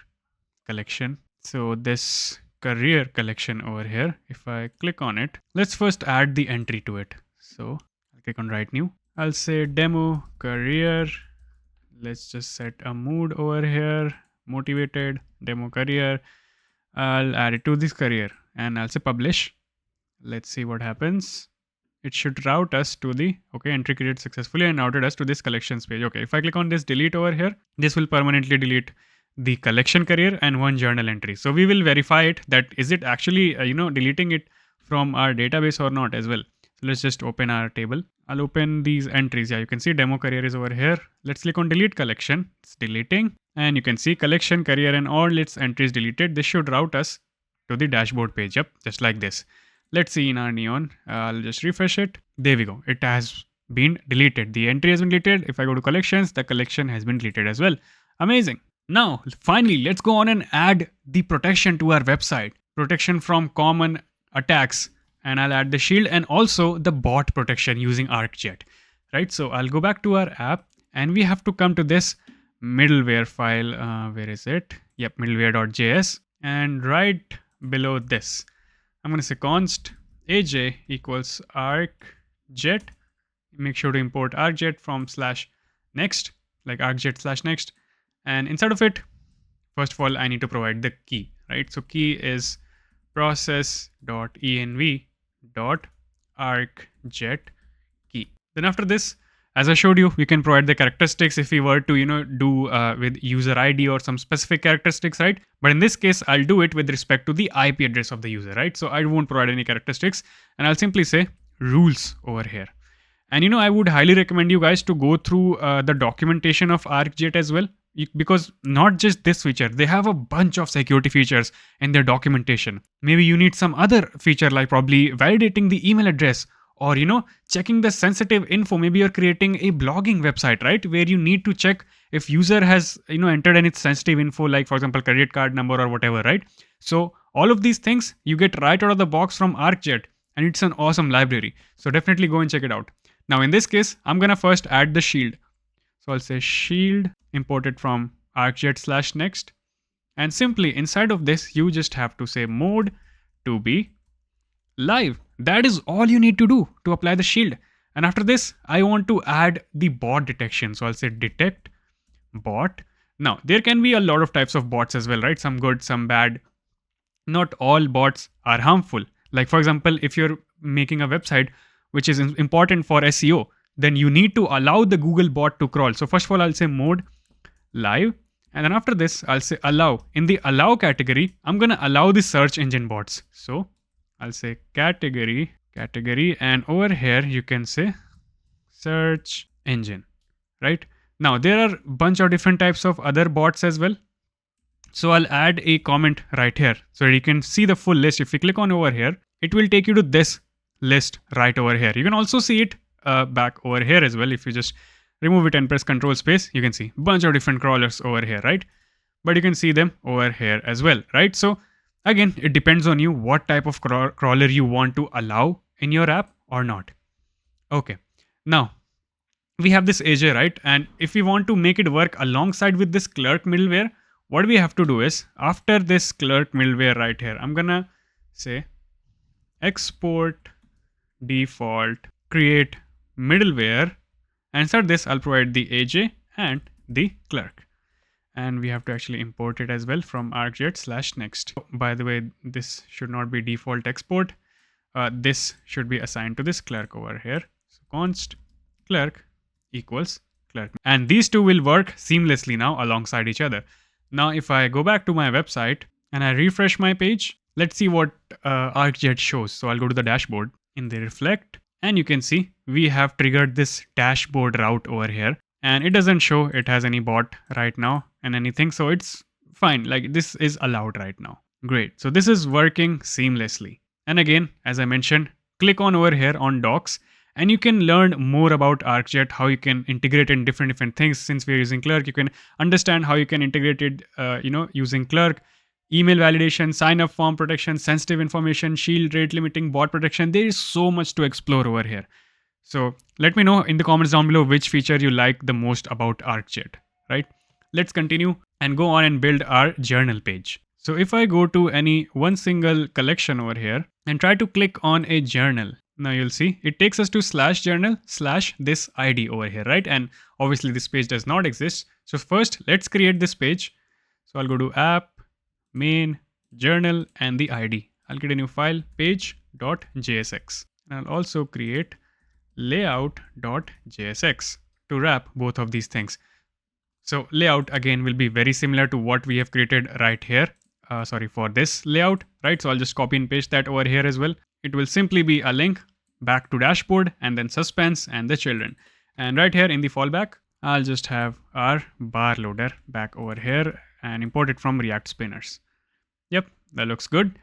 collection. So this career collection over here, if I click on it, let's first add the entry to it. So I'll click on write new. I'll say demo career. Let's just set a mood over here, motivated demo career. I'll add it to this career and I'll say publish. Let's see what happens. It should route us to the, okay, entry created successfully and routed us to this collections page. Okay, if I click on this delete over here, this will permanently delete the collection career and one journal entry. So we will verify it that is it actually, deleting it from our database or not as well. So let's just open our table. I'll open these entries. Yeah, you can see demo career is over here. Let's click on delete collection. It's deleting. And you can see collection career and all its entries deleted. This should route us to the dashboard page. Yep, just like this. Let's see in our Neon. I'll just refresh it. There we go. It has been deleted. The entry has been deleted. If I go to collections, the collection has been deleted as well. Amazing. Now, finally, let's go on and add the protection to our website. Protection from common attacks. And I'll add the shield and also the bot protection using ArcJet. Right? So I'll go back to our app and we have to come to this middleware file. Where is it? Yep, middleware.js. And right below this, I'm going to say const aj equals ArcJet. Make sure to import ArcJet from /next, like ArcJet /next. And inside of it, first of all, I need to provide the key, right? So key is process.env.arcjet key. Then after this, as I showed you, we can provide the characteristics if we were to, do with user ID or some specific characteristics, right? But in this case, I'll do it with respect to the IP address of the user, right? So I won't provide any characteristics, and I'll simply say rules over here. And I would highly recommend you guys to go through the documentation of ArcJet as well, because not just this feature, they have a bunch of security features in their documentation. Maybe you need some other feature like probably validating the email address, or checking the sensitive info. Maybe you're creating a blogging website, right, where you need to check if user has entered any sensitive info, like for example credit card number or whatever, right? So all of these things you get right out of the box from ArcJet, and it's an awesome library. So definitely go and check it out. Now in this case, I'm gonna first add the shield. So I'll say shield imported from ArcJet /next, and simply inside of this you just have to say mode to be live. That is all you need to do to apply the shield. And after this, I want to add the bot detection. So I'll say detect bot. Now there can be a lot of types of bots as well, right? Some good, some bad. Not all bots are harmful. Like for example, if you're making a website which is important for SEO, then you need to allow the Google bot to crawl. So first of all, I'll say mode live. And then after this, I'll say allow. In the allow category, I'm going to allow the search engine bots. So I'll say category, and over here you can say search engine, right? Now there are a bunch of different types of other bots as well. So I'll add a comment right here so you can see the full list. If you click on over here, it will take you to this list right over here. You can also see it back over here as well. If you just remove it and press Control space, you can see a bunch of different crawlers over here, right? But you can see them over here as well, right? So again, it depends on you what type of crawler you want to allow in your app or not. Okay, now we have this AJ, right? And if we want to make it work alongside with this Clerk middleware, what we have to do is after this Clerk middleware right here, I'm gonna say export default create middleware, and inside this I'll provide the AJ and the Clerk. And we have to actually import it as well from ArcJet /next. By the way, this should not be default export. This should be assigned to this Clerk over here. So const Clerk equals Clerk. And these two will work seamlessly now alongside each other. Now if I go back to my website and I refresh my page, let's see what ArcJet shows. So I'll go to the dashboard in the reflect, and you can see we have triggered this dashboard route over here. And it doesn't show it has any bot right now and anything. So it's fine. Like this is allowed right now. Great. So this is working seamlessly. And again, as I mentioned, click on over here on docs and you can learn more about ArcJet, how you can integrate in different things. Since we're using Clerk, you can understand how you can integrate it, using Clerk, email validation, sign up form protection, sensitive information, shield, rate limiting, bot protection. There is so much to explore over here. So let me know in the comments down below which feature you like the most about ArcJet, right? Let's continue and go on and build our journal page. So if I go to any one single collection over here and try to click on a journal, now you'll see it takes us to /journal/ this ID over here, right? And obviously this page does not exist. So first let's create this page. So I'll go to app, main, journal, and the ID. I'll get a new file, page.jsx. And I'll also create layout.jsx to wrap both of these things. So layout again will be very similar to what we have created right here. For this layout, right? So I'll just copy and paste that over here as well. It will simply be a link back to dashboard and then suspense and the children. And right here in the fallback, I'll just have our bar loader back over here and import it from React Spinners. Yep, that looks good.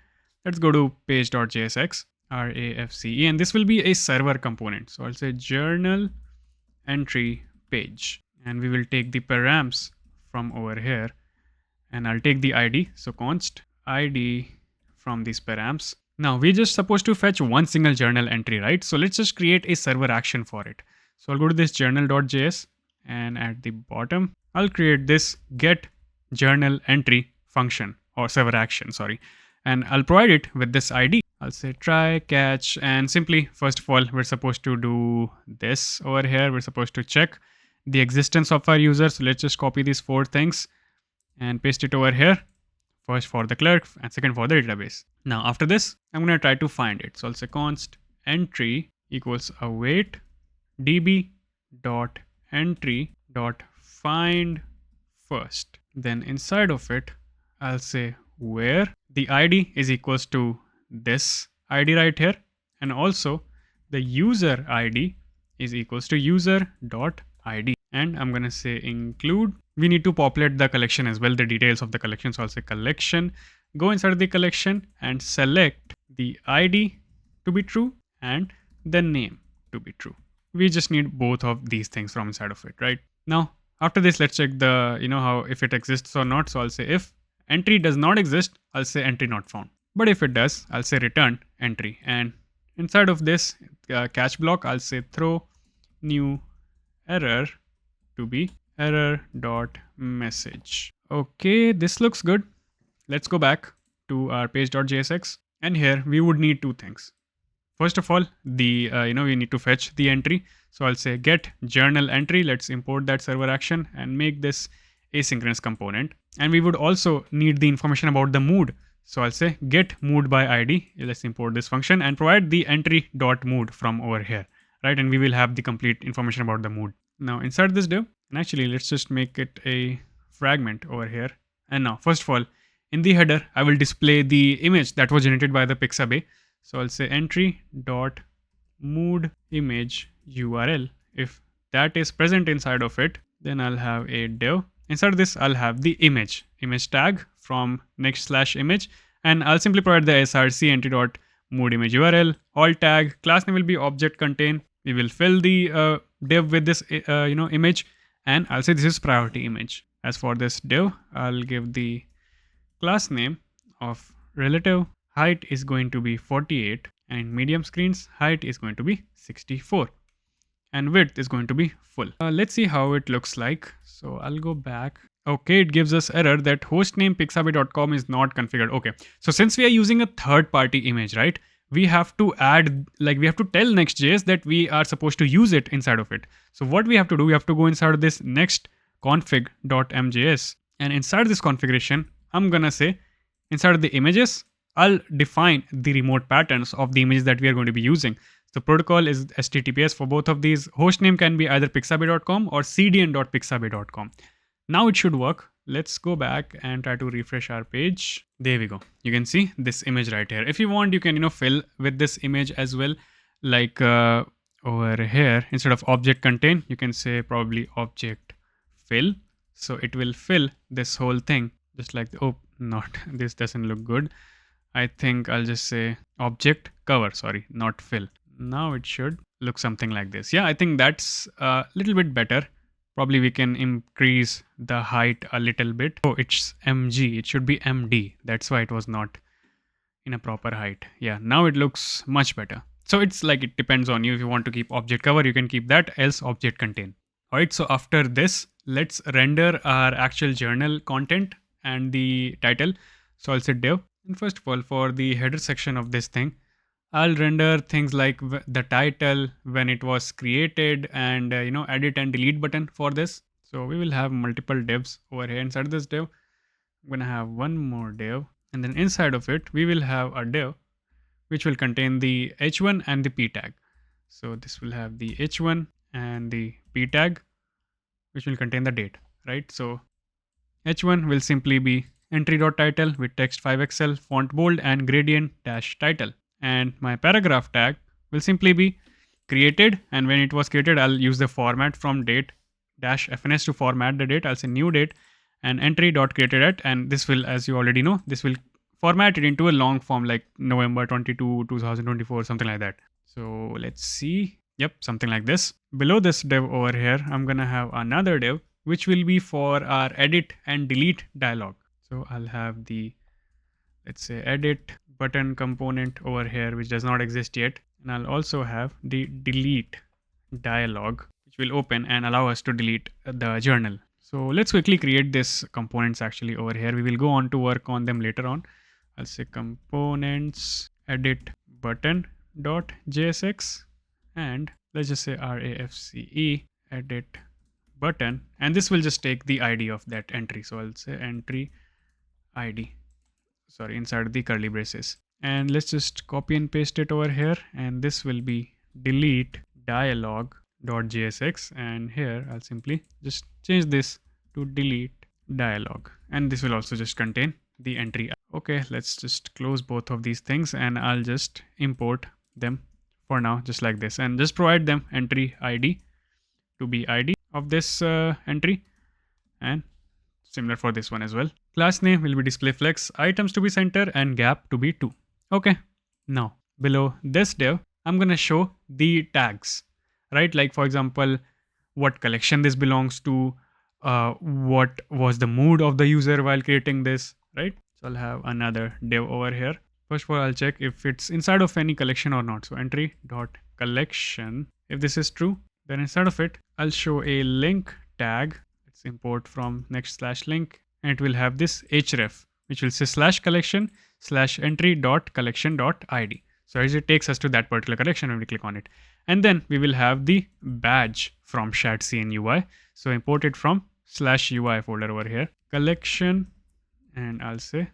Let's go to page.jsx. RAFCE, and this will be a server component. So I'll say journal entry page, and we will take the params from over here, and I'll take the ID. So const ID from these params. Now we're just supposed to fetch one single journal entry, right? So let's just create a server action for it. So I'll go to this journal.js, and at the bottom I'll create this get journal entry function or server action, sorry, and I'll provide it with this ID. I'll say try catch, and simply, first of all, we're supposed to do this over here. We're supposed to check the existence of our user. So let's just copy these 4 things and paste it over here. First for the clerk and second for the database. Now after this, I'm going to try to find it. So I'll say const entry equals await db dot entry dot find first. Then inside of it, I'll say where the ID is equals to this ID right here, and also the user ID is equals to user dot ID. And I'm gonna say include. We need to populate the collection as well, the details of the collection. So I'll say collection, go inside the collection and select the ID to be true and the name to be true. We just need both of these things from inside of it, right? Now, after this, let's check the, how if it exists or not. So I'll say if entry does not exist, I'll say entry not found. But if it does, I'll say return entry. And inside of this catch block, I'll say throw new error to be error.message. Okay, this looks good. Let's go back to our page.jsx, and here we would need 2 things. First of all, we need to fetch the entry. So I'll say get journal entry. Let's import that server action and make this asynchronous component. And we would also need the information about the mood. So I'll say get mood by ID. Let's import this function and provide the entry.mood from over here, right? And we will have the complete information about the mood. Now inside this div, and actually let's just make it a fragment over here. And now, first of all, in the header, I will display the image that was generated by the Pixabay. So I'll say entry.mood image URL. If that is present inside of it, then I'll have a div. Inside this, I'll have the image tag from next/image, and I'll simply provide the src entry.mood image URL. Alt tag, class name will be object contain. We will fill the div with this image, and I'll say this is priority image. As for this div, I'll give the class name of relative. Height is going to be 48 and medium screens height is going to be 64 and width is going to be full. Let's see how it looks like. So I'll go back. Okay, it gives us error that hostname pixabay.com is not configured. Okay, so since we are using a third-party image, right, we have to add, we have to tell Next.js that we are supposed to use it inside of it. So what we have to do, we have to go inside of this next config.mjs, and inside this configuration, I'm gonna say inside of the images, I'll define the remote patterns of the images that we are going to be using. The protocol is HTTPS for both of these. Hostname can be either pixabay.com or cdn.pixabay.com. Now it should work. Let's go back and try to refresh our page. There we go. You can see this image right here. If you want, you can fill with this image as well. Like over here, instead of object contain, you can say probably object fill. So it will fill this whole thing just like oh, not this doesn't look good. I think I'll just say object cover, sorry, not fill. Now it should look something like this. Yeah, I think that's a little bit better. Probably we can increase the height a little bit. Oh, it's MG. It should be MD. That's why it was not in a proper height. Yeah, now it looks much better. So it's like it depends on you. If you want to keep object cover, you can keep that, else object contain. All right, so after this, let's render our actual journal content and the title. So I'll say div. And first of all, for the header section of this thing, I'll render things like the title, when it was created, and edit and delete button for this. So we will have multiple divs over here inside this div. I'm gonna have one more div, and then inside of it we will have a div which will contain the h1 and the p tag. So this will have the h1 and the p tag which will contain the date, right? So h1 will simply be entry.title with text 5xl, font bold, and gradient dash title. And my paragraph tag will simply be created, and when it was created, I'll use the format from date dash fns to format the date. I'll say new date and entry.created at, and this will, as you already know, this will format it into a long form like November 22, 2024, something like that. So let's see. Yep, something like this. Below this div over here, I'm gonna have another div which will be for our edit and delete dialog. So I'll have the, let's say, edit button component over here, which does not exist yet. And I'll also have the delete dialog, which will open and allow us to delete the journal. So let's quickly create this components actually over here. We will go on to work on them later on. I'll say components edit button dot JSX, and let's just say RAFCE edit button, and this will just take the ID of that entry. So I'll say entry ID, sorry, inside the curly braces, and let's just copy and paste it over here, and this will be delete dialog.jsx, and here I'll simply just change this to delete dialog, and this will also just contain the entry. Okay, let's just close both of these things, and I'll just import them for now just like this, and just provide them entry ID to be ID of this entry, and similar for this one as well. Class name will be displayFlex, items to be center, and gap to be 2. Okay, now below this div I'm gonna show the tags, right? Like for example, what collection this belongs to, what was the mood of the user while creating this, right? So I'll have another div over here. First of all, I'll check if it's inside of any collection or not. So entry dot collection, if this is true, then inside of it I'll show a link tag. Let's import from next slash link, and it will have this href, which will say slash collection slash entry dot collection dot id. So as it takes us to that particular collection when we click on it. And then we will have the badge from Shadcn UI. So import it from slash UI folder over here, collection, and I'll say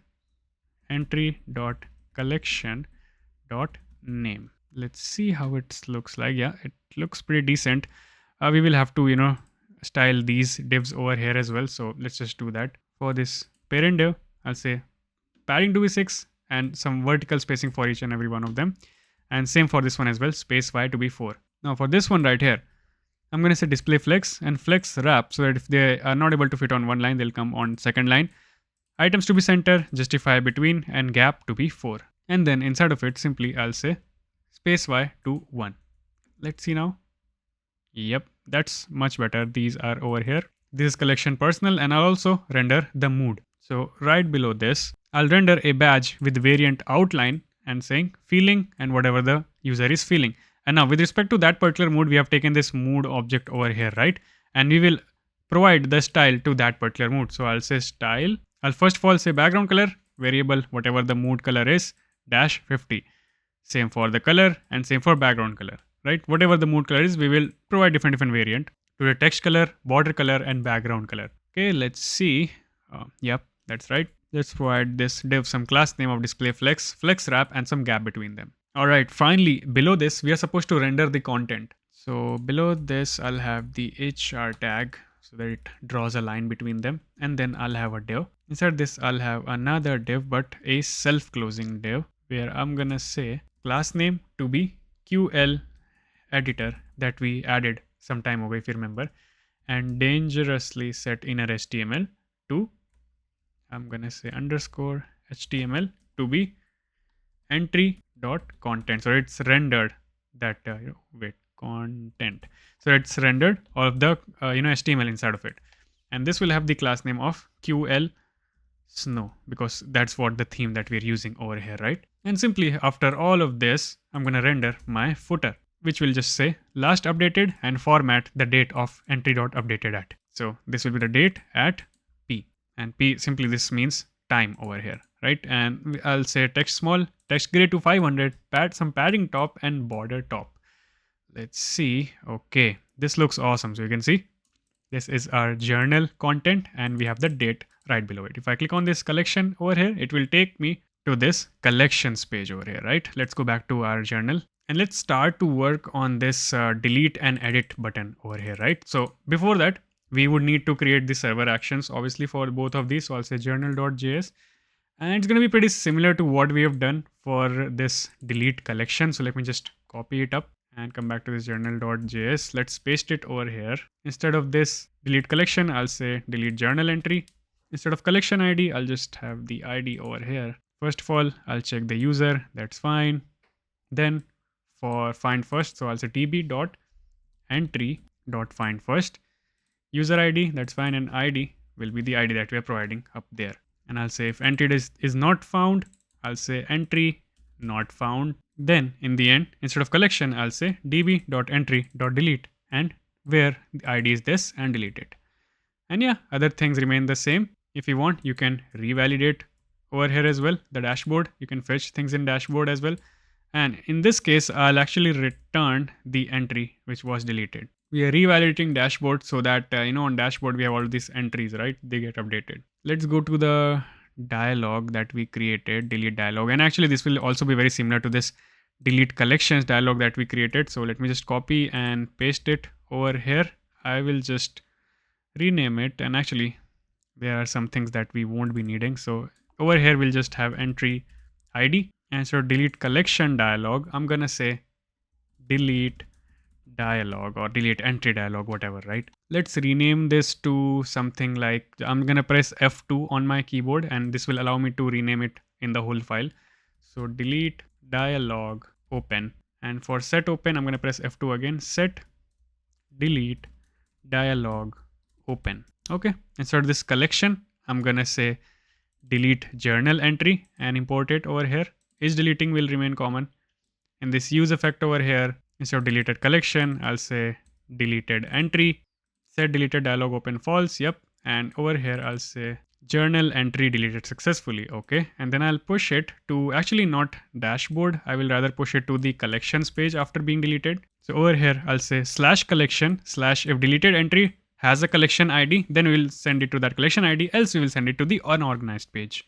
entry dot collection dot name. Let's see how it looks like. Yeah, it looks pretty decent. We will have to, style these divs over here as well. So let's just do that. For this parent div, I'll say padding to be 6 and some vertical spacing for each and every one of them. And same for this one as well, space y to be 4. Now for this one right here, I'm going to say display flex and flex wrap, so that if they are not able to fit on one line, they'll come on second line. Items to be center, justify between, and gap to be 4. And then inside of it, simply I'll say space y to 1. Let's see now. Yep, that's much better. These are over here. This is collection personal, and I'll also render the mood. So right below this, I'll render a badge with variant outline and saying feeling and whatever the user is feeling. And now with respect to that particular mood, we have taken this mood object over here, right? And we will provide the style to that particular mood. So I'll say style. I'll first of all say background color, variable, whatever the mood color is, dash 50. Same for the color and same for background color, right? Whatever the mood color is, we will provide different variant to the text color, border color, and background color. Okay, let's see. Yep, that's right. Let's provide this div some class name of display flex, flex wrap, and some gap between them. All right, finally, below this, we are supposed to render the content. So below this, I'll have the HR tag so that it draws a line between them. And then I'll have a div. Inside this, I'll have another div, but a self-closing div, where I'm going to say class name to be QL editor that we added some time ago, if you remember, and dangerously set inner HTML to, I'm going to say underscore HTML to be entry dot content. So it's rendered that content. So it's rendered all of the HTML inside of it, and this will have the class name of QL snow, because that's what the theme that we're using over here, right? And simply after all of this, I'm going to render my footer, which will just say last updated and format the date of entry dot updated at. So this will be the date at P, and P simply this means time over here, right? And I'll say text small, text gray to 500, some padding top and border top. Let's see. Okay, this looks awesome. So you can see this is our journal content, and we have the date right below it. If I click on this collection over here, it will take me to this collections page over here, right? Let's go back to our journal and let's start to work on this delete and edit button over here, right? So before that, we would need to create the server actions, obviously, for both of these. So I'll say journal.js, and it's going to be pretty similar to what we have done for this delete collection. So let me just copy it up and come back to this journal.js. Let's paste it over here. Instead of this delete collection, I'll say delete journal entry. Instead of collection ID, I'll just have the ID over here. First of all, I'll check the user. That's fine. Then for find first, so I'll say tb.entry.find first. User ID, that's fine, and ID will be the ID that we are providing up there. And I'll say if entry is not found, I'll say entry not found. Then in the end, instead of collection, I'll say db.entry.delete, and where the ID is this, and delete it. And yeah, other things remain the same. If you want, you can revalidate over here as well. The dashboard, you can fetch things in dashboard as well. And in this case, I'll actually return the entry which was deleted. We are revalidating dashboard so that, on dashboard, we have all these entries, right? They get updated. Let's go to the dialog that we created, delete dialog. And actually, this will also be very similar to this delete collections dialog that we created. So let me just copy and paste it over here. I will just rename it. And actually, there are some things that we won't be needing. So over here, we'll just have entry ID. And so delete collection dialog, I'm going to say delete dialog or delete entry dialog, whatever, right? Let's rename this to something like, I'm going to press F2 on my keyboard and this will allow me to rename it in the whole file. So delete dialog open. And for set open, I'm going to press F2 again, set delete dialog open. Okay. Instead of this collection, I'm going to say delete journal entry and import it over here. Is deleting will remain common. In this use effect over here, instead of deleted collection, I'll say deleted entry, set deleted dialog open false. Yep. And over here, I'll say journal entry deleted successfully. Okay. And then I'll push it to actually not dashboard. I will rather push it to the collections page after being deleted. So over here, I'll say /collection/ if deleted entry has a collection ID, then we will send it to that collection ID, else we will send it to the unorganized page.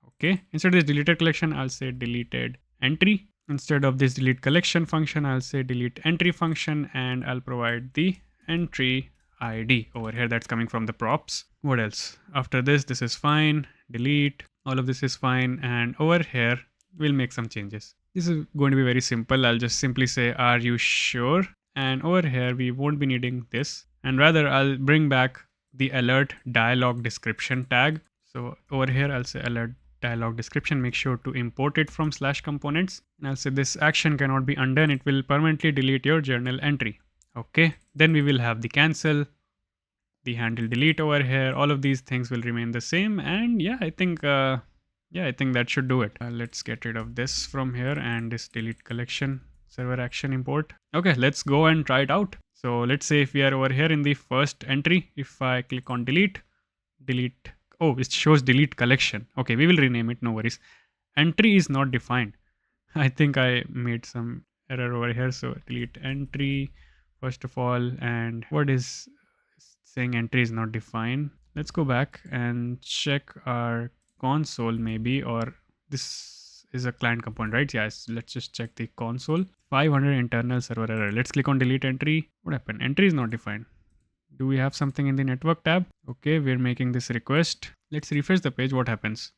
Okay. Instead of this deleted collection, I'll say deleted entry. Instead of this delete collection function, I'll say delete entry function and I'll provide the entry ID over here that's coming from the props. What else? After this is fine. Delete. All of this is fine. And over here, we'll make some changes. This is going to be very simple. I'll just simply say, are you sure? And over here, we won't be needing this. And rather, I'll bring back the alert dialog description tag. So over here, I'll say alert dialog description, make sure to import it from /components. And I'll say this action cannot be undone. It will permanently delete your journal entry. Okay. Then we will have the cancel, the handle delete over here. All of these things will remain the same. And yeah, I think that should do it. Let's get rid of this from here and this delete collection server action import. Okay, let's go and try it out. So let's say if we are over here in the first entry, if I click on delete, oh, it shows delete collection. Okay, we will rename it, no worries. Entry is not defined. I think I made some error over here. So delete entry, first of all, and what is saying entry is not defined. Let's go back and check our console maybe, or this is a client component, right? Yes, let's just check the console. 500 internal server error. Let's click on delete entry. What happened? Entry is not defined. Do we have something in the network tab? Okay, we're making this request. Let's refresh the page. What happens?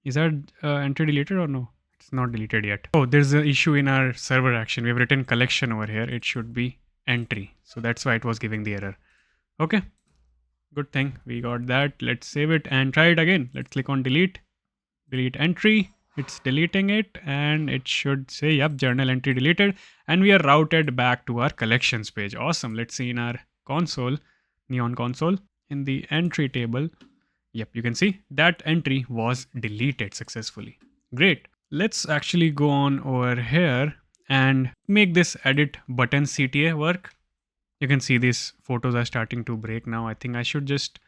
Is our entry deleted or no? It's not deleted yet. Oh, there's an issue in our server action. We've written collection over here. It should be entry. So that's why it was giving the error. Okay, good thing we got that. Let's save it and try it again. Let's click on delete entry. It's deleting it and it should say, yep, journal entry deleted. And we are routed back to our collections page. Awesome. Let's see in our console, Neon console, in the entry table. Yep, you can see that entry was deleted successfully. Great. Let's actually go on over here and make this edit button CTA work. You can see these photos are starting to break now. I think I should just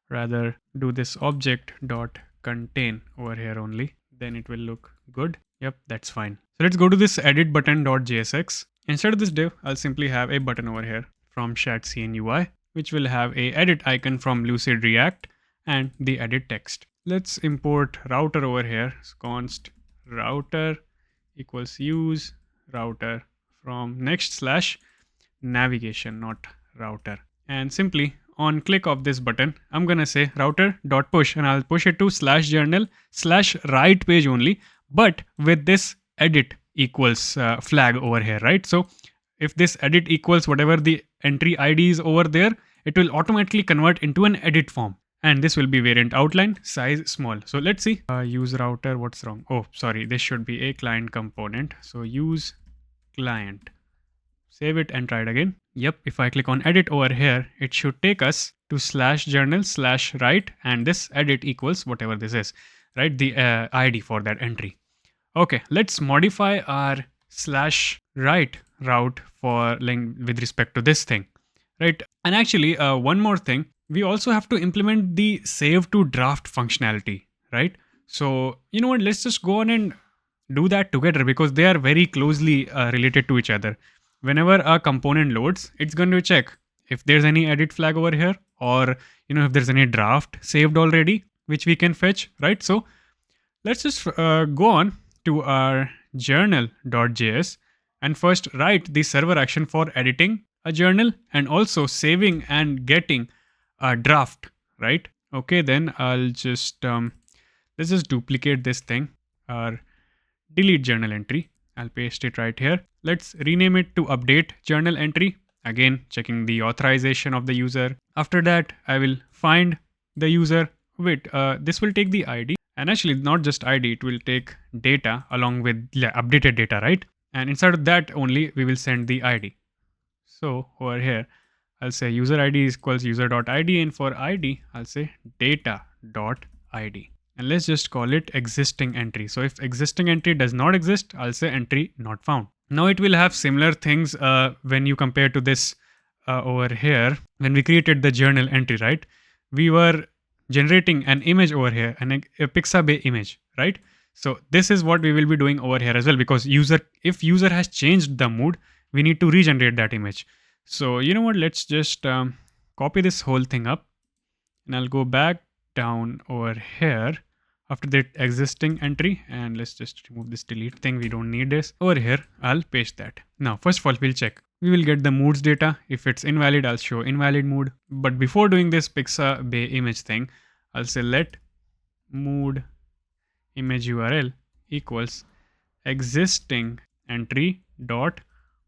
rather do this object.contain over here only. Then it will look good. Yep, that's fine. So let's go to this edit button.jsx. Instead of this div, I'll simply have a button over here from Shadcn UI, which will have a edit icon from Lucid React and the edit text. Let's import router over here. So const router equals use router from next / navigation, not router. And simply on click of this button, I'm going to say router.push and I'll push it to /journal /write page only, but with this edit equals flag over here, right? So if this edit equals whatever the entry ID is over there, it will automatically convert into an edit form. And this will be variant outline, size small. So let's see. Use router, what's wrong? Oh, sorry, this should be a client component. So use client. Save it and try it again. Yep, if I click on edit over here, it should take us to /journal /write and this edit equals whatever this is, right? The ID for that entry. Okay, let's modify our /write route for with respect to this thing, right? And actually, one more thing, we also have to implement the save to draft functionality, right? So you know what, let's just go on and do that together because they are very closely related to each other. Whenever a component loads, it's going to check if there's any edit flag over here, or if there's any draft saved already which we can fetch, right? So let's just go on to our journal.js and first write the server action for editing a journal and also saving and getting a draft, right? Okay, then I'll just let's just duplicate this thing, our delete journal entry. I'll paste it right here. Let's rename it to update journal entry. Again, checking the authorization of the user. After that, I will find the user. Wait, this will take the ID. And actually, not just ID, it will take data along with updated data, right? And inside of that only, we will send the ID. So over here, I'll say user ID is equals user.id, and for ID, I'll say data.id. And let's just call it existing entry. So if existing entry does not exist, I'll say entry not found. Now it will have similar things when you compare to this over here. When we created the journal entry, right? We were generating an image over here, a Pixabay image, right? So this is what we will be doing over here as well, because if user has changed the mood, we need to regenerate that image. So you know what, let's just copy this whole thing up, and I'll go back down over here after that existing entry, and let's just remove this delete thing. We don't need this. Over here, I'll paste that. Now, first of all, we'll check. We will get the moods data. If it's invalid, I'll show invalid mood. But before doing this Pixabay image thing, I'll say let mood image URL equals existing entry dot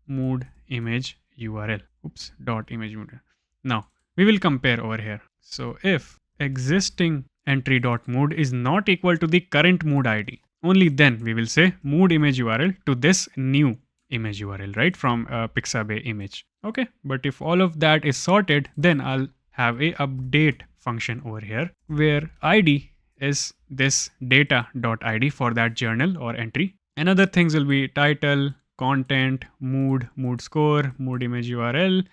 mood image URL. Oops, dot image URL. Now, we will compare over here. So if existing entry dot mood is not equal to the current mood ID, only then we will say mood image URL to this new image URL, right, from Pixabay image. Okay, but if all of that is sorted, then I'll have a update function over here where ID is this data.id for that journal or entry. And other things will be title, content, mood, mood score, mood image URL.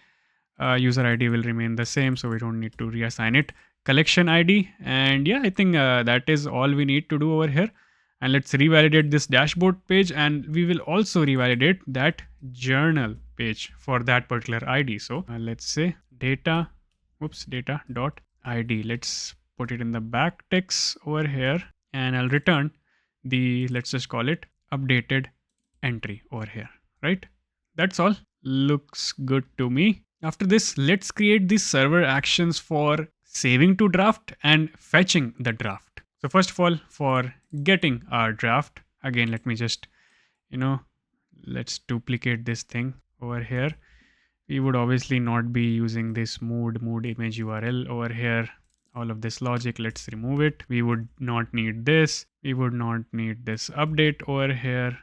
User ID will remain the same, so we don't need to reassign it. Collection ID, and yeah, I think that is all we need to do over here. And let's revalidate this dashboard page, and we will also revalidate that journal page for that particular ID. So let's say data dot ID. Let's put it in the backticks over here, and I'll return the, let's just call it updated entry over here, right? That's all. Looks good to me. After this, let's create the server actions for saving to draft and fetching the draft. So first of all, for getting our draft, again, let me just, let's duplicate this thing over here. We would obviously not be using this mood image URL over here. All of this logic, let's remove it. We would not need this. We would not need this update over here.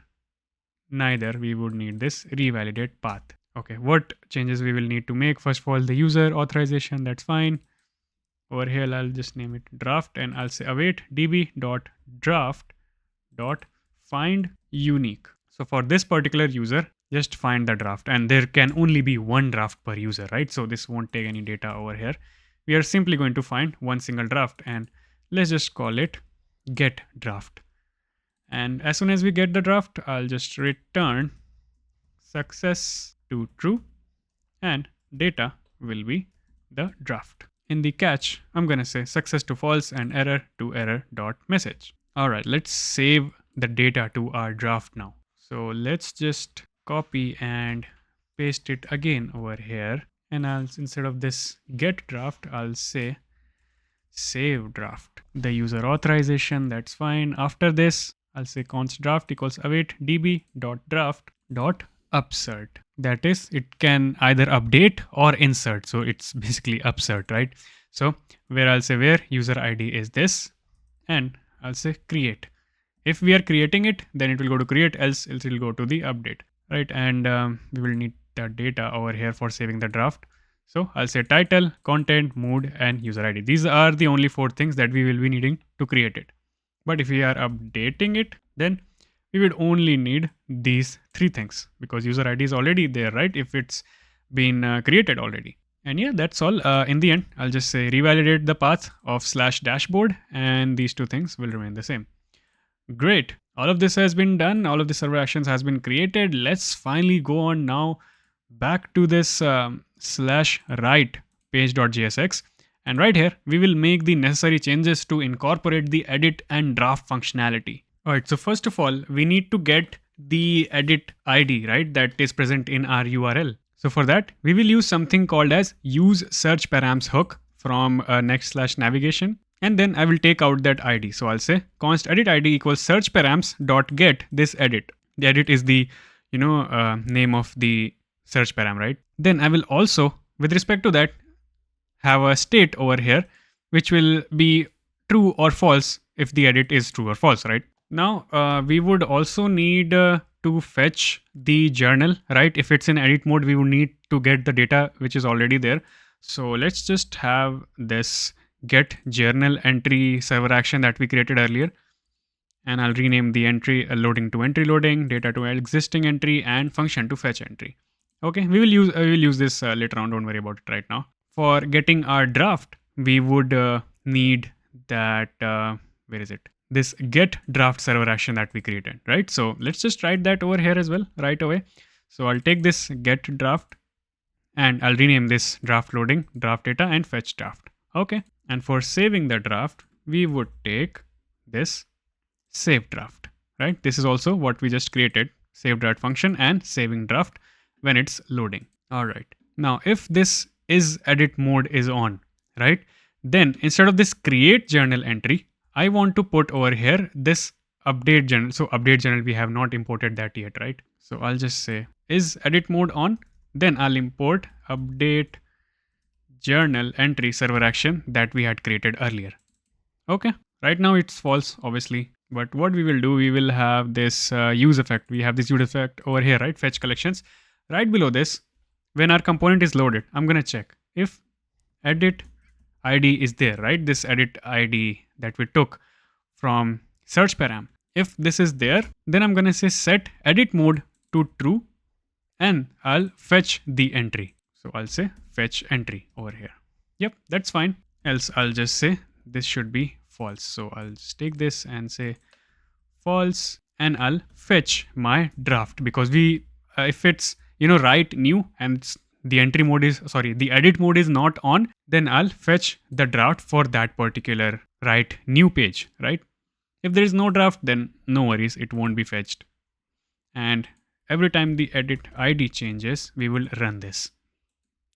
Neither we would need this revalidate path. Okay, what changes we will need to make? First of all, the user authorization, that's fine. Over here, I'll just name it draft, and I'll say await db.draft.find unique. So for this particular user, just find the draft, and there can only be one draft per user, right? So this won't take any data over here. We are simply going to find one single draft, and let's just call it get draft. And as soon as we get the draft, I'll just return success to true, and data will be the draft. In the catch, I'm going to say success to false and error to error dot message. All right, let's save the data to our draft now. So let's just copy and paste it again over here. And instead of this get draft, I'll say save draft. The user authorization, that's fine. After this, I'll say const draft equals await db.draft.upsert. That is, it can either update or insert. So it's basically upsert, right? So where I'll say where user ID is this, and I'll say create. If we are creating it, then it will go to create, else it will go to the update, right? And we will need that data over here for saving the draft. So I'll say title, content, mood, and user ID. These are the only 4 things that we will be needing to create it. But if we are updating it, then we would only need these 3 things because user ID is already there, right? If it's been created already. And yeah, that's all. In the end, I'll just say revalidate the path of /dashboard, and these two things will remain the same. Great. All of this has been done. All of the server actions has been created. Let's finally go on now back to this /write page.jsx. And right here, we will make the necessary changes to incorporate the edit and draft functionality. All right. So first of all, we need to get the edit ID, right? That is present in our URL. So for that, we will use something called as use search params hook from next/navigation. And then I will take out that ID. So I'll say const edit ID equals search params dot get this edit. The edit is the name of the search param, right? Then I will also, with respect to that, have a state over here, which will be true or false if the edit is true or false, right? Now we would also need to fetch the journal, right? If it's in edit mode, we would need to get the data which is already there. So let's just have this get journal entry server action that we created earlier, and I'll rename the entry loading to entry loading, data to existing entry, and function to fetch entry. Okay, we will use this later on. Don't worry about it right now. For getting our draft, we would need that where is it? This get draft server action that we created, right? So let's just write that over here as well right away. So I'll take this get draft and I'll rename this draft loading, draft data, and fetch draft. Okay. And for saving the draft, we would take this save draft, right? This is also what we just created, save draft function and saving draft when it's loading. All right. Now, if this is edit mode is on, right? Then instead of this create journal entry, I want to put over here this update journal. So update journal, we have not imported that yet, right? So I'll just say is edit mode on, then I'll import update journal entry server action that we had created earlier. Okay, right now it's false, obviously. But what we will do, we will have this use effect. We have this use effect over here, right? Fetch collections. Right below this, when our component is loaded, I'm going to check if edit ID is there, right? This edit ID that we took from search param. If this is there, then I'm going to say set edit mode to true and I'll fetch the entry. So I'll say fetch entry over here. Yep, that's fine. Else I'll just say this should be false. So I'll just take this and say false and I'll fetch my draft because we, if it's, write new and the entry mode is, the edit mode is not on, then I'll fetch the draft for that particular write new page, right? If there is no draft, then no worries, it won't be fetched. And every time the edit ID changes, we will run this.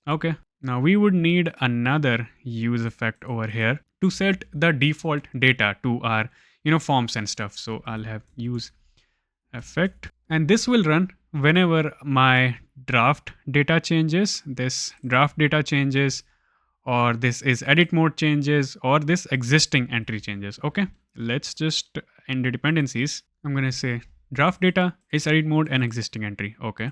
Okay, now we would need another use effect over here to set the default data to our, forms and stuff. So I'll have use effect and this will run whenever my draft data changes, this draft data changes, or this is edit mode changes, or this existing entry changes. Okay, let's just end the dependencies. I'm going to say draft data is edit mode and existing entry. Okay,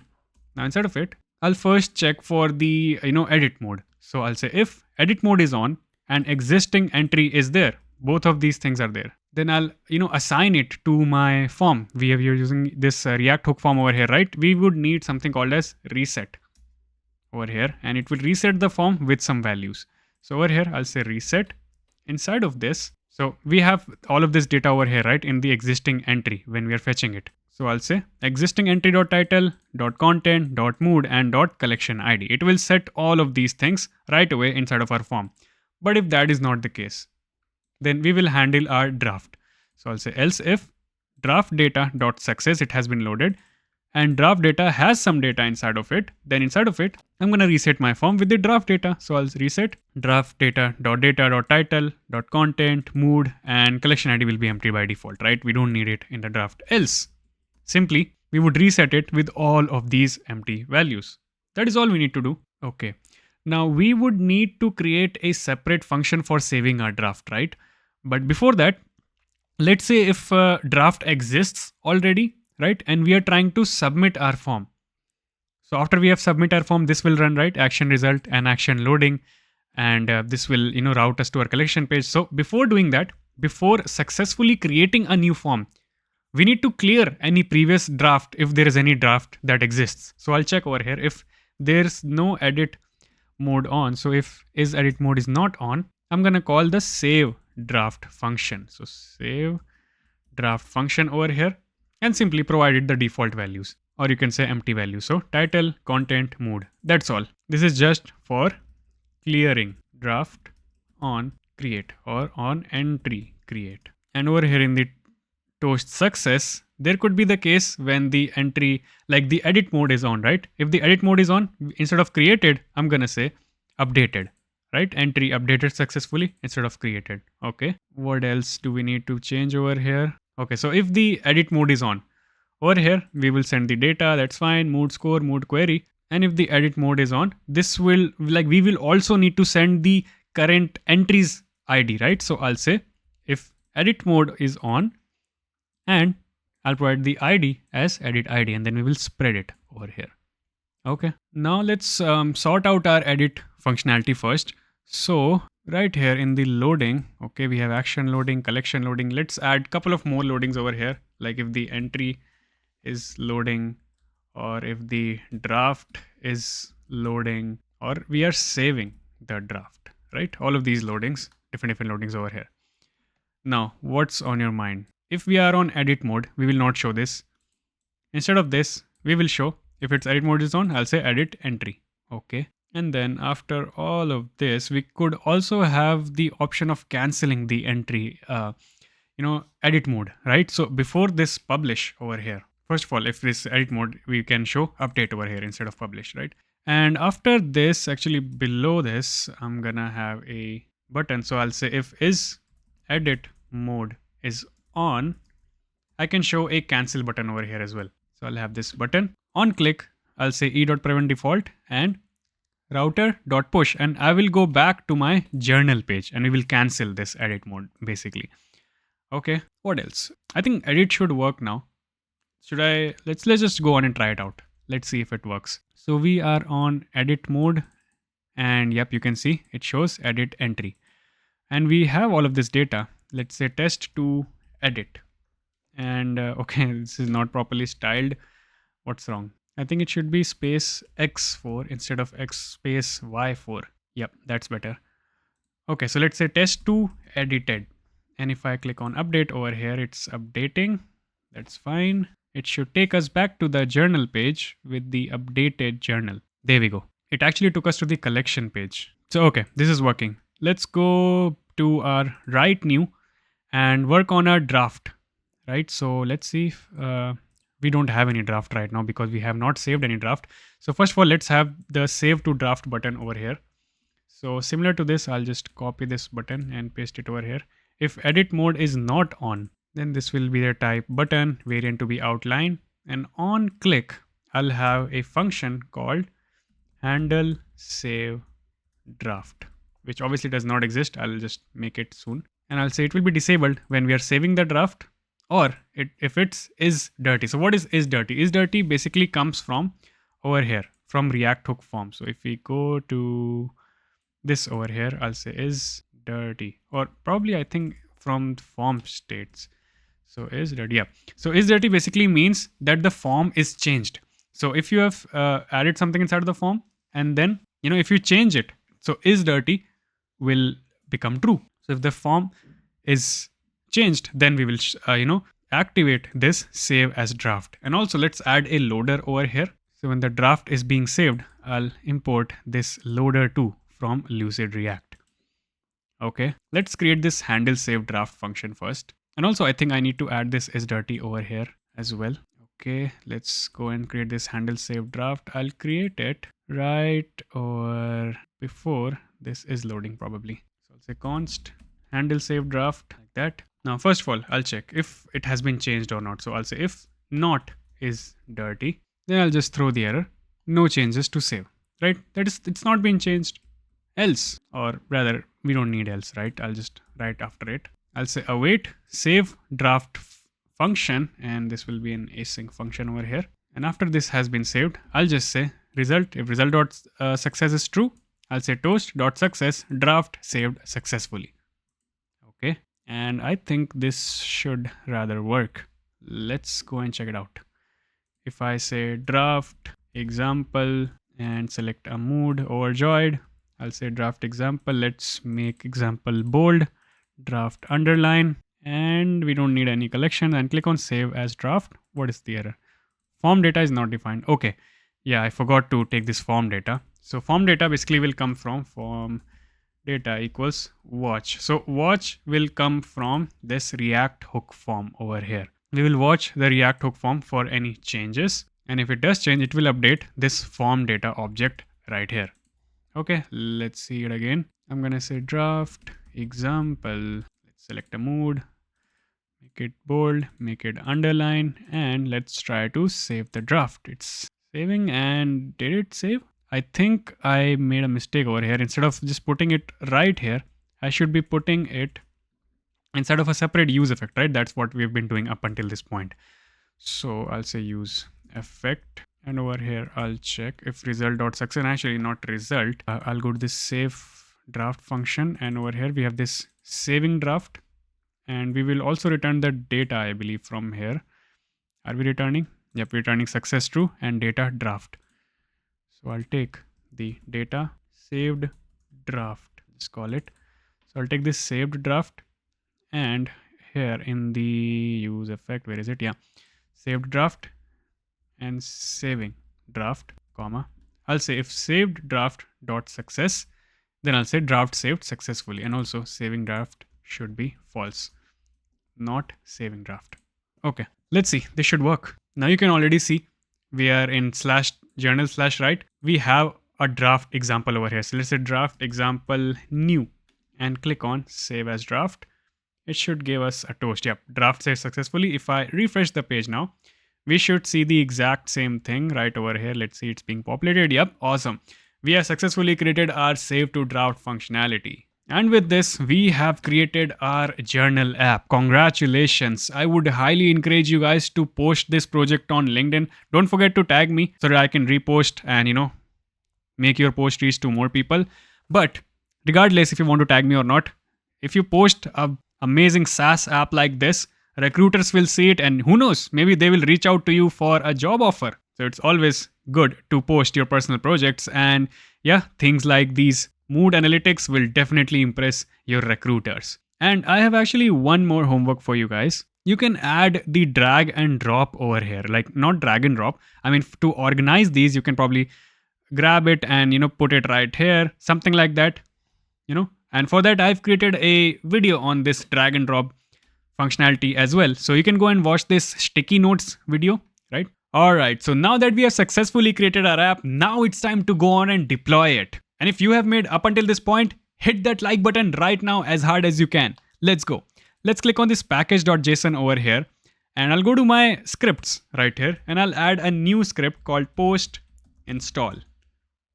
now inside of it, I'll first check for the edit mode. So I'll say if edit mode is on and existing entry is there, both of these things are there, then I'll assign it to my form. We are using this React hook form over here, right? We would need something called as reset over here, and it will reset the form with some values. So over here, I'll say reset. Inside of this, so we have all of this data over here, right, in the existing entry when we are fetching it. So I'll say existing entry.title, .content, .mood, and .collection ID. It will set all of these things right away inside of our form. But if that is not the case, then we will handle our draft. So I'll say else if draft data.success, it has been loaded, and draft data has some data inside of it, then inside of it, I'm going to reset my form with the draft data. So I'll reset draft data.title, .content, mood, and collection ID will be empty by default, right? We don't need it in the draft. Else, simply, we would reset it with all of these empty values. That is all we need to do. Okay. Now we would need to create a separate function for saving our draft, right? But before that, let's say if draft exists already, right? And we are trying to submit our form. So after we have submit our form, this will run, right? Action result and action loading. And this will, route us to our collection page. So before doing that, before successfully creating a new form, we need to clear any previous draft if there is any draft that exists. So I'll check over here if there's no edit mode on. So if is edit mode is not on, I'm gonna call the save draft function. So save draft function over here and simply provide it the default values, or you can say empty value. So title, content, mood. That's all. This is just for clearing draft on create or on entry create. And over here in the toast success, there could be the case when the entry, like the edit mode is on, right? If the edit mode is on, instead of created, I'm gonna say updated, right? Entry updated successfully instead of created. Okay. What else do we need to change over here? Okay, so if the edit mode is on, over here we will send the data, that's fine, mood score, mood query. And if the edit mode is on, this will, like, we will also need to send the current entries ID, right? So I'll say if edit mode is on, and I'll provide the ID as edit ID, and then we will spread it over here. Okay, now let's sort out our edit functionality first. So right here in the loading, okay, we have action loading, collection loading. Let's add a couple of more loadings over here. Like if the entry is loading, or if the draft is loading, or we are saving the draft, right? All of these loadings, different loadings over here. Now, what's on your mind? If we are on edit mode, we will not show this. Instead of this, we will show, if its edit mode is on, I'll say edit entry. Okay. And then after all of this, we could also have the option of canceling the entry, edit mode, right? So before this publish over here, first of all, if this edit mode, we can show update over here instead of publish, right? And after this, actually below this, I'm gonna have a button. So I'll say if is edit mode is on, I can show a cancel button over here as well. So I'll have this button. On click, I'll say e.prevent default and router.push, and I will go back to my journal page and we will cancel this edit mode basically. Okay, what else? I think edit should work now. Should I? Let's just go on and try it out. Let's see if it works. So we are on edit mode, and yep, you can see it shows edit entry. And we have all of this data. Let's say test to edit. And okay, this is not properly styled. What's wrong? I think it should be space X4 instead of X space Y4. Yep, that's better. Okay, so let's say test to edited. And if I click on update over here, it's updating. That's fine. It should take us back to the journal page with the updated journal. There we go. It actually took us to the collection page. So, okay, this is working. Let's go to our write new and work on our draft, right? So let's see if we don't have any draft right now because we have not saved any draft. So first of all, let's have the save to draft button over here. So similar to this, I'll just copy this button and paste it over here. If edit mode is not on, then this will be the type button, variant to be outline, and on click, I'll have a function called handle save draft, which obviously does not exist. I'll just make it soon. And I'll say it will be disabled when we are saving the draft, or if it's is dirty. So what is dirty? Is dirty basically comes from over here, from React hook form. So if we go to this over here, I'll say is dirty, or probably I think from form states. So is dirty, yeah. So is dirty basically means that the form is changed. So if you have added something inside of the form, and then, if you change it, so is dirty will become true. So if the form is changed, then we will, activate this save as draft. And also let's add a loader over here. So when the draft is being saved, I'll import this loader too from Lucid React. Okay, let's create this handle save draft function first. And also I think I need to add this is dirty over here as well. Okay, let's go and create this handle save draft. I'll create it right over before this is loading probably. So I'll say const handle save draft like that. Now, first of all, I'll check if it has been changed or not. So I'll say if not is dirty, then I'll just throw the error, no changes to save, right? That is, it's not been changed. Else, or rather, we don't need else, right? I'll just write after it. I'll say await save draft function, and this will be an async function over here. And after this has been saved, I'll just say result. If result.success is true, I'll say toast.success draft saved successfully. Okay, and I think this should rather work. Let's go and check it out. If I say draft example and select a mood overjoyed. I'll say draft example. Let's make example bold, draft underline, and we don't need any collection, and click on save as draft. What is the error? Form data is not defined. Okay. Yeah, I forgot to take this form data. So form data basically will come from form data equals watch. So watch will come from this React hook form over here. We will watch the React hook form for any changes. And if it does change, it will update this form data object right here. Okay, let's see it again. I'm gonna say draft example. Let's select a mood, make it bold, make it underline, and let's try to save the draft. It's saving, and did it save? I think I made a mistake over here. Instead of just putting it right here, I should be putting it inside of a separate use effect, right? That's what we've been doing up until this point. So I'll say use effect, and over here I'll check if result.success, actually not result. I'll go to this save draft function, and over here we have this saving draft, and we will also return the data, I believe, from here. Are we returning? Yep, returning success true and data draft. So I'll take the data saved draft, let's call it. So I'll take this saved draft, and here in the use effect, where is it? Yeah, saved draft and saving draft, comma. I'll say if saved draft dot success, then I'll say draft saved successfully, and also saving draft should be false, not saving draft. Okay, let's see. This should work. Now you can already see we are in /journal/write. We have a draft example over here. So let's say draft example new, and click on save as draft. It should give us a toast. Yep, draft saved successfully. If I refresh the page now, we should see the exact same thing right over here. Let's see, it's being populated. Yep, awesome. We have successfully created our save to draft functionality. And with this, we have created our journal app. Congratulations. I would highly encourage you guys to post this project on LinkedIn. Don't forget to tag me so that I can repost and, make your post reach to more people. But regardless if you want to tag me or not, if you post an amazing SaaS app like this, recruiters will see it, and who knows, maybe they will reach out to you for a job offer. So it's always good to post your personal projects, and yeah, things like these mood analytics will definitely impress your recruiters. And I have actually one more homework for you guys. You can add the drag and drop over here, like not drag and drop. I mean, to organize these, you can probably grab it and put it right here, something like that. And for that, I've created a video on this drag and drop functionality as well. So you can go and watch this sticky notes video, right? All right. So now that we have successfully created our app, now it's time to go on and deploy it. And if you have made up until this point, hit that like button right now as hard as you can. Let's go. Let's click on this package.json over here, and I'll go to my scripts right here, and I'll add a new script called post install.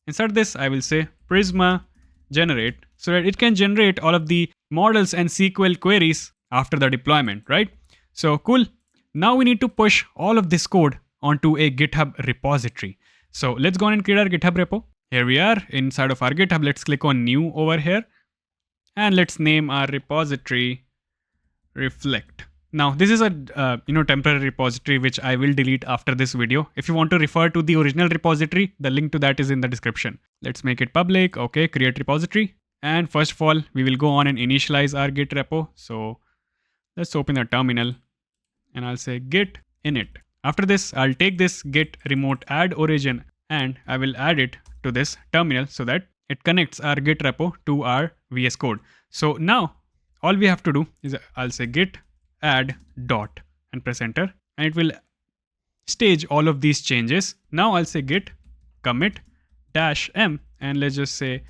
Inside this, I will say Prisma generate, so that it can generate all of the models and SQL queries after the deployment, right? So cool. Now we need to push all of this code onto a GitHub repository. So let's go on and create our GitHub repo. Here we are inside of our GitHub. Let's click on new over here, and let's name our repository reflect. Now this is a temporary repository which I will delete after this video. If you want to refer to the original repository, the link to that is in the description. Let's make it public. Okay, create repository. And first of all, we will go on and initialize our Git repo. So let's open the terminal, and I'll say git init. After this, I'll take this git remote add origin, and I will add it to this terminal so that it connects our Git repo to our VS Code. So now all we have to do is I'll say git add dot and press enter, and it will stage all of these changes. Now I'll say git commit -m, and let's just say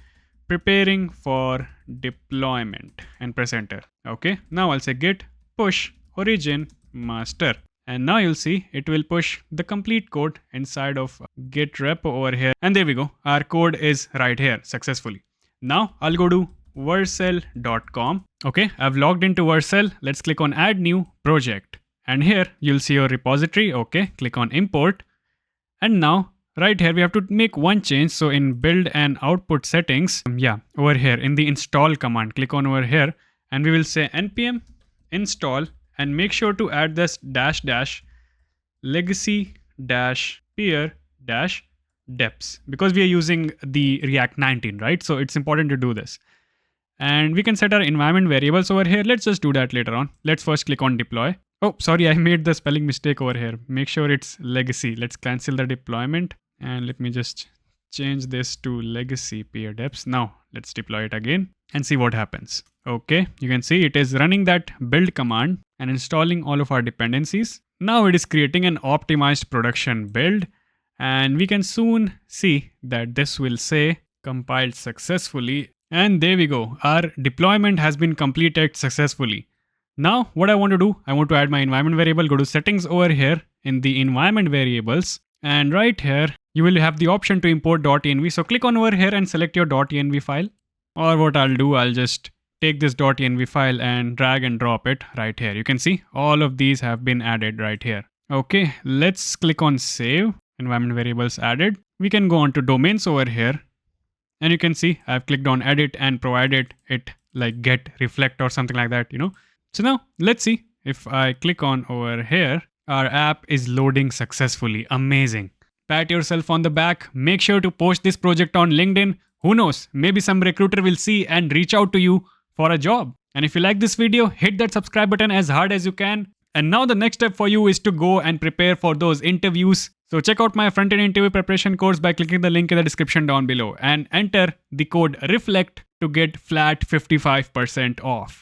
preparing for deployment and press enter. Okay, now I'll say git push origin master, and now you'll see it will push the complete code inside of git repo over here, and there we go. Our code is right here successfully. Now I'll go to vercel.com. Okay, I've logged into Vercel. Let's click on add new project, and here you'll see your repository. Okay, click on import, and now right here we have to make one change. So in build and output settings, over here in the install command, click on over here, and we will say npm install, and make sure to add this -- legacy -peer deps because we are using the React 19, right? So it's important to do this. And we can set our environment variables over here. Let's just do that later on. Let's first click on deploy. Oh, sorry, I made the spelling mistake over here. Make sure it's legacy. Let's cancel the deployment. And let me just change this to legacy peer deps. Now let's deploy it again and see what happens. Okay, you can see it is running that build command and installing all of our dependencies. Now it is creating an optimized production build. And we can soon see that this will say compiled successfully. And there we go. Our deployment has been completed successfully. Now what I want to do, I want to add my environment variable. Go to settings over here in the environment variables. And right here, you will have the option to import .env. So click on over here and select your .env file. Or what I'll do, I'll just take this .env file and drag and drop it right here. You can see all of these have been added right here. Okay, let's click on save. Environment variables added. We can go on to domains over here. And you can see I've clicked on edit and provided it like get reflect or something like that, So now let's see if I click on over here, our app is loading successfully. Amazing. Pat yourself on the back. Make sure to post this project on LinkedIn. Who knows, maybe some recruiter will see and reach out to you for a job. And if you like this video, hit that subscribe button as hard as you can. And now the next step for you is to go and prepare for those interviews. So check out my front-end interview preparation course by clicking the link in the description down below and enter the code REFLECT to get flat 55% off.